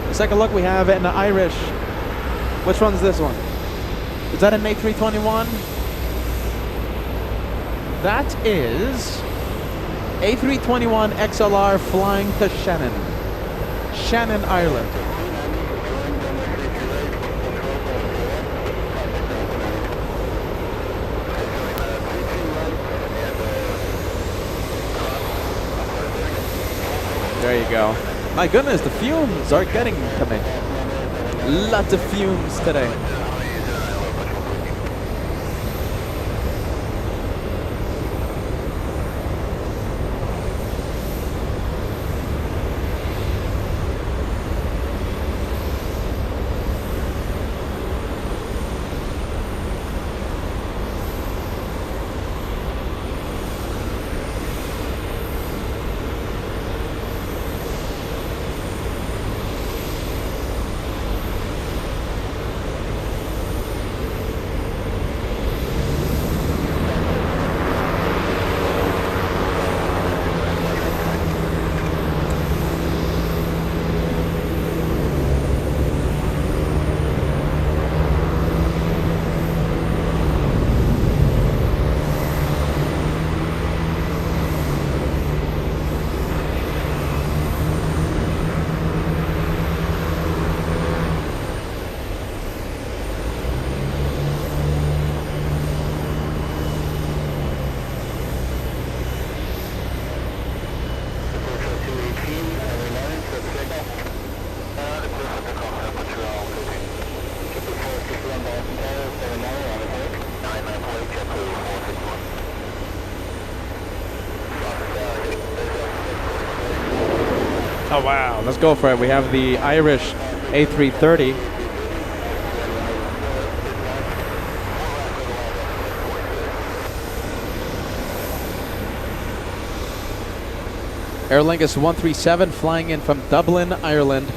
Let's take a look. We have an Irish. Which one's this one? Is that an A321? That is A321 XLR flying to Shannon, Ireland. There you go. My goodness, the fumes are getting to me. Lots of fumes today. Oh wow, let's go for it. We have the Irish A330. Aer Lingus 137 flying in from Dublin, Ireland.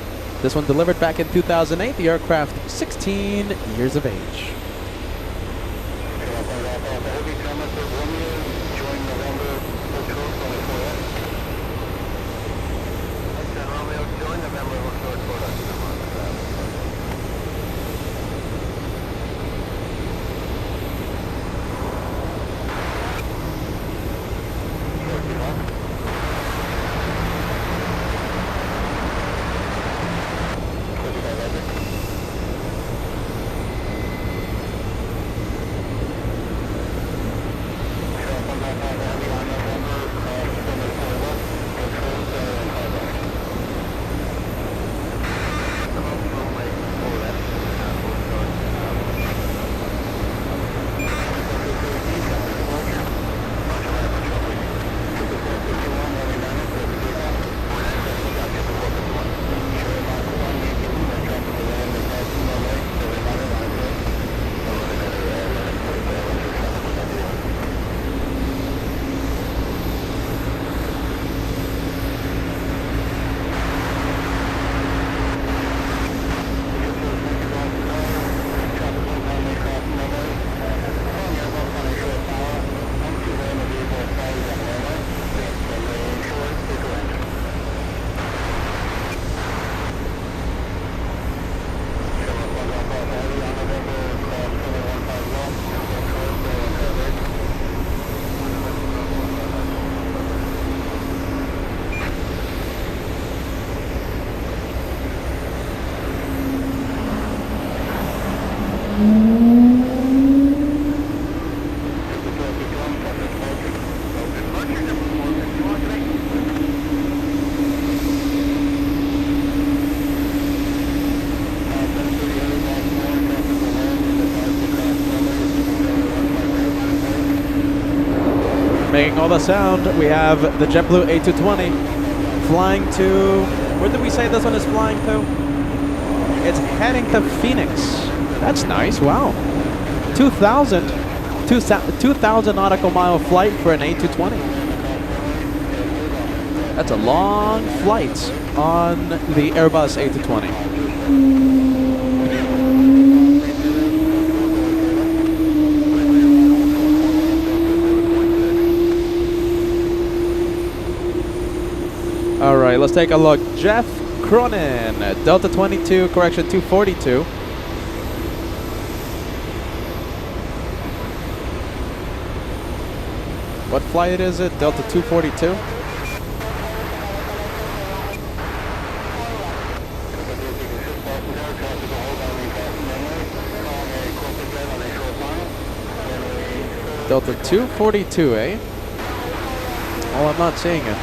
This one delivered back in 2008. The aircraft 16 years of age. getting all the sound. We have the JetBlue A220 flying to... Where did we say this one is flying to? It's heading to Phoenix. That's nice. Wow. 2,000 nautical mile flight for an A220. That's a long flight on the Airbus A220. All right, let's take a look. Jeff Cronin, Delta 22, correction 242. What flight is it? Delta 242? Delta 242, eh? Oh, I'm not seeing it.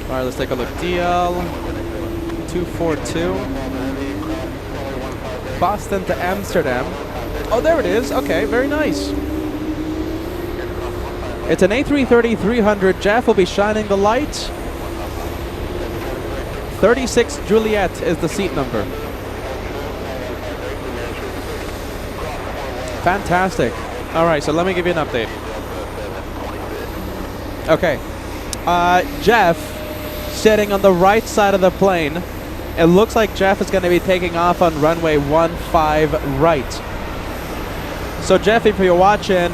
Alright, let's take a look. DL 242. Boston to Amsterdam. Oh, there it is. Okay, very nice. It's an A330-300. Jeff will be shining the light. 36 Juliet is the seat number. Fantastic. Alright, so let me give you an update. Okay. Jeff, sitting on the right side of the plane. It looks like Jeff is going to be taking off on runway 15 right. So Jeff, if you're watching,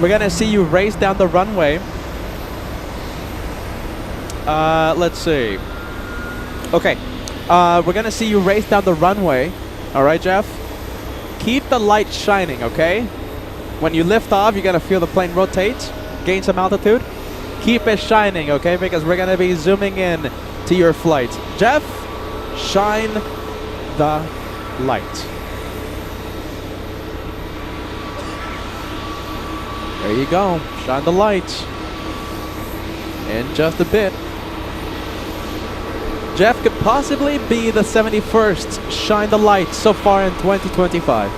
we're going to see you race down the runway. Let's see. Okay. We're going to see you race down the runway. All right, Jeff? Keep the light shining, okay? When you lift off, you're going to feel the plane rotate, gain some altitude. Keep it shining, okay? Because we're going to be zooming in to your flight. Jeff, shine the light. There you go. Shine the light. In just a bit. Jeff could possibly be the 71st Shine the Light so far in 2025.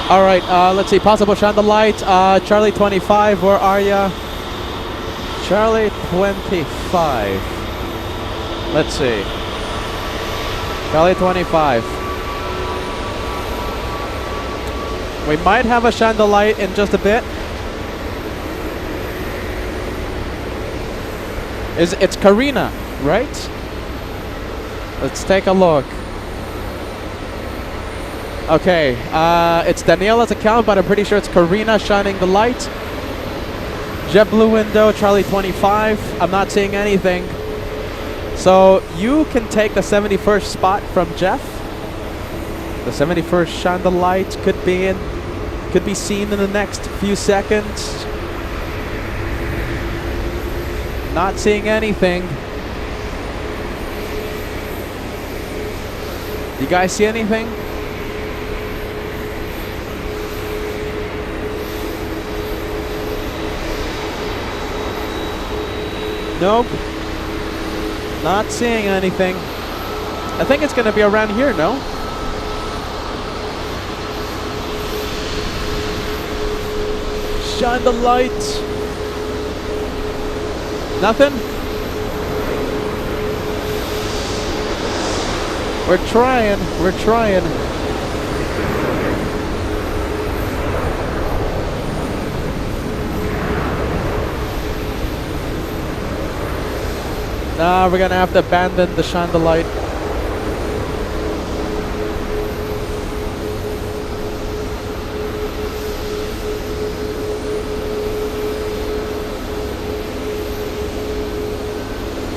All right, let's see. Possible Shine the Light. Charlie 25, where are ya? Charlie 25. Let's see. Charlie 25. We might have a Shine the Light in just a bit. It's Karina, right? Let's take a look. Okay, it's Daniela's account, but I'm pretty sure it's Karina shining the light. JetBlue window, Charlie 25. I'm not seeing anything. So you can take the 71st spot from Jeff. The 71st shine the light could be seen in the next few seconds. Not seeing anything. You guys see anything? Nope. Not seeing anything. I think it's going to be around here, no? Shine the light. Nothing? We're trying. We're trying. Nah, we're gonna have to abandon the shine the light.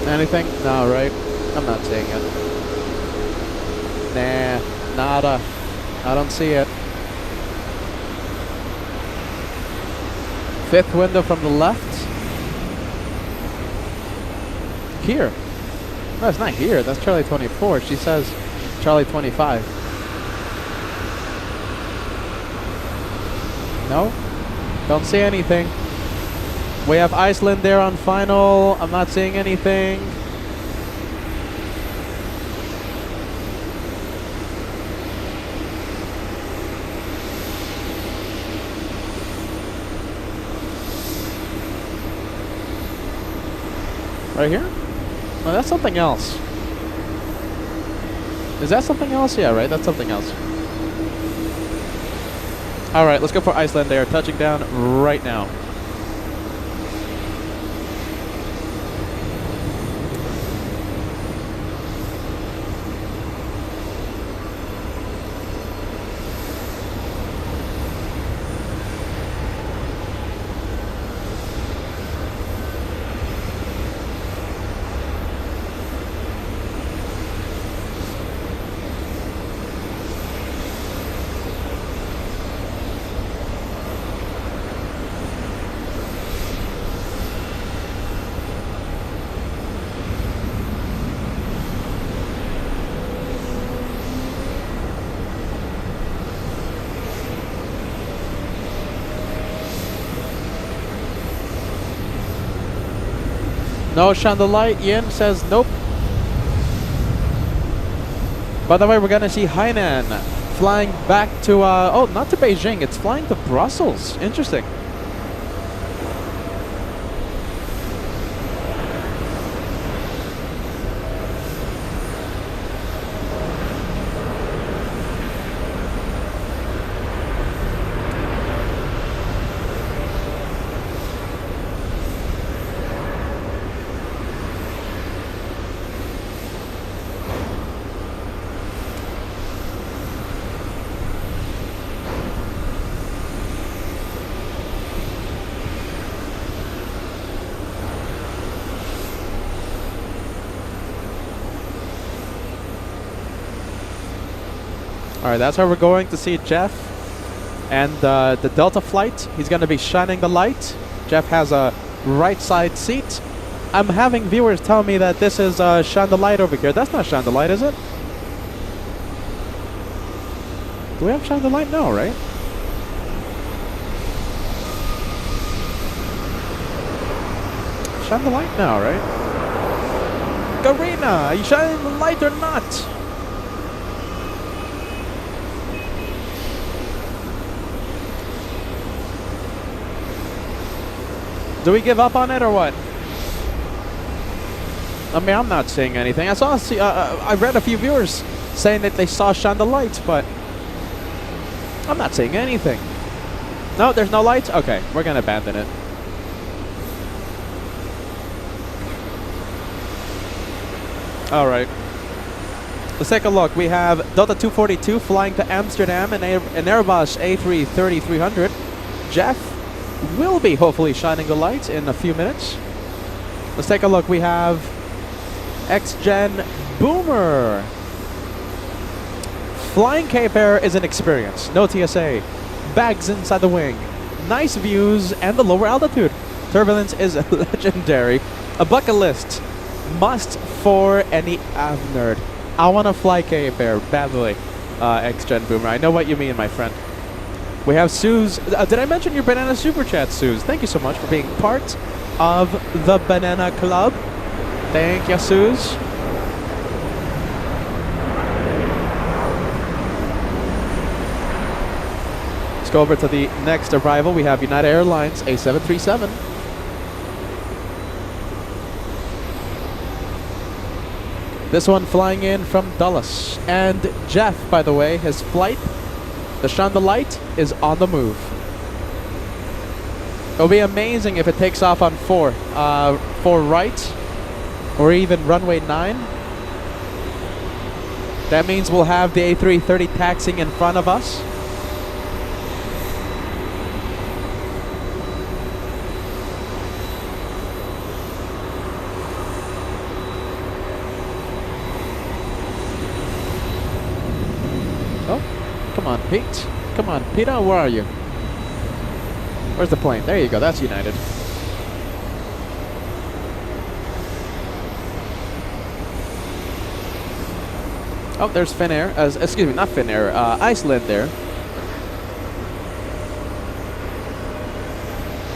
Anything? No, right? I'm not seeing it. Nah, nada. I don't see it. Fifth window from the left. Here. No, it's not here. That's Charlie 24. She says Charlie 25. No? Don't see anything. We have Iceland there on final. I'm not seeing anything. Right here? No, that's something else. Is that something else? Yeah, right. That's something else. All right, let's go for Iceland Air. Touching down right now. No chandelier. Ian says nope. By the way, we're gonna see Hainan flying back to oh, not to Beijing. It's flying to Brussels. Interesting. Alright, that's where we're going to see Jeff and the Delta flight. He's going to be shining the light. Jeff has a right side seat. I'm having viewers tell me that this is shine the light over here. That's not shine the light, is it? Do we have shine the light? No, right? Shine the light now, right? Garena, are you shining the light or not? Do we give up on it or what? I mean, I'm not saying anything. I read a few viewers saying that they saw shine the lights, but I'm not saying anything. No, there's no lights? Okay, we're gonna abandon it. All right. Let's take a look. We have Delta 242 flying to Amsterdam in an Airbus A330-300. Jeff will be hopefully shining the lights in a few minutes. Let's take a look. We have X-Gen Boomer. Flying Cape Air is an experience. No TSA. Bags inside the wing. Nice views and the lower altitude. Turbulence is legendary. A bucket list. Must for any av nerd. I want to fly Cape Air badly. X-Gen Boomer. I know what you mean, my friend. We have Suze. Did I mention your Banana Super Chat, Suze? Thank you so much for being part of the Banana Club. Thank you, Suze. Let's go over to the next arrival. We have United Airlines A737. This one flying in from Dulles. And Jeff, by the way, his flight, the shine the light, is on the move. It'll be amazing if it takes off on 4 right, or even runway 9. That means we'll have the A330 taxiing in front of us. Come on, Pete. Come on, Peter, where are you? Where's the plane? There you go, that's United. Oh, there's Finnair. Excuse me, not Finnair. Iceland there.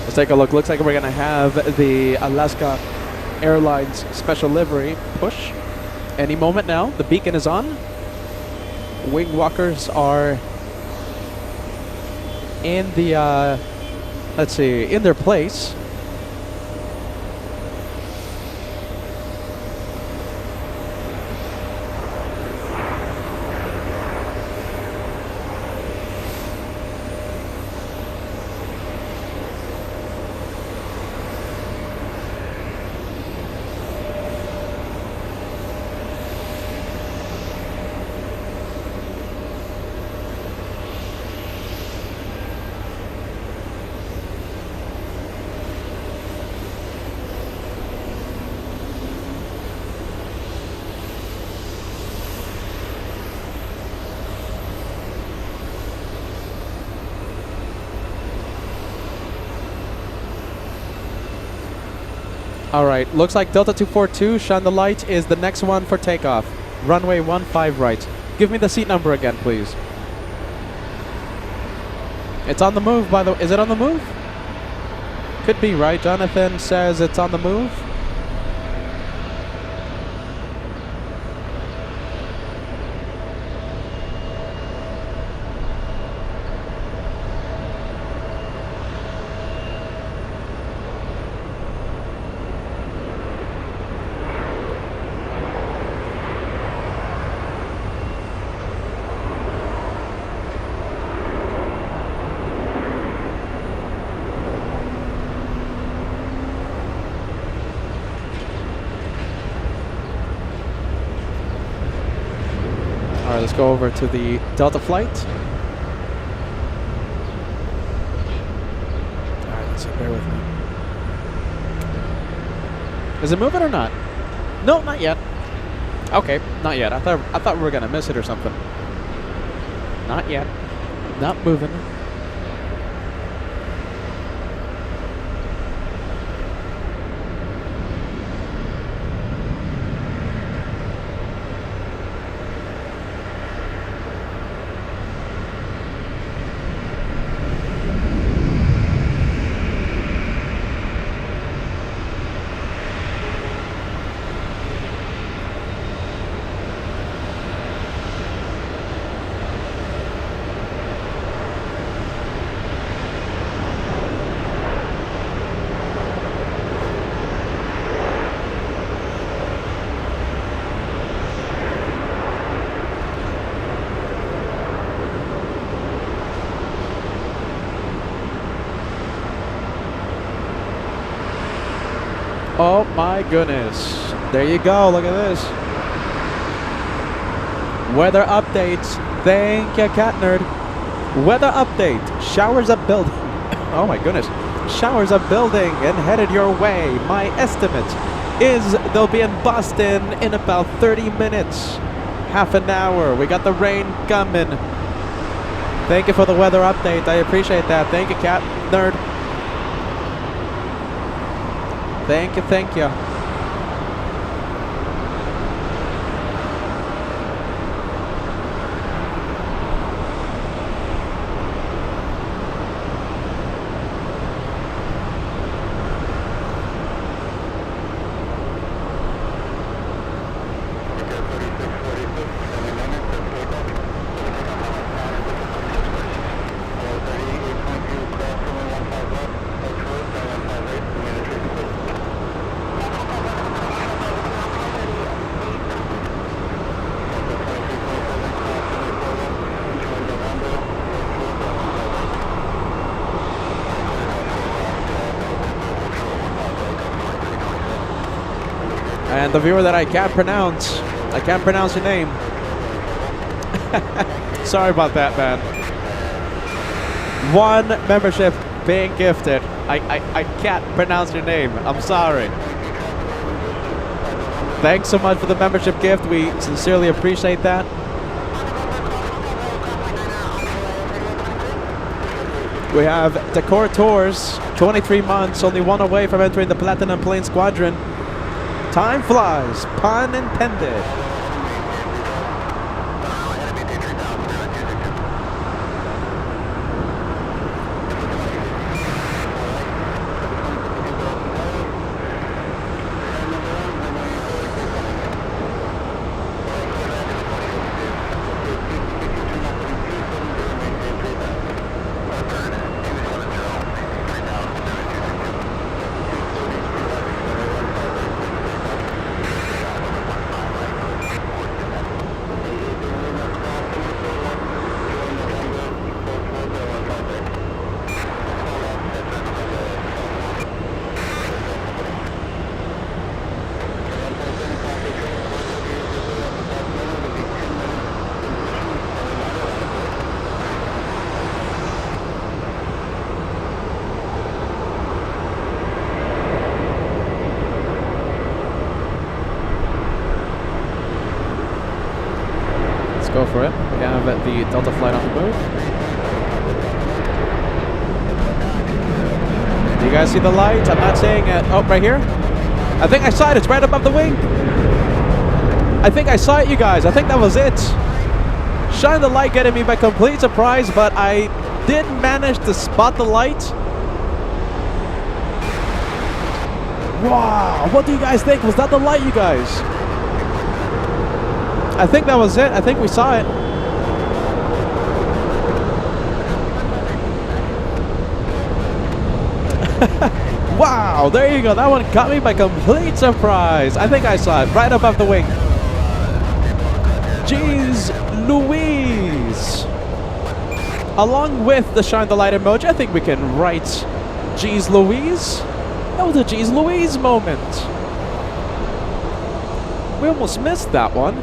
Let's take a look. Looks like we're going to have the Alaska Airlines special livery push any moment now. The beacon is on. Wing walkers are in the, let's see, in their place. All right, looks like Delta 242, shine the light, is the next one for takeoff. Runway 15 right. Give me the seat number again, please. It's on the move, by the way. Is it on the move? Could be, right? Jonathan says it's on the move. Alright, let's go over to the Delta flight. Alright, let's see, bear with me. Is it moving or not? No, not yet. Okay, not yet. I thought we were gonna miss it or something. Not yet. Not moving. Oh my goodness. There you go. Look at this. Weather updates. Thank you, Cat Nerd. Weather update. Showers are building. Oh my goodness. Showers are building and headed your way. My estimate is they'll be in Boston in about 30 minutes. Half an hour. We got the rain coming. Thank you for the weather update. I appreciate that. Thank you, Cat Nerd. Thank you, thank you. And the viewer that I can't pronounce your name. Sorry about that, man. 1 membership being gifted. I can't pronounce your name. I'm sorry. Thanks so much for the membership gift. We sincerely appreciate that. We have Decor Tours, 23 months, only 1 away from entering the Platinum Plane Squadron. Time flies, pun intended. Go for it. We have the Delta flight on the move. Do you guys see the light? I'm not saying it. Oh, right here? I think I saw it. It's right above the wing. I think I saw it, you guys. I think that was it. Shine the light getting me by complete surprise, but I did manage to spot the light. Wow. What do you guys think? Was that the light, you guys? I think that was it. I think we saw it. Wow, there you go. That one caught me by complete surprise. I think I saw it right above the wing. Jeez Louise. Along with the shine the light emoji, I think we can write Jeez Louise. That was a Jeez Louise moment. We almost missed that one.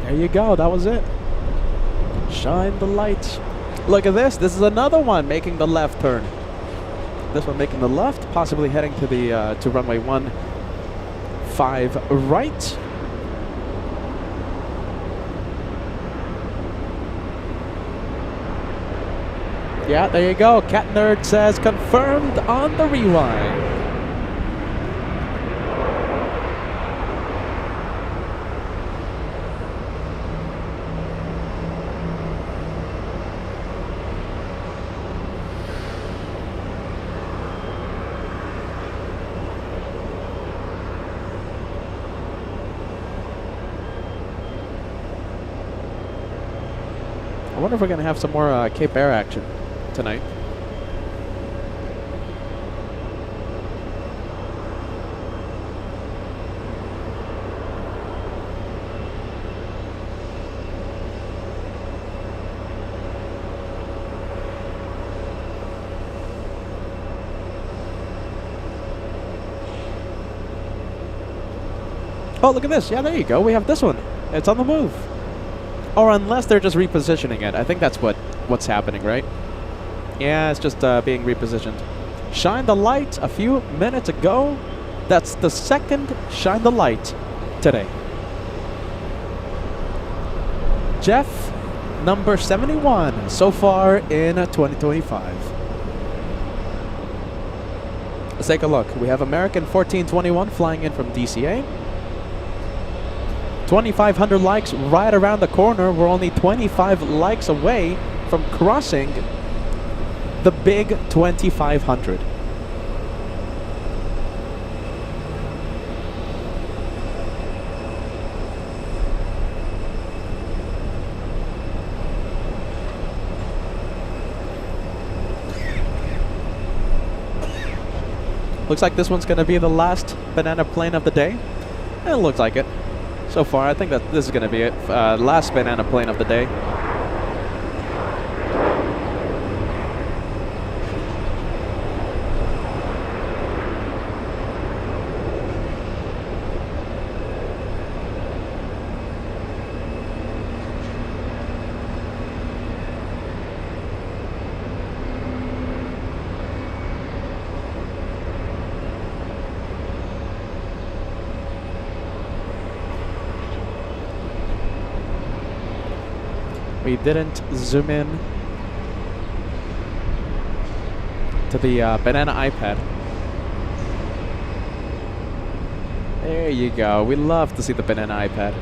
There you go, that was it. Shine the light. Look at this. This is another one making the left turn. This one making the left, possibly heading to the to runway 15 right. Yeah, there you go. Cat Nerd says confirmed on the rewind. I wonder if we're going to have some more Cape Air action tonight. Oh, look at this. Yeah, there you go. We have this one. It's on the move. Or unless they're just repositioning it. I think that's what's happening, right? Yeah, it's just being repositioned. Shine the light a few minutes ago. That's the second shine the light today. Jeff, number 71 so far in 2025. Let's take a look. We have American 1421 flying in from DCA. 2,500 likes right around the corner. We're only 25 likes away from crossing the big 2,500. Looks like this one's going to be the last banana plane of the day. It looks like it. So far, I think that this is going to be it. Last banana plane of the day. We didn't zoom in to the banana iPad. There you go. We love to see the banana iPad.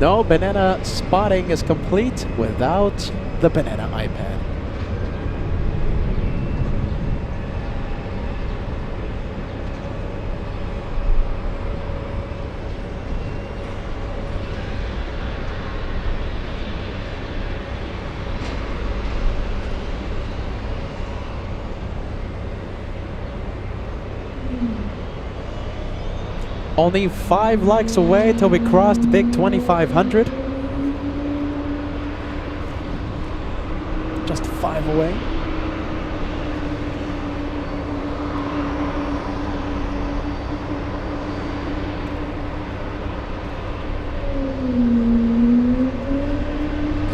No banana spotting is complete without the banana iPad. Only 5 likes away till we cross the big 2,500. Just 5 away.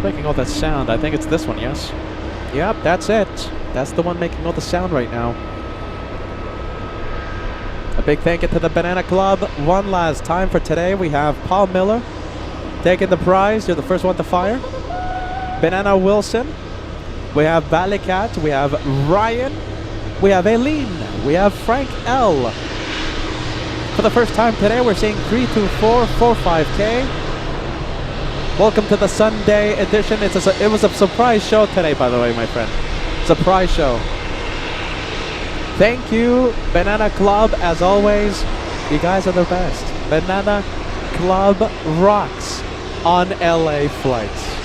making all that sound? I think it's this one, yes? Yep, that's it. That's the one making all the sound right now. A big thank you to the Banana Club. One last time for today, we have Paul Miller taking the prize. You're the first one to fire. Banana Wilson. We have Valleycat. We have Ryan. We have Aileen. We have Frank L. For the first time today, we're seeing 32445K. Welcome to the Sunday edition. It was a surprise show today, by the way, my friend. Surprise show. Thank you, Banana Club, as always. You guys are the best. Banana Club rocks on LA flights.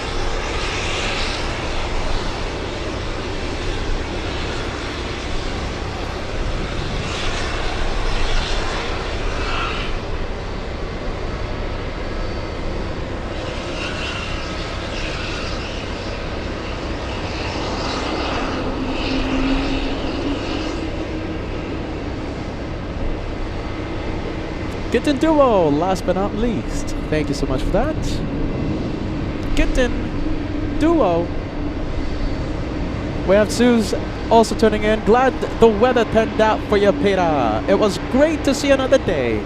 Kitten Duo, last but not least. Thank you so much for that. Kitten Duo. We have Suze also tuning in. Glad the weather turned out for you, Peter. It was great to see another day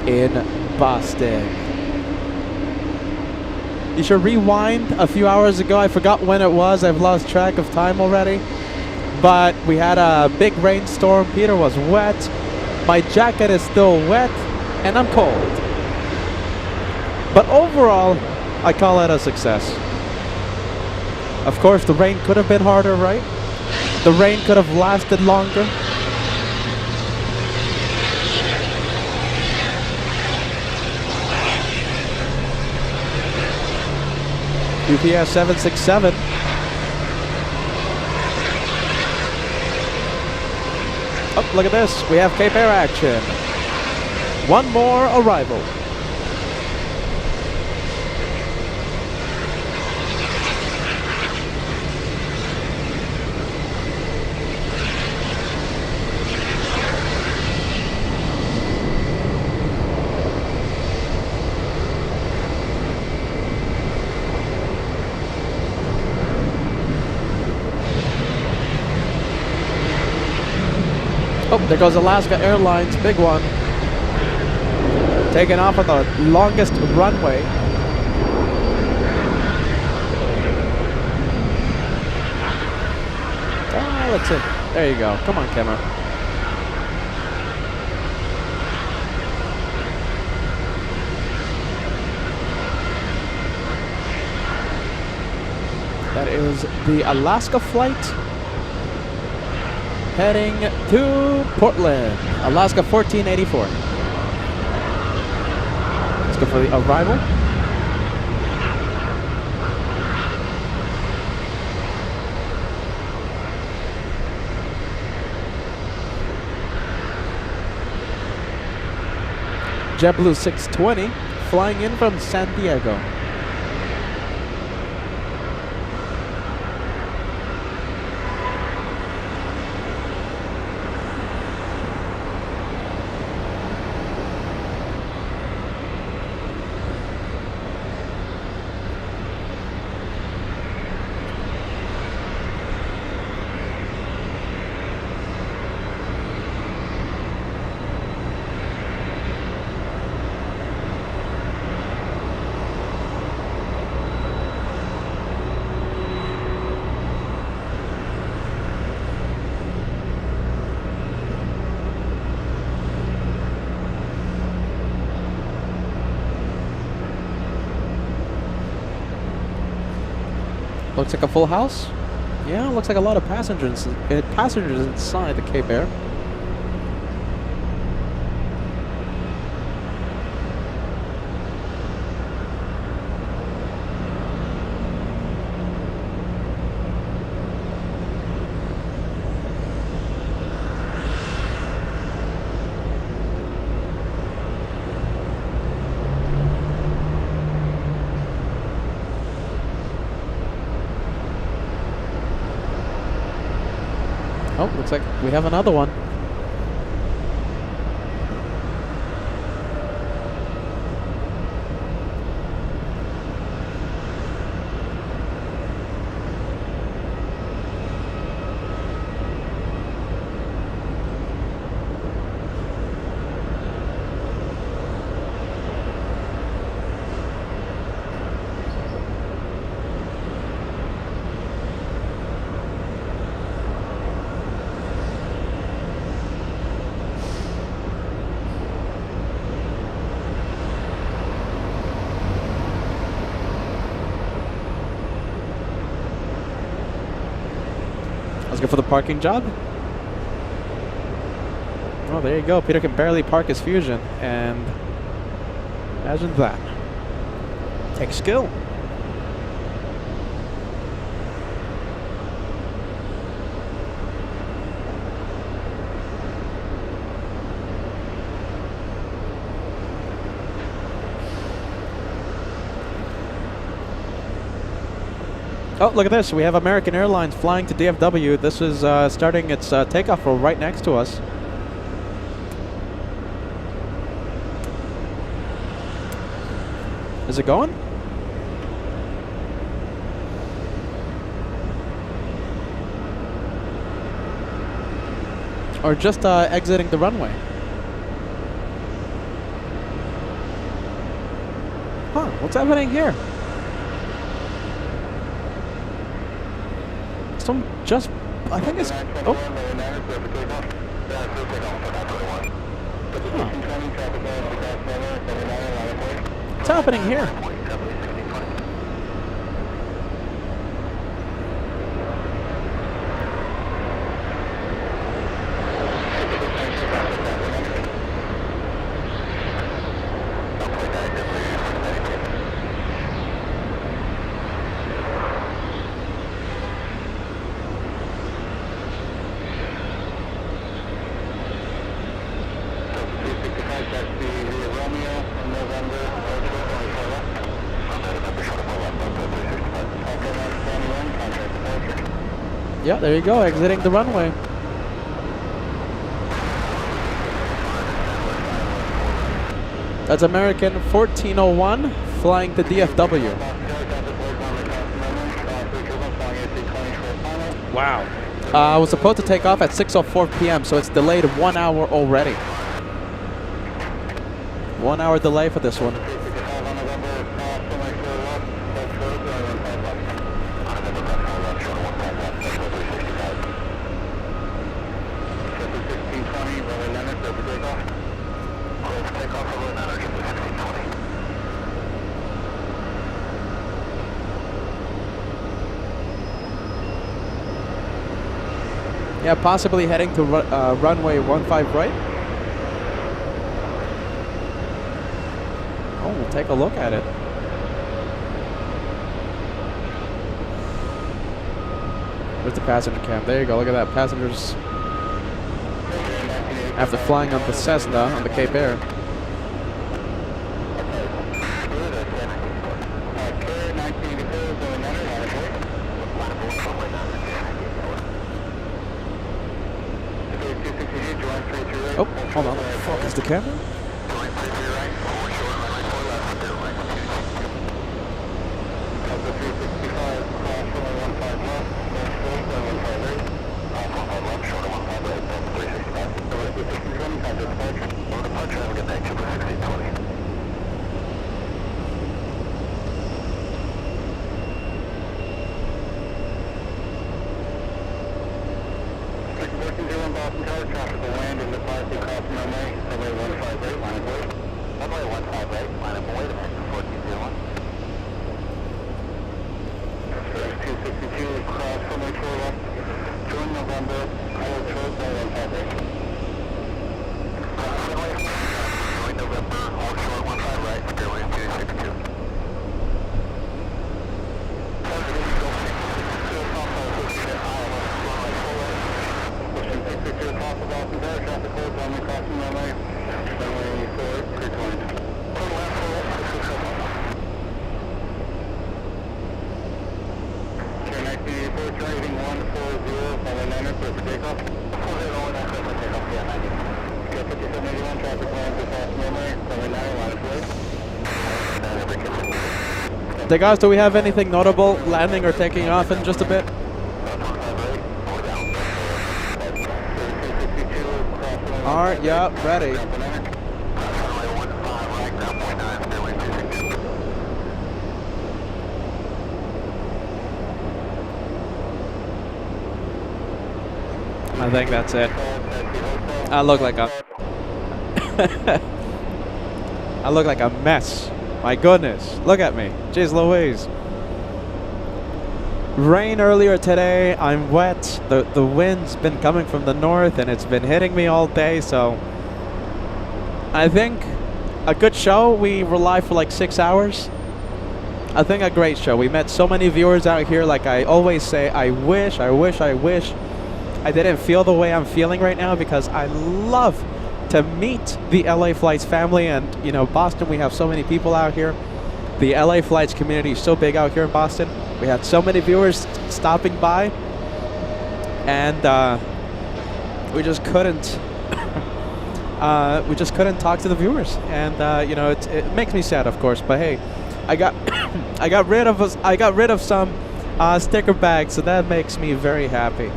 in Boston. You should rewind a few hours ago. I forgot when it was. I've lost track of time already. But we had a big rainstorm. Peter was wet. My jacket is still wet. And I'm cold. But overall, I call it a success. Of course, the rain could have been harder, right? The rain could have lasted longer. UPS 767. Oh, look at this. We have Cape Air action. One more arrival. Oh, there goes Alaska Airlines, big one. Taking off on the longest runway. Ah, let's see. There you go. Come on, camera. That is the Alaska flight heading to Portland. Alaska 1484. Go for the arrival. JetBlue 620 flying in from San Diego. Looks like a full house. Yeah, looks like a lot of passengers inside the Cape Air. Oh, looks like we have another one. Let's go for the parking job. Oh, there you go. Peter can barely park his Fusion, and imagine that. Takes skill. Oh, look at this. We have American Airlines flying to DFW. This is starting its takeoff roll right next to us. Is it going? Or just exiting the runway? Huh, what's happening here? Some just, I think it's, oh. Huh. What's happening here? Yeah, there you go, exiting the runway. That's American 1401 flying to DFW. Wow. I was supposed to take off at 6:04 p.m., so it's delayed 1 hour already. 1 hour delay for this one. Yeah, possibly heading to runway 15 right. Oh, we'll take a look at it. Where's the passenger cam? There you go, look at that. Passengers, after flying on the Cessna on the Cape Air. Oh, hold on. Focus the camera. Hey guys, do we have anything notable landing or taking off in just a bit? Alright, yeah, ready. I think that's it. I look like a I look like a mess. My goodness, look at me. Jeez Louise. Rain earlier today. I'm wet. The wind's been coming from the north and it's been hitting me all day. So I think a good show. We were live for like 6 hours. I think a great show. We met so many viewers out here. Like I always say, I wish I didn't feel the way I'm feeling right now, because I love to meet the LA Flights family. And you know, Boston, we have so many people out here. The LA Flights community is so big out here in Boston. We had so many viewers stopping by, and we just couldn't talk to the viewers. And you know, it makes me sad, of course. But hey, I got rid of some sticker bags, so that makes me very happy.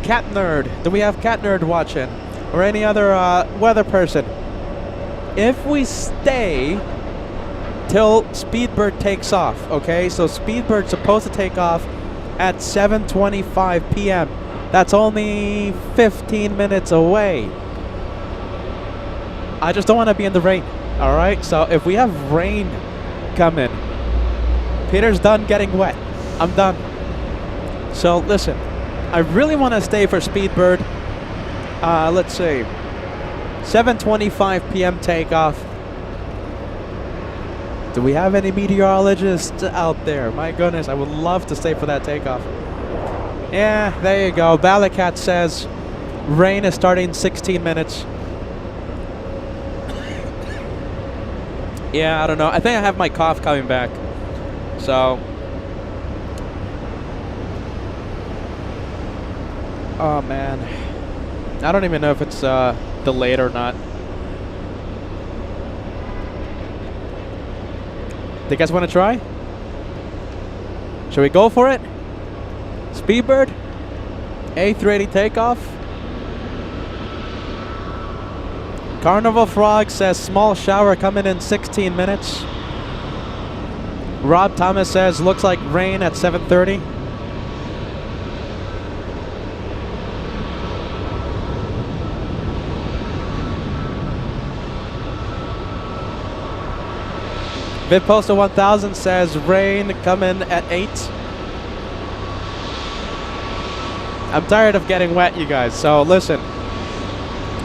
Cat Nerd, do we have Cat Nerd watching, or any other weather person? If we stay till Speedbird takes off, okay? So Speedbird's supposed to take off at 7:25 p.m. That's only 15 minutes away. I just don't want to be in the rain, all right? So if we have rain coming, Peter's done getting wet. I'm done. So listen, I really want to stay for Speedbird. Let's see, 7:25 p.m. takeoff. Do we have any meteorologists out there? My goodness, I would love to stay for that takeoff. Yeah, there you go. Ballycat says rain is starting in 16 minutes. Yeah, I don't know. I think I have my cough coming back. So. Oh, man. I don't even know if it's delayed or not. Do you guys want to try? Should we go for it? Speedbird? A380 takeoff? Carnival Frog says small shower coming in 16 minutes. Rob Thomas says looks like rain at 7:30. Vidposter 1000 says rain coming at 8. I'm tired of getting wet, you guys, so listen.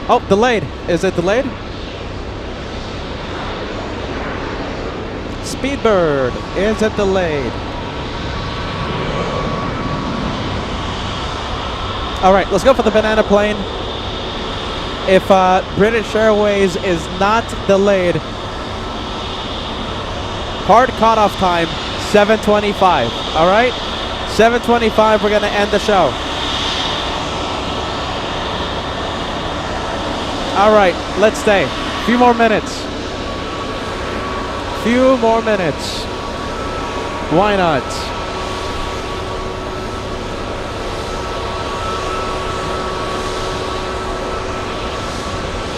Oh, delayed. Is it delayed? Speedbird, is it delayed? All right, let's go for the banana plane. If British Airways is not delayed, hard cutoff time, 7:25. All right? 7:25, we're going to end the show. All right, let's stay. A few more minutes. Few more minutes. Why not?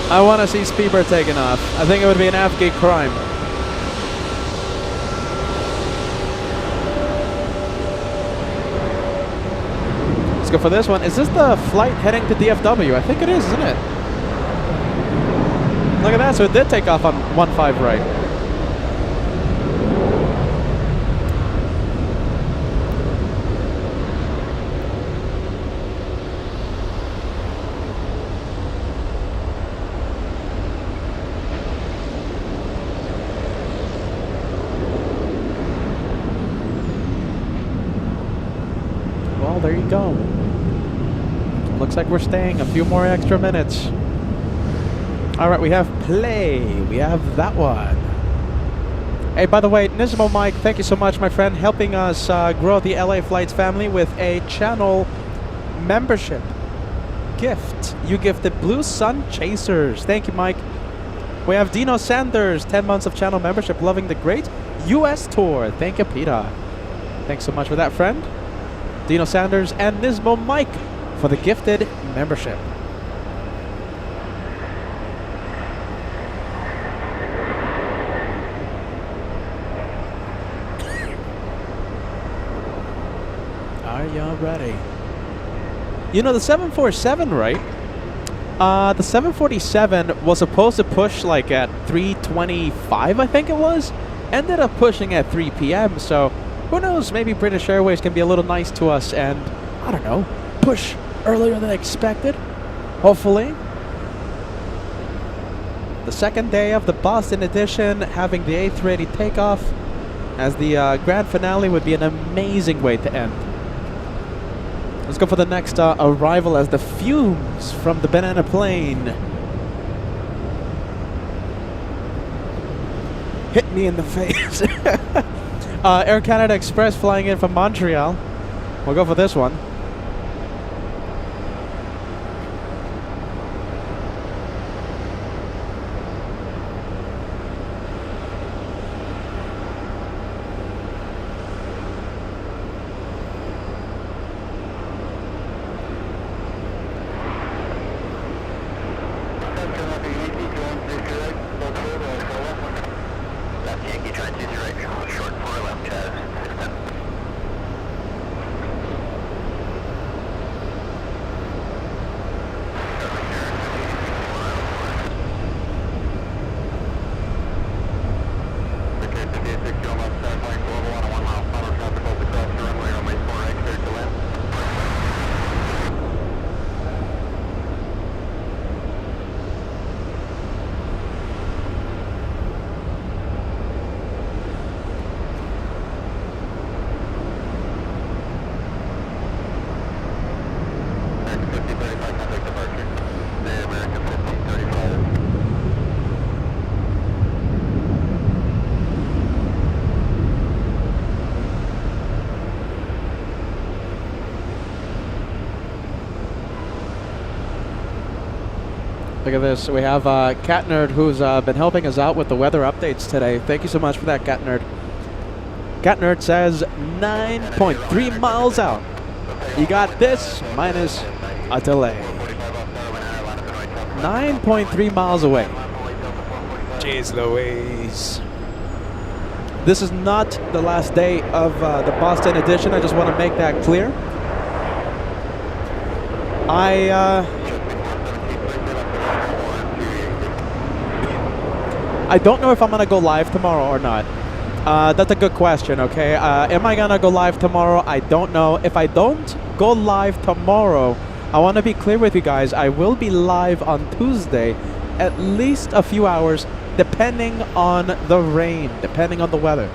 I want to see Speedbird taking off. I think it would be an Afghan crime. Let's go for this one. Is this the flight heading to DFW? I think it is, isn't it? Look at that. So it did take off on 15 right. Well, there you go. Looks like we're staying a few more extra minutes. All right, we have play. We have that one. Hey, by the way, Nismo Mike, thank you so much, my friend, helping us grow the LA Flights family with a channel membership gift. You gifted Blue Sun Chasers. Thank you, Mike. We have Dino Sanders, 10 months of channel membership, loving the great US tour. Thank you, Peter. Thanks so much for that, friend. Dino Sanders and Nismo Mike for the gifted membership. Are y'all ready? You know, the 747, right? The 747 was supposed to push like at 3:25, I think it was. Ended up pushing at 3 p.m. So Who knows? Maybe British Airways can be a little nice to us and, I don't know, push earlier than expected. Hopefully. The second day of the Boston edition, having the A380 takeoff as the grand finale would be an amazing way to end. Let's go for the next arrival as the fumes from the banana plane hit me in the face. Air Canada Express flying in from Montreal. We'll go for this one. Look at this. We have Cat Nerd who's been helping us out with the weather updates today. Thank you so much for that, Cat Nerd. Cat Nerd says 9.3 miles out. You got this minus a delay. 9.3 miles away. Jeez Louise. This is not the last day of the Boston edition. I just want to make that clear. I don't know if I'm going to go live tomorrow or not. That's a good question, okay? Am I going to go live tomorrow? I don't know. If I don't go live tomorrow, I want to be clear with you guys. I will be live on Tuesday, at least a few hours, depending on the rain, depending on the weather.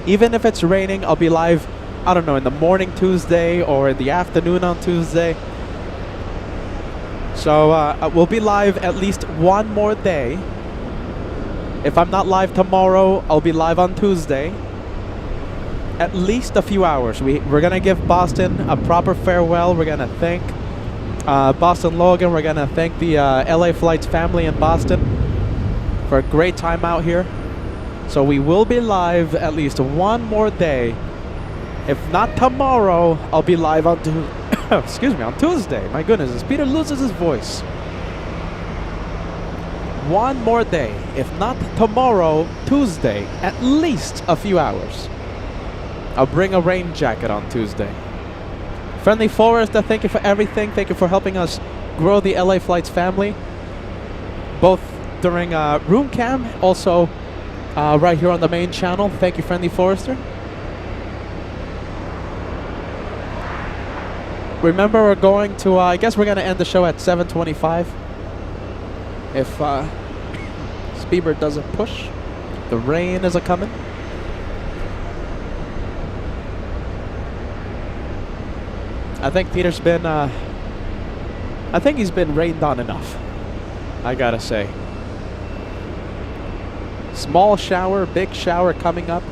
Even if it's raining, I'll be live, I don't know, in the morning Tuesday or in the afternoon on Tuesday. So we'll be live at least one more day. If I'm not live tomorrow, I'll be live on Tuesday. At least a few hours. We're going to give Boston a proper farewell. We're going to thank Boston Logan. We're going to thank the LA Flights family in Boston for a great time out here. So we will be live at least one more day. If not tomorrow, I'll be live on excuse me, on Tuesday. My goodness, as Peter loses his voice. One more day, if not tomorrow, Tuesday, at least a few hours. I'll bring a rain jacket on Tuesday. Friendly Forrester, thank you for everything. Thank you for helping us grow the LA Flights family. Both during Room Cam, also right here on the main channel. Thank you, Friendly Forrester. Remember, we're going to, I guess we're going to end the show at 7:25. If Speedbird doesn't push, the rain is a-coming. I think Peter's been, I think he's been rained on enough, I gotta say. Small shower, big shower coming up.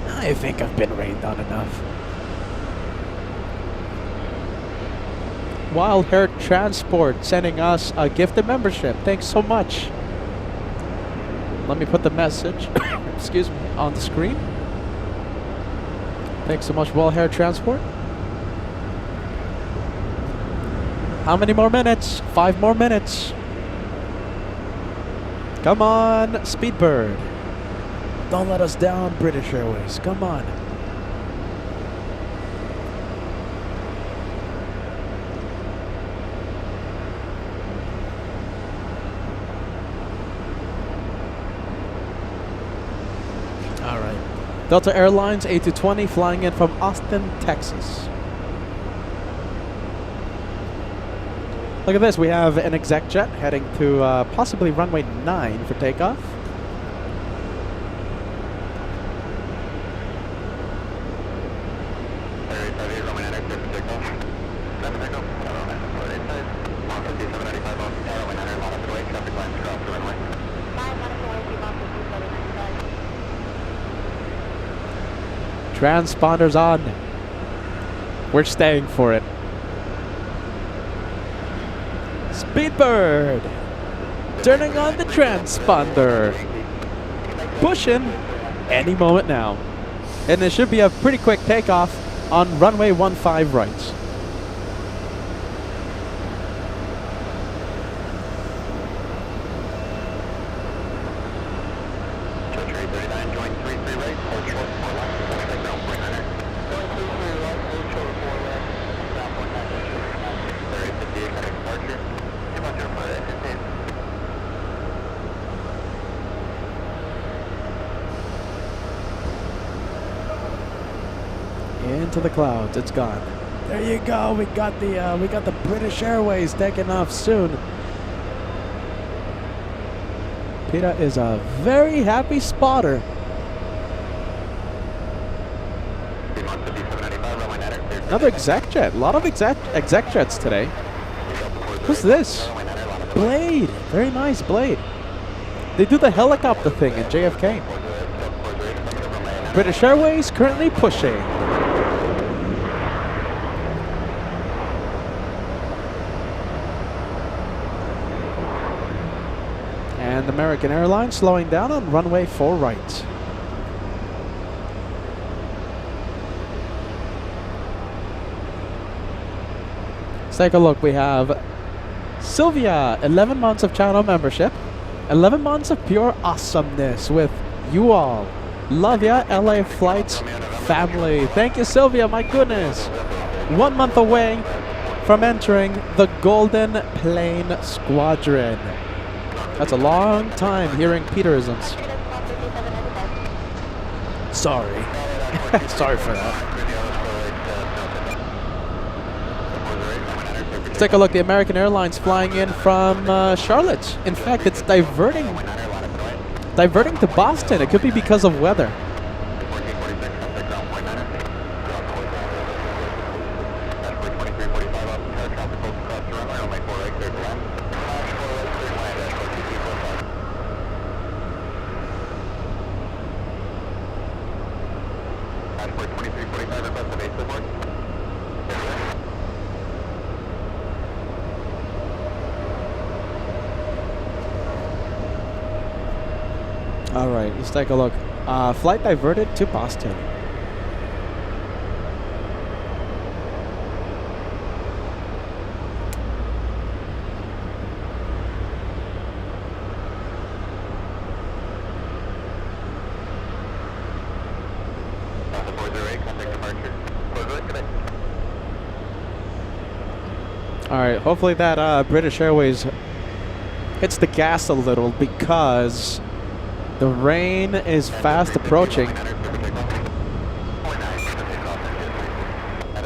I think I've been rained on enough. Wild Hair Transport sending us a gifted membership. Thanks so much. Let me put the message excuse me, on the screen. Thanks so much, Wild Hair Transport. How many more minutes? 5 more minutes. Come on, Speedbird. Don't let us down, British Airways. Come on. Delta Airlines A220 flying in from Austin, Texas. Look at this. We have an exec jet heading to possibly runway 9 for takeoff. Transponder's on. We're staying for it. Speedbird turning on the transponder. Pushing any moment now. And it should be a pretty quick takeoff on runway 15 right. Into the clouds, it's gone. There you go. We got the British Airways taking off soon. Peter is a very happy spotter. Another exec jet. A lot of exec jets today. Who's this? Blade. Very nice, Blade. They do the helicopter thing in JFK. British Airways currently pushing. And American Airlines slowing down on runway 4 right. Let's take a look. We have Sylvia, 11 months of channel membership, 11 months of pure awesomeness with you all. Love ya, LA Flights family. Thank you, Sylvia. My goodness. 1 month away from entering the Golden Plane Squadron. That's a long time hearing Peterisms. Sorry. Sorry for that. Let's take a look. The American Airlines flying in from Charlotte. In fact, it's diverting to Boston. It could be because of weather. All right, let's take a look. Flight diverted to Boston. All right, hopefully that British Airways hits the gas a little because the rain is fast approaching.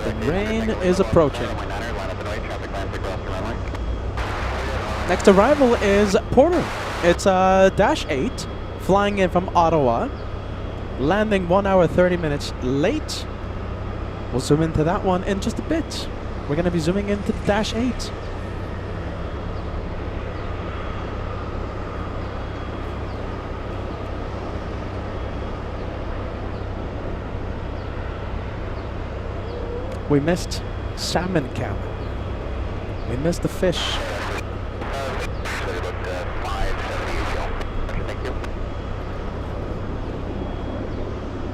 The rain is approaching. Next arrival is Porter. It's Dash 8 flying in from Ottawa, landing 1 hour 30 minutes late. We'll zoom into that one in just a bit. We're going to be zooming into the Dash 8. We missed Salmon Camp. We missed the fish.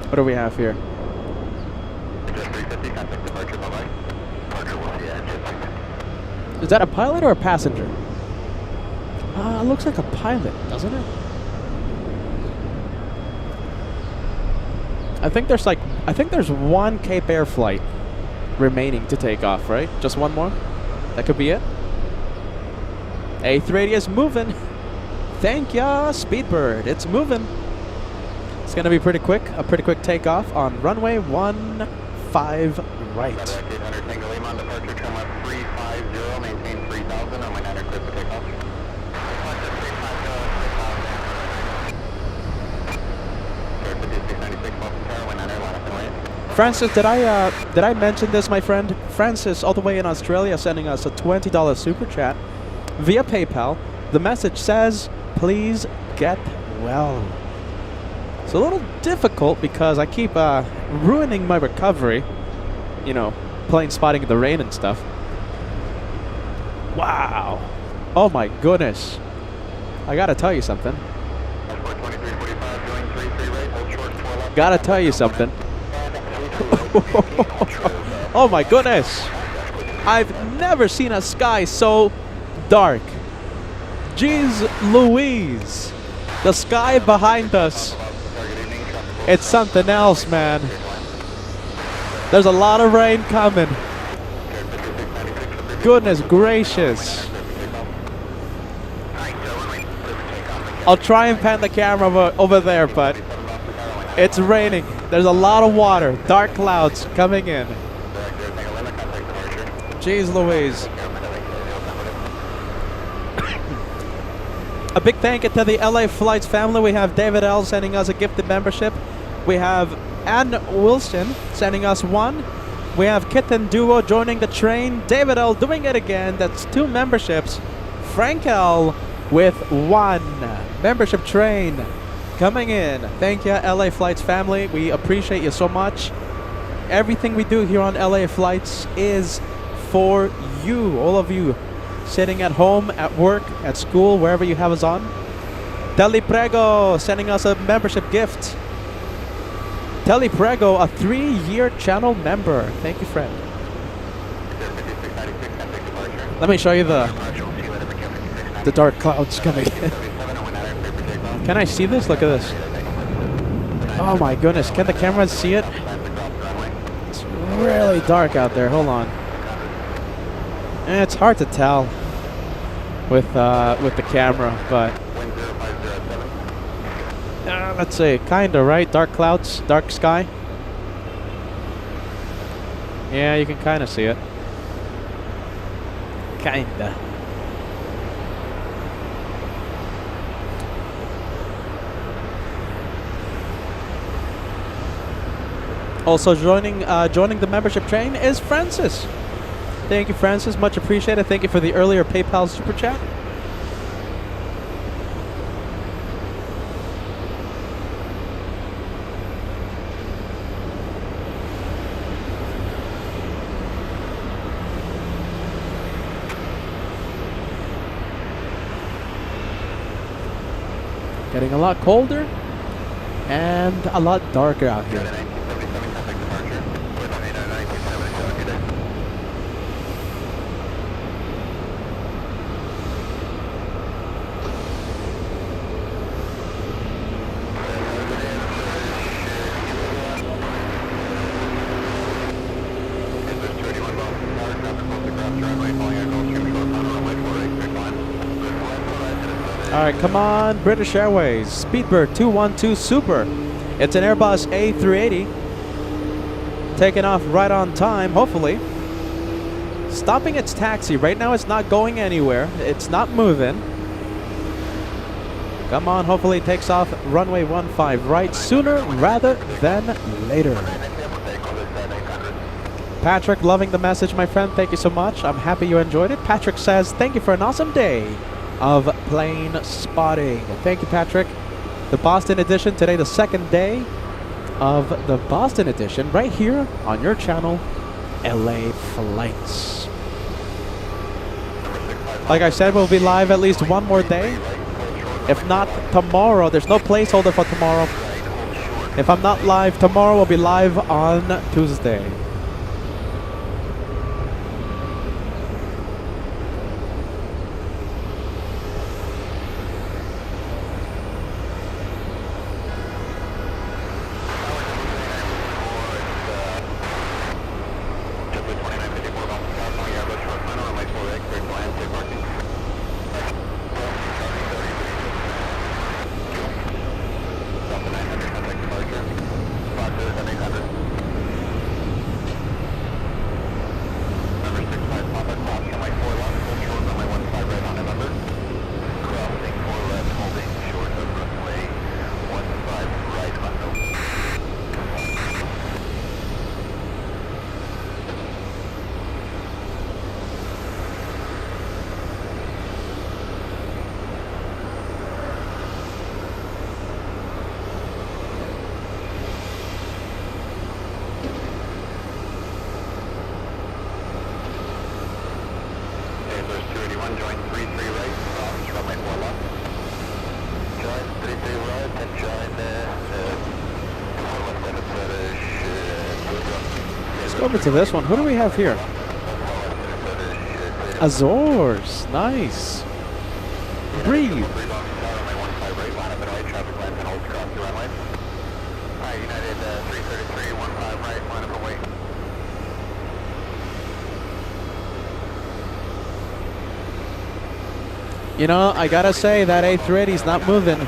What do we have here? Is that a pilot or a passenger? Looks like a pilot, doesn't it? I think there's one Cape Air flight remaining to take off, right? Just one more? That could be it. A380 is moving. Thank ya, Speedbird. It's moving. It's going to be pretty quick. A pretty quick takeoff on runway 15 right. 800 Tango Lima on departure, turn left 350, maintain 3000 on my 900 clear for takeoff. Francis, did I mention this, my friend? Francis, all the way in Australia, sending us a $20 super chat via PayPal. The message says, "Please get well." It's a little difficult because I keep ruining my recovery. You know, plane spotting in the rain and stuff. Wow. Oh my goodness. I gotta tell you something. Gotta tell you something. Oh my goodness. I've never seen a sky so dark. Jeez Louise. The sky behind us. It's something else, man. There's a lot of rain coming. Goodness gracious. I'll try and pan the camera over there, but it's raining. There's a lot of water. Dark clouds coming in. Jeez Louise. A big thank you to the LA Flights family. We have David L. sending us a gifted membership. We have Ann Wilson sending us one. We have Kitten Duo joining the train. David L. doing it again. That's 2 memberships. Frank L. with 1 membership train coming in. Thank you, LA Flights family. We appreciate you so much. Everything we do here on LA Flights is for you, all of you sitting at home, at work, at school, wherever you have us on. Telly Prego sending us a membership gift. Telly Prego, a 3-year channel member. Thank you, friend. Let me show you the dark clouds coming in. Can I see this? Look at this. Oh my goodness. Can the cameras see it? It's really dark out there. Hold on. It's hard to tell with the camera, but let's see. Kinda, right? Dark clouds, dark sky. Yeah, you can kinda see it. Kinda. Also joining the membership train is Francis. Thank you, Francis. Much appreciated. Thank you for the earlier PayPal super chat. Getting a lot colder and a lot darker out here. Alright, come on, British Airways, Speedbird 212 Super. It's an Airbus A380. Taking off right on time, hopefully. Stopping its taxi. Right now it's not going anywhere. It's not moving. Come on, hopefully it takes off runway 15 right sooner rather than later. Patrick, loving the message, my friend. Thank you so much. I'm happy you enjoyed it. Patrick says, thank you for an awesome day of plane spotting. Thank you, Patrick. The Boston edition today, the second day of the Boston edition, right here on your channel, LA Flights. Like I said, we'll be live at least one more day. If not tomorrow, there's no placeholder for tomorrow. If I'm not live tomorrow, we'll be live on Tuesday. go over to this one. Who do we have here? Azores. Nice. Breathe. You know, I gotta say that A380 is not moving.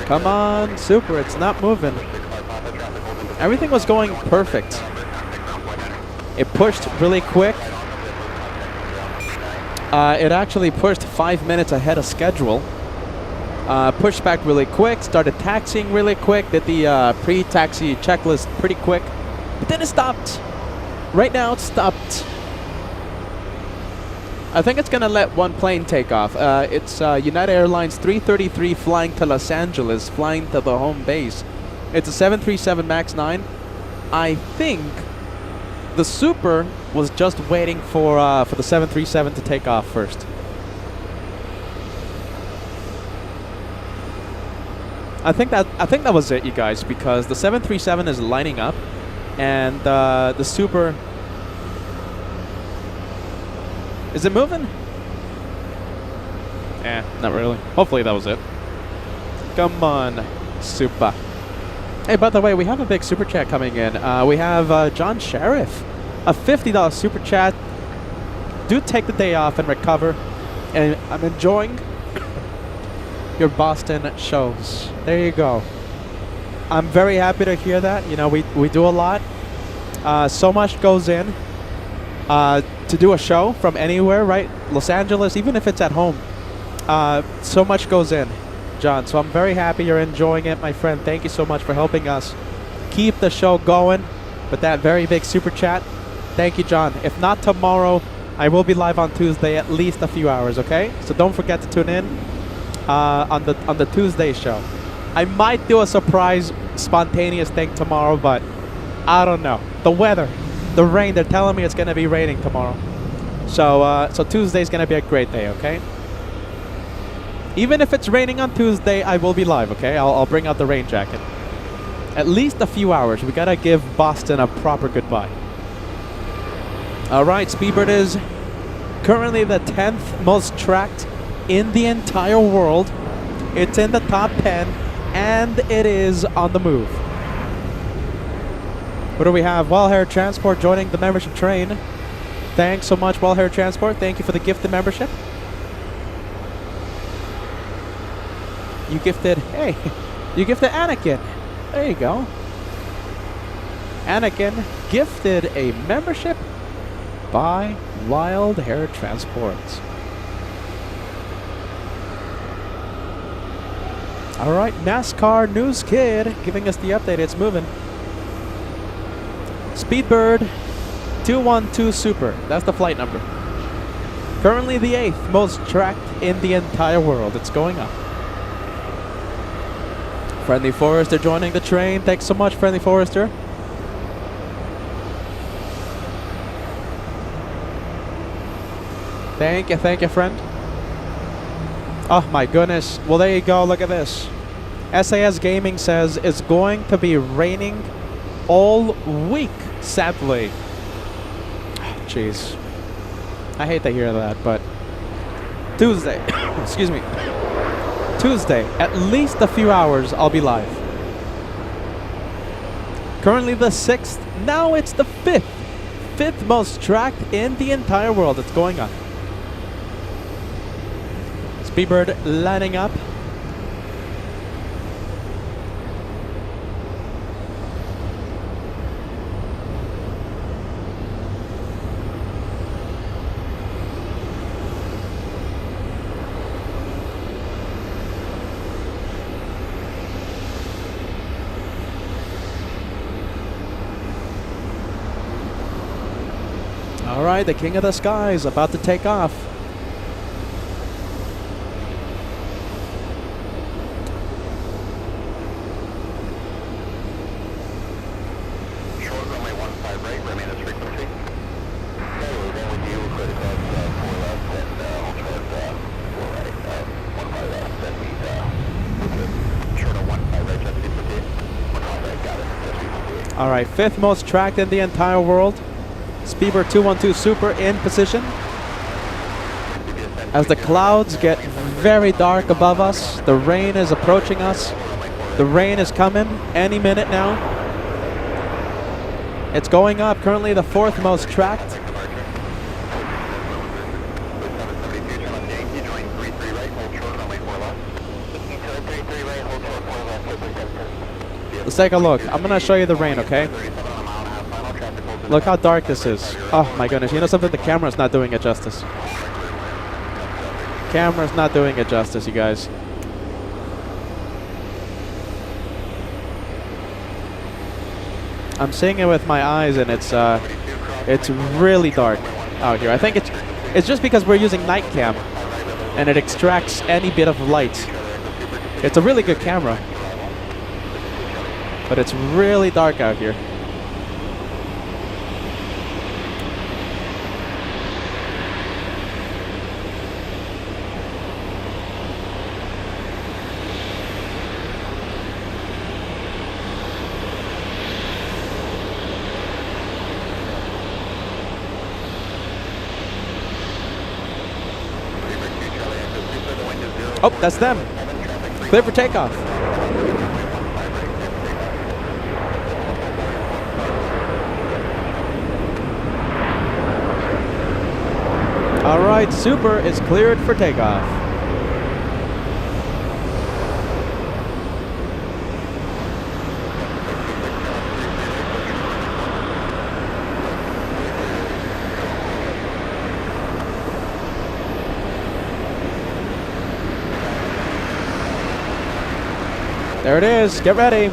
Come on, super, it's not moving. Everything was going perfect. It pushed really quick. It actually pushed 5 minutes ahead of schedule. Pushed back really quick, started taxiing really quick, did the pre-taxi checklist pretty quick. But then it stopped. Right now it stopped. I think it's going to let one plane take off. It's United Airlines 333 flying to Los Angeles, flying to the home base. It's a 737 MAX 9. I think the Super was just waiting for the 737 to take off first. I think that was it, you guys, because the 737 is lining up, and the Super. Is it moving? Not really. Hopefully that was it. Come on, Super. Hey, by the way, we have a big super chat coming in. We have John Sheriff, a $50 super chat. Do take the day off and recover. And I'm enjoying your Boston shows. There you go. I'm very happy to hear that. You know, we do a lot. So much goes in. To do a show from anywhere, right? Los Angeles, even if it's at home. So much goes in, John. So I'm very happy you're enjoying it, my friend. Thank you so much for helping us keep the show going with that very big super chat. Thank you, John. If not tomorrow, I will be live on Tuesday at least a few hours, okay? So don't forget to tune in on the Tuesday show. I might do a surprise, spontaneous thing tomorrow, but I don't know. The weather. The rain, they're telling me it's going to be raining tomorrow. So Tuesday's going to be a great day, okay? Even if it's raining on Tuesday, I will be live, okay? I'll bring out the rain jacket. At least a few hours. We got to give Boston a proper goodbye. All right, Speedbird is currently the 10th most tracked in the entire world. It's in the top 10, and it is on the move. What do we have? Wild Hair Transport joining the membership train. Thanks so much, Wild Hair Transport. Thank you for the gifted membership. You gifted Anakin. There you go. Anakin gifted a membership by Wild Hair Transport. All right, NASCAR News Kid giving us the update. It's moving. Speedbird 212 Super. That's the flight number. Currently the 8th most tracked in the entire world. It's going up. Friendly Forester joining the train. Thanks so much, Friendly Forester. Thank you, friend. Oh my goodness. Well, there you go. Look at this. SAS Gaming says it's going to be raining all week, sadly. Jeez. I hate to hear that, but Tuesday, excuse me. Tuesday, at least a few hours, I'll be live. Currently the 6th, now it's the 5th. 5th most tracked in the entire world. It's going up. Speedbird lining up. All right, the King of the Skies about to take off. Short runway 15 right, remain as frequency. Okay, then with you, clear to cross 4 left and hold short 4 right, 15 left, then we short of 15 right, just frequency. 15 right, got it, just frequency. All right, 5th most tracked in the entire world. Speedbird 212 Super in position. As the clouds get very dark above us, the rain is approaching us. The rain is coming any minute now. It's going up, currently the 4th most tracked. Let's take a look. I'm gonna show you the rain, okay? Look how dark this is. Oh my goodness, you know something? The camera's not doing it justice. Camera's not doing it justice, you guys. I'm seeing it with my eyes, and it's really dark out here. I think it's just because we're using night cam, and it extracts any bit of light. It's a really good camera, but it's really dark out here. Oh, that's them. Clear for takeoff. All right, Super is cleared for takeoff. There it is. Get ready.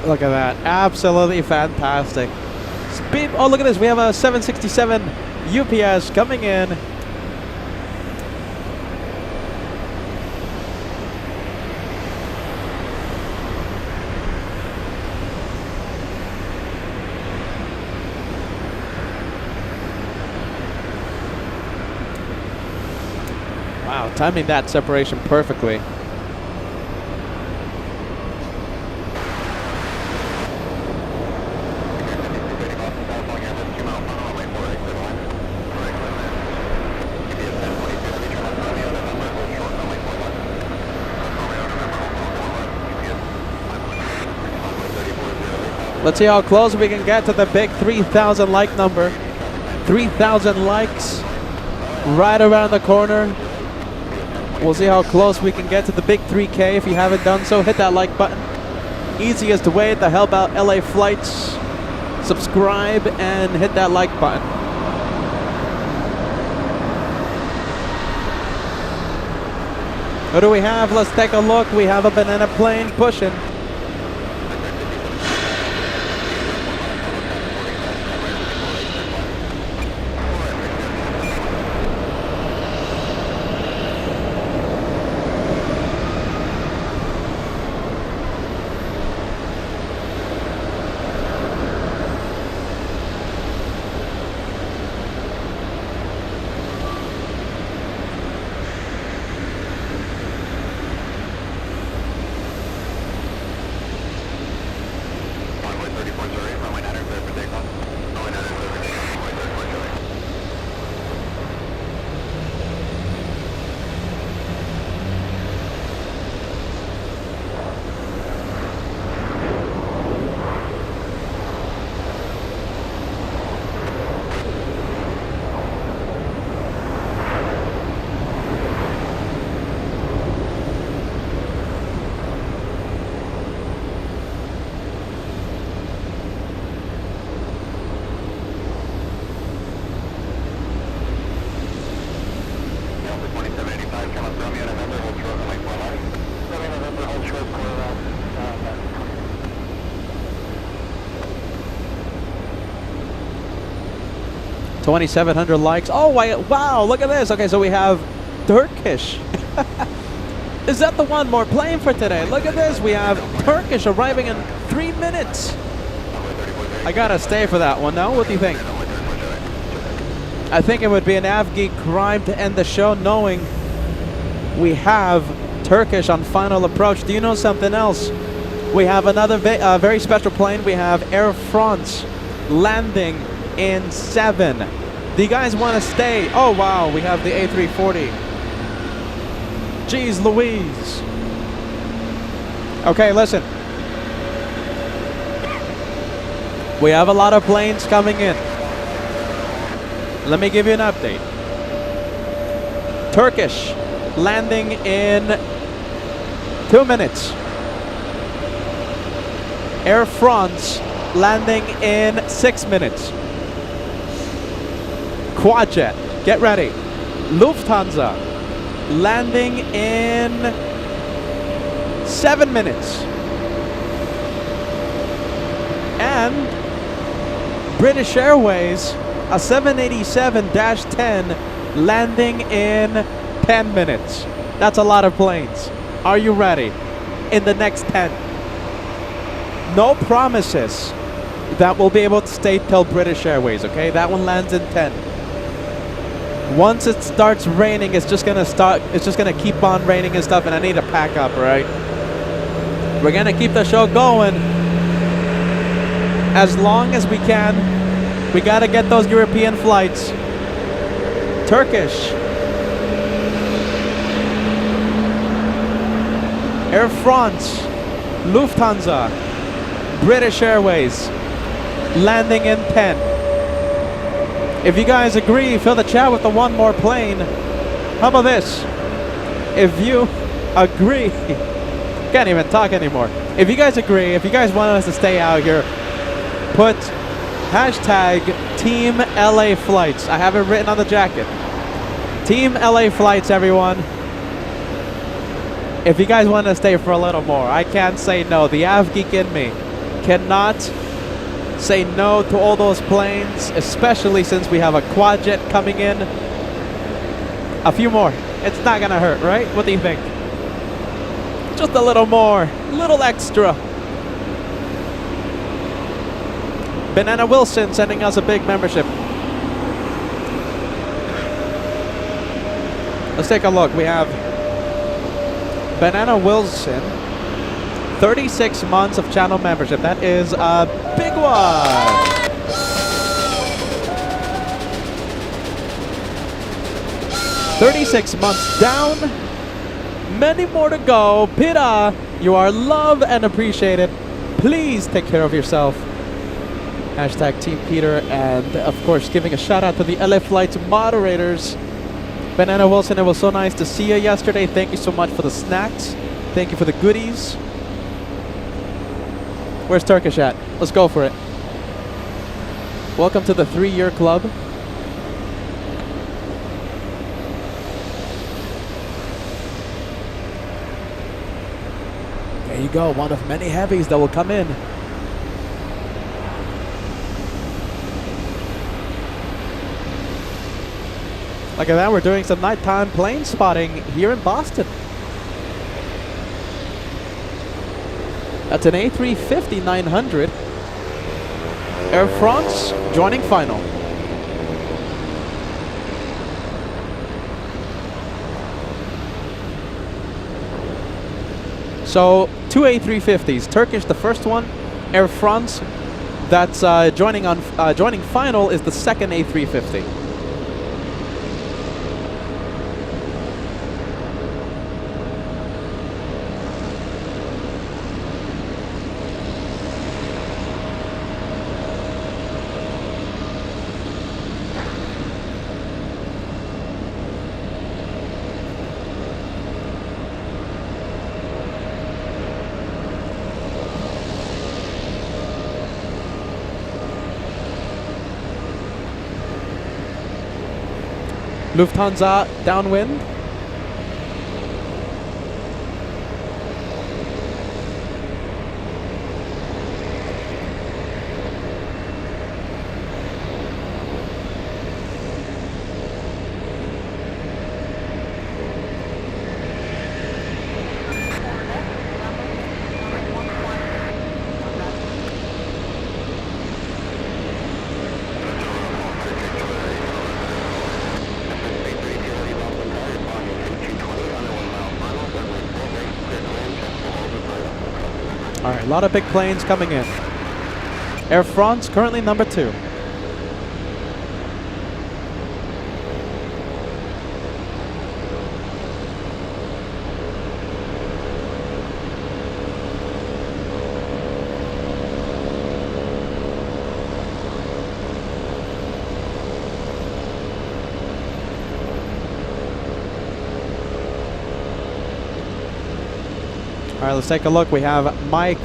Look at that. Absolutely fantastic. Speed. Oh, look at this. We have a 767 UPS coming in. Wow, timing that separation perfectly. Let's see how close we can get to the big 3,000 like number. 3,000 likes right around the corner. We'll see how close we can get to the big 3K. If you haven't done so, hit that like button. Easiest way to help out LA Flights. Subscribe and hit that like button. What do we have? Let's take a look. We have a banana plane pushing. 2,700 likes. Oh, wow, look at this. Okay, so we have Turkish. Is that the one more plane for today? Look at this. We have Turkish arriving in 3 minutes. I gotta stay for that one now. What do you think? I think it would be an AvGeek crime to end the show knowing we have Turkish on final approach. Do you know something else? We have another very special plane. We have Air France landing in 7. Do you guys want to stay? Oh, wow. We have the A340. Jeez Louise. Okay, listen. We have a lot of planes coming in. Let me give you an update. Turkish landing in 2 minutes. Air France landing in 6 minutes. Quadjet, get ready. Lufthansa landing in 7 minutes. And British Airways, a 787-10 landing in 10 minutes. That's a lot of planes. Are you ready? In the next 10. No promises that we'll be able to stay till British Airways, okay? That one lands in 10. Once it starts raining, it's just gonna keep on raining and stuff, and I need to pack up, right? We're gonna keep the show going as long as we can. We gotta get those European flights. Turkish, Air France, Lufthansa, British Airways, landing in 10. If you guys agree, fill the chat with the one more plane. How about this? If you agree, can't even talk anymore. If you guys agree, if you guys want us to stay out here, put hashtag Team LA Flights. I have it written on the jacket. Team LA Flights, everyone. If you guys want to stay for a little more, I can't say no. The AvGeek in me cannot say no to all those planes, especially since we have a Quadjet coming in. A few more. It's not gonna hurt, right? What do you think? Just a little more, little extra. Banana Wilson sending us a big membership. Let's take a look. We have Banana Wilson, 36 months of channel membership. That is a big one. $36 months down. Many more to go. Pita, you are loved and appreciated. Please take care of yourself. Hashtag Team Peter. And of course, giving a shout out to the LA Flights moderators. Banana Wilson, it was so nice to see you yesterday. Thank you so much for the snacks. Thank you for the goodies. Where's Turkish at? Let's go for it. Welcome to the 3-year club. There you go, one of many heavies that will come in. Look at that, we're doing some nighttime plane spotting here in Boston. That's an A350-900. Air France joining final. So, 2 A350s. Turkish, the first one. Air France, that's joining final, is the second A350. Lufthansa downwind. All right, a lot of big planes coming in. Air France currently number 2. All right, let's take a look. We have Mike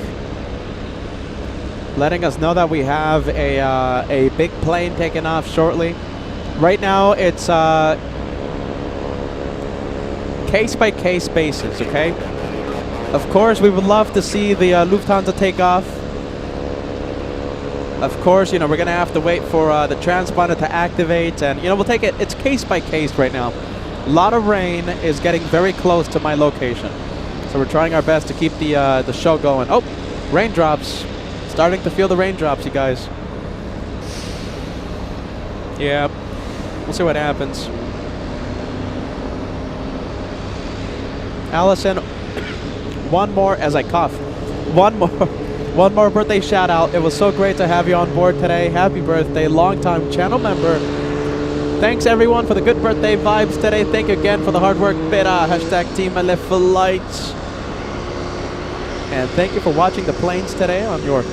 letting us know that we have a big plane taking off shortly. Right now, it's case-by-case basis, okay? Of course, we would love to see the Lufthansa take off. Of course, you know, we're going to have to wait for the transponder to activate. And, you know, we'll take it. It's case-by-case right now. A lot of rain is getting very close to my location. So we're trying our best to keep the show going. Oh, raindrops. Starting to feel the raindrops, you guys. Yeah, we'll see what happens. Allison, one more as I cough. One more birthday shout out. It was so great to have you on board today. Happy birthday, longtime channel member. Thanks everyone for the good birthday vibes today. Thank you again for the hard work. Beta, hashtag Team LF for lights. And thank you for watching the planes today on your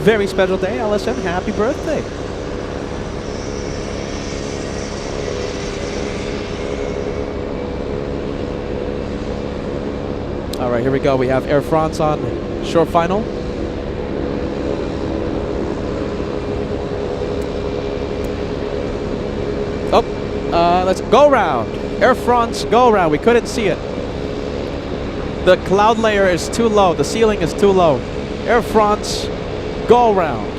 very special day, Allison. Happy birthday. All right, here we go. We have Air France on short final. Oh, let's go round. Air France, go round. We couldn't see it. The cloud layer is too low. The ceiling is too low. Air France, go round.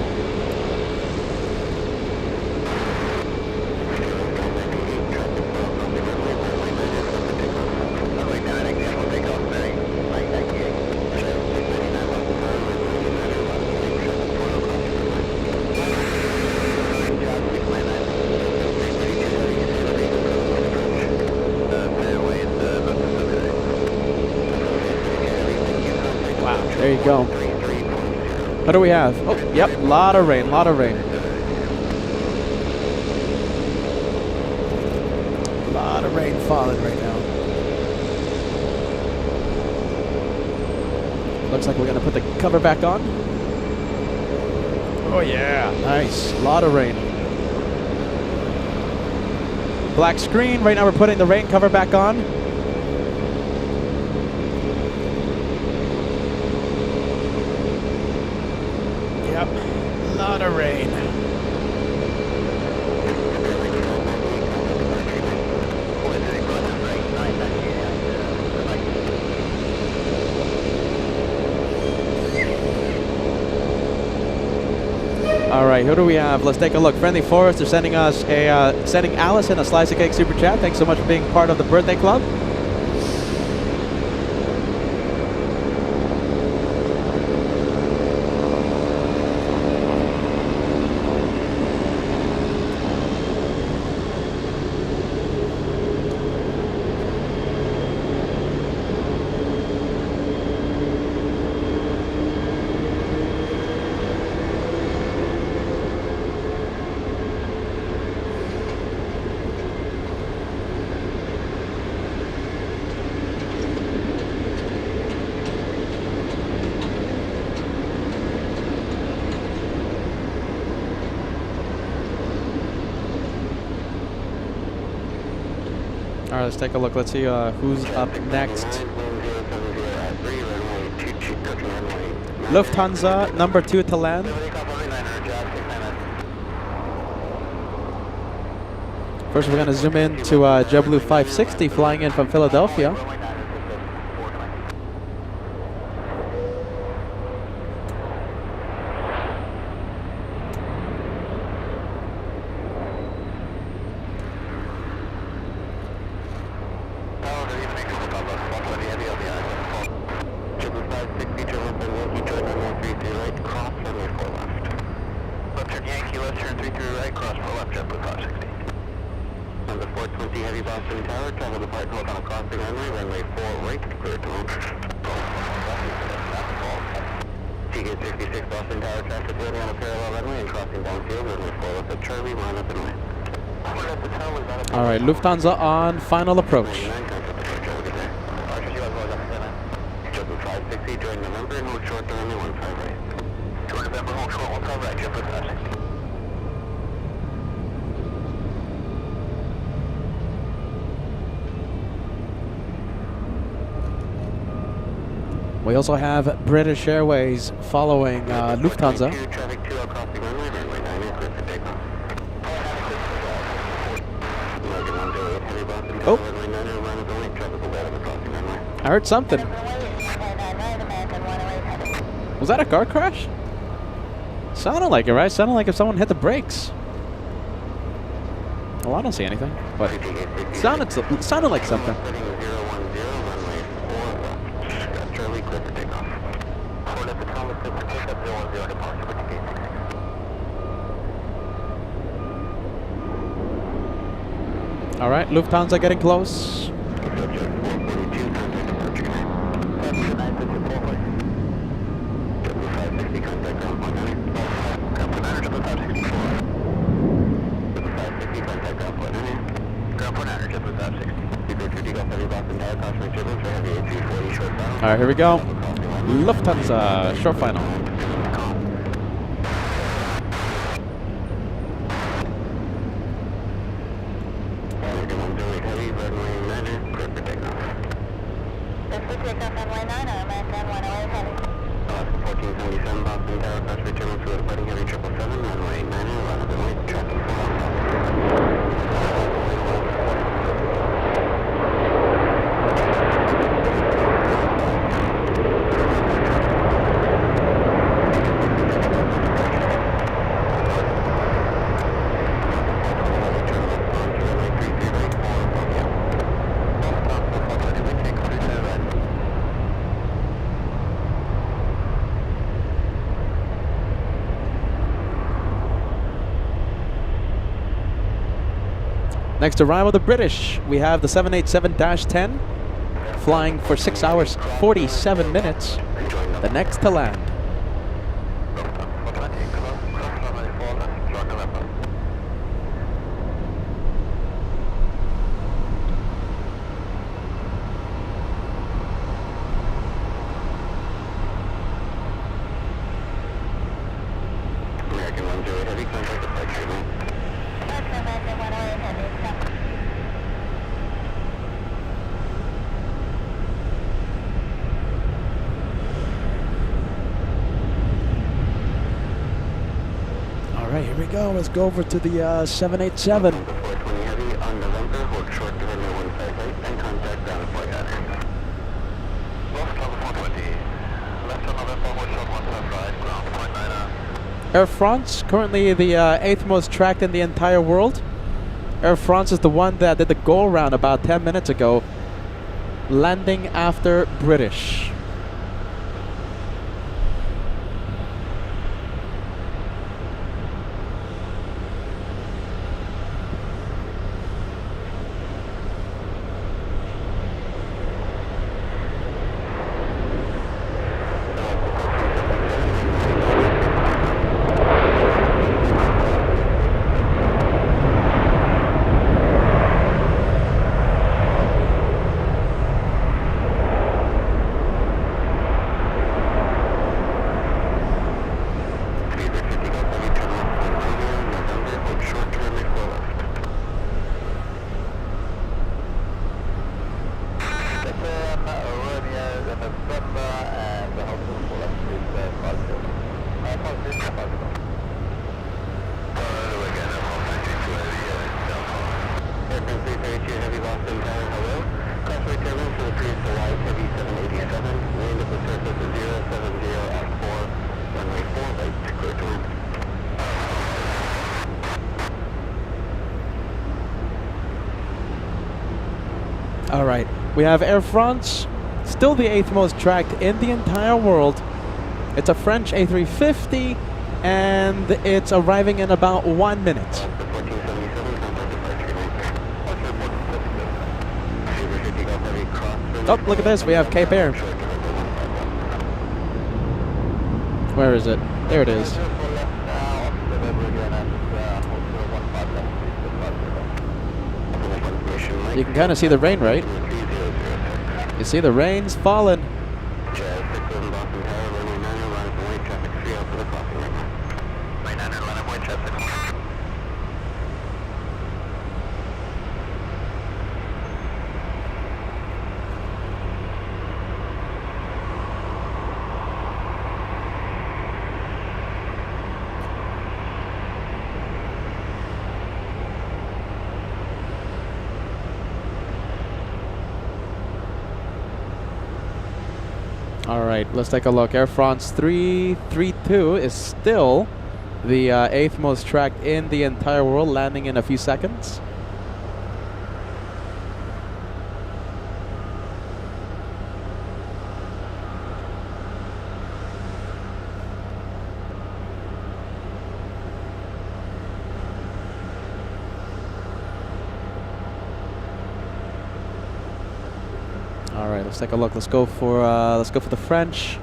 There you go. What do we have? Oh, yep, a lot of rain, a lot of rain. A lot of rain falling right now. Looks like we're gonna put the cover back on. Oh yeah, nice, a lot of rain. Black screen, right now we're putting the rain cover back on. A lot of rain. All right, who do we have? Let's take a look. Friendly Forest are sending us sending Allison a slice of cake super chat. Thanks so much for being part of the birthday club. All right, let's take a look. Let's see who's up next. Lufthansa, number 2 to land. First, we're going to zoom in to JetBlue 560 flying in from Philadelphia. Heavy Boston Tower, travel departure hold on crossing runway 4 right, clear to launch. 66 Boston Tower traffic waiting on a parallel runway and crossing downfield, runway 4 left at Charlie, line up and away. All right, Lufthansa on final approach. 560 during November and hold short to runway 15 right. During November, hold short 15 right, jet for 560. We also have British Airways following Lufthansa. Traffic 2 out crossing runway, runway 9 is clear for takeoff. Logan 108, heavy Boston Tower, runway 9 and run is only traffic will at the crossing runway. I heard something. Was that a car crash? Sounded like it, right? Sounded like if someone hit the brakes. Well, I don't see anything, but it sounded like something. All right, Lufthansa getting close. All right, here we go. Lufthansa, short final. Next arrival, the British. We have the 787-10 flying for 6 hours, 47 minutes. The next to land. Here we go. Let's go over to the 787. Air France, currently the 8th most tracked in the entire world. Air France is the one that did the go around about 10 minutes ago, landing after British. All right, we have Air France, still the 8th most tracked in the entire world. It's a French A350, and it's arriving in about 1 minute. Oh, look at this, we have Cape Air. Where is it? There it is. You can kind of see the rain, right? You see the rain's falling. All right, let's take a look. Air France 332 is still the 8th most tracked in the entire world, landing in a few seconds. All right, let's take a look. Let's go for the French.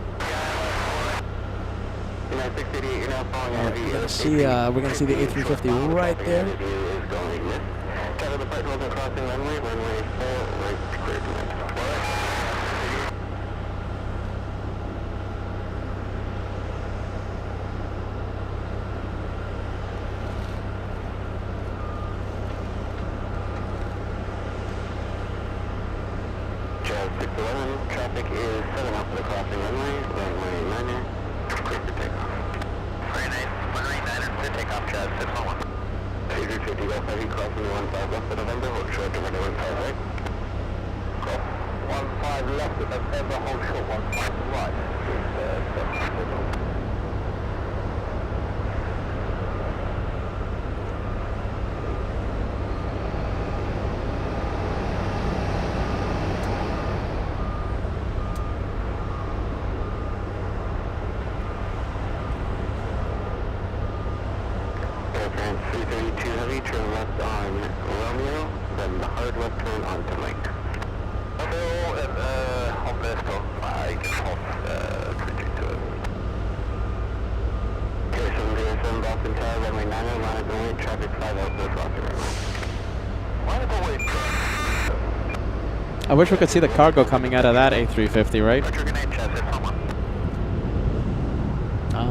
We're gonna see the A350 right there. Traffic is 7 off the crossing runway, runway 9er, clear for takeoff. Runway 9er, clear takeoff, Chad, 611. A350 Golf Heavy, crossing 15 left of November, hold short to runway 15 right. Golf 15 left of November, hold short 15 right. Turn left on Romeo, then the hard left turn onto Mike. Romeo and Humberto, I can hold switching to it. Okay, 707 Boston Tower, runway 9er, line of the way, traffic 5 out the crossing runway. Line of the way. I wish we could see the cargo coming out of that A350, right?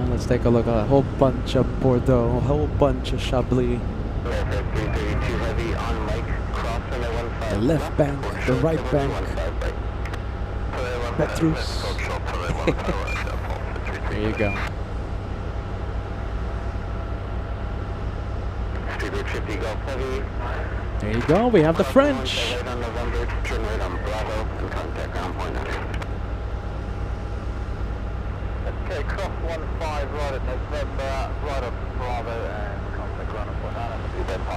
Let's take a look at a whole bunch of Bordeaux, a whole bunch of Chablis. The left bank, the right bank, Petrus. There you go. There you go, we have the French. Okay, cross 15 right at November, right up Bravo and contact ground on Banana.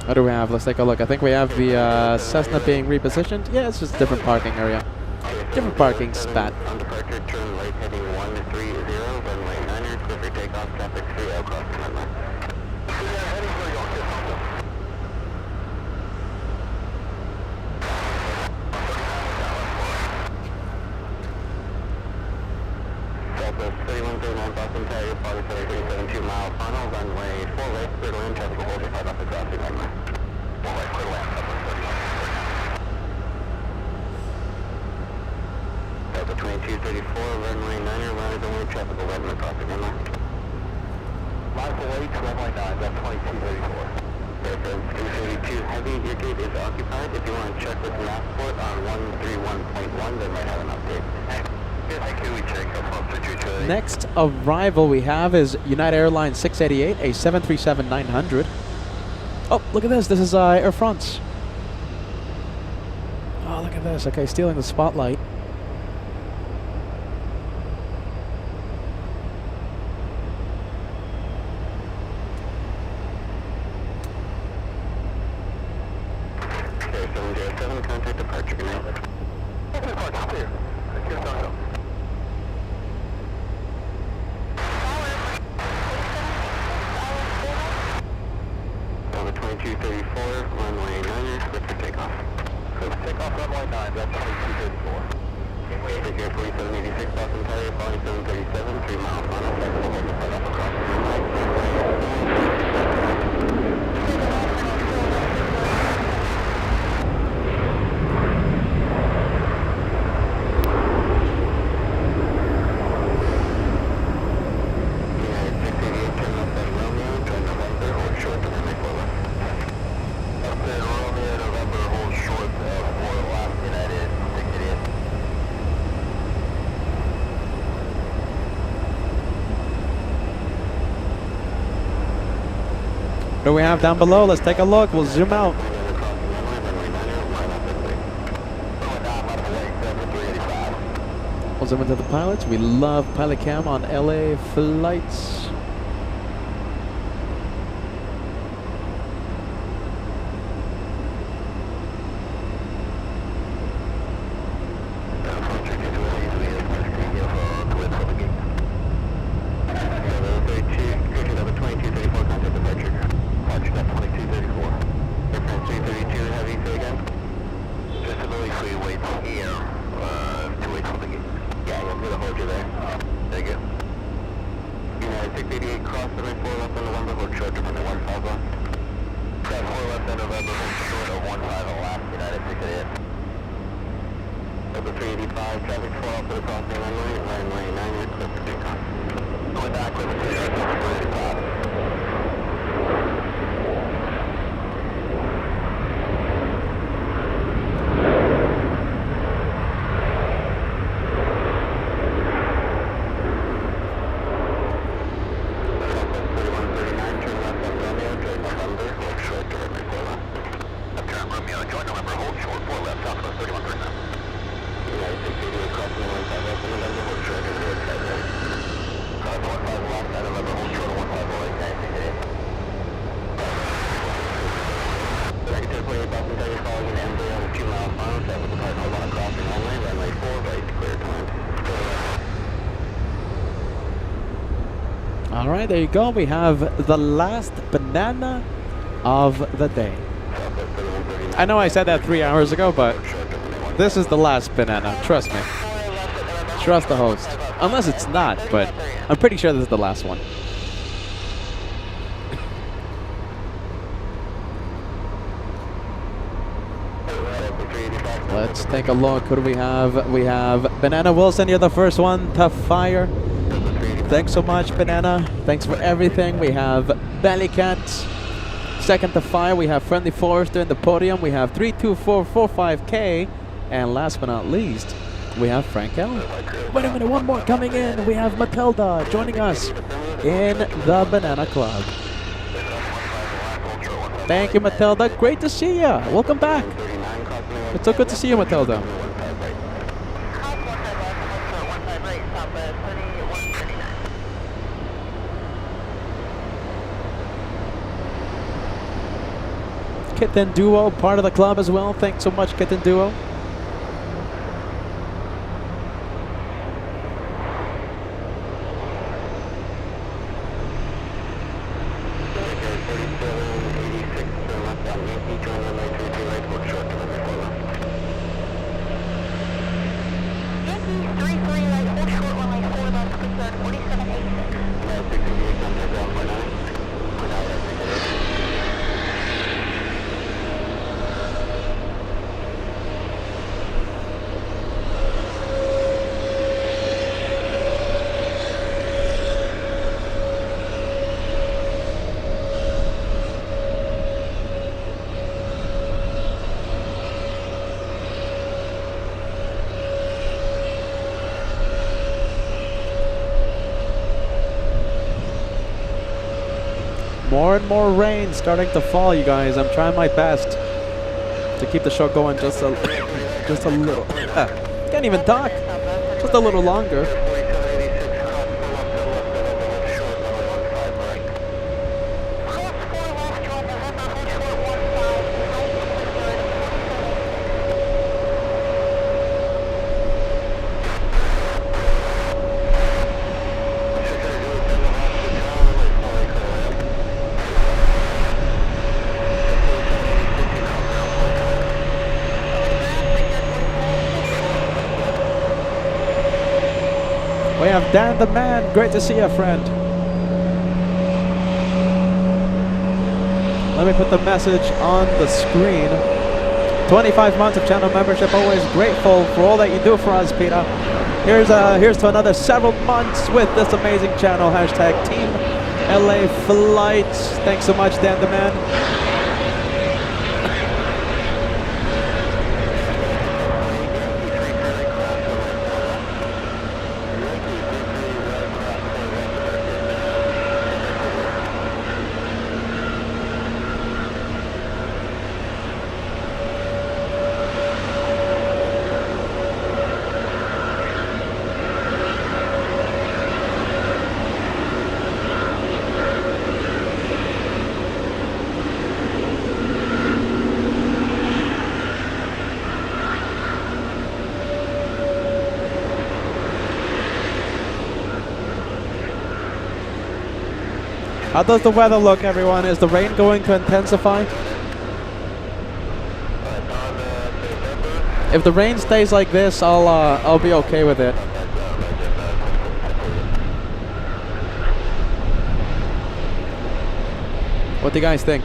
What do we have? Let's take a look. I think we have the Cessna being repositioned. Yeah, it's just a different parking area. Different parking spot. On departure, turn right heading 130, runway 9er, clear for takeoff, traffic 3 out crossing runway. Delta 3139 Boston Tower, your flight is 372 mile final, runway 4 right, clear to land, traffic will hold your flight off the crossing runway. 4 right, clear to land, up 31. Delta 2234, runway 9er, line of the way, traffic will land on the crossing runway. Line 48, runway 9, that's 2234. Airframe 332 Heavy, your gate is occupied. If you want to check with Massport on 131.1, they might have an update. Thank you, we check up. Next arrival we have is United Airlines 688, a 737-900. Oh, look at this. This is Air France. Oh, look at this. Okay, stealing the spotlight. Okay, 707, contact departure, good night. Departure, clear. Delta 2234, runway 9er, clear for takeoff. Clear for takeoff, runway 9, that's 2234. Figure 4786 Boston Carrier, falling 737, 3 miles final, flexible, hold the part up across the runway. What do we have down below? Let's take a look. We'll zoom out. We'll zoom into the pilots. We love pilot cam on LA flights. All right, there you go. We have the last banana of the day. I know I said that 3 hours ago, but this is the last banana. Trust me. Trust the host. Unless it's not, but I'm pretty sure this is the last one. Let's take a look. Who do we have? We have Banana Wilson. You're the first one to fire. Thanks so much, Banana. Thanks for everything. We have Bellycat, second to fire. We have Friendly Forester in the podium. We have 32445K. And last but not least, we have Frank L. Wait a minute, one more coming in. We have Matilda joining us in the Banana Club. Thank you, Matilda. Great to see you. Welcome back. It's so good to see you, Matilda. Kitten Duo, part of the club as well. Thanks so much, Kitten Duo. More and more rain starting to fall, you guys. I'm trying my best to keep the show going just a little. Can't even talk. Just a little longer. We have Dan the Man. Great to see you, friend. Let me put the message on the screen. 25 months of channel membership. Always grateful for all that you do for us, Peter. Here's to another several months with this amazing channel. Hashtag Team LA Flights. Thanks so much, Dan the Man. How does the weather look, everyone? Is the rain going to intensify? If the rain stays like this, I'll be okay with it. What do you guys think?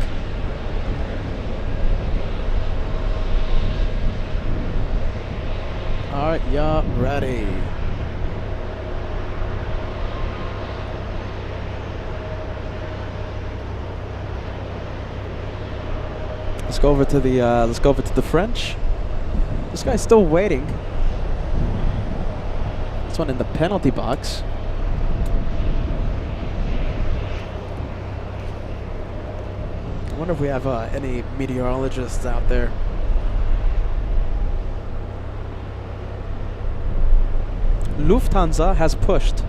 Alright, yeah, ready. Let's go over to the French. This guy's still waiting. This one in the penalty box. I wonder if we have any meteorologists out there. Lufthansa has pushed.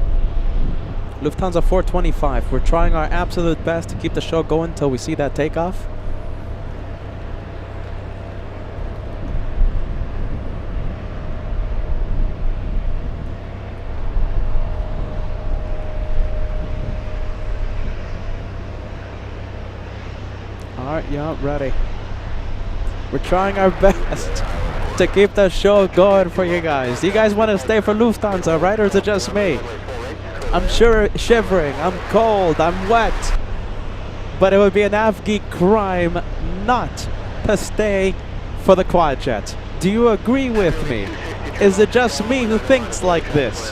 Lufthansa 425. We're trying our absolute best to keep the show going until we see that takeoff. Alright, yeah, ready. We're trying our best to keep the show going for you guys. You guys want to stay for Lufthansa, right? Or is it just me? I'm sure shivering, I'm cold, I'm wet. But it would be an Afghan crime not to stay for the Quadjet. Do you agree with me? Is it just me who thinks like this?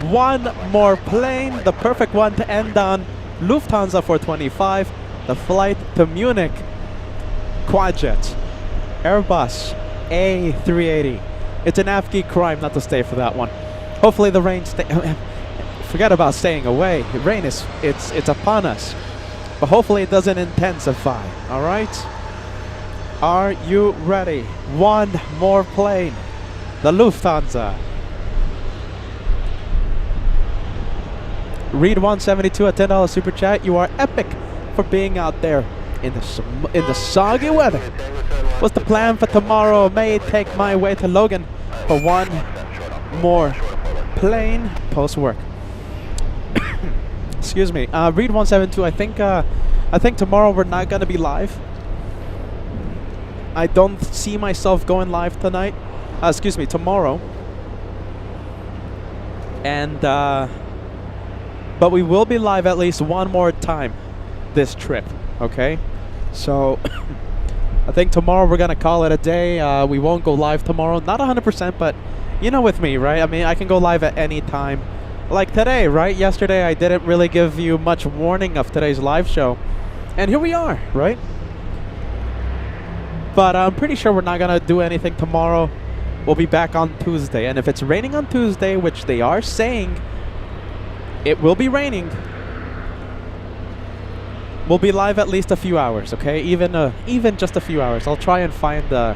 One more plane, the perfect one to end on. Lufthansa 425. The flight to Munich, Quadjet, Airbus A380. It's an Afghan crime not to stay for that one. Hopefully the rain forget about staying away. The rain it's upon us. But hopefully it doesn't intensify. Alright? Are you ready? One more plane. The Lufthansa. Read 172 a $10 super chat. You are epic for being out there in the soggy weather. What's the plan for tomorrow? May take my way to Logan for one more plane post work. Excuse me. Read 172. I think tomorrow we're not gonna be live. I don't see myself going live tonight. Excuse me, tomorrow. And but we will be live at least one more time this trip, okay? So I think tomorrow we're gonna call it a day. We won't go live tomorrow, not 100%, but you know, with me, right? I mean, I can go live at any time, like today, right? Yesterday I didn't really give you much warning of today's live show, and here we are, right? But I'm pretty sure we're not gonna do anything tomorrow. We'll be back on Tuesday, and if it's raining on Tuesday, which they are saying it will be raining, we'll be live at least a few hours, okay? Even just a few hours. I'll try and find a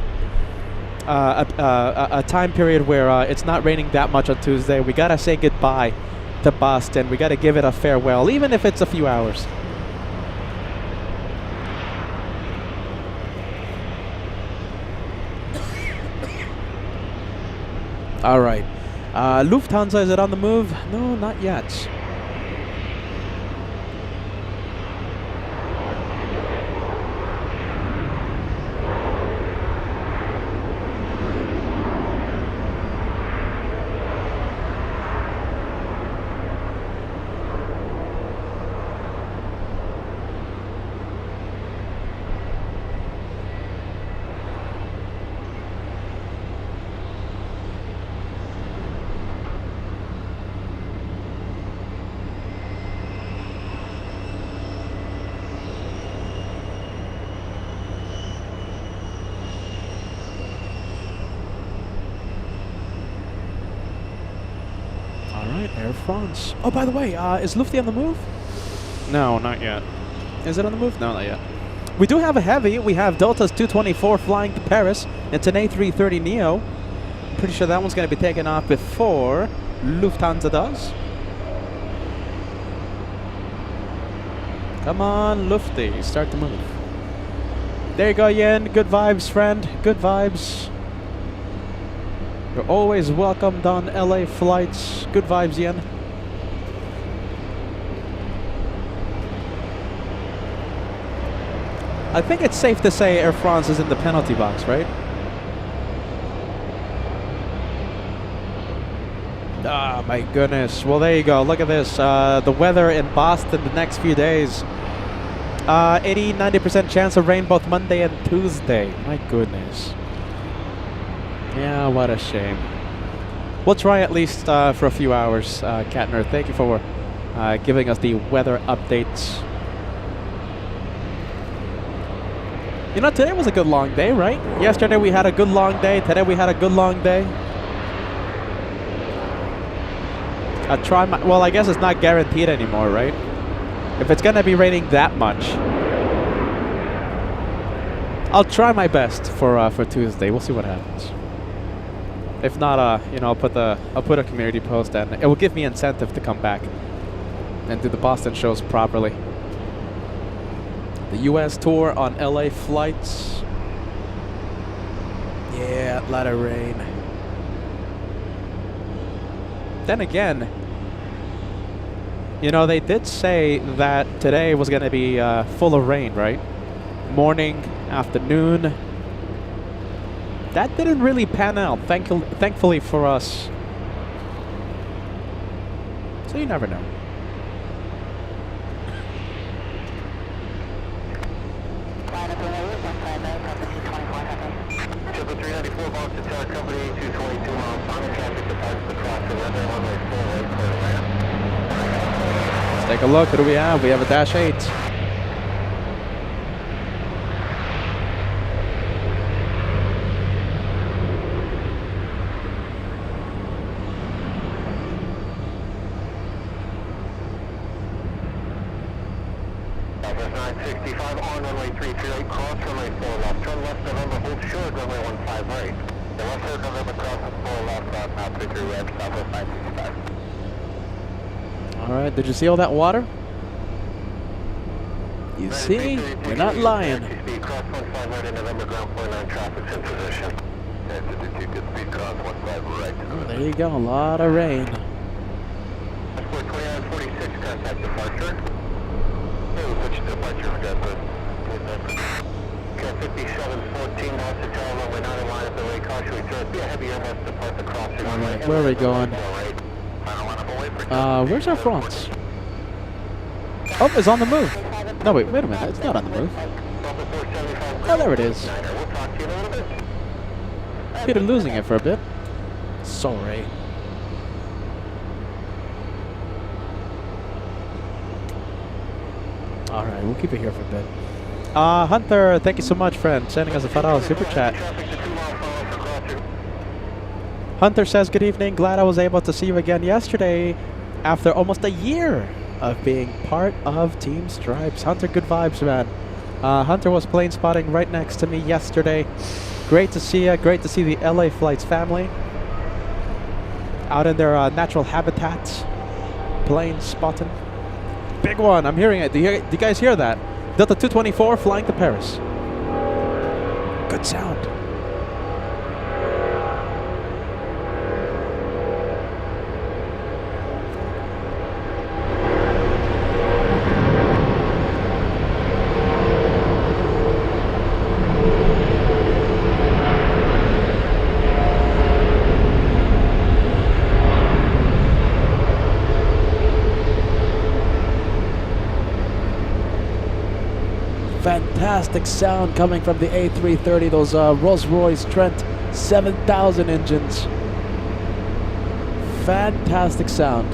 time period where it's not raining that much on Tuesday. We gotta say goodbye to Boston. We gotta give it a farewell, even if it's a few hours. All right. Lufthansa, is it on the move? No, not yet. Air France. Oh, by the way, is Lufthansa on the move? No, not yet. Is it on the move? No, not yet. We do have a heavy. We have Delta's 224 flying to Paris. It's an A330 Neo. Pretty sure that one's going to be taken off before Lufthansa does. Come on, Lufty, start the move. There you go, Yen. Good vibes, friend. Good vibes. You're always welcomed on LA flights. Good vibes, Yen. I think it's safe to say Air France is in the penalty box, right? Ah, my goodness. Well, there you go. Look at this. The weather in Boston the next few days. 80-90% chance of rain both Monday and Tuesday. My goodness. Yeah, what a shame. We'll try at least for a few hours, Katner. Thank you for giving us the weather updates. You know, today was a good long day, right? Yesterday we had a good long day. Today we had a good long day. Well, I guess it's not guaranteed anymore, right? If it's gonna be raining that much, I'll try my best for Tuesday. We'll see what happens. If not, you know, I'll put a community post, and it will give me incentive to come back and do the Boston shows properly. The U.S. tour on LA flights. Yeah, a lot of rain. Then again, you know, they did say that today was going to be full of rain, right? Morning, afternoon. That didn't really pan out, thankfully for us. So you never know. Triple 394 Boston Tower Company, 222 miles final traffic departs across the weather, runway 4 right clear land. Let's take a look. What do we have? We have a Dash 8. Southwest 965 on runway 338, cross runway 4 left, turn left November, hold short runway 15 right. The left short November crosses 4 left, now 33 right, Southwest 965. Alright, did you see all that water? You see? You're not lying. Speed cross 15 right in November, ground 49 traffic's in position. Good speed cross 15 right. Oh, there you go, a lot of rain. Passport 2946, contact departure. Which departure we got the 5714 Boston Tower, runway 9 in line at the way, caution, we turn, be a heavy air must depart the crossing runway. Where are we going? Where's Air France? Oh, it's on the move. No, wait a minute. It's not on the move. Oh, there it is. Peter losing it for a bit. Sorry. Alright, we'll keep it here for a bit. Hunter, thank you so much, friend, sending us a $5 super chat. Hunter says, good evening, glad I was able to see you again yesterday after almost a year of being part of Team Stripes. Hunter, good vibes, man. Hunter was plane spotting right next to me yesterday. Great to see you, great to see the LA Flights family out in their natural habitats, plane spotting. Big one, I'm hearing it. Do you guys hear that? Delta 224 flying to Paris. Good sound. Fantastic sound coming from the A330, those Rolls-Royce Trent 7000 engines. Fantastic sound.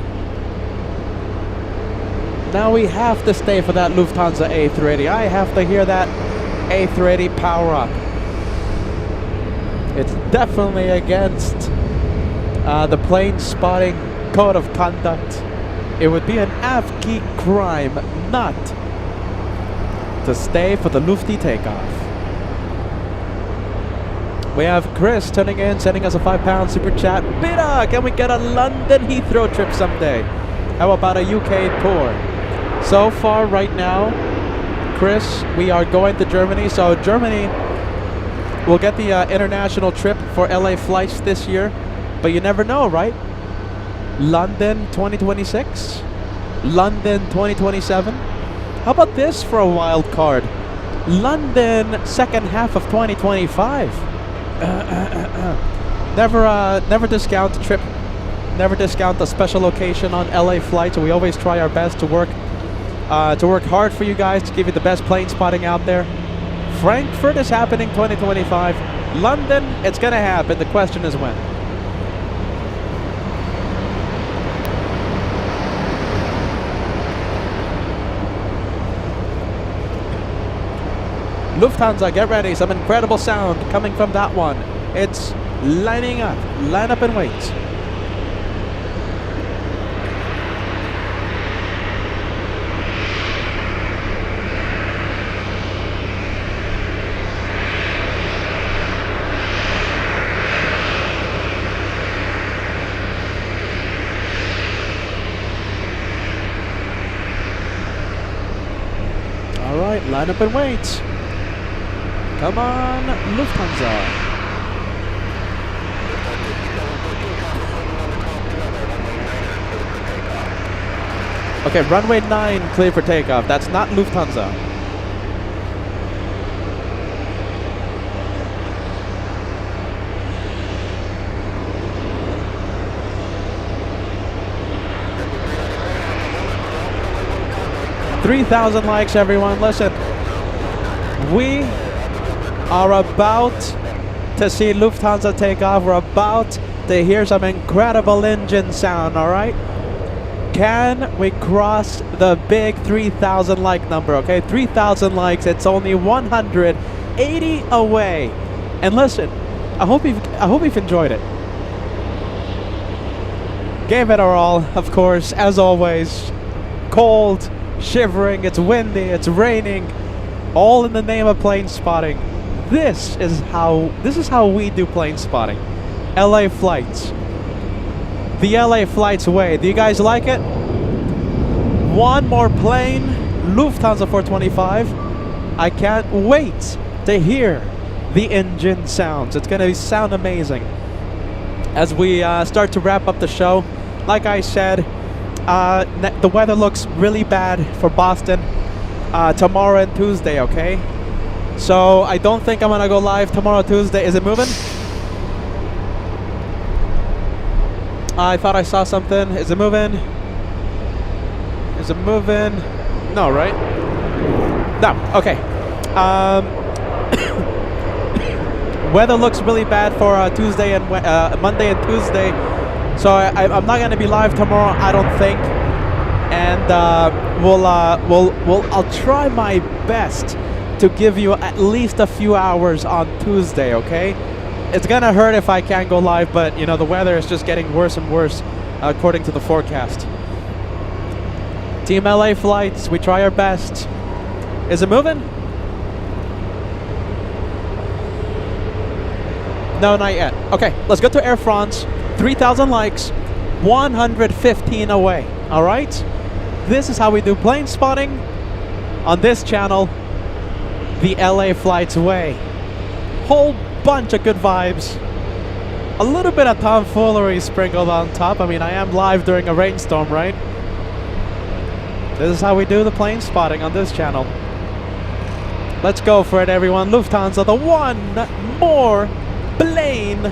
Now we have to stay for that Lufthansa A380. I have to hear that A380 power up. It's definitely against the plane spotting code of conduct. It would be an AFKI crime not to stay for the Lufty takeoff. We have Chris tuning in, sending us a £5 super chat. Bida, can we get a London Heathrow trip someday? How about a UK tour? So far right now, Chris, we are going to Germany. So Germany will get the international trip for LA flights this year. But you never know, right? London 2026? London 2027? How about this for a wild card? London second half of 2025. Never discount the trip. Never discount the special location on LA flights. We always try our best to work hard for you guys to give you the best plane spotting out there. Frankfurt is happening 2025. London, it's gonna happen. The question is when. Lufthansa, get ready. Some incredible sound coming from that one. It's lining up. Line up and wait. All right, line up and wait. Come on, Lufthansa. Okay, runway 9 clear for takeoff. That's not Lufthansa. $3,000 likes, everyone. Listen, we are about to see Lufthansa take off. We're about to hear some incredible engine sound, all right? Can we cross the big 3,000 like number, okay? 3,000 likes, it's only 180 away. And listen, I hope you've enjoyed it. Gave it our all, of course, as always. Cold, shivering, it's windy, it's raining, all in the name of plane spotting. This is how we do plane spotting. LA flights. The LA flights way. Do you guys like it? One more plane, Lufthansa 425. I can't wait to hear the engine sounds. It's gonna sound amazing. As we start to wrap up the show, like I said, the weather looks really bad for Boston tomorrow and Tuesday, okay? So I don't think I'm gonna go live tomorrow, Tuesday. Is it moving? I thought I saw something. Is it moving? Is it moving? No, right? No, okay. Weather looks really bad for Tuesday and Monday and Tuesday. So I'm not gonna be live tomorrow, I don't think. And I'll try my best to give you at least a few hours on Tuesday, okay? It's gonna hurt if I can't go live, but you know, the weather is just getting worse and worse according to the forecast. Team LA flights, we try our best. Is it moving? No, not yet. Okay, let's go to Air France. 3,000 likes, 115 away, all right? This is how we do plane spotting on this channel, the LA flights way. Whole bunch of good vibes. A little bit of tomfoolery sprinkled on top. I mean, I am live during a rainstorm, right? This is how we do the plane spotting on this channel. Let's go for it, everyone. Lufthansa, the one more plane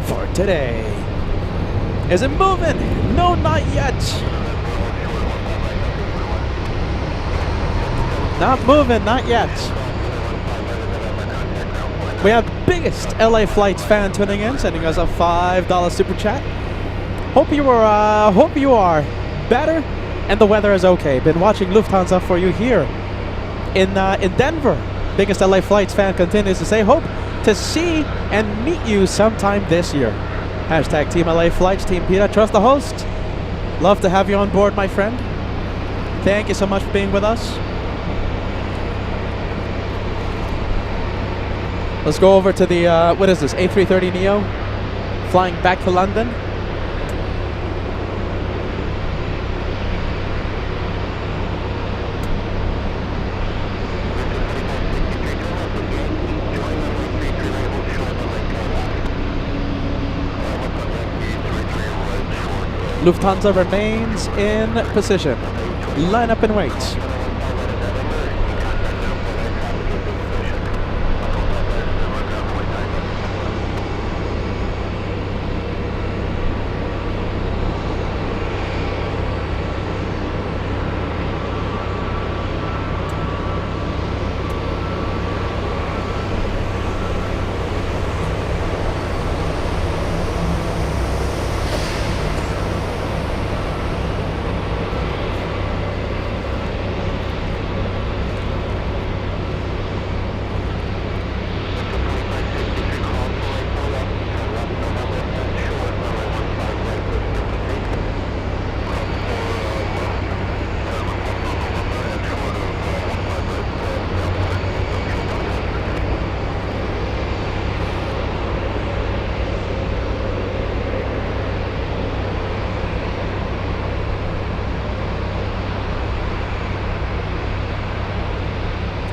for today. Is it moving? No, not yet. Not moving, not yet. We have biggest LA Flights fan tuning in, sending us a $5 super chat. Hope you are better and the weather is okay. Been watching Lufthansa for you here in Denver. Biggest LA Flights fan continues to say, hope to see and meet you sometime this year. Hashtag Team LA Flights, Team PETA, trust the host. Love to have you on board, my friend. Thank you so much for being with us. Let's go over to the, what is this, A330 Neo? Flying back to London. Lufthansa remains in position. Line up and wait.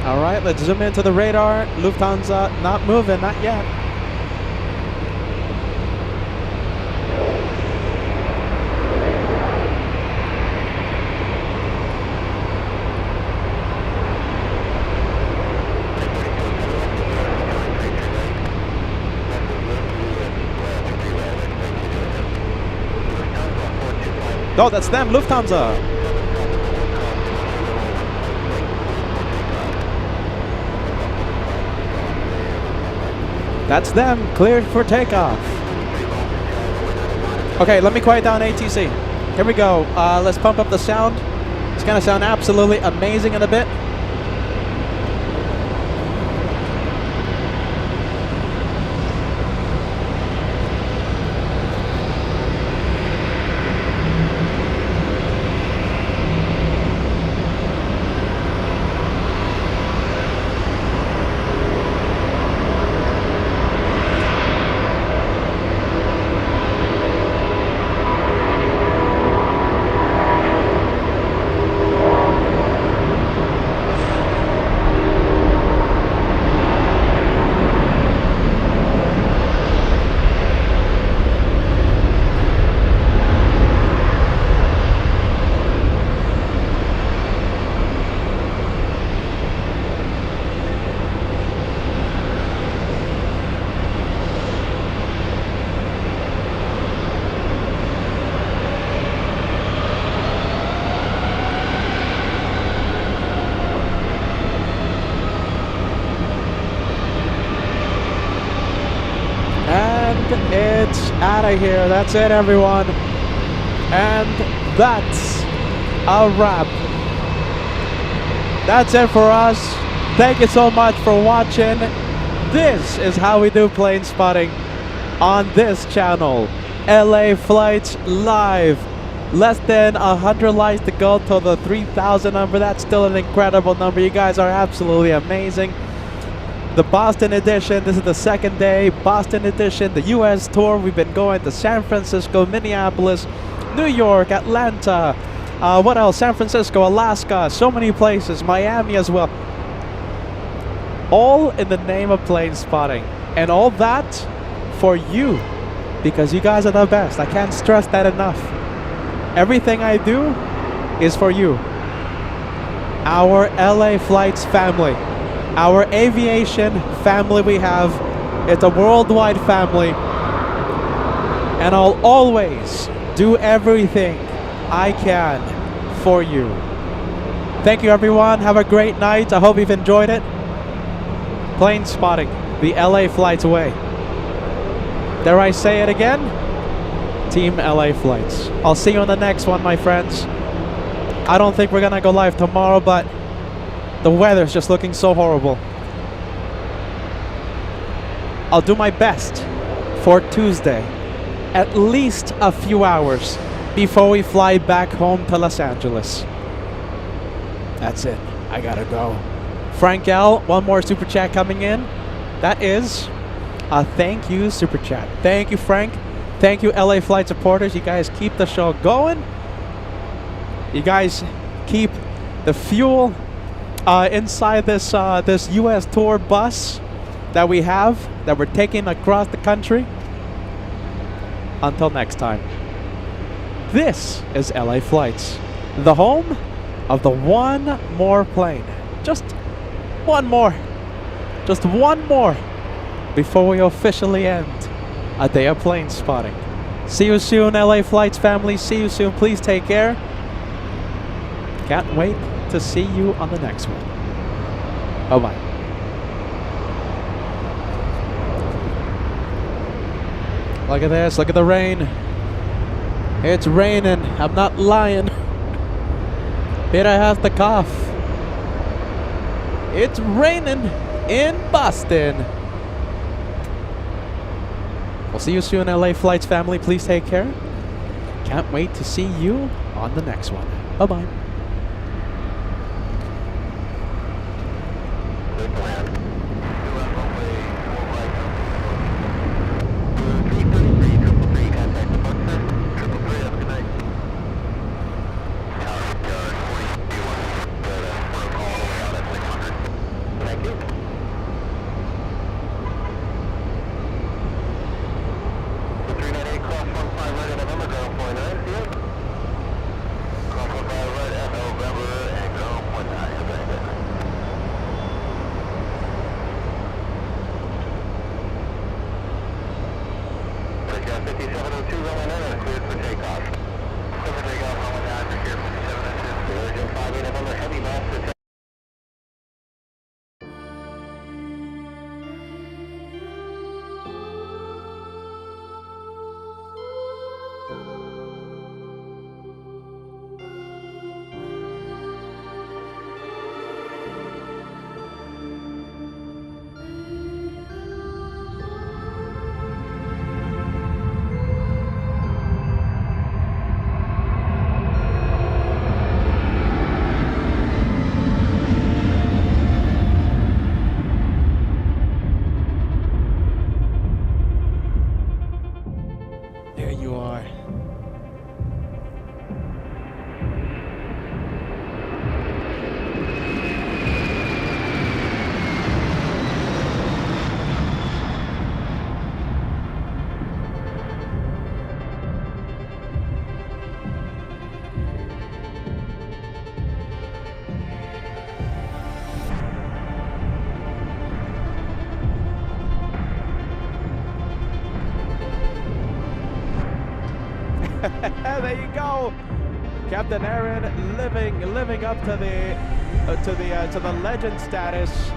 Alright, let's zoom into the radar. Lufthansa not moving, not yet. Oh, that's them, Lufthansa. That's them, cleared for takeoff. Okay, let me quiet down ATC. Here we go. Let's pump up the sound. It's gonna sound absolutely amazing in a bit. It's out of here. That's it, everyone. And that's a wrap. That's it for us. Thank you so much for watching. This is how we do plane spotting on this channel. LA Flights Live. Less than 100 likes to go to the 3,000 number. That's still an incredible number. You guys are absolutely amazing. The Boston edition, this is the second day. Boston edition, the US tour. We've been going to San Francisco, Minneapolis, New York, Atlanta. What else? San Francisco, Alaska, so many places. Miami as well. All in the name of plane spotting. And all that for you. Because you guys are the best. I can't stress that enough. Everything I do is for you. Our LA Flights family. Our aviation family we have. It's a worldwide family. And I'll always do everything I can for you. Thank you, everyone. Have a great night. I hope you've enjoyed it. Plane spotting the LA Flights way. Dare I say it again? Team LA Flights. I'll see you on the next one, my friends. I don't think we're gonna go live tomorrow, but the weather's just looking so horrible. I'll do my best for Tuesday. At least a few hours before we fly back home to Los Angeles. That's it. I gotta go. Frank L, one more super chat coming in. That is a thank you super chat. Thank you, Frank. Thank you, LA Flight supporters. You guys keep the show going. You guys keep the fuel inside this this U.S. tour bus that we have, that we're taking across the country. Until next time, this is LA Flights, the home of the one more plane. Just one more. Just one more before we officially end a day of plane spotting. See you soon, LA Flights family. See you soon. Please take care. Can't wait to see you on the next one. Bye-bye. Look at this. Look at the rain. It's raining. I'm not lying. Here I have the cough. It's raining in Boston. We'll see you soon, LA Flights family. Please take care. Can't wait to see you on the next one. Bye-bye. There you go, Captain Aaron living up to the legend status.